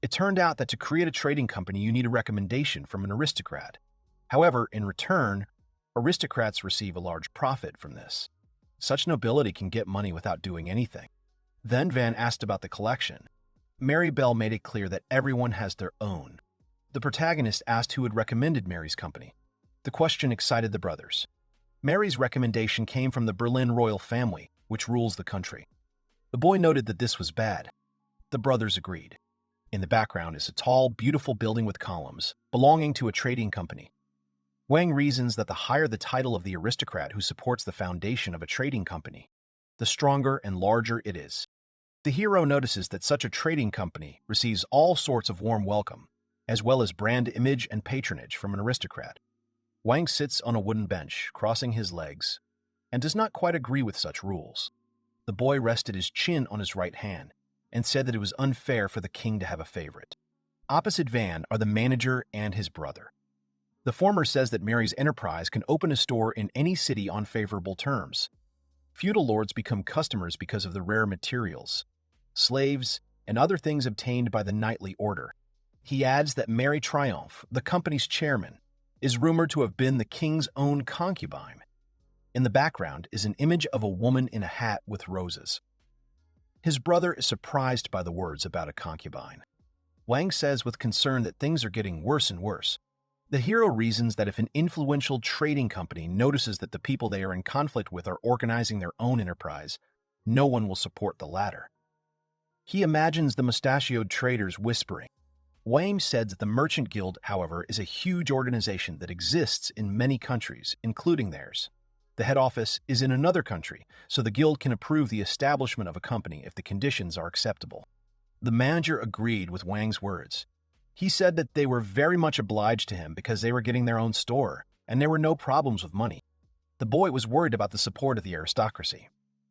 It turned out that to create a trading company, you need a recommendation from an aristocrat. However, in return, aristocrats receive a large profit from this. Such nobility can get money without doing anything. Then Van asked about the collection. Mary Belle made it clear that everyone has their own. The protagonist asked who had recommended Mary's company. The question excited the brothers. Mary's recommendation came from the Berlin royal family, which rules the country. The boy noted that this was bad. The brothers agreed. In the background is a tall, beautiful building with columns, belonging to a trading company. Wang reasons that the higher the title of the aristocrat who supports the foundation of a trading company, the stronger and larger it is. The hero notices that such a trading company receives all sorts of warm welcome, as well as brand image and patronage from an aristocrat. Wang sits on a wooden bench, crossing his legs, and does not quite agree with such rules. The boy rested his chin on his right hand and said that it was unfair for the king to have a favorite. Opposite Van are the manager and his brother. The former says that Mary's enterprise can open a store in any city on favorable terms. Feudal lords become customers because of the rare materials, slaves, and other things obtained by the knightly order. He adds that Mary Triumph, the company's chairman, is rumored to have been the king's own concubine. In the background is an image of a woman in a hat with roses. His brother is surprised by the words about a concubine. Wang says with concern that things are getting worse and worse. The hero reasons that if an influential trading company notices that the people they are in conflict with are organizing their own enterprise, no one will support the latter. He imagines the mustachioed traders whispering. Wang said that the Merchant Guild, however, is a huge organization that exists in many countries, including theirs. The head office is in another country, so the guild can approve the establishment of a company if the conditions are acceptable. The manager agreed with Wang's words. He said that they were very much obliged to him because they were getting their own store, and there were no problems with money. The boy was worried about the support of the aristocracy.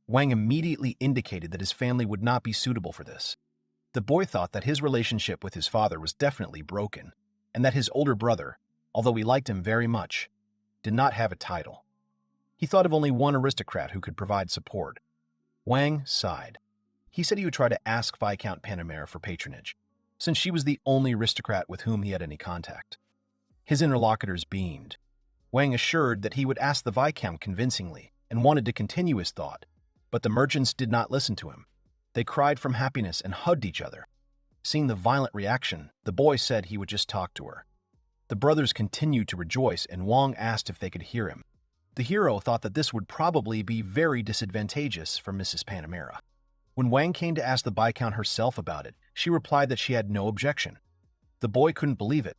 Wang immediately indicated that his family would not be suitable for this. The boy thought that his relationship with his father was definitely broken, and that his older brother, although he liked him very much, did not have a title. He thought of only one aristocrat who could provide support. Wang sighed. He said he would try to ask Viscount Panamera for patronage, since she was the only aristocrat with whom he had any contact. His interlocutors beamed. Wang assured that he would ask the Viscount convincingly and wanted to continue his thought, but the merchants did not listen to him. They cried from happiness and hugged each other. Seeing the violent reaction, the boy said he would just talk to her. The brothers continued to rejoice, and Wang asked if they could hear him. The hero thought that this would probably be very disadvantageous for Mrs. Panamera. When Wang came to ask the Viscount herself about it, she replied that she had no objection. The boy couldn't believe it.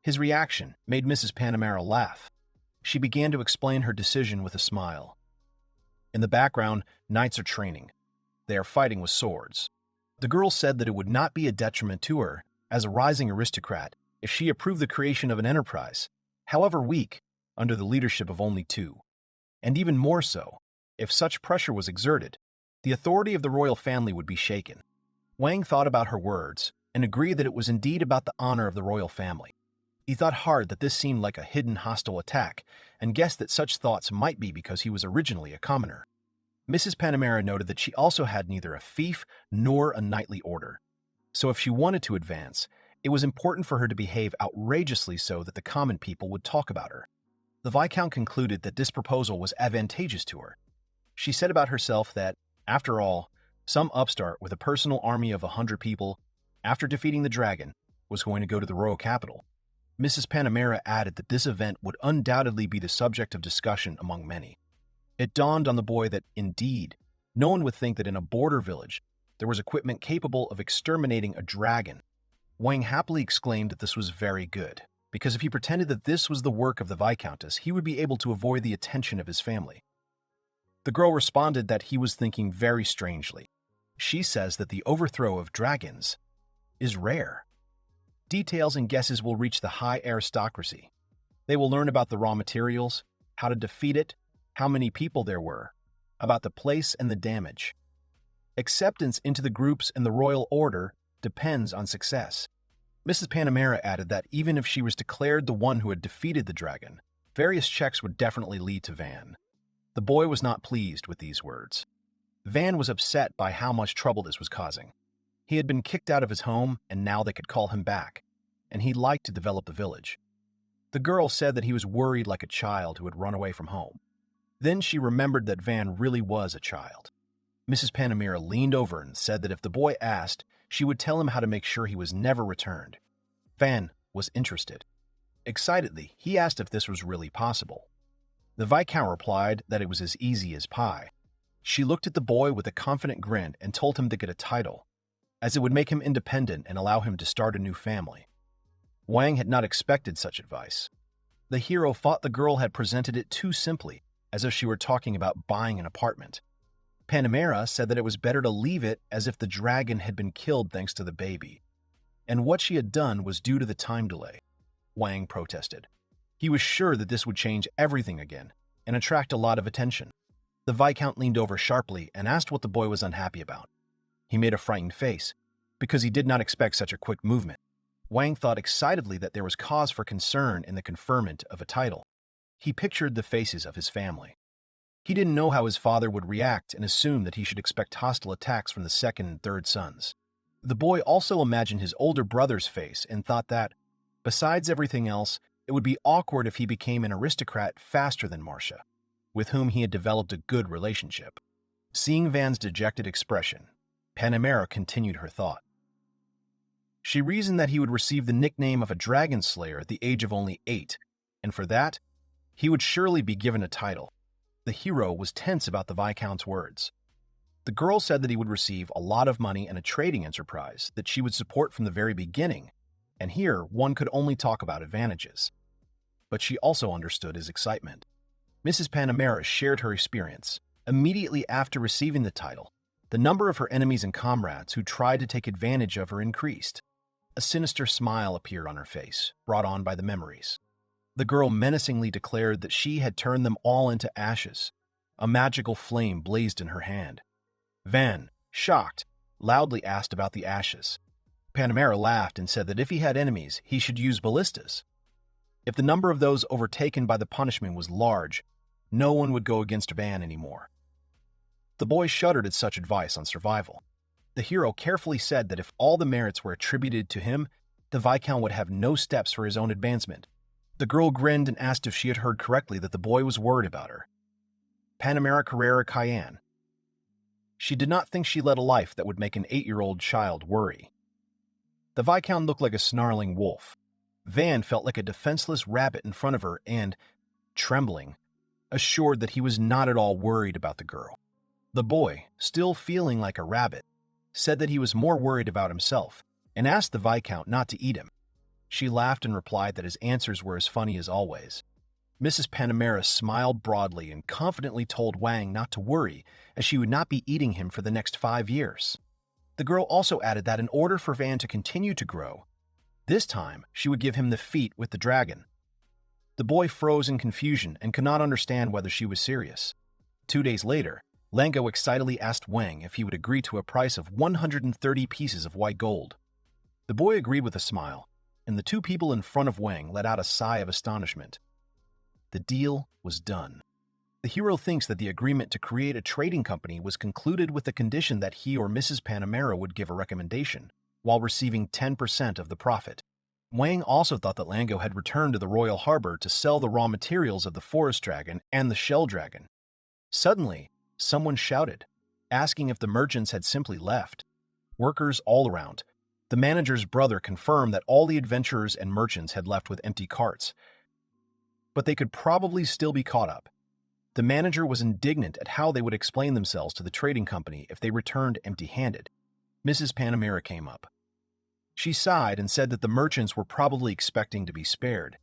His reaction made Mrs. Panamera laugh. She began to explain her decision with a smile. In the background, knights are training. They are fighting with swords. The girl said that it would not be a detriment to her, as a rising aristocrat, if she approved the creation of an enterprise, however weak, under the leadership of only two. And even more so, if such pressure was exerted, the authority of the royal family would be shaken. Wang thought about her words and agreed that it was indeed about the honor of the royal family. He thought hard that this seemed like a hidden hostile attack and guessed that such thoughts might be because he was originally a commoner. Mrs. Panamera noted that she also had neither a fief nor a knightly order. So if she wanted to advance, it was important for her to behave outrageously so that the common people would talk about her. The Viscount concluded that this proposal was advantageous to her. She said about herself that, after all, some upstart with a personal army of 100 people, after defeating the dragon, was going to go to the royal capital. Mrs. Panamera added that this event would undoubtedly be the subject of discussion among many. It dawned on the boy that, indeed, no one would think that in a border village there was equipment capable of exterminating a dragon. Wang happily exclaimed that this was very good, because if he pretended that this was the work of the Viscountess, he would be able to avoid the attention of his family. The girl responded that he was thinking very strangely. She says that the overthrow of dragons is rare. Details and guesses will reach the high aristocracy. They will learn about the raw materials, how to defeat it, how many people there were, about the place and the damage. Acceptance into the groups and the royal order depends on success. Mrs. Panamera added that even if she was declared the one who had defeated the dragon, various checks would definitely lead to Van. The boy was not pleased with these words. Van was upset by how much trouble this was causing. He had been kicked out of his home, and now they could call him back, and he liked to develop the village. The girl said that he was worried like a child who had run away from home. Then she remembered that Van really was a child. Mrs. Panamera leaned over and said that if the boy asked, she would tell him how to make sure he was never returned. Van was interested. Excitedly, he asked if this was really possible. The Viscount replied that it was as easy as pie. She looked at the boy with a confident grin and told him to get a title, as it would make him independent and allow him to start a new family. Wang had not expected such advice. The hero thought the girl had presented it too simply, as if she were talking about buying an apartment. Panamera said that it was better to leave it as if the dragon had been killed thanks to the baby, and what she had done was due to the time delay. Wang protested. He was sure that this would change everything again and attract a lot of attention. The Viscount leaned over sharply and asked what the boy was unhappy about. He made a frightened face, because he did not expect such a quick movement. Wang thought excitedly that there was cause for concern in the conferment of a title. He pictured the faces of his family. He didn't know how his father would react and assumed that he should expect hostile attacks from the second and third sons. The boy also imagined his older brother's face and thought that, besides everything else, it would be awkward if he became an aristocrat faster than Marcia, with whom he had developed a good relationship. Seeing Van's dejected expression, Panamera continued her thought. She reasoned that he would receive the nickname of a dragon slayer at the age of only 8, and for that, he would surely be given a title. The hero was tense about the Viscount's words. The girl said that he would receive a lot of money and a trading enterprise that she would support from the very beginning, and here one could only talk about advantages. But she also understood his excitement. Mrs. Panamera shared her experience. Immediately after receiving the title, the number of her enemies and comrades who tried to take advantage of her increased. A sinister smile appeared on her face, brought on by the memories. The girl menacingly declared that she had turned them all into ashes. A magical flame blazed in her hand. Van, shocked, loudly asked about the ashes. Panamera laughed and said that if he had enemies, he should use ballistas. If the number of those overtaken by the punishment was large, no one would go against Van anymore. The boy shuddered at such advice on survival. The hero carefully said that if all the merits were attributed to him, the Viscount would have no steps for his own advancement. The girl grinned and asked if she had heard correctly that the boy was worried about her. Panamera Carrera Cayenne. She did not think she led a life that would make an 8-year-old child worry. The Viscount looked like a snarling wolf. Van felt like a defenseless rabbit in front of her and, trembling, assured that he was not at all worried about the girl. The boy, still feeling like a rabbit, said that he was more worried about himself and asked the Viscount not to eat him. She laughed and replied that his answers were as funny as always. Mrs. Panamera smiled broadly and confidently told Wang not to worry, as she would not be eating him for the next 5 years. The girl also added that in order for Van to continue to grow, this time she would give him the feat with the dragon. The boy froze in confusion and could not understand whether she was serious. 2 days later, Lango excitedly asked Wang if he would agree to a price of 130 pieces of white gold. The boy agreed with a smile, and the two people in front of Wang let out a sigh of astonishment. The deal was done. The hero thinks that the agreement to create a trading company was concluded with the condition that he or Mrs. Panamera would give a recommendation, while receiving 10% of the profit. Wang also thought that Lango had returned to the royal harbor to sell the raw materials of the forest dragon and the shell dragon. Suddenly, someone shouted, asking if the merchants had simply left. Workers all around. The manager's brother confirmed that all the adventurers and merchants had left with empty carts, but they could probably still be caught up. The manager was indignant at how they would explain themselves to the trading company if they returned empty-handed. Mrs. Panamera came up. She sighed and said that the merchants were probably expecting to be spared,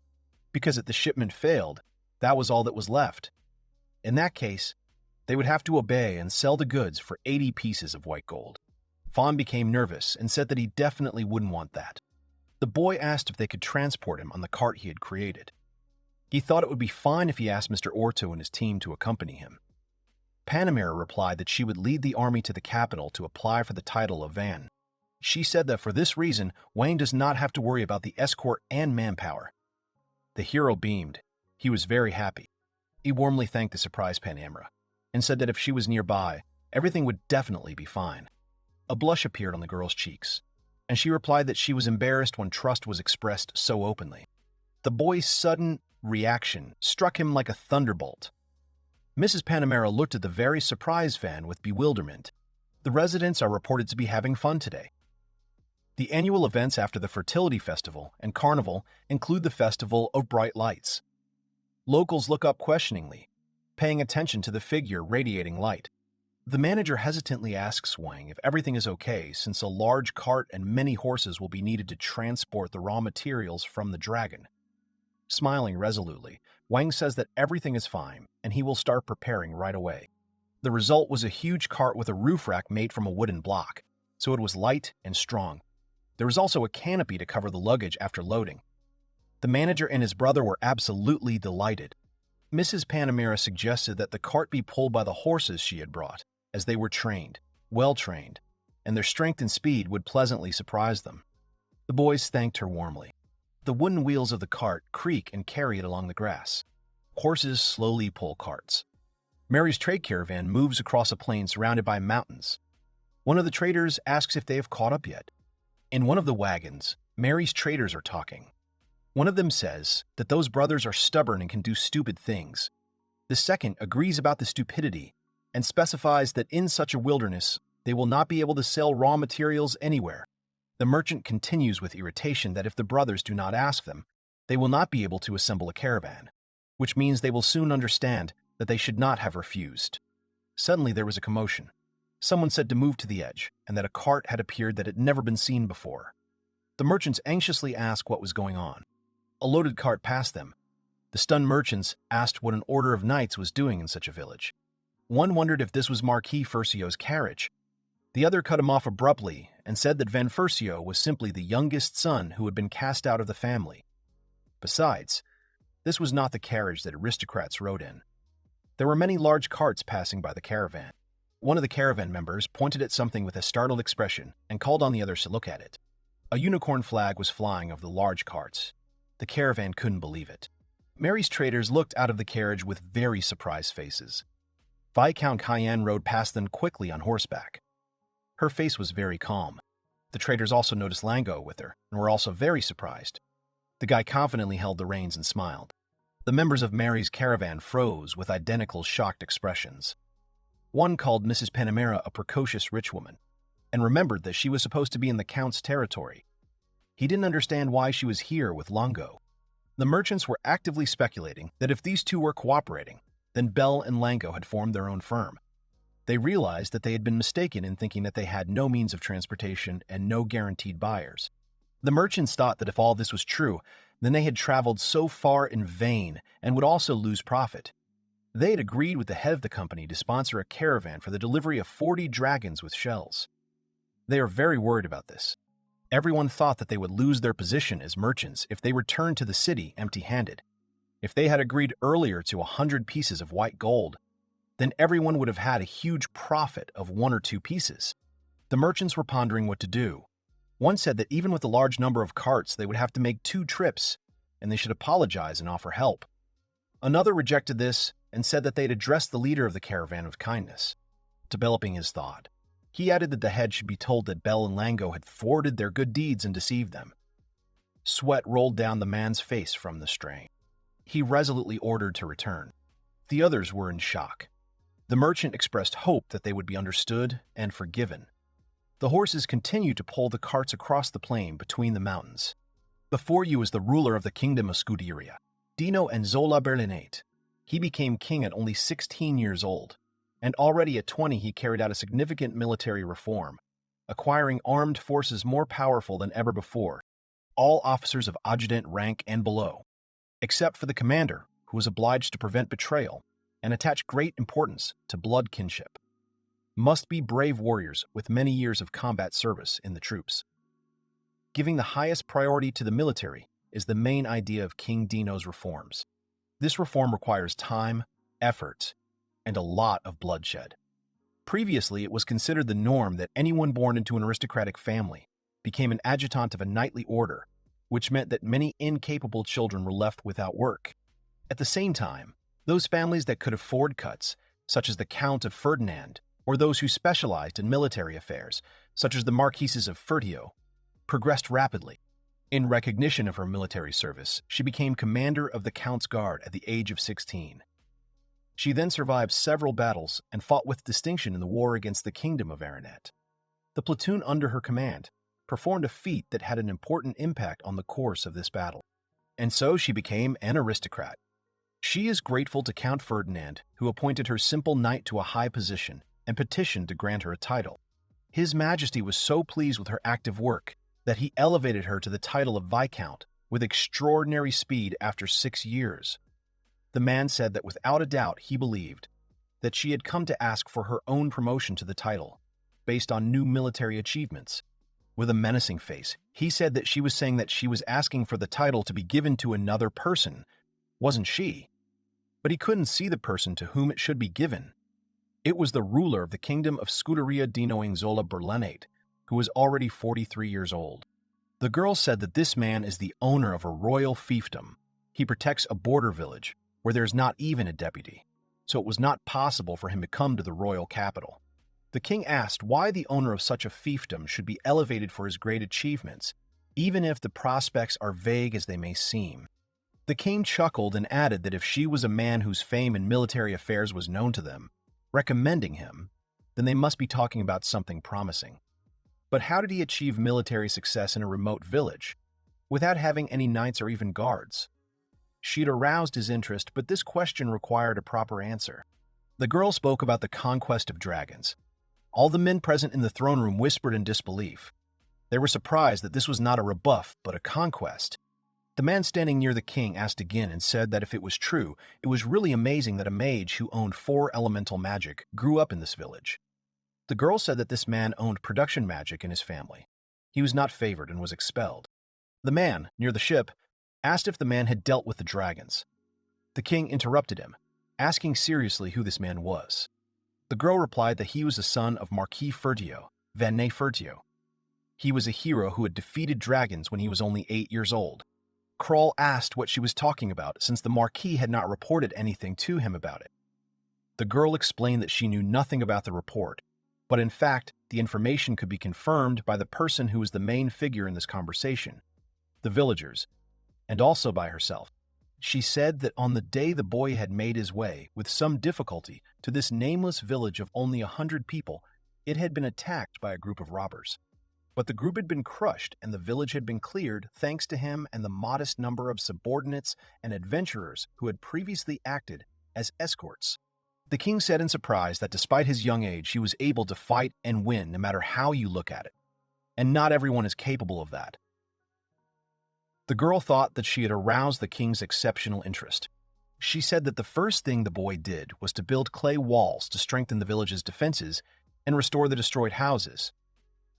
because if the shipment failed, that was all that was left. In that case, they would have to obey and sell the goods for 80 pieces of white gold. Fawn became nervous and said that he definitely wouldn't want that. The boy asked if they could transport him on the cart he had created. He thought it would be fine if he asked Mr. Orto and his team to accompany him. Panamera replied that she would lead the army to the capital to apply for the title of Van. She said that for this reason, Wang does not have to worry about the escort and manpower. The hero beamed. He was very happy. He warmly thanked the surprised Panamera and said that if she was nearby, everything would definitely be fine. A blush appeared on the girl's cheeks, and she replied that she was embarrassed when trust was expressed so openly. The boy's sudden reaction struck him like a thunderbolt. Mrs. Panamera looked at the very surprised Van with bewilderment. The residents are reported to be having fun today. The annual events after the Fertility Festival and Carnival include the Festival of Bright Lights. Locals look up questioningly, paying attention to the figure radiating light. The manager hesitantly asks Wang if everything is okay since a large cart and many horses will be needed to transport the raw materials from the dragon. Smiling resolutely, Wang says that everything is fine and he will start preparing right away. The result was a huge cart with a roof rack made from a wooden block, so it was light and strong. There was also a canopy to cover the luggage after loading. The manager and his brother were absolutely delighted. Mrs. Panamera suggested that the cart be pulled by the horses she had brought, as they were trained, well-trained, and their strength and speed would pleasantly surprise them. The boys thanked her warmly. The wooden wheels of the cart creak and carry it along the grass. Horses slowly pull carts. Mary's trade caravan moves across a plain surrounded by mountains. One of the traders asks if they have caught up yet. In one of the wagons, Mary's traders are talking. One of them says that those brothers are stubborn and can do stupid things. The second agrees about the stupidity and specifies that in such a wilderness, they will not be able to sell raw materials anywhere. The merchant continues with irritation that if the brothers do not ask them, they will not be able to assemble a caravan, which means they will soon understand that they should not have refused. Suddenly there was a commotion. Someone said to move to the edge, and that a cart had appeared that had never been seen before. The merchants anxiously asked what was going on. A loaded cart passed them. The stunned merchants asked what an order of knights was doing in such a village. One wondered if this was Marquis Furcio's carriage. The other cut him off abruptly and said that Van Furcio was simply the youngest son who had been cast out of the family. Besides, this was not the carriage that aristocrats rode in. There were many large carts passing by the caravan. One of the caravan members pointed at something with a startled expression and called on the others to look at it. A unicorn flag was flying over the large carts. The caravan couldn't believe it. Mary's traders looked out of the carriage with very surprised faces. Viscount Cayenne rode past them quickly on horseback. Her face was very calm. The traders also noticed Lango with her and were also very surprised. The guy confidently held the reins and smiled. The members of Mary's caravan froze with identical shocked expressions. One called Mrs. Panamera a precocious rich woman and remembered that she was supposed to be in the Count's territory. He didn't understand why she was here with Lango. The merchants were actively speculating that if these two were cooperating, then Bell and Lango had formed their own firm. They realized that they had been mistaken in thinking that they had no means of transportation and no guaranteed buyers. The merchants thought that if all this was true, then they had traveled so far in vain and would also lose profit. They had agreed with the head of the company to sponsor a caravan for the delivery of 40 dragons with shells. They are very worried about this. Everyone thought that they would lose their position as merchants if they returned to the city empty-handed. If they had agreed earlier to 100 pieces of white gold, then everyone would have had a huge profit of 1 or 2 pieces. The merchants were pondering what to do. One said that even with a large number of carts, they would have to make 2 trips, and they should apologize and offer help. Another rejected this and said that they'd address the leader of the caravan with kindness. Developing his thought, he added that the head should be told that Bell and Lango had thwarted their good deeds and deceived them. Sweat rolled down the man's face from the strain. He resolutely ordered to return. The others were in shock. The merchant expressed hope that they would be understood and forgiven. The horses continued to pull the carts across the plain between the mountains. Before you is the ruler of the kingdom of Scuderia, Dino Enzola Berlinate. He became king at only 16 years old, and already at 20 he carried out a significant military reform, acquiring armed forces more powerful than ever before, all officers of adjutant rank and below, except for the commander, who was obliged to prevent betrayal and attach great importance to blood kinship. Must be brave warriors with many years of combat service in the troops. Giving the highest priority to the military is the main idea of King Dino's reforms. This reform requires time, effort, and a lot of bloodshed. Previously, it was considered the norm that anyone born into an aristocratic family became an adjutant of a knightly order, which meant that many incapable children were left without work. At the same time, those families that could afford cuts, such as the Count of Ferdinand, or those who specialized in military affairs, such as the Marquises of Fertio, progressed rapidly. In recognition of her military service, she became commander of the Count's Guard at the age of 16. She then survived several battles and fought with distinction in the war against the Kingdom of Aranet. The platoon under her command performed a feat that had an important impact on the course of this battle. And so she became an aristocrat. She is grateful to Count Ferdinand, who appointed her simple knight to a high position and petitioned to grant her a title. His Majesty was so pleased with her active work that he elevated her to the title of Viscount with extraordinary speed after 6 years. The man said that without a doubt he believed that she had come to ask for her own promotion to the title, based on new military achievements. With a menacing face, he said that she was saying that she was asking for the title to be given to another person, wasn't she? But he couldn't see the person to whom it should be given. It was the ruler of the kingdom of Scuderia di Noingzola Berlenate, who was already 43 years old. The girl said that this man is the owner of a royal fiefdom. He protects a border village where there's not even a deputy, so it was not possible for him to come to the royal capital. The king asked why the owner of such a fiefdom should be elevated for his great achievements, even if the prospects are vague as they may seem. The king chuckled and added that if she was a man whose fame in military affairs was known to them, recommending him, then they must be talking about something promising. But how did he achieve military success in a remote village, without having any knights or even guards? She'd aroused his interest, but this question required a proper answer. The girl spoke about the conquest of dragons. All the men present in the throne room whispered in disbelief. They were surprised that this was not a rebuff, but a conquest. The man standing near the king asked again and said that if it was true, it was really amazing that a mage who owned 4 elemental magic grew up in this village. The girl said that this man owned production magic in his family. He was not favored and was expelled. The man, near the ship, asked if the man had dealt with the dragons. The king interrupted him, asking seriously who this man was. The girl replied that he was the son of Marquis Fertio, Vanne Fertio. He was a hero who had defeated dragons when he was only 8 years old. Kroll asked what she was talking about since the Marquis had not reported anything to him about it. The girl explained that she knew nothing about the report, but in fact, the information could be confirmed by the person who was the main figure in this conversation, the villagers, and also by herself. She said that on the day the boy had made his way, with some difficulty, to this nameless village of only 100 people, it had been attacked by a group of robbers. But the group had been crushed and the village had been cleared thanks to him and the modest number of subordinates and adventurers who had previously acted as escorts. The king said in surprise that despite his young age, he was able to fight and win no matter how you look at it. And not everyone is capable of that. The girl thought that she had aroused the king's exceptional interest. She said that the first thing the boy did was to build clay walls to strengthen the village's defenses and restore the destroyed houses.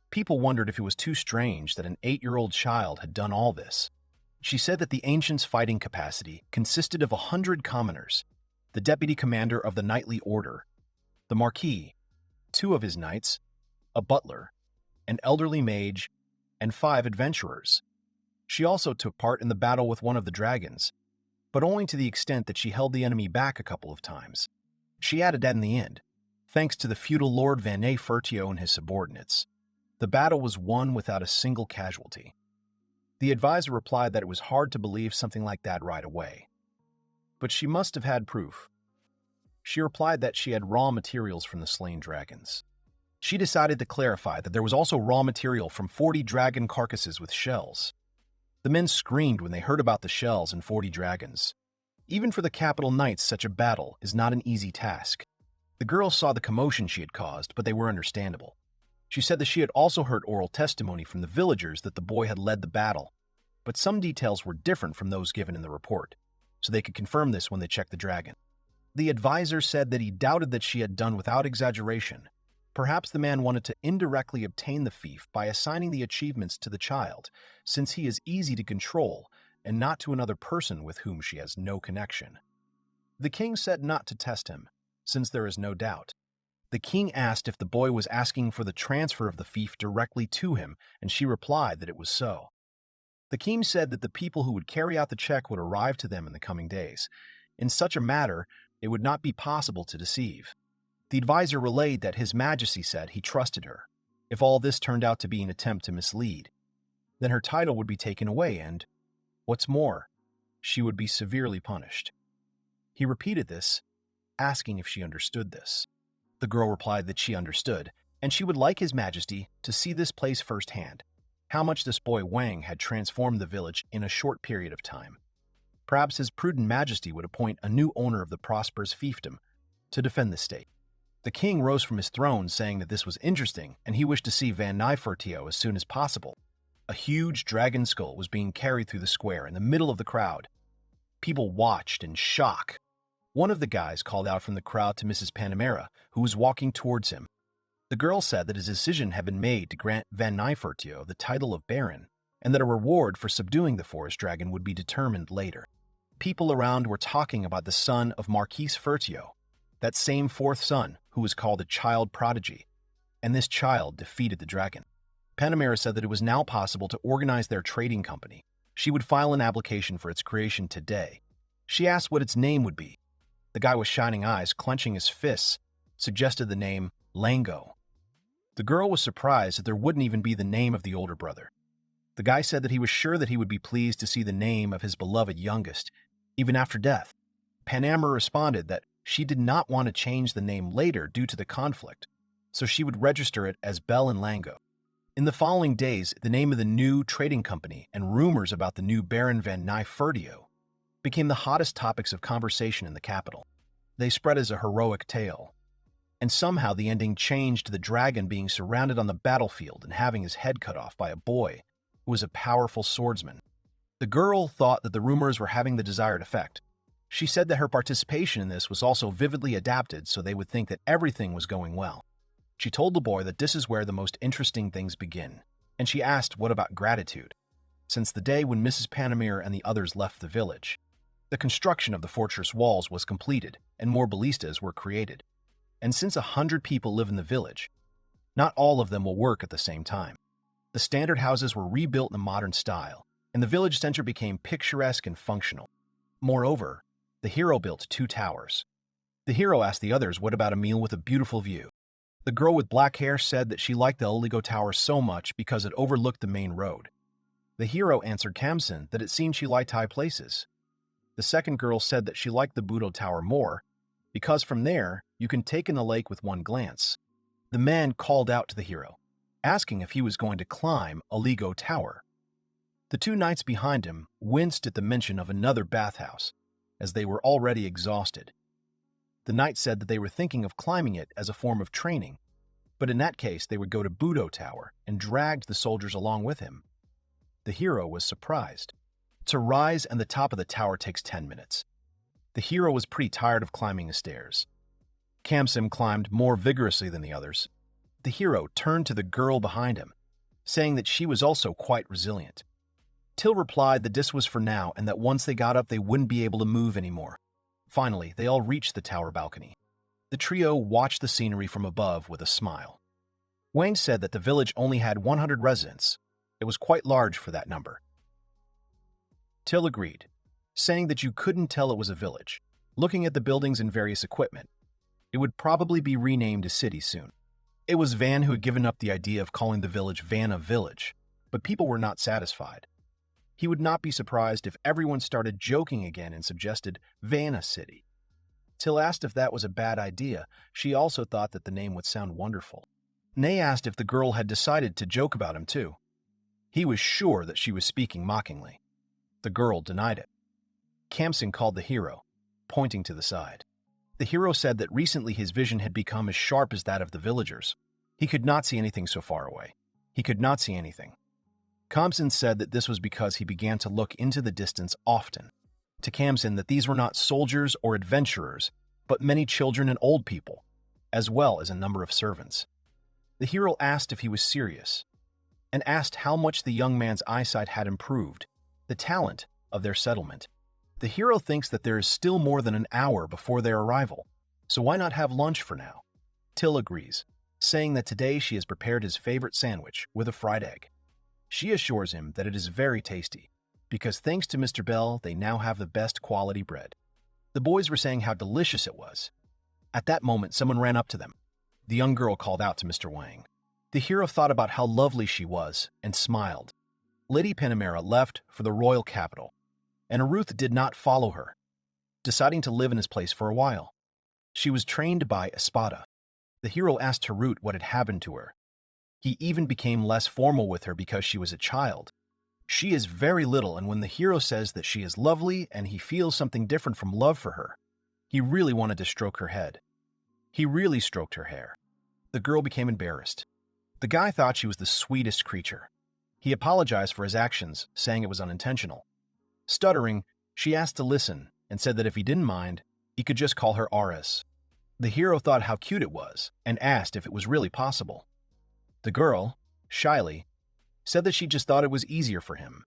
People wondered if it was too strange that an 8-year-old child had done all this. She said that the ancients' fighting capacity consisted of 100 commoners, the deputy commander of the knightly order, the marquis, 2 of his knights, a butler, an elderly mage, and 5 adventurers. She also took part in the battle with one of the dragons, but only to the extent that she held the enemy back a couple of times. She added that in the end, thanks to the feudal lord Vanne Fertio and his subordinates, the battle was won without a single casualty. The advisor replied that it was hard to believe something like that right away. But she must have had proof. She replied that she had raw materials from the slain dragons. She decided to clarify that there was also raw material from 40 dragon carcasses with shells. The men screamed when they heard about the shells and 40 dragons. Even for the capital knights, such a battle is not an easy task. The girls saw the commotion she had caused, but they were understandable. She said that she had also heard oral testimony from the villagers that the boy had led the battle, but some details were different from those given in the report, so they could confirm this when they checked the dragon. The advisor said that he doubted that she had done without exaggeration. Perhaps the man wanted to indirectly obtain the fief by assigning the achievements to the child, since he is easy to control and not to another person with whom she has no connection. The king said not to test him, since there is no doubt. The king asked if the boy was asking for the transfer of the fief directly to him, and she replied that it was so. The king said that the people who would carry out the check would arrive to them in the coming days. In such a matter, it would not be possible to deceive. The advisor relayed that His Majesty said he trusted her. If all this turned out to be an attempt to mislead, then her title would be taken away and, what's more, she would be severely punished. He repeated this, asking if she understood this. The girl replied that she understood, and she would like His Majesty to see this place firsthand, how much this boy Wang had transformed the village in a short period of time. Perhaps His prudent Majesty would appoint a new owner of the prosperous fiefdom to defend the state. The king rose from his throne, saying that this was interesting, and he wished to see Van Nyfertio as soon as possible. A huge dragon skull was being carried through the square in the middle of the crowd. People watched in shock. One of the guys called out from the crowd to Mrs. Panamera, who was walking towards him. The girl said that his decision had been made to grant Van Nyfertio the title of Baron, and that a reward for subduing the forest dragon would be determined later. People around were talking about the son of Marquis Fertio, that same fourth son who was called a child prodigy, and this child defeated the dragon. Panamera said that it was now possible to organize their trading company. She would file an application for its creation today. She asked what its name would be. The guy with shining eyes, clenching his fists, suggested the name Lango. The girl was surprised that there wouldn't even be the name of the older brother. The guy said that he was sure that he would be pleased to see the name of his beloved youngest, even after death. Panamera responded that she did not want to change the name later due to the conflict, so she would register it as Bell and Lango. In the following days, the name of the new trading company and rumors about the new Baron Van Nyfertio became the hottest topics of conversation in the capital. They spread as a heroic tale, and somehow the ending changed to the dragon being surrounded on the battlefield and having his head cut off by a boy who was a powerful swordsman. The girl thought that the rumors were having the desired effect. She said that her participation in this was also vividly adapted so they would think that everything was going well. She told the boy that this is where the most interesting things begin, and she asked what about gratitude. Since the day when Mrs. Panamera and the others left the village, the construction of the fortress walls was completed and more ballistas were created. And since 100 people live in the village, not all of them will work at the same time. The standard houses were rebuilt in a modern style, and the village center became picturesque and functional. Moreover, the hero built 2 towers. The hero asked the others what about a meal with a beautiful view. The girl with black hair said that she liked the Oligo Tower so much because it overlooked the main road. The hero answered Kamsen that it seemed she liked high places. The second girl said that she liked the Budo Tower more because from there you can take in the lake with one glance. The man called out to the hero, asking if he was going to climb Oligo Tower. The 2 knights behind him winced at the mention of another bathhouse, as they were already exhausted. The knight said that they were thinking of climbing it as a form of training, but in that case they would go to Budo Tower and dragged the soldiers along with him. The hero was surprised. To rise and the top of the tower takes 10 minutes. The hero was pretty tired of climbing the stairs. Kamsen climbed more vigorously than the others. The hero turned to the girl behind him, saying that she was also quite resilient. Till replied that this was for now and that once they got up they wouldn't be able to move anymore. Finally, they all reached the tower balcony. The trio watched the scenery from above with a smile. Wayne said that the village only had 100 residents. It was quite large for that number. Till agreed, saying that you couldn't tell it was a village. Looking at the buildings and various equipment, it would probably be renamed a city soon. It was Van who had given up the idea of calling the village Vanna Village, but people were not satisfied. He would not be surprised if everyone started joking again and suggested Vanna City. Till asked if that was a bad idea. She also thought that the name would sound wonderful. Nay asked if the girl had decided to joke about him too. He was sure that she was speaking mockingly. The girl denied it. Kamsen called the hero, pointing to the side. The hero said that recently his vision had become as sharp as that of the villagers. He could not see anything so far away. He could not see anything. Kamsen said that this was because he began to look into the distance often. To Kamsen that these were not soldiers or adventurers, but many children and old people, as well as a number of servants. The hero asked if he was serious, and asked how much the young man's eyesight had improved, the talent of their settlement. The hero thinks that there is still more than an hour before their arrival, so why not have lunch for now? Till agrees, saying that today she has prepared his favorite sandwich with a fried egg. She assures him that it is very tasty, because thanks to Mr. Bell, they now have the best quality bread. The boys were saying how delicious it was. At that moment, someone ran up to them. The young girl called out to Mr. Wang. The hero thought about how lovely she was and smiled. Lady Panamera left for the royal capital, and Ruth did not follow her, deciding to live in his place for a while. She was trained by Espada. The hero asked Harut what had happened to her. He even became less formal with her because she was a child. She is very little, and when the hero says that she is lovely and he feels something different from love for her, he really wanted to stroke her head. He really stroked her hair. The girl became embarrassed. The guy thought she was the sweetest creature. He apologized for his actions, saying it was unintentional. Stuttering, she asked to listen and said that if he didn't mind, He could just call her Aris. The hero thought how cute it was and asked if it was really possible. The girl, shyly, said that she just thought it was easier for him.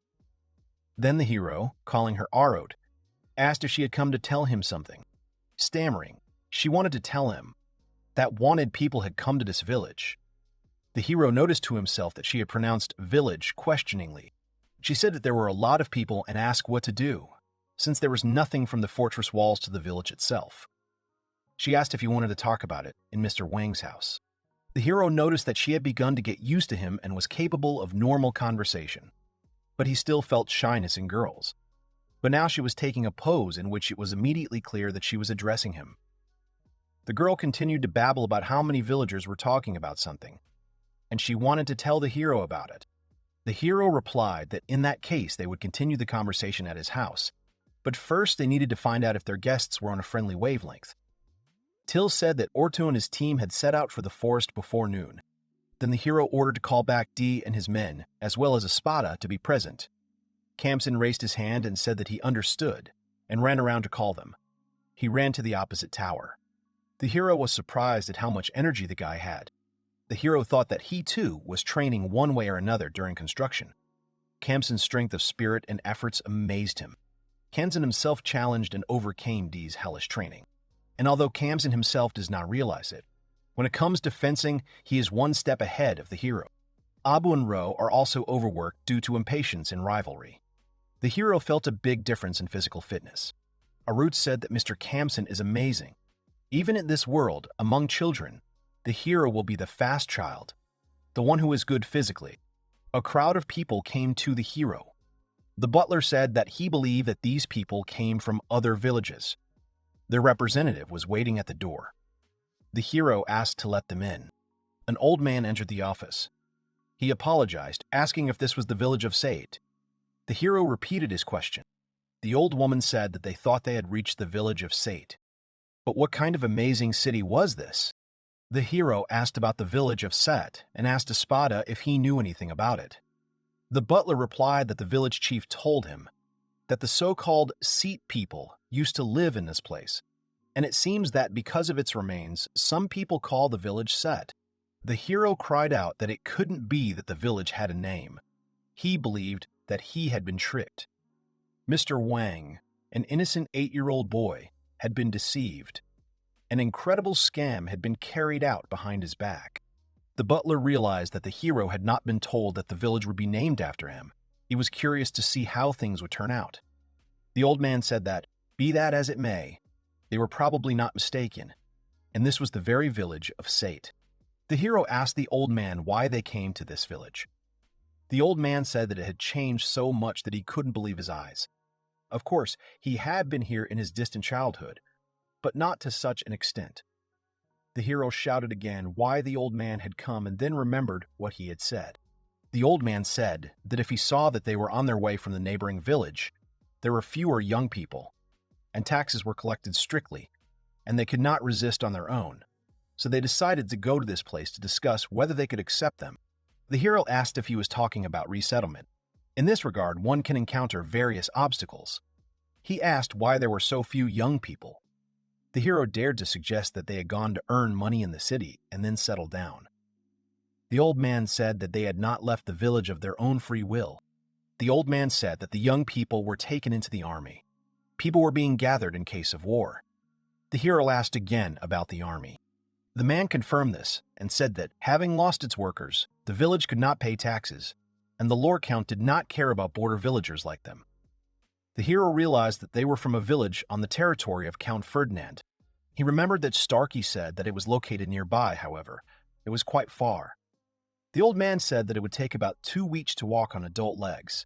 Then the hero, calling her Arod, asked if she had come to tell him something. Stammering, she wanted to tell him that wanted people had come to this village. The hero noticed to himself that she had pronounced village questioningly. She said that there were a lot of people and asked what to do, since there was nothing from the fortress walls to the village itself. She asked if he wanted to talk about it in Mr. Wang's house. The hero noticed that she had begun to get used to him and was capable of normal conversation, but he still felt shyness in girls. But now she was taking a pose in which it was immediately clear that she was addressing him. The girl continued to babble about how many villagers were talking about something, and she wanted to tell the hero about it. The hero replied that in that case they would continue the conversation at his house, but first they needed to find out if their guests were on a friendly wavelength. Till said that Orto and his team had set out for the forest before noon. Then the hero ordered to call back D and his men, as well as Espada, to be present. Kamsen raised his hand and said that he understood, and ran around to call them. He ran to the opposite tower. The hero was surprised at how much energy the guy had. The hero thought that he, too, was training one way or another during construction. Kamsen's strength of spirit and efforts amazed him. Kamsen himself challenged and overcame D's hellish training. And although Kamsen himself does not realize it, when it comes to fencing, he is one step ahead of the hero. Abu and Ro are also overworked due to impatience and rivalry. The hero felt a big difference in physical fitness. Arut said that Mr. Kamsen is amazing. Even in this world, among children, the hero will be the fast child, the one who is good physically. A crowd of people came to the hero. The butler said that he believed that these people came from other villages. Their representative was waiting at the door. The hero asked to let them in. An old man entered the office. He apologized, asking if this was the village of Sade. The hero repeated his question. The old woman said that they thought they had reached the village of Sade. But what kind of amazing city was this? The hero asked about the village of Set and asked Espada if he knew anything about it. The butler replied that the village chief told him that the so-called Seat people used to live in this place, and it seems that because of its remains, some people call the village Set. The hero cried out that it couldn't be that the village had a name. He believed that he had been tricked. Mr. Wang, an innocent 8-year-old boy, had been deceived. An incredible scam had been carried out behind his back. The butler realized that the hero had not been told that the village would be named after him. He was curious to see how things would turn out. The old man said that, be that as it may, they were probably not mistaken, and this was the very village of Sate. The hero asked the old man why they came to this village. The old man said that it had changed so much that he couldn't believe his eyes. Of course, he had been here in his distant childhood, but not to such an extent. The hero shouted again why the old man had come and then remembered what he had said. The old man said that if he saw that they were on their way from the neighboring village, there were fewer young people, and taxes were collected strictly, and they could not resist on their own, so they decided to go to this place to discuss whether they could accept them. The hero asked if he was talking about resettlement. In this regard, one can encounter various obstacles. He asked why there were so few young people. The hero dared to suggest that they had gone to earn money in the city and then settle down. The old man said that they had not left the village of their own free will. The old man said that the young people were taken into the army. People were being gathered in case of war. The hero asked again about the army. The man confirmed this and said that, having lost its workers, the village could not pay taxes, and the lore count did not care about border villagers like them. The hero realized that they were from a village on the territory of Count Ferdinand. He remembered that Starkey said that it was located nearby, however. It was quite far. The old man said that it would take about 2 weeks to walk on adult legs.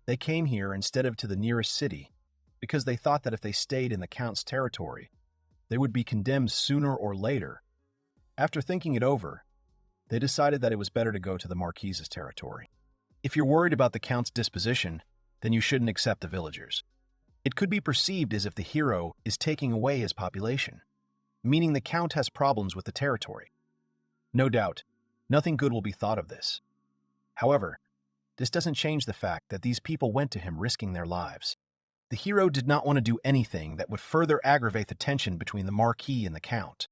They came here instead of to the nearest city, because they thought that if they stayed in the Count's territory, they would be condemned sooner or later. After thinking it over, they decided that it was better to go to the Marquise's territory. If you're worried about the Count's disposition, then you shouldn't accept the villagers. It could be perceived as if the hero is taking away his population, meaning the Count has problems with the territory. No doubt, nothing good will be thought of this. However, this doesn't change the fact that these people went to him risking their lives. The hero did not want to do anything that would further aggravate the tension between the Marquis and the Count.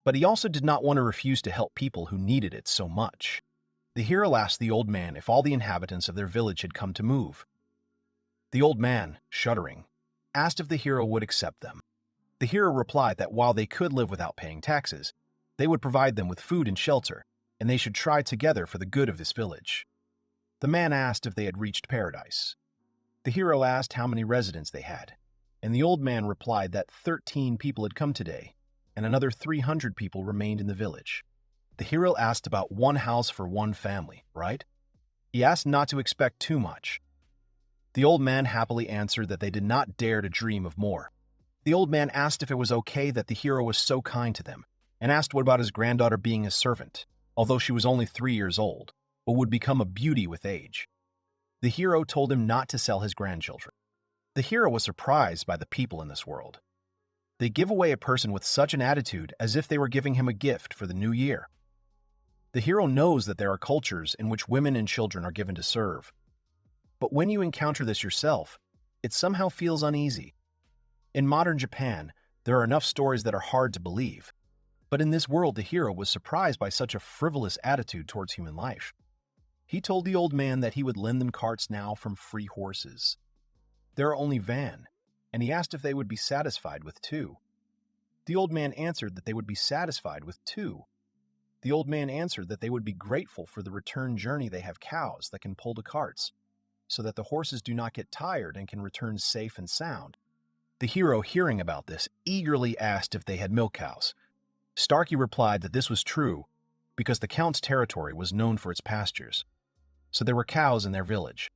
But he also did not want to refuse to help people who needed it so much. The hero asked the old man if all the inhabitants of their village had come to move. The old man, shuddering, asked if the hero would accept them. The hero replied that while they could live without paying taxes, they would provide them with food and shelter, and they should try together for the good of this village. The man asked if they had reached paradise. The hero asked how many residents they had, and the old man replied that 13 people had come today, and another 300 people remained in the village. The hero asked about one house for one family, right? He asked not to expect too much. The old man happily answered that they did not dare to dream of more. The old man asked if it was okay that the hero was so kind to them, and asked what about his granddaughter being a servant, although she was only 3 years old, but would become a beauty with age. The hero told him not to sell his grandchildren. The hero was surprised by the people in this world. They give away a person with such an attitude as if they were giving him a gift for the new year. The hero knows that there are cultures in which women and children are given to serve. But when you encounter this yourself, it somehow feels uneasy. In modern Japan, there are enough stories that are hard to believe. But in this world, the hero was surprised by such a frivolous attitude towards human life. He told the old man that he would lend them carts now from free horses. There are only van, and he asked if they would be satisfied with 2. The old man answered that they would be satisfied with 2. The old man answered that they would be grateful for the return journey. They have cows that can pull the carts, so that the horses do not get tired and can return safe and sound. The hero, hearing about this, eagerly asked if they had milk cows. Starkey replied that this was true because the Count's territory was known for its pastures. So there were cows in their village.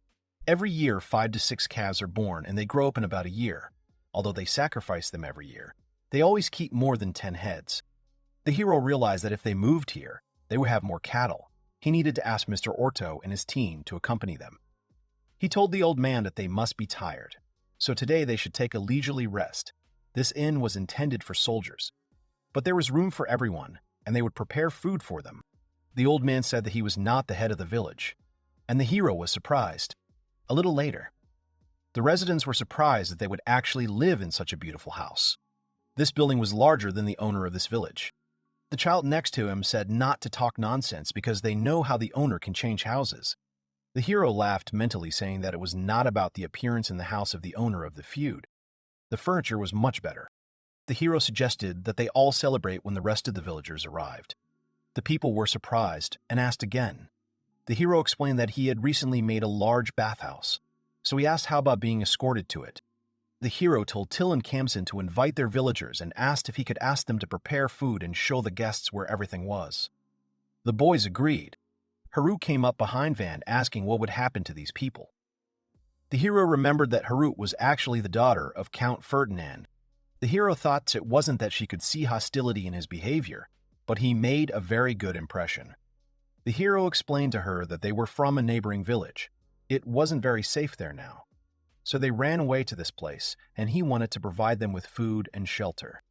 Every year, 5 to 6 calves are born, and they grow up in about a year. Although they sacrifice them every year, they always keep more than 10 heads. The hero realized that if they moved here, they would have more cattle. He needed to ask Mr. Orto and his team to accompany them. He told the old man that they must be tired, so today they should take a leisurely rest. This inn was intended for soldiers, but there was room for everyone, and they would prepare food for them. The old man said that he was not the head of the village, and the hero was surprised. A little later, the residents were surprised that they would actually live in such a beautiful house. This building was larger than the owner of this village. The child next to him said not to talk nonsense because they know how the owner can change houses. The hero laughed mentally, saying that it was not about the appearance in the house of the owner of the feud. The furniture was much better. The hero suggested that they all celebrate when the rest of the villagers arrived. The people were surprised and asked again. The hero explained that he had recently made a large bathhouse, so he asked how about being escorted to it. The hero told Till and Kamsen to invite their villagers and asked if he could ask them to prepare food and show the guests where everything was. The boys agreed. Harut came up behind Van asking what would happen to these people. The hero remembered that Harut was actually the daughter of Count Ferdinand. The hero thought it wasn't that she could see hostility in his behavior, but he made a very good impression. The hero explained to her that they were from a neighboring village. It wasn't very safe there now. So they ran away to this place, and he wanted to provide them with food and shelter.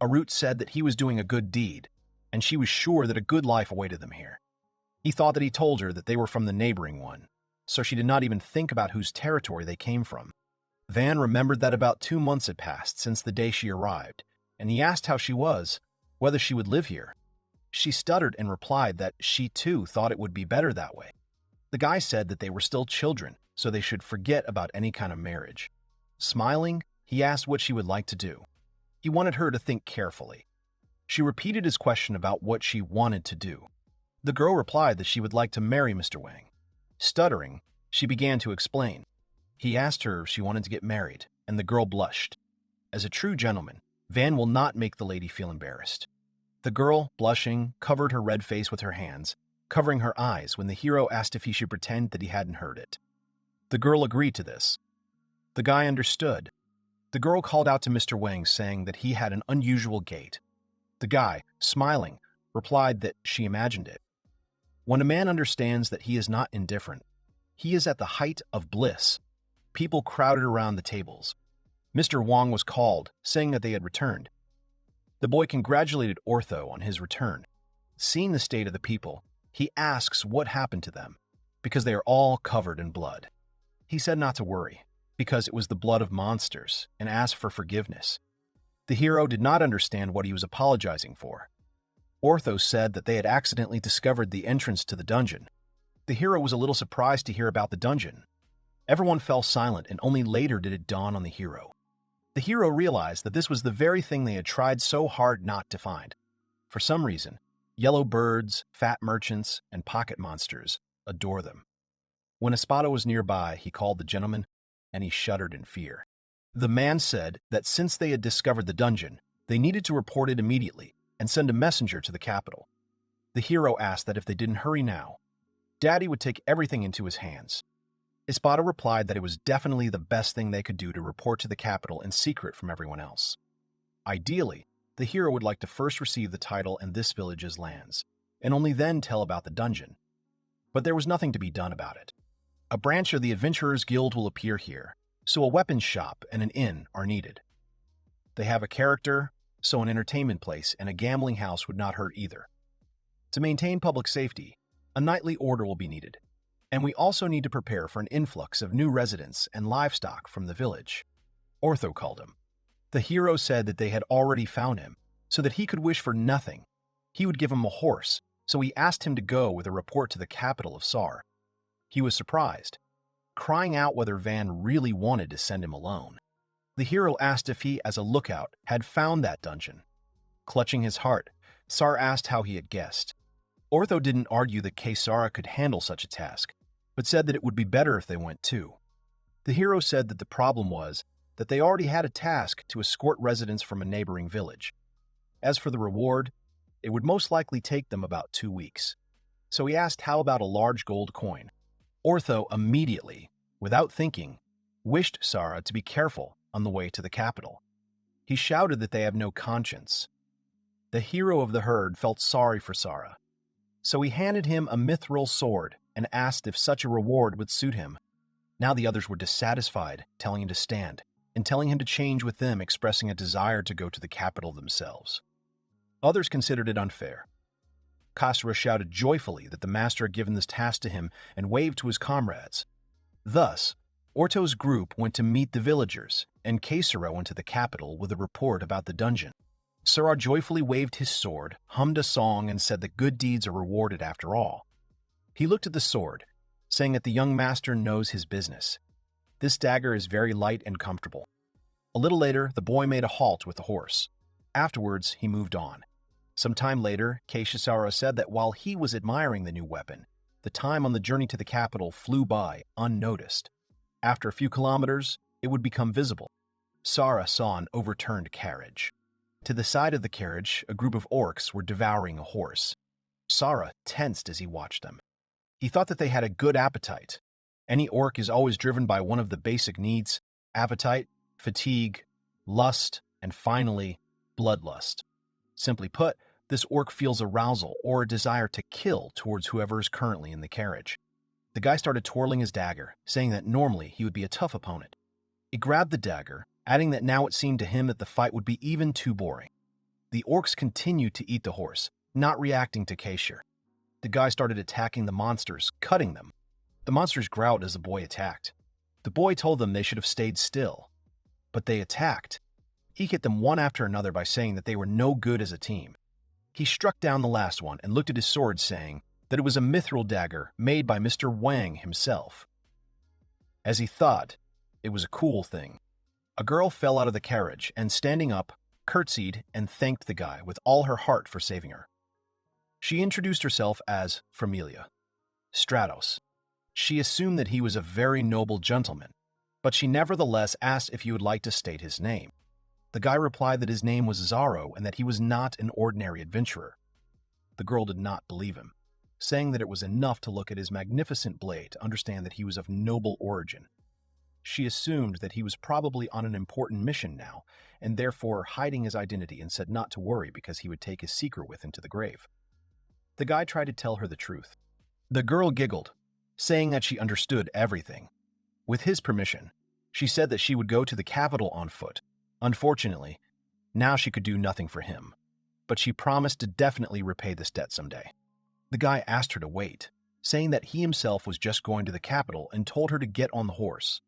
Harut said that he was doing a good deed, and she was sure that a good life awaited them here. He thought that he told her that they were from the neighboring one, so she did not even think about whose territory they came from. Van remembered that about 2 months had passed since the day she arrived, and he asked how she was, whether she would live here. She stuttered and replied that she too thought it would be better that way. The guy said that they were still children, so they should forget about any kind of marriage. Smiling, he asked what she would like to do. He wanted her to think carefully. She repeated his question about what she wanted to do. The girl replied that she would like to marry Mr. Wang. Stuttering, she began to explain. He asked her if she wanted to get married, and the girl blushed. As a true gentleman, Van will not make the lady feel embarrassed. The girl, blushing, covered her red face with her hands, covering her eyes when the hero asked if he should pretend that he hadn't heard it. The girl agreed to this. The guy understood. The girl called out to Mr. Wang, saying that he had an unusual gait. The guy, smiling, replied that she imagined it. When a man understands that he is not indifferent, he is at the height of bliss. People crowded around the tables. Mr. Wang was called, saying that they had returned. The boy congratulated Ortho on his return. Seeing the state of the people, he asks what happened to them, because they are all covered in blood. He said not to worry. because it was the blood of monsters, and asked for forgiveness. The hero did not understand what he was apologizing for. Ortho said that they had accidentally discovered the entrance to the dungeon. The hero was a little surprised to hear about the dungeon. Everyone fell silent, and only later did it dawn on the hero. The hero realized that this was the very thing they had tried so hard not to find. For some reason, yellow birds, fat merchants, and pocket monsters adore them. When Espada was nearby, he called the gentleman, and he shuddered in fear. The man said that since they had discovered the dungeon, they needed to report it immediately and send a messenger to the capital. The hero asked that if they didn't hurry now, Daddy would take everything into his hands. Espada replied that it was definitely the best thing they could do to report to the capital in secret from everyone else. Ideally, the hero would like to first receive the title and this village's lands, and only then tell about the dungeon. But there was nothing to be done about it. A branch of the Adventurers Guild will appear here, so a weapons shop and an inn are needed. They have a character, so an entertainment place and a gambling house would not hurt either. To maintain public safety, a nightly order will be needed, and we also need to prepare for an influx of new residents and livestock from the village. Ortho called him. The hero said that they had already found him, so that he could wish for nothing. He would give him a horse, so he asked him to go with a report to the capital of Sar. He was surprised, crying out whether Van really wanted to send him alone. The hero asked if he, as a lookout, had found that dungeon. Clutching his heart, Sar asked how he had guessed. Ortho didn't argue that Kesara could handle such a task, but said that it would be better if they went too. The hero said that the problem was that they already had a task to escort residents from a neighboring village. As for the reward, it would most likely take them about 2 weeks. So he asked how about a large gold coin. Ortho immediately, without thinking, wished Sara to be careful on the way to the capital. He shouted that they have no conscience. The hero of the herd felt sorry for Sara, so he handed him a mithril sword and asked if such a reward would suit him. Now the others were dissatisfied, telling him to stand, and telling him to change with them, expressing a desire to go to the capital themselves. Others considered it unfair. Kasura shouted joyfully that the master had given this task to him and waved to his comrades. Thus, Orto's group went to meet the villagers, and Kesara went to the capital with a report about the dungeon. Sura joyfully waved his sword, hummed a song, and said that good deeds are rewarded after all. He looked at the sword, saying that the young master knows his business. This dagger is very light and comfortable. A little later, the boy made a halt with the horse. Afterwards, he moved on. Some time later, Keishisara said that while he was admiring the new weapon, the time on the journey to the capital flew by unnoticed. After a few kilometers, it would become visible. Sara saw an overturned carriage. To the side of the carriage, a group of orcs were devouring a horse. Sara tensed as he watched them. He thought that they had a good appetite. Any orc is always driven by one of the basic needs: appetite, fatigue, lust, and finally, bloodlust. Simply put, this orc feels arousal or a desire to kill towards whoever is currently in the carriage. The guy started twirling his dagger, saying that normally he would be a tough opponent. He grabbed the dagger, adding that now it seemed to him that the fight would be even too boring. The orcs continued to eat the horse, not reacting to Keishir. The guy started attacking the monsters, cutting them. The monsters growled as the boy attacked. The boy told them they should have stayed still. But they attacked. He hit them one after another by saying that they were no good as a team. He struck down the last one and looked at his sword, saying that it was a mithril dagger made by Mr. Wang himself. As he thought, it was a cool thing. A girl fell out of the carriage and, standing up, curtsied and thanked the guy with all her heart for saving her. She introduced herself as Familia Stratos. She assumed that he was a very noble gentleman, but she nevertheless asked if he would like to state his name. The guy replied that his name was Zaro and that he was not an ordinary adventurer. The girl did not believe him, saying that it was enough to look at his magnificent blade to understand that he was of noble origin. She assumed that he was probably on an important mission now, and therefore hiding his identity, and said not to worry because he would take his secret with him to the grave. The guy tried to tell her the truth. The girl giggled, saying that she understood everything. With his permission, she said that she would go to the capital on foot. Unfortunately, now she could do nothing for him, but she promised to definitely repay this debt someday. The guy asked her to wait, saying that he himself was just going to the capital and told her to get on the horse.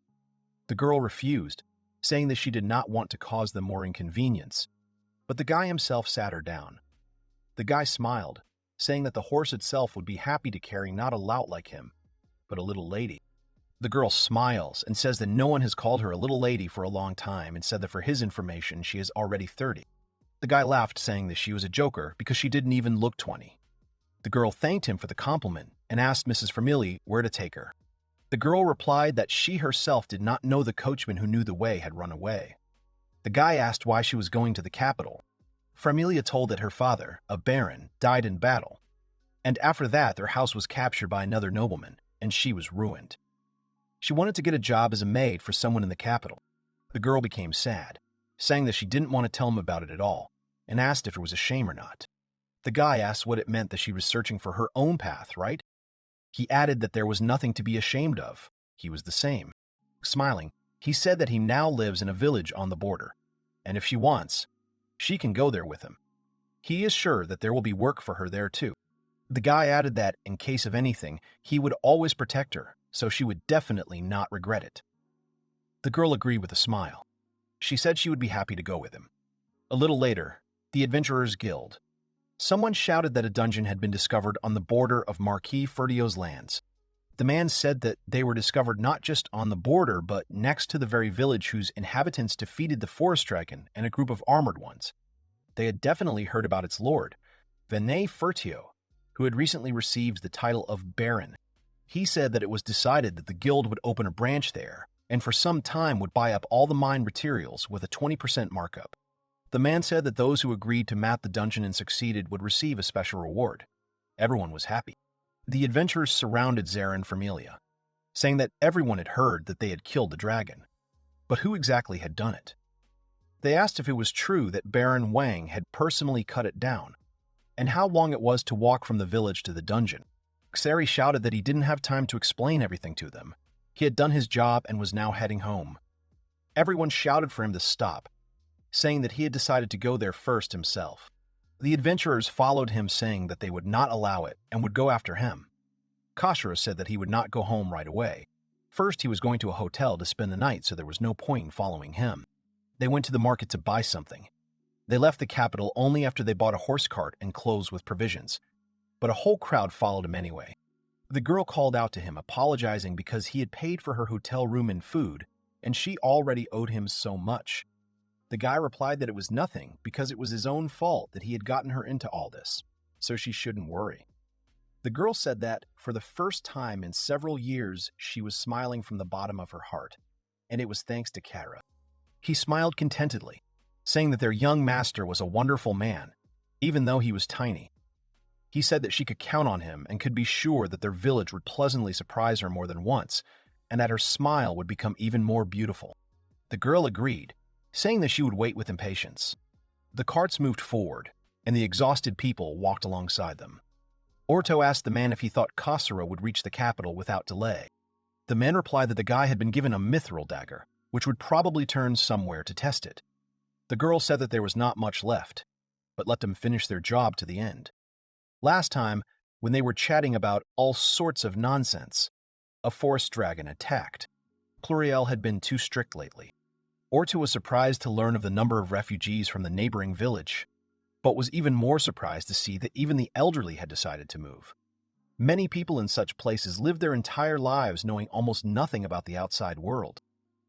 The girl refused, saying that she did not want to cause them more inconvenience, but the guy himself sat her down. The guy smiled, saying that the horse itself would be happy to carry not a lout like him, but a little lady. The girl smiles and says that no one has called her a little lady for a long time and said that for his information she is already 30. The guy laughed, saying that she was a joker because she didn't even look 20. The girl thanked him for the compliment and asked Mrs. Vermilye where to take her. The girl replied that she herself did not know the coachman who knew the way had run away. The guy asked why she was going to the capital. Vermilye told that her father, a baron, died in battle, and after that their house was captured by another nobleman, and she was ruined. She wanted to get a job as a maid for someone in the capital. The girl became sad, saying that she didn't want to tell him about it at all, and asked if it was a shame or not. The guy asked what it meant that she was searching for her own path, right? He added that there was nothing to be ashamed of. He was the same. Smiling, he said that he now lives in a village on the border, and if she wants, she can go there with him. He is sure that there will be work for her there too. The guy added that, in case of anything, he would always protect her, so she would definitely not regret it. The girl agreed with a smile. She said she would be happy to go with him. A little later, the Adventurers Guild. Someone shouted that a dungeon had been discovered on the border of Marquis Ferdio's lands. The man said that they were discovered not just on the border, but next to the very village whose inhabitants defeated the forest dragon and a group of armored ones. They had definitely heard about its lord, Venay Fertio, who had recently received the title of Baron. He said that it was decided that the guild would open a branch there, and for some time would buy up all the mine materials with a 20% markup. The man said that those who agreed to map the dungeon and succeeded would receive a special reward. Everyone was happy. The adventurers surrounded Zara and Vermilye, saying that everyone had heard that they had killed the dragon. But who exactly had done it? They asked if it was true that Baron Wang had personally cut it down, and how long it was to walk from the village to the dungeon. Xeri shouted that he didn't have time to explain everything to them. He had done his job and was now heading home. Everyone shouted for him to stop, saying that he had decided to go there first himself. The adventurers followed him, saying that they would not allow it and would go after him. Koshiro said that he would not go home right away. First, he was going to a hotel to spend the night, so there was no point in following him. They went to the market to buy something. They left the capital only after they bought a horse cart and clothes with provisions, but a whole crowd followed him anyway. The girl called out to him, apologizing because he had paid for her hotel room and food, and she already owed him so much. The guy replied that it was nothing because it was his own fault that he had gotten her into all this, so she shouldn't worry. The girl said that, for the first time in several years, she was smiling from the bottom of her heart, and it was thanks to Kara. He smiled contentedly, saying that their young master was a wonderful man, even though he was tiny. He said that she could count on him and could be sure that their village would pleasantly surprise her more than once, and that her smile would become even more beautiful. The girl agreed, saying that she would wait with impatience. The carts moved forward, and the exhausted people walked alongside them. Orto asked the man if he thought Koshiro would reach the capital without delay. The man replied that the guy had been given a mithril dagger, which would probably turn somewhere to test it. The girl said that there was not much left, but let them finish their job to the end. Last time, when they were chatting about all sorts of nonsense, a forest dragon attacked. Pluriel had been too strict lately. Orto was surprised to learn of the number of refugees from the neighboring village, but was even more surprised to see that even the elderly had decided to move. Many people in such places live their entire lives knowing almost nothing about the outside world.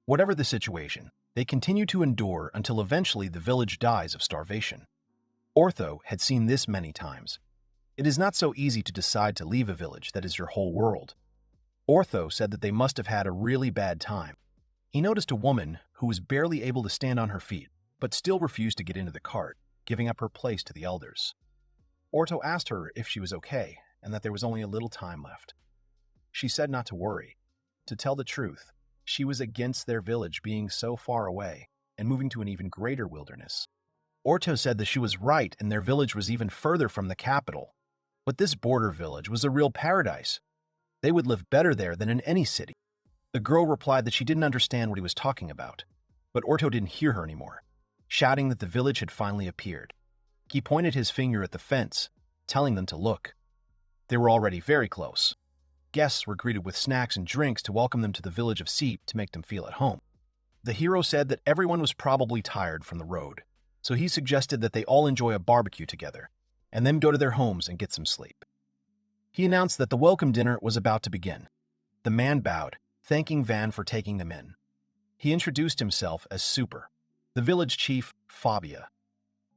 Whatever the situation, they continue to endure until eventually the village dies of starvation. Ortho had seen this many times. It is not so easy to decide to leave a village that is your whole world. Ortho said that they must have had a really bad time. He noticed a woman who was barely able to stand on her feet, but still refused to get into the cart, giving up her place to the elders. Orto asked her if she was okay, and that there was only a little time left. She said not to worry. To tell the truth, she was against their village being so far away and moving to an even greater wilderness. Orto said that she was right and their village was even further from the capital, but this border village was a real paradise. They would live better there than in any city. The girl replied that she didn't understand what he was talking about, but Orto didn't hear her anymore, shouting that the village had finally appeared. He pointed his finger at the fence, telling them to look. They were already very close. Guests were greeted with snacks and drinks to welcome them to the village of Seep to make them feel at home. The hero said that everyone was probably tired from the road, so he suggested that they all enjoy a barbecue together, and then go to their homes and get some sleep. He announced that the welcome dinner was about to begin. The man bowed, thanking Van for taking them in. He introduced himself as Super, the village chief, Fabia.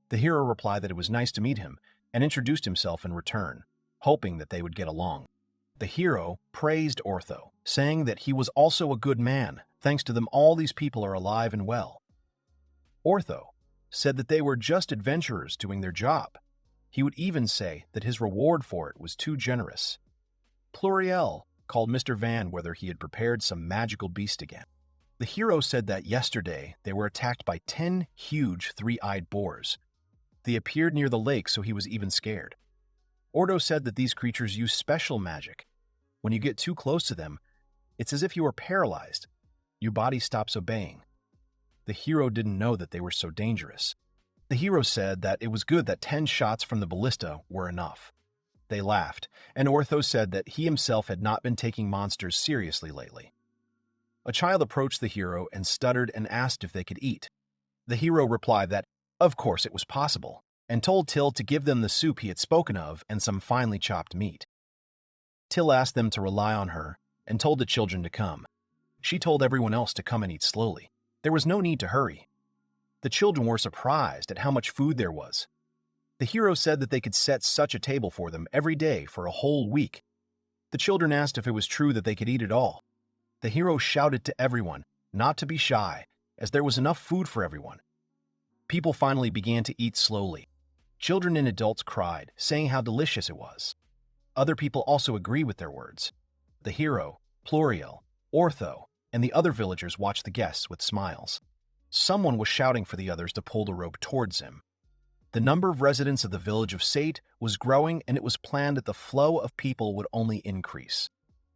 The hero replied that it was nice to meet him and introduced himself in return, hoping that they would get along. The hero praised Ortho, saying that he was also a good man, thanks to them all these people are alive and well. Ortho said that they were just adventurers doing their job. He would even say that his reward for it was too generous. Pluriel called Mr. Van whether he had prepared some magical beast again. The hero said that yesterday they were attacked by 10 huge three-eyed boars. They appeared near the lake, so he was even scared. Ordo said that these creatures use special magic. When you get too close to them, it's as if you are paralyzed. Your body stops obeying. The hero didn't know that they were so dangerous. The hero said that it was good that 10 shots from the ballista were enough. They laughed, and Ortho said that he himself had not been taking monsters seriously lately. A child approached the hero and stuttered and asked if they could eat. The hero replied that, of course, it was possible, and told Till to give them the soup he had spoken of and some finely chopped meat. Till asked them to rely on her and told the children to come. She told everyone else to come and eat slowly. There was no need to hurry. The children were surprised at how much food there was. The hero said that they could set such a table for them every day for a whole week. The children asked if it was true that they could eat it all. The hero shouted to everyone not to be shy, as there was enough food for everyone. People finally began to eat slowly. Children and adults cried, saying how delicious it was. Other people also agree with their words. The hero, Pluriel, Ortho, and the other villagers watched the guests with smiles. Someone was shouting for the others to pull the rope towards him. The number of residents of the village of Sate was growing, and it was planned that the flow of people would only increase.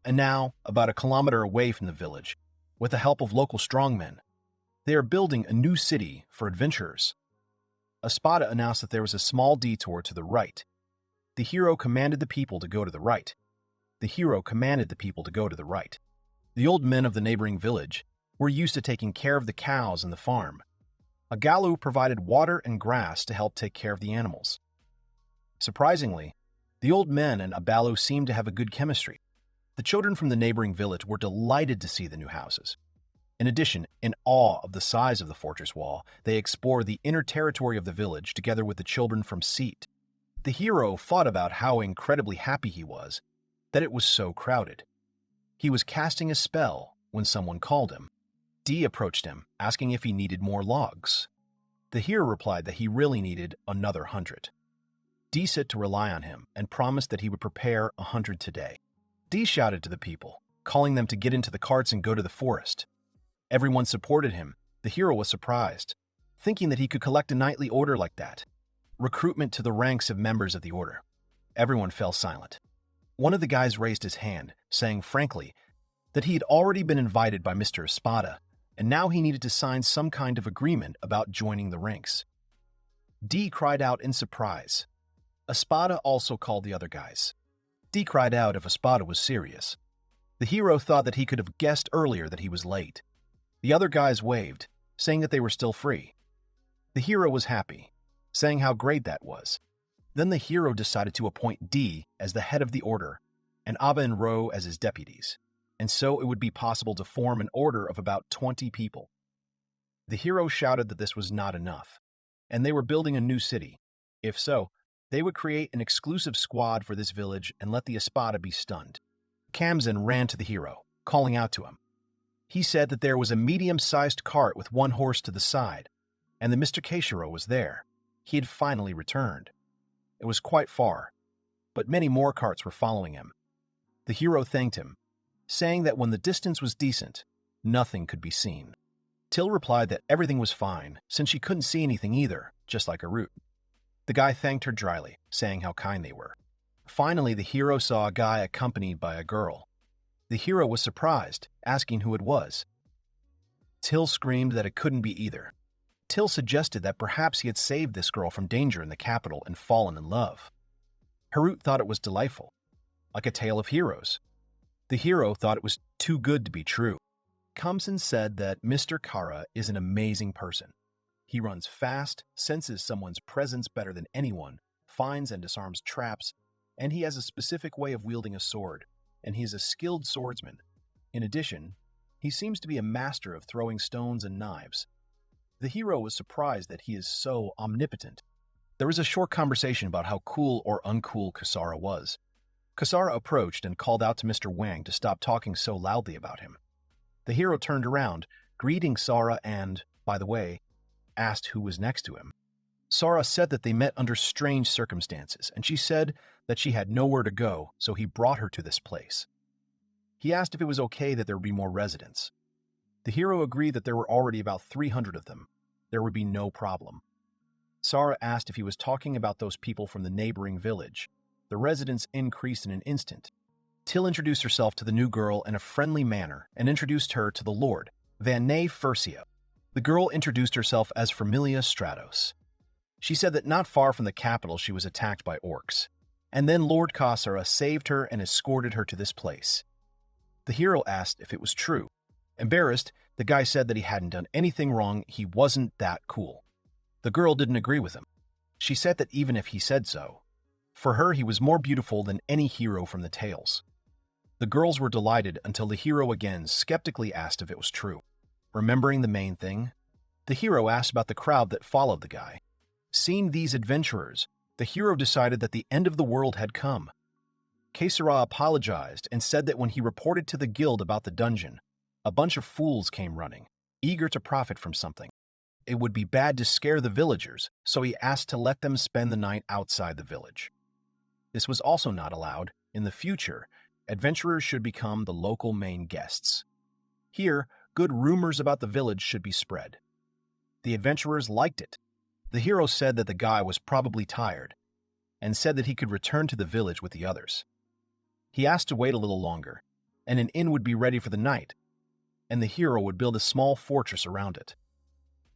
And now, about a kilometer away from the village, with the help of local strongmen, they are building a new city for adventurers. Espada announced that there was a small detour to the right. The hero commanded the people to go to the right. The hero commanded the people to go to the right. The old men of the neighboring village were used to taking care of the cows and the farm. A Galu provided water and grass to help take care of the animals. Surprisingly, the old men and Abalu seemed to have a good chemistry. The children from the neighboring village were delighted to see the new houses. In addition, in awe of the size of the fortress wall, they explored the inner territory of the village together with the children from Seat. The hero thought about how incredibly happy he was that it was so crowded. He was casting a spell when someone called him. Dee approached him, asking if he needed more logs. The hero replied that he really needed another 100. Dee said to rely on him and promised that he would prepare 100 today. Dee shouted to the people, calling them to get into the carts and go to the forest. Everyone supported him. The hero was surprised, thinking that he could collect a nightly order like that. Recruitment to the ranks of members of the order. Everyone fell silent. One of the guys raised his hand, saying frankly that he had already been invited by Mr. Espada, and now he needed to sign some kind of agreement about joining the ranks. Dee cried out in surprise. Espada also called the other guys. Dee cried out if Espada was serious. The hero thought that he could have guessed earlier that he was late. The other guys waved, saying that they were still free. The hero was happy, saying how great that was. Then the hero decided to appoint Dee as the head of the order, and Abba and Ro as his deputies, and so it would be possible to form an order of about 20 people. The hero shouted that this was not enough, and they were building a new city. If so, they would create an exclusive squad for this village and let the Espada be stunned. Kamzen ran to the hero, calling out to him. He said that there was a medium-sized cart with one horse to the side, and that Mr. Keishiro was there. He had finally returned. It was quite far, but many more carts were following him. The hero thanked him, saying that when the distance was decent, nothing could be seen. Till replied that everything was fine, since she couldn't see anything either, just like a root. The guy thanked her dryly, saying how kind they were. Finally, the hero saw a guy accompanied by a girl. The hero was surprised, asking who it was. Till screamed that it couldn't be either. Till suggested that perhaps he had saved this girl from danger in the capital and fallen in love. Harut thought it was delightful, like a tale of heroes. The hero thought it was too good to be true. Kamsen said that Mr. Kara is an amazing person. He runs fast, senses someone's presence better than anyone, finds and disarms traps, and he has a specific way of wielding a sword, and he is a skilled swordsman. In addition, he seems to be a master of throwing stones and knives. The hero was surprised that he is so omnipotent. There was a short conversation about how cool or uncool Kasara was. Kasara approached and called out to Mr. Wang to stop talking so loudly about him. The hero turned around, greeting Sara and, by the way, asked who was next to him. Sara said that they met under strange circumstances, and she said that she had nowhere to go, so he brought her to this place. He asked if it was okay that there would be more residents. The hero agreed that there were already about 300 of them. There would be no problem. Sara asked if he was talking about those people from the neighboring village. The residents increased in an instant. Till introduced herself to the new girl in a friendly manner and introduced her to the Lord, Van Nay Furcia. The girl introduced herself as Familia Stratos. She said that not far from the capital she was attacked by orcs, and then Lord Kasara saved her and escorted her to this place. The hero asked if it was true. Embarrassed, the guy said that he hadn't done anything wrong, he wasn't that cool. The girl didn't agree with him. She said that even if he said so, for her he was more beautiful than any hero from the tales. The girls were delighted until the hero again skeptically asked if it was true. Remembering the main thing, the hero asked about the crowd that followed the guy. Seeing these adventurers, the hero decided that the end of the world had come. Kesara apologized and said that when he reported to the guild about the dungeon, a bunch of fools came running, eager to profit from something. It would be bad to scare the villagers, so he asked to let them spend the night outside the village. This was also not allowed. In the future, adventurers should become the local main guests. Here, good rumors about the village should be spread. The adventurers liked it. The hero said that the guy was probably tired, and said that he could return to the village with the others. He asked to wait a little longer, and an inn would be ready for the night, and the hero would build a small fortress around it.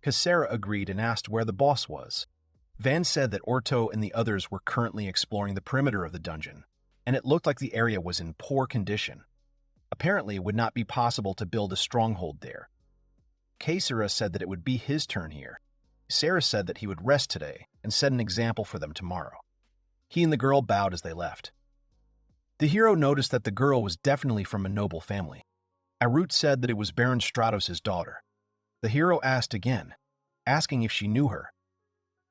Kasara agreed and asked where the boss was. Van said that Orto and the others were currently exploring the perimeter of the dungeon, and it looked like the area was in poor condition. Apparently, it would not be possible to build a stronghold there. Kesara said that it would be his turn here. Sarah said that he would rest today and set an example for them tomorrow. He and the girl bowed as they left. The hero noticed that the girl was definitely from a noble family. Arut said that it was Baron Stratos' daughter. The hero asked again, asking if she knew her.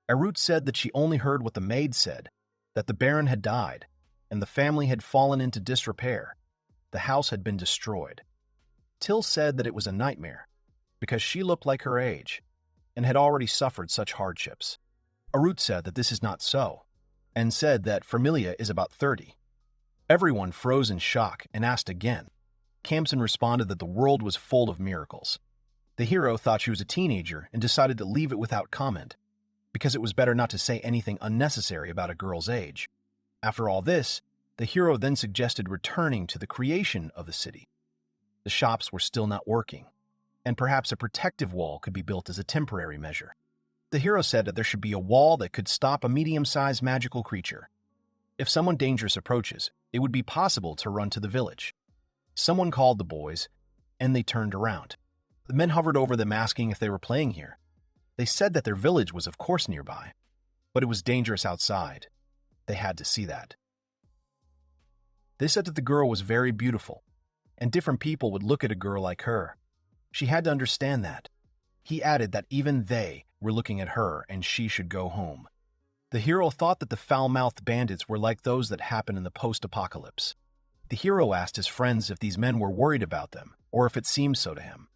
Arut said that she only heard what the maid said, that the Baron had died, and the family had fallen into disrepair. The house had been destroyed. Till said that it was a nightmare, because she looked like her age, and had already suffered such hardships. Arut said that this is not so, and said that Familia is about 30. Everyone froze in shock and asked again. Kamsen responded that the world was full of miracles. The hero thought she was a teenager and decided to leave it without comment, because it was better not to say anything unnecessary about a girl's age. After all this, the hero then suggested returning to the creation of the city. The shops were still not working, and perhaps a protective wall could be built as a temporary measure. The hero said that there should be a wall that could stop a medium-sized magical creature. If someone dangerous approaches, it would be possible to run to the village. Someone called the boys, and they turned around. The men hovered over them asking if they were playing here. They said that their village was of course nearby, but it was dangerous outside. They had to see that. They said that the girl was very beautiful, and different people would look at a girl like her. She had to understand that. He added that even they were looking at her and she should go home. The hero thought that the foul-mouthed bandits were like those that happen in the post-apocalypse. The hero asked his friends if these men were worried about them, or if it seemed so to him.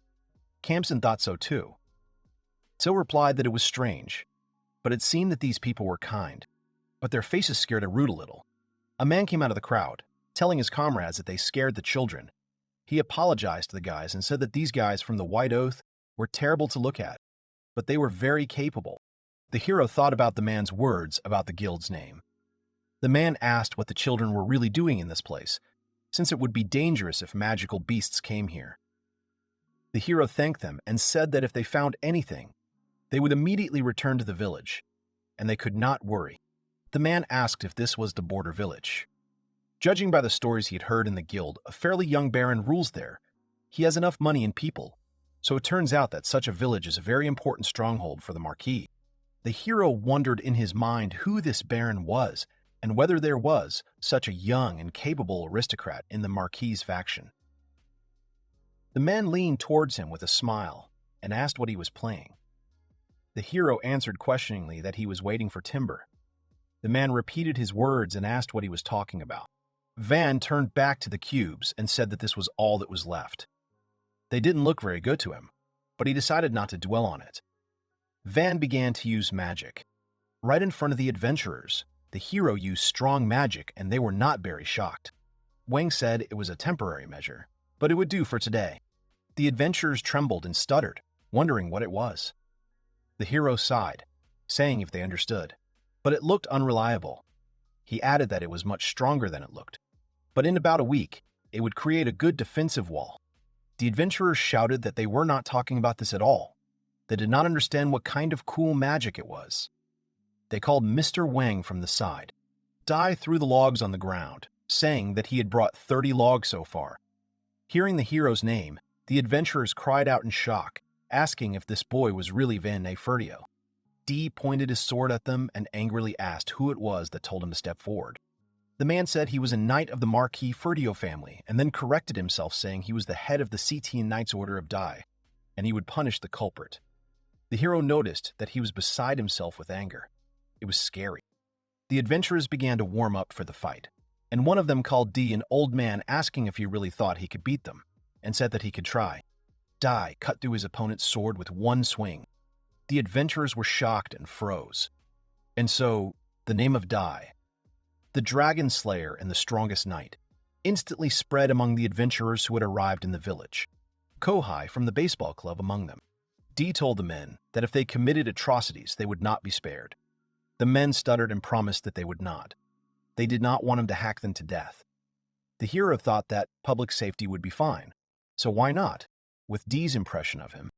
Kamsen thought so too. Till replied that it was strange, but it seemed that these people were kind, but their faces scared Arut a little. A man came out of the crowd, telling his comrades that they scared the children. He apologized to the guys and said that these guys from the White Oath were terrible to look at, but they were very capable. The hero thought about the man's words about the guild's name. The man asked what the children were really doing in this place, since it would be dangerous if magical beasts came here. The hero thanked them and said that if they found anything, they would immediately return to the village, and they could not worry. The man asked if this was the border village. Judging by the stories he had heard in the guild, a fairly young baron rules there. He has enough money and people, so it turns out that such a village is a very important stronghold for the Marquis. The hero wondered in his mind who this baron was and whether there was such a young and capable aristocrat in the Marquis' faction. The man leaned towards him with a smile and asked what he was playing. The hero answered questioningly that he was waiting for timber. The man repeated his words and asked what he was talking about. Van turned back to the cubes and said that this was all that was left. They didn't look very good to him, but he decided not to dwell on it. Van began to use magic. Right in front of the adventurers, the hero used strong magic and they were not very shocked. Wang said it was a temporary measure, but it would do for today. The adventurers trembled and stuttered, wondering what it was. The hero sighed, saying if they understood, but it looked unreliable. He added that it was much stronger than it looked, but in about a week, it would create a good defensive wall. The adventurers shouted that they were not talking about this at all. They did not understand what kind of cool magic it was. They called Mr. Wang from the side. Dai threw the logs on the ground, saying that he had brought 30 logs so far. Hearing the hero's name, the adventurers cried out in shock, asking if this boy was really Van Nefertio. Dee pointed his sword at them and angrily asked who it was that told him to step forward. The man said he was a knight of the Marquis Fertio family and then corrected himself saying he was the head of the Cetian Knights Order of Dai, and he would punish the culprit. The hero noticed that he was beside himself with anger. It was scary. The adventurers began to warm up for the fight, and one of them called Dee an old man asking if he really thought he could beat them, and said that he could try. Dai cut through his opponent's sword with one swing. The adventurers were shocked and froze. And so, the name of Dai, the dragon slayer and the strongest knight, instantly spread among the adventurers who had arrived in the village. Kohai from the baseball club among them. Dee told the men that if they committed atrocities, they would not be spared. The men stuttered and promised that they would not. They did not want him to hack them to death. The hero thought that public safety would be fine, so why not, with Dee's impression of him?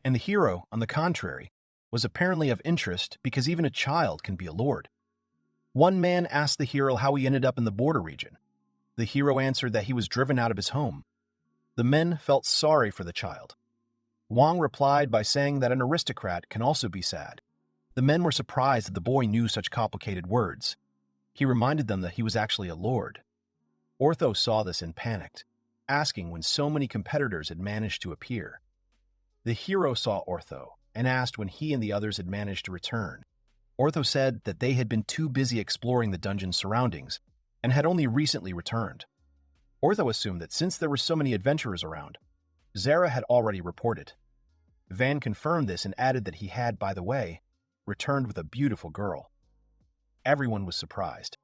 And the hero, on the contrary, was apparently of interest because even a child can be a lord. One man asked the hero how he ended up in the border region. The hero answered that he was driven out of his home. The men felt sorry for the child. Wang replied by saying that an aristocrat can also be sad. The men were surprised that the boy knew such complicated words. He reminded them that he was actually a lord. Ortho saw this and panicked, asking when so many competitors had managed to appear. The hero saw Ortho and asked when he and the others had managed to return. Ortho said that they had been too busy exploring the dungeon's surroundings and had only recently returned. Ortho assumed that since there were so many adventurers around, Zara had already reported. Van confirmed this and added that he had, by the way, returned with a beautiful girl. Everyone was surprised.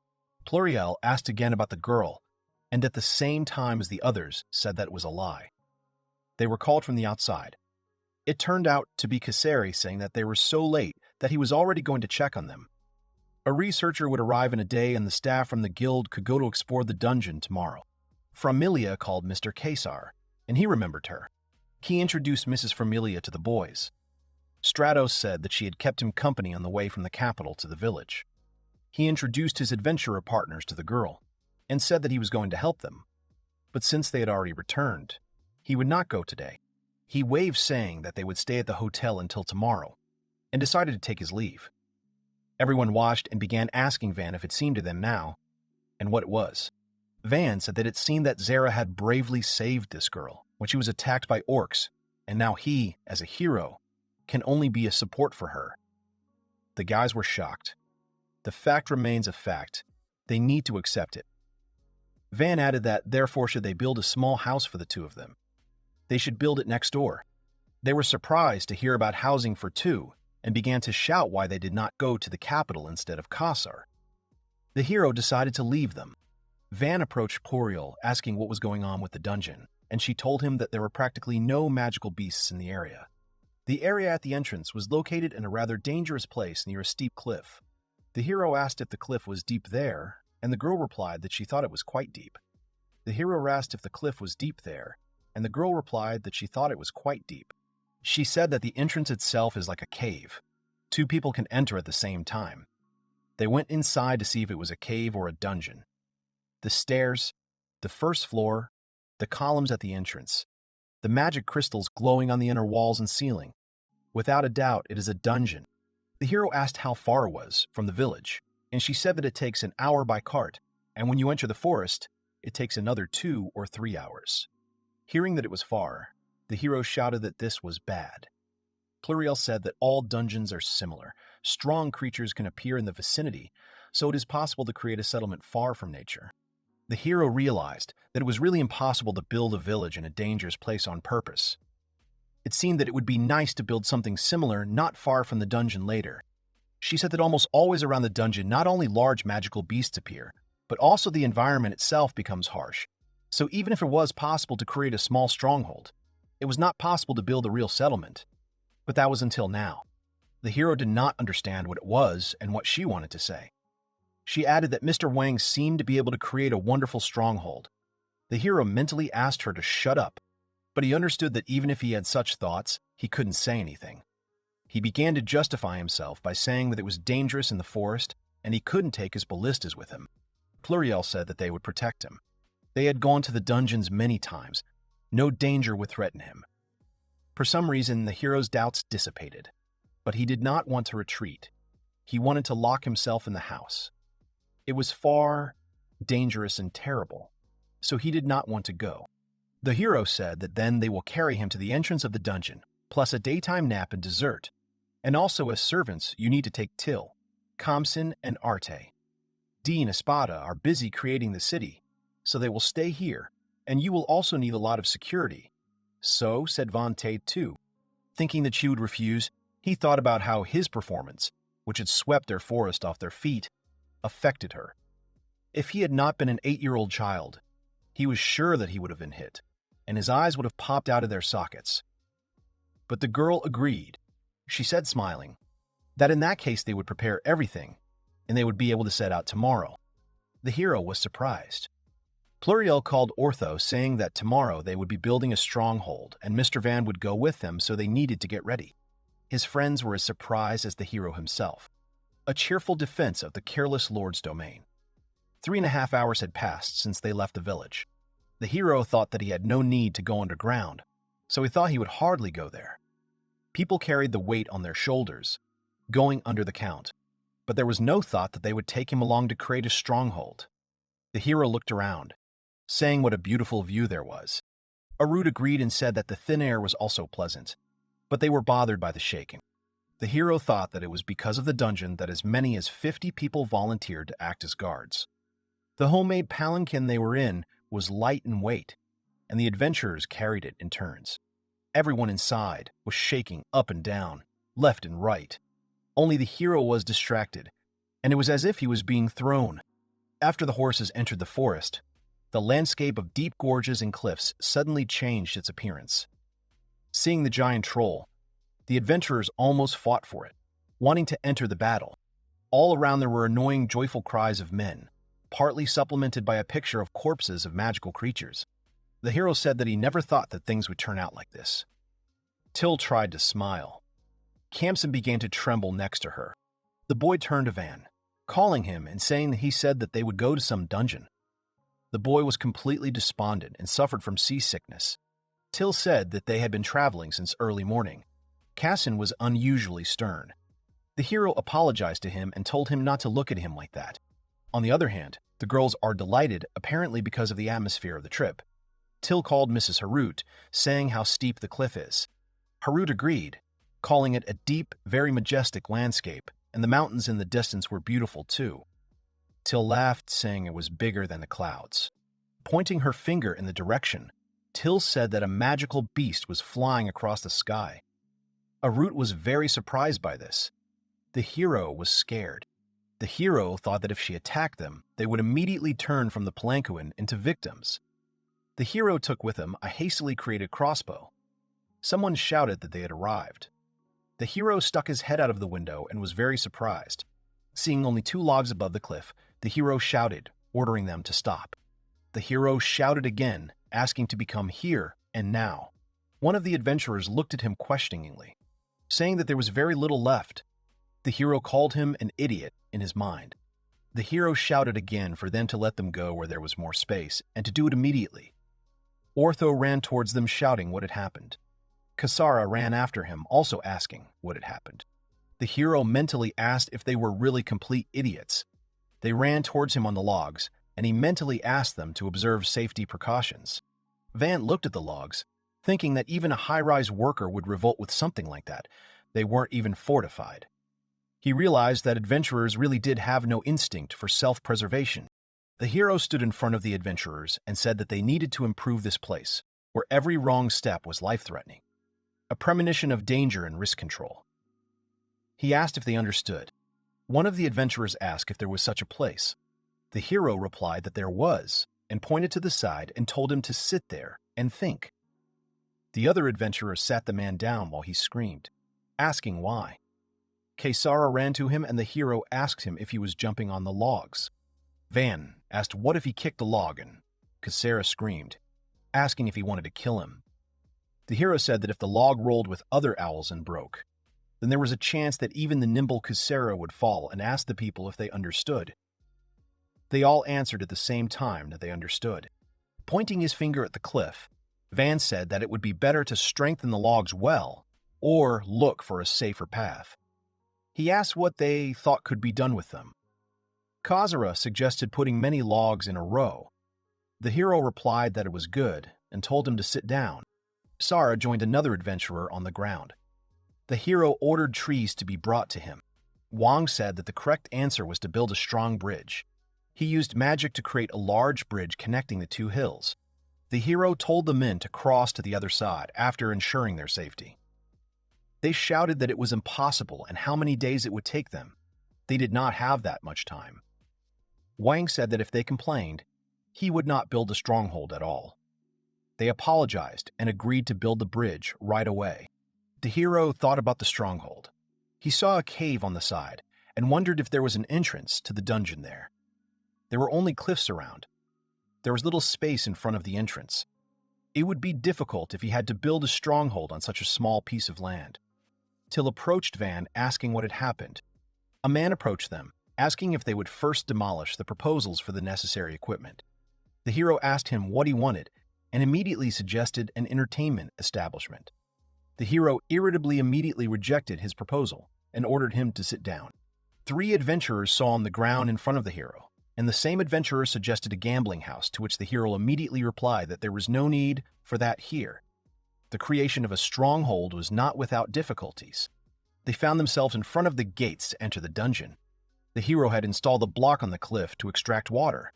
Pluriel asked again about the girl, and at the same time as the others said that it was a lie. They were called from the outside. It turned out to be Kaseri saying that they were so late that he was already going to check on them. A researcher would arrive in a day and the staff from the guild could go to explore the dungeon tomorrow. Framilia called Mr. Kesar, and he remembered her. He introduced Mrs. Framilia to the boys. Stratos said that she had kept him company on the way from the capital to the village. He introduced his adventurer partners to the girl, and said that he was going to help them. But since they had already returned, he would not go today. He waved saying that they would stay at the hotel until tomorrow, and decided to take his leave. Everyone watched and began asking Van if it seemed to them now, and what it was. Van said that it seemed that Zara had bravely saved this girl when she was attacked by orcs, and now he, as a hero, can only be a support for her. The guys were shocked. The fact remains a fact. They need to accept it. Van added that therefore should they build a small house for the two of them. They should build it next door. They were surprised to hear about housing for two and began to shout why they did not go to the capital instead of Kasar. The hero decided to leave them. Van approached Pluriel asking what was going on with the dungeon, and she told him that there were practically no magical beasts in the area. The area at the entrance was located in a rather dangerous place near a steep cliff. The hero asked if the cliff was deep there, and the girl replied that she thought it was quite deep. The hero asked if the cliff was deep there, and the girl replied that she thought it was quite deep. She said that the entrance itself is like a cave. Two people can enter at the same time. They went inside to see if it was a cave or a dungeon. The stairs, the first floor, the columns at the entrance. the magic crystals glowing on the inner walls and ceiling. Without a doubt, it is a dungeon. The hero asked how far it was from the village, and she said that it takes an hour by cart, and when you enter the forest, it takes another 2 or 3 hours. Hearing that it was far, the hero shouted that this was bad. Pluriel said that all dungeons are similar. Strong creatures can appear in the vicinity, so it is possible to create a settlement far from nature. The hero realized that it was really impossible to build a village in a dangerous place on purpose. It seemed that it would be nice to build something similar not far from the dungeon later. She said that almost always around the dungeon not only large magical beasts appear, but also the environment itself becomes harsh. So even if it was possible to create a small stronghold, it was not possible to build a real settlement. But that was until now. The hero did not understand what it was and what she wanted to say. She added that Mr. Wang seemed to be able to create a wonderful stronghold. The hero mentally asked her to shut up, but he understood that even if he had such thoughts, he couldn't say anything. He began to justify himself by saying that it was dangerous in the forest and he couldn't take his ballistas with him. Pluriel said that they would protect him. They had gone to the dungeons many times. No danger would threaten him. For some reason, the hero's doubts dissipated, but he did not want to retreat. He wanted to lock himself in the house. It was far, dangerous, and terrible, so he did not want to go. The hero said that then they will carry him to the entrance of the dungeon, plus a daytime nap and dessert. And also as servants, you need to take Till, Kamsin, and Arte. Dee and Espada are busy creating the city, so they will stay here, and you will also need a lot of security. So, said Von Tate too. Thinking that she would refuse, he thought about how his performance, which had swept their forest off their feet, affected her. If he had not been an 8-year-old child, he was sure that he would have been hit, and his eyes would have popped out of their sockets. But the girl agreed. She said, smiling, that in that case they would prepare everything, and they would be able to set out tomorrow. The hero was surprised. Pluriel called Ortho, saying that tomorrow they would be building a stronghold, and Mr. Van would go with them, so they needed to get ready. His friends were as surprised as the hero himself. A cheerful defense of the careless lord's domain. 3.5 hours had passed since they left the village. The hero thought that he had no need to go underground, so he thought he would hardly go there. People carried the weight on their shoulders, going under the count, but there was no thought that they would take him along to create a stronghold. The hero looked around, saying what a beautiful view there was. Arut agreed and said that the thin air was also pleasant, but they were bothered by the shaking. The hero thought that it was because of the dungeon that as many as 50 people volunteered to act as guards. The homemade palanquin they were in was light in weight, and the adventurers carried it in turns. Everyone inside was shaking up and down, left and right. Only the hero was distracted, and it was as if he was being thrown. After the horses entered the forest, the landscape of deep gorges and cliffs suddenly changed its appearance. Seeing the giant troll, the adventurers almost fought for it, wanting to enter the battle. All around there were annoying, joyful cries of men, partly supplemented by a picture of corpses of magical creatures. The hero said that he never thought that things would turn out like this. Till tried to smile. Kamsin began to tremble next to her. The boy turned to Van, calling him and saying that he said that they would go to some dungeon. The boy was completely despondent and suffered from seasickness. Till said that they had been traveling since early morning. Kassin was unusually stern. The hero apologized to him and told him not to look at him like that. On the other hand, the girls are delighted, apparently because of the atmosphere of the trip. Till called Mrs. Harut, saying how steep the cliff is. Harut agreed, calling it a deep, very majestic landscape, and the mountains in the distance were beautiful too. Till laughed, saying it was bigger than the clouds. Pointing her finger in the direction, Till said that a magical beast was flying across the sky. Harut was very surprised by this. The hero was scared. The hero thought that if she attacked them, they would immediately turn from the palanquin into victims. The hero took with him a hastily created crossbow. Someone shouted that they had arrived. The hero stuck his head out of the window and was very surprised. Seeing only 2 logs above the cliff, the hero shouted, ordering them to stop. The hero shouted again, asking to become here and now. One of the adventurers looked at him questioningly, saying that there was very little left. The hero called him an idiot in his mind. The hero shouted again for them to let them go where there was more space, and to do it immediately. Ortho ran towards them shouting what had happened. Kasara ran after him, also asking what had happened. The hero mentally asked if they were really complete idiots. They ran towards him on the logs, and he mentally asked them to observe safety precautions. Van looked at the logs, thinking that even a high-rise worker would revolt with something like that. They weren't even fortified. He realized that adventurers really did have no instinct for self-preservation. The hero stood in front of the adventurers and said that they needed to improve this place, where every wrong step was life-threatening. A premonition of danger and risk control. He asked if they understood. One of the adventurers asked if there was such a place. The hero replied that there was, and pointed to the side and told him to sit there and think. The other adventurer sat the man down while he screamed, asking why. Kesara ran to him and the hero asked him if he was jumping on the logs. Van asked what if he kicked a log and Kesara screamed, asking if he wanted to kill him. The hero said that if the log rolled with other owls and broke, then there was a chance that even the nimble Kesara would fall, and asked the people if they understood. They all answered at the same time that they understood. Pointing his finger at the cliff, Van said that it would be better to strengthen the logs well or look for a safer path. He asked what they thought could be done with them. Kazura suggested putting many logs in a row. The hero replied that it was good and told him to sit down. Sara joined another adventurer on the ground. The hero ordered trees to be brought to him. Wang said that the correct answer was to build a strong bridge. He used magic to create a large bridge connecting the two hills. The hero told the men to cross to the other side after ensuring their safety. They shouted that it was impossible and how many days it would take them. They did not have that much time. Wang said that if they complained, he would not build a stronghold at all. They apologized and agreed to build the bridge right away. The hero thought about the stronghold. He saw a cave on the side and wondered if there was an entrance to the dungeon there. There were only cliffs around. There was little space in front of the entrance. It would be difficult if he had to build a stronghold on such a small piece of land. Till approached Van asking what had happened. A man approached them, asking if they would first demolish the proposals for the necessary equipment. The hero asked him what he wanted and immediately suggested an entertainment establishment. The hero irritably immediately rejected his proposal and ordered him to sit down. 3 adventurers saw on the ground in front of the hero, and the same adventurer suggested a gambling house, to which the hero immediately replied that there was no need for that here. The creation of a stronghold was not without difficulties. They found themselves in front of the gates to enter the dungeon. The hero had installed a block on the cliff to extract water.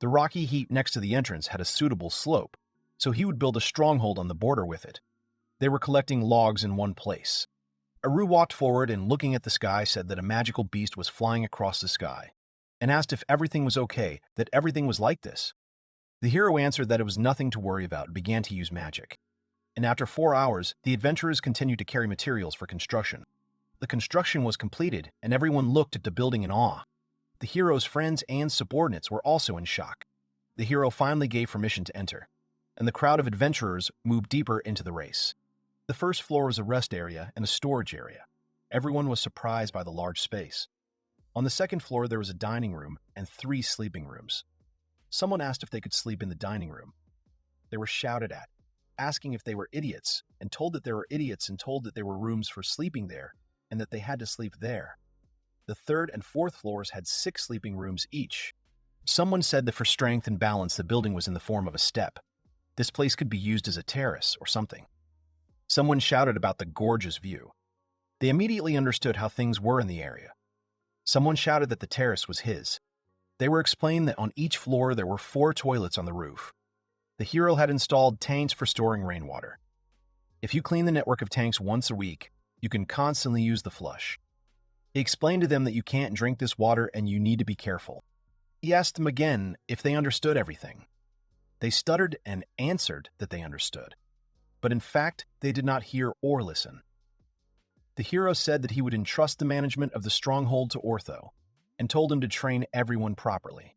The rocky heap next to the entrance had a suitable slope, so he would build a stronghold on the border with it. They were collecting logs in one place. Aru walked forward and, looking at the sky, said that a magical beast was flying across the sky, and asked if everything was okay, that everything was like this. The hero answered that it was nothing to worry about and began to use magic. And after 4 hours, the adventurers continued to carry materials for construction. The construction was completed, and everyone looked at the building in awe. The hero's friends and subordinates were also in shock. The hero finally gave permission to enter, and the crowd of adventurers moved deeper into the race. The first floor was a rest area and a storage area. Everyone was surprised by the large space. On the second floor, there was a dining room and 3 sleeping rooms. Someone asked if they could sleep in the dining room. They were shouted at, asking if they were idiots, and told that they were idiots, and told that there were rooms for sleeping there, and that they had to sleep there. The third and fourth floors had 6 sleeping rooms each. Someone said that for strength and balance, the building was in the form of a step. This place could be used as a terrace or something. Someone shouted about the gorgeous view. They immediately understood how things were in the area. Someone shouted that the terrace was his. They were explained that on each floor there were 4 toilets on the roof. The hero had installed tanks for storing rainwater. If you clean the network of tanks once a week, you can constantly use the flush. He explained to them that you can't drink this water and you need to be careful. He asked them again if they understood everything. They stuttered and answered that they understood, but in fact, they did not hear or listen. The hero said that he would entrust the management of the stronghold to Ortho, and told him to train everyone properly.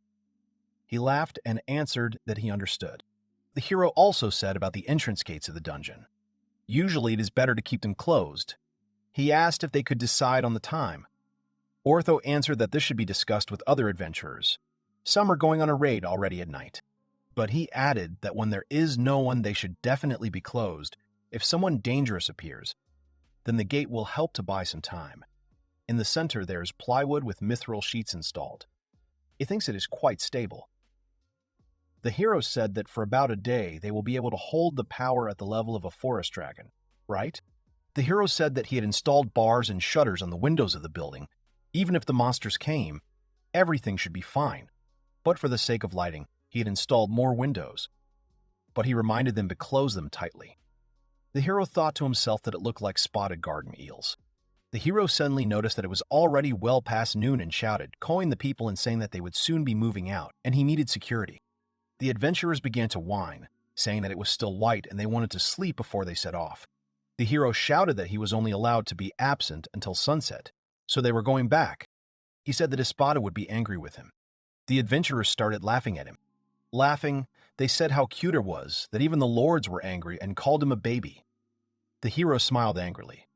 He laughed and answered that he understood. The hero also said about the entrance gates of the dungeon. Usually it is better to keep them closed. He asked if they could decide on the time. Ortho answered that this should be discussed with other adventurers. Some are going on a raid already at night. But he added that when there is no one, they should definitely be closed. If someone dangerous appears, then the gate will help to buy some time. In the center, there is plywood with mithril sheets installed. He thinks it is quite stable. The hero said that for about a day, they will be able to hold the power at the level of a forest dragon, right? The hero said that he had installed bars and shutters on the windows of the building. Even if the monsters came, everything should be fine. But for the sake of lighting, he had installed more windows. But he reminded them to close them tightly. The hero thought to himself that it looked like spotted garden eels. The hero suddenly noticed that it was already well past noon and shouted, calling the people and saying that they would soon be moving out, and he needed security. The adventurers began to whine, saying that it was still light and they wanted to sleep before they set off. The hero shouted that he was only allowed to be absent until sunset, so they were going back. He said that Espada would be angry with him. The adventurers started laughing at him. Laughing, they said how cute it was, that even the lords were angry and called him a baby. The hero smiled angrily,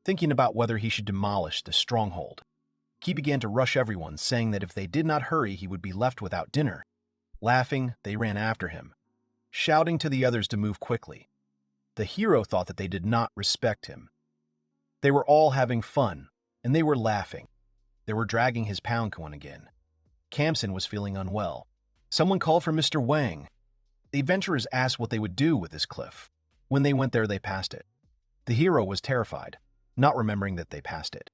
thinking about whether he should demolish the stronghold. He began to rush everyone, saying that if they did not hurry, he would be left without dinner. Laughing, they ran after him, shouting to the others to move quickly. The hero thought that they did not respect him. They were all having fun, and they were laughing. They were dragging his pound coin again. Kamsen was feeling unwell. Someone called for Mr. Wang. The adventurers asked what they would do with this cliff. When they went there, they passed it. The hero was terrified, not remembering that they passed it.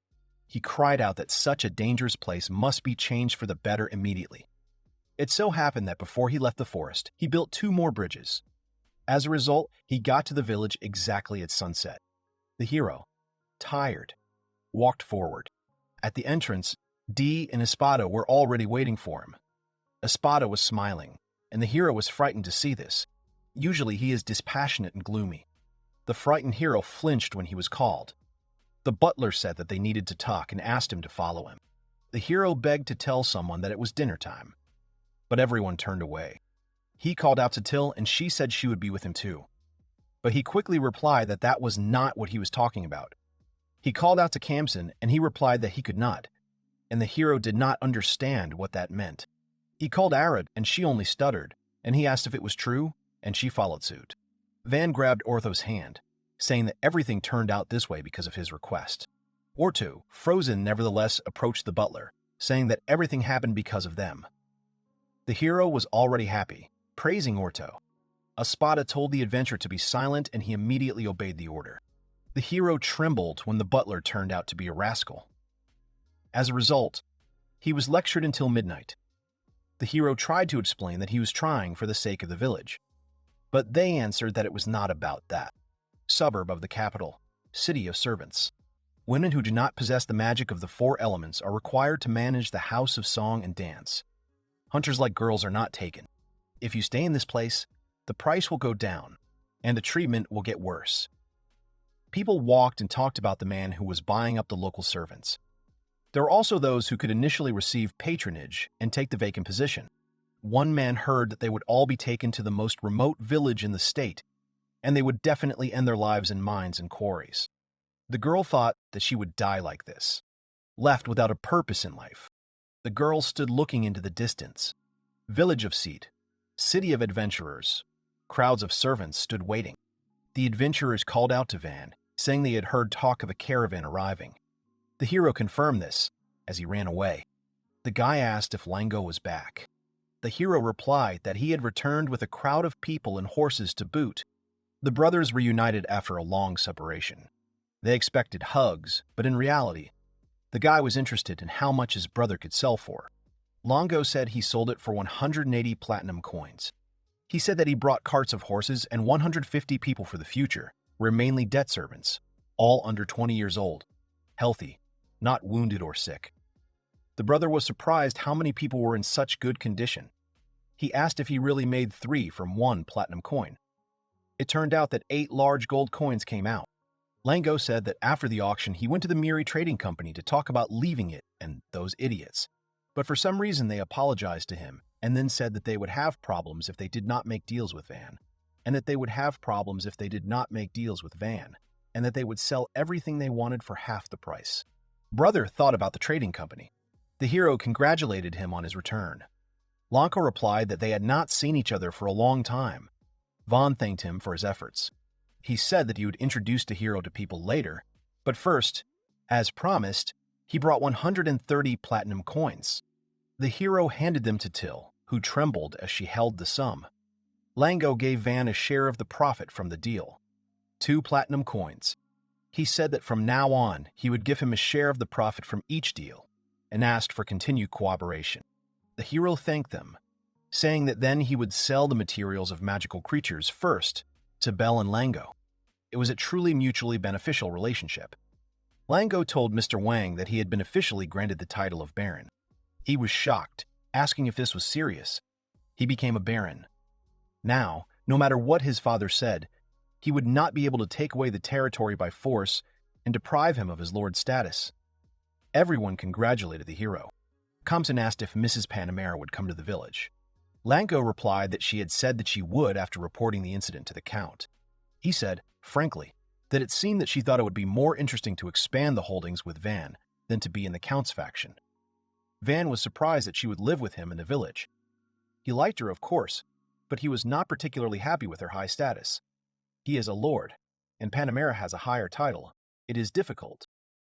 He cried out that such a dangerous place must be changed for the better immediately. It so happened that before he left the forest, he built 2 more bridges. As a result, he got to the village exactly at sunset. The hero, tired, walked forward. At the entrance, Dee and Espada were already waiting for him. Espada was smiling, and the hero was frightened to see this. Usually he is dispassionate and gloomy. The frightened hero flinched when he was called. The butler said that they needed to talk and asked him to follow him. The hero begged to tell someone that it was dinner time, but everyone turned away. He called out to Till, and she said she would be with him too. But he quickly replied that that was not what he was talking about. He called out to Kamsen, and he replied that he could not, and the hero did not understand what that meant. He called Arad, and she only stuttered, and he asked if it was true, and she followed suit. Van grabbed Ortho's hand, saying that everything turned out this way because of his request. Orto, frozen, nevertheless approached the butler, saying that everything happened because of them. The hero was already happy, praising Orto. Espada told the adventurer to be silent, and he immediately obeyed the order. The hero trembled when the butler turned out to be a rascal. As a result, he was lectured until midnight. The hero tried to explain that he was trying for the sake of the village, but they answered that it was not about that. Suburb of the capital, city of servants. Women who do not possess the magic of the 4 elements are required to manage the house of song and dance. Hunters like girls are not taken. If you stay in this place, the price will go down, and the treatment will get worse. People walked and talked about the man who was buying up the local servants. There were also those who could initially receive patronage and take the vacant position. One man heard that they would all be taken to the most remote village in the state, and they would definitely end their lives in mines and quarries. The girl thought that she would die like this, left without a purpose in life. The girl stood looking into the distance. Village of Seat, city of adventurers, crowds of servants stood waiting. The adventurers called out to Van, saying they had heard talk of a caravan arriving. The hero confirmed this as he ran away. The guy asked if Lango was back. The hero replied that he had returned with a crowd of people and horses to boot. The brothers reunited after a long separation. They expected hugs, but in reality, the guy was interested in how much his brother could sell for. Longo said he sold it for 180 platinum coins. He said that he brought carts of horses and 150 people for the future, were mainly debt servants, all under 20 years old, healthy, not wounded or sick. The brother was surprised how many people were in such good condition. He asked if he really made 3 from 1 platinum coin. It turned out that 8 large gold coins came out. Lango said that after the auction, he went to the Miri Trading Company to talk about leaving it and those idiots. But for some reason, they apologized to him and then said that they would have problems if they did not make deals with Van, and that they would have problems if they did not make deals with Van, and that they would sell everything they wanted for half the price. Brother thought about the trading company. The hero congratulated him on his return. Lanka replied that they had not seen each other for a long time. Vaughn thanked him for his efforts. He said that he would introduce the hero to people later, but first, as promised, he brought 130 platinum coins. The hero handed them to Till, who trembled as she held the sum. Lango gave Van a share of the profit from the deal. 2 platinum coins. He said that from now on, he would give him a share of the profit from each deal, and asked for continued cooperation. The hero thanked them, saying that then he would sell the materials of magical creatures first to Bell and Lango. It was a truly mutually beneficial relationship. Lango told Mr. Wang that he had been officially granted the title of Baron. He was shocked, asking if this was serious. He became a Baron. Now, no matter what his father said, he would not be able to take away the territory by force and deprive him of his lord status. Everyone congratulated the hero. Compton asked if Mrs. Panamera would come to the village. Lango replied that she had said that she would after reporting the incident to the Count. He said, frankly, that it seemed that she thought it would be more interesting to expand the holdings with Van than to be in the Count's faction. Van was surprised that she would live with him in the village. He liked her, of course, but he was not particularly happy with her high status. He is a lord, and Panamera has a higher title. It is difficult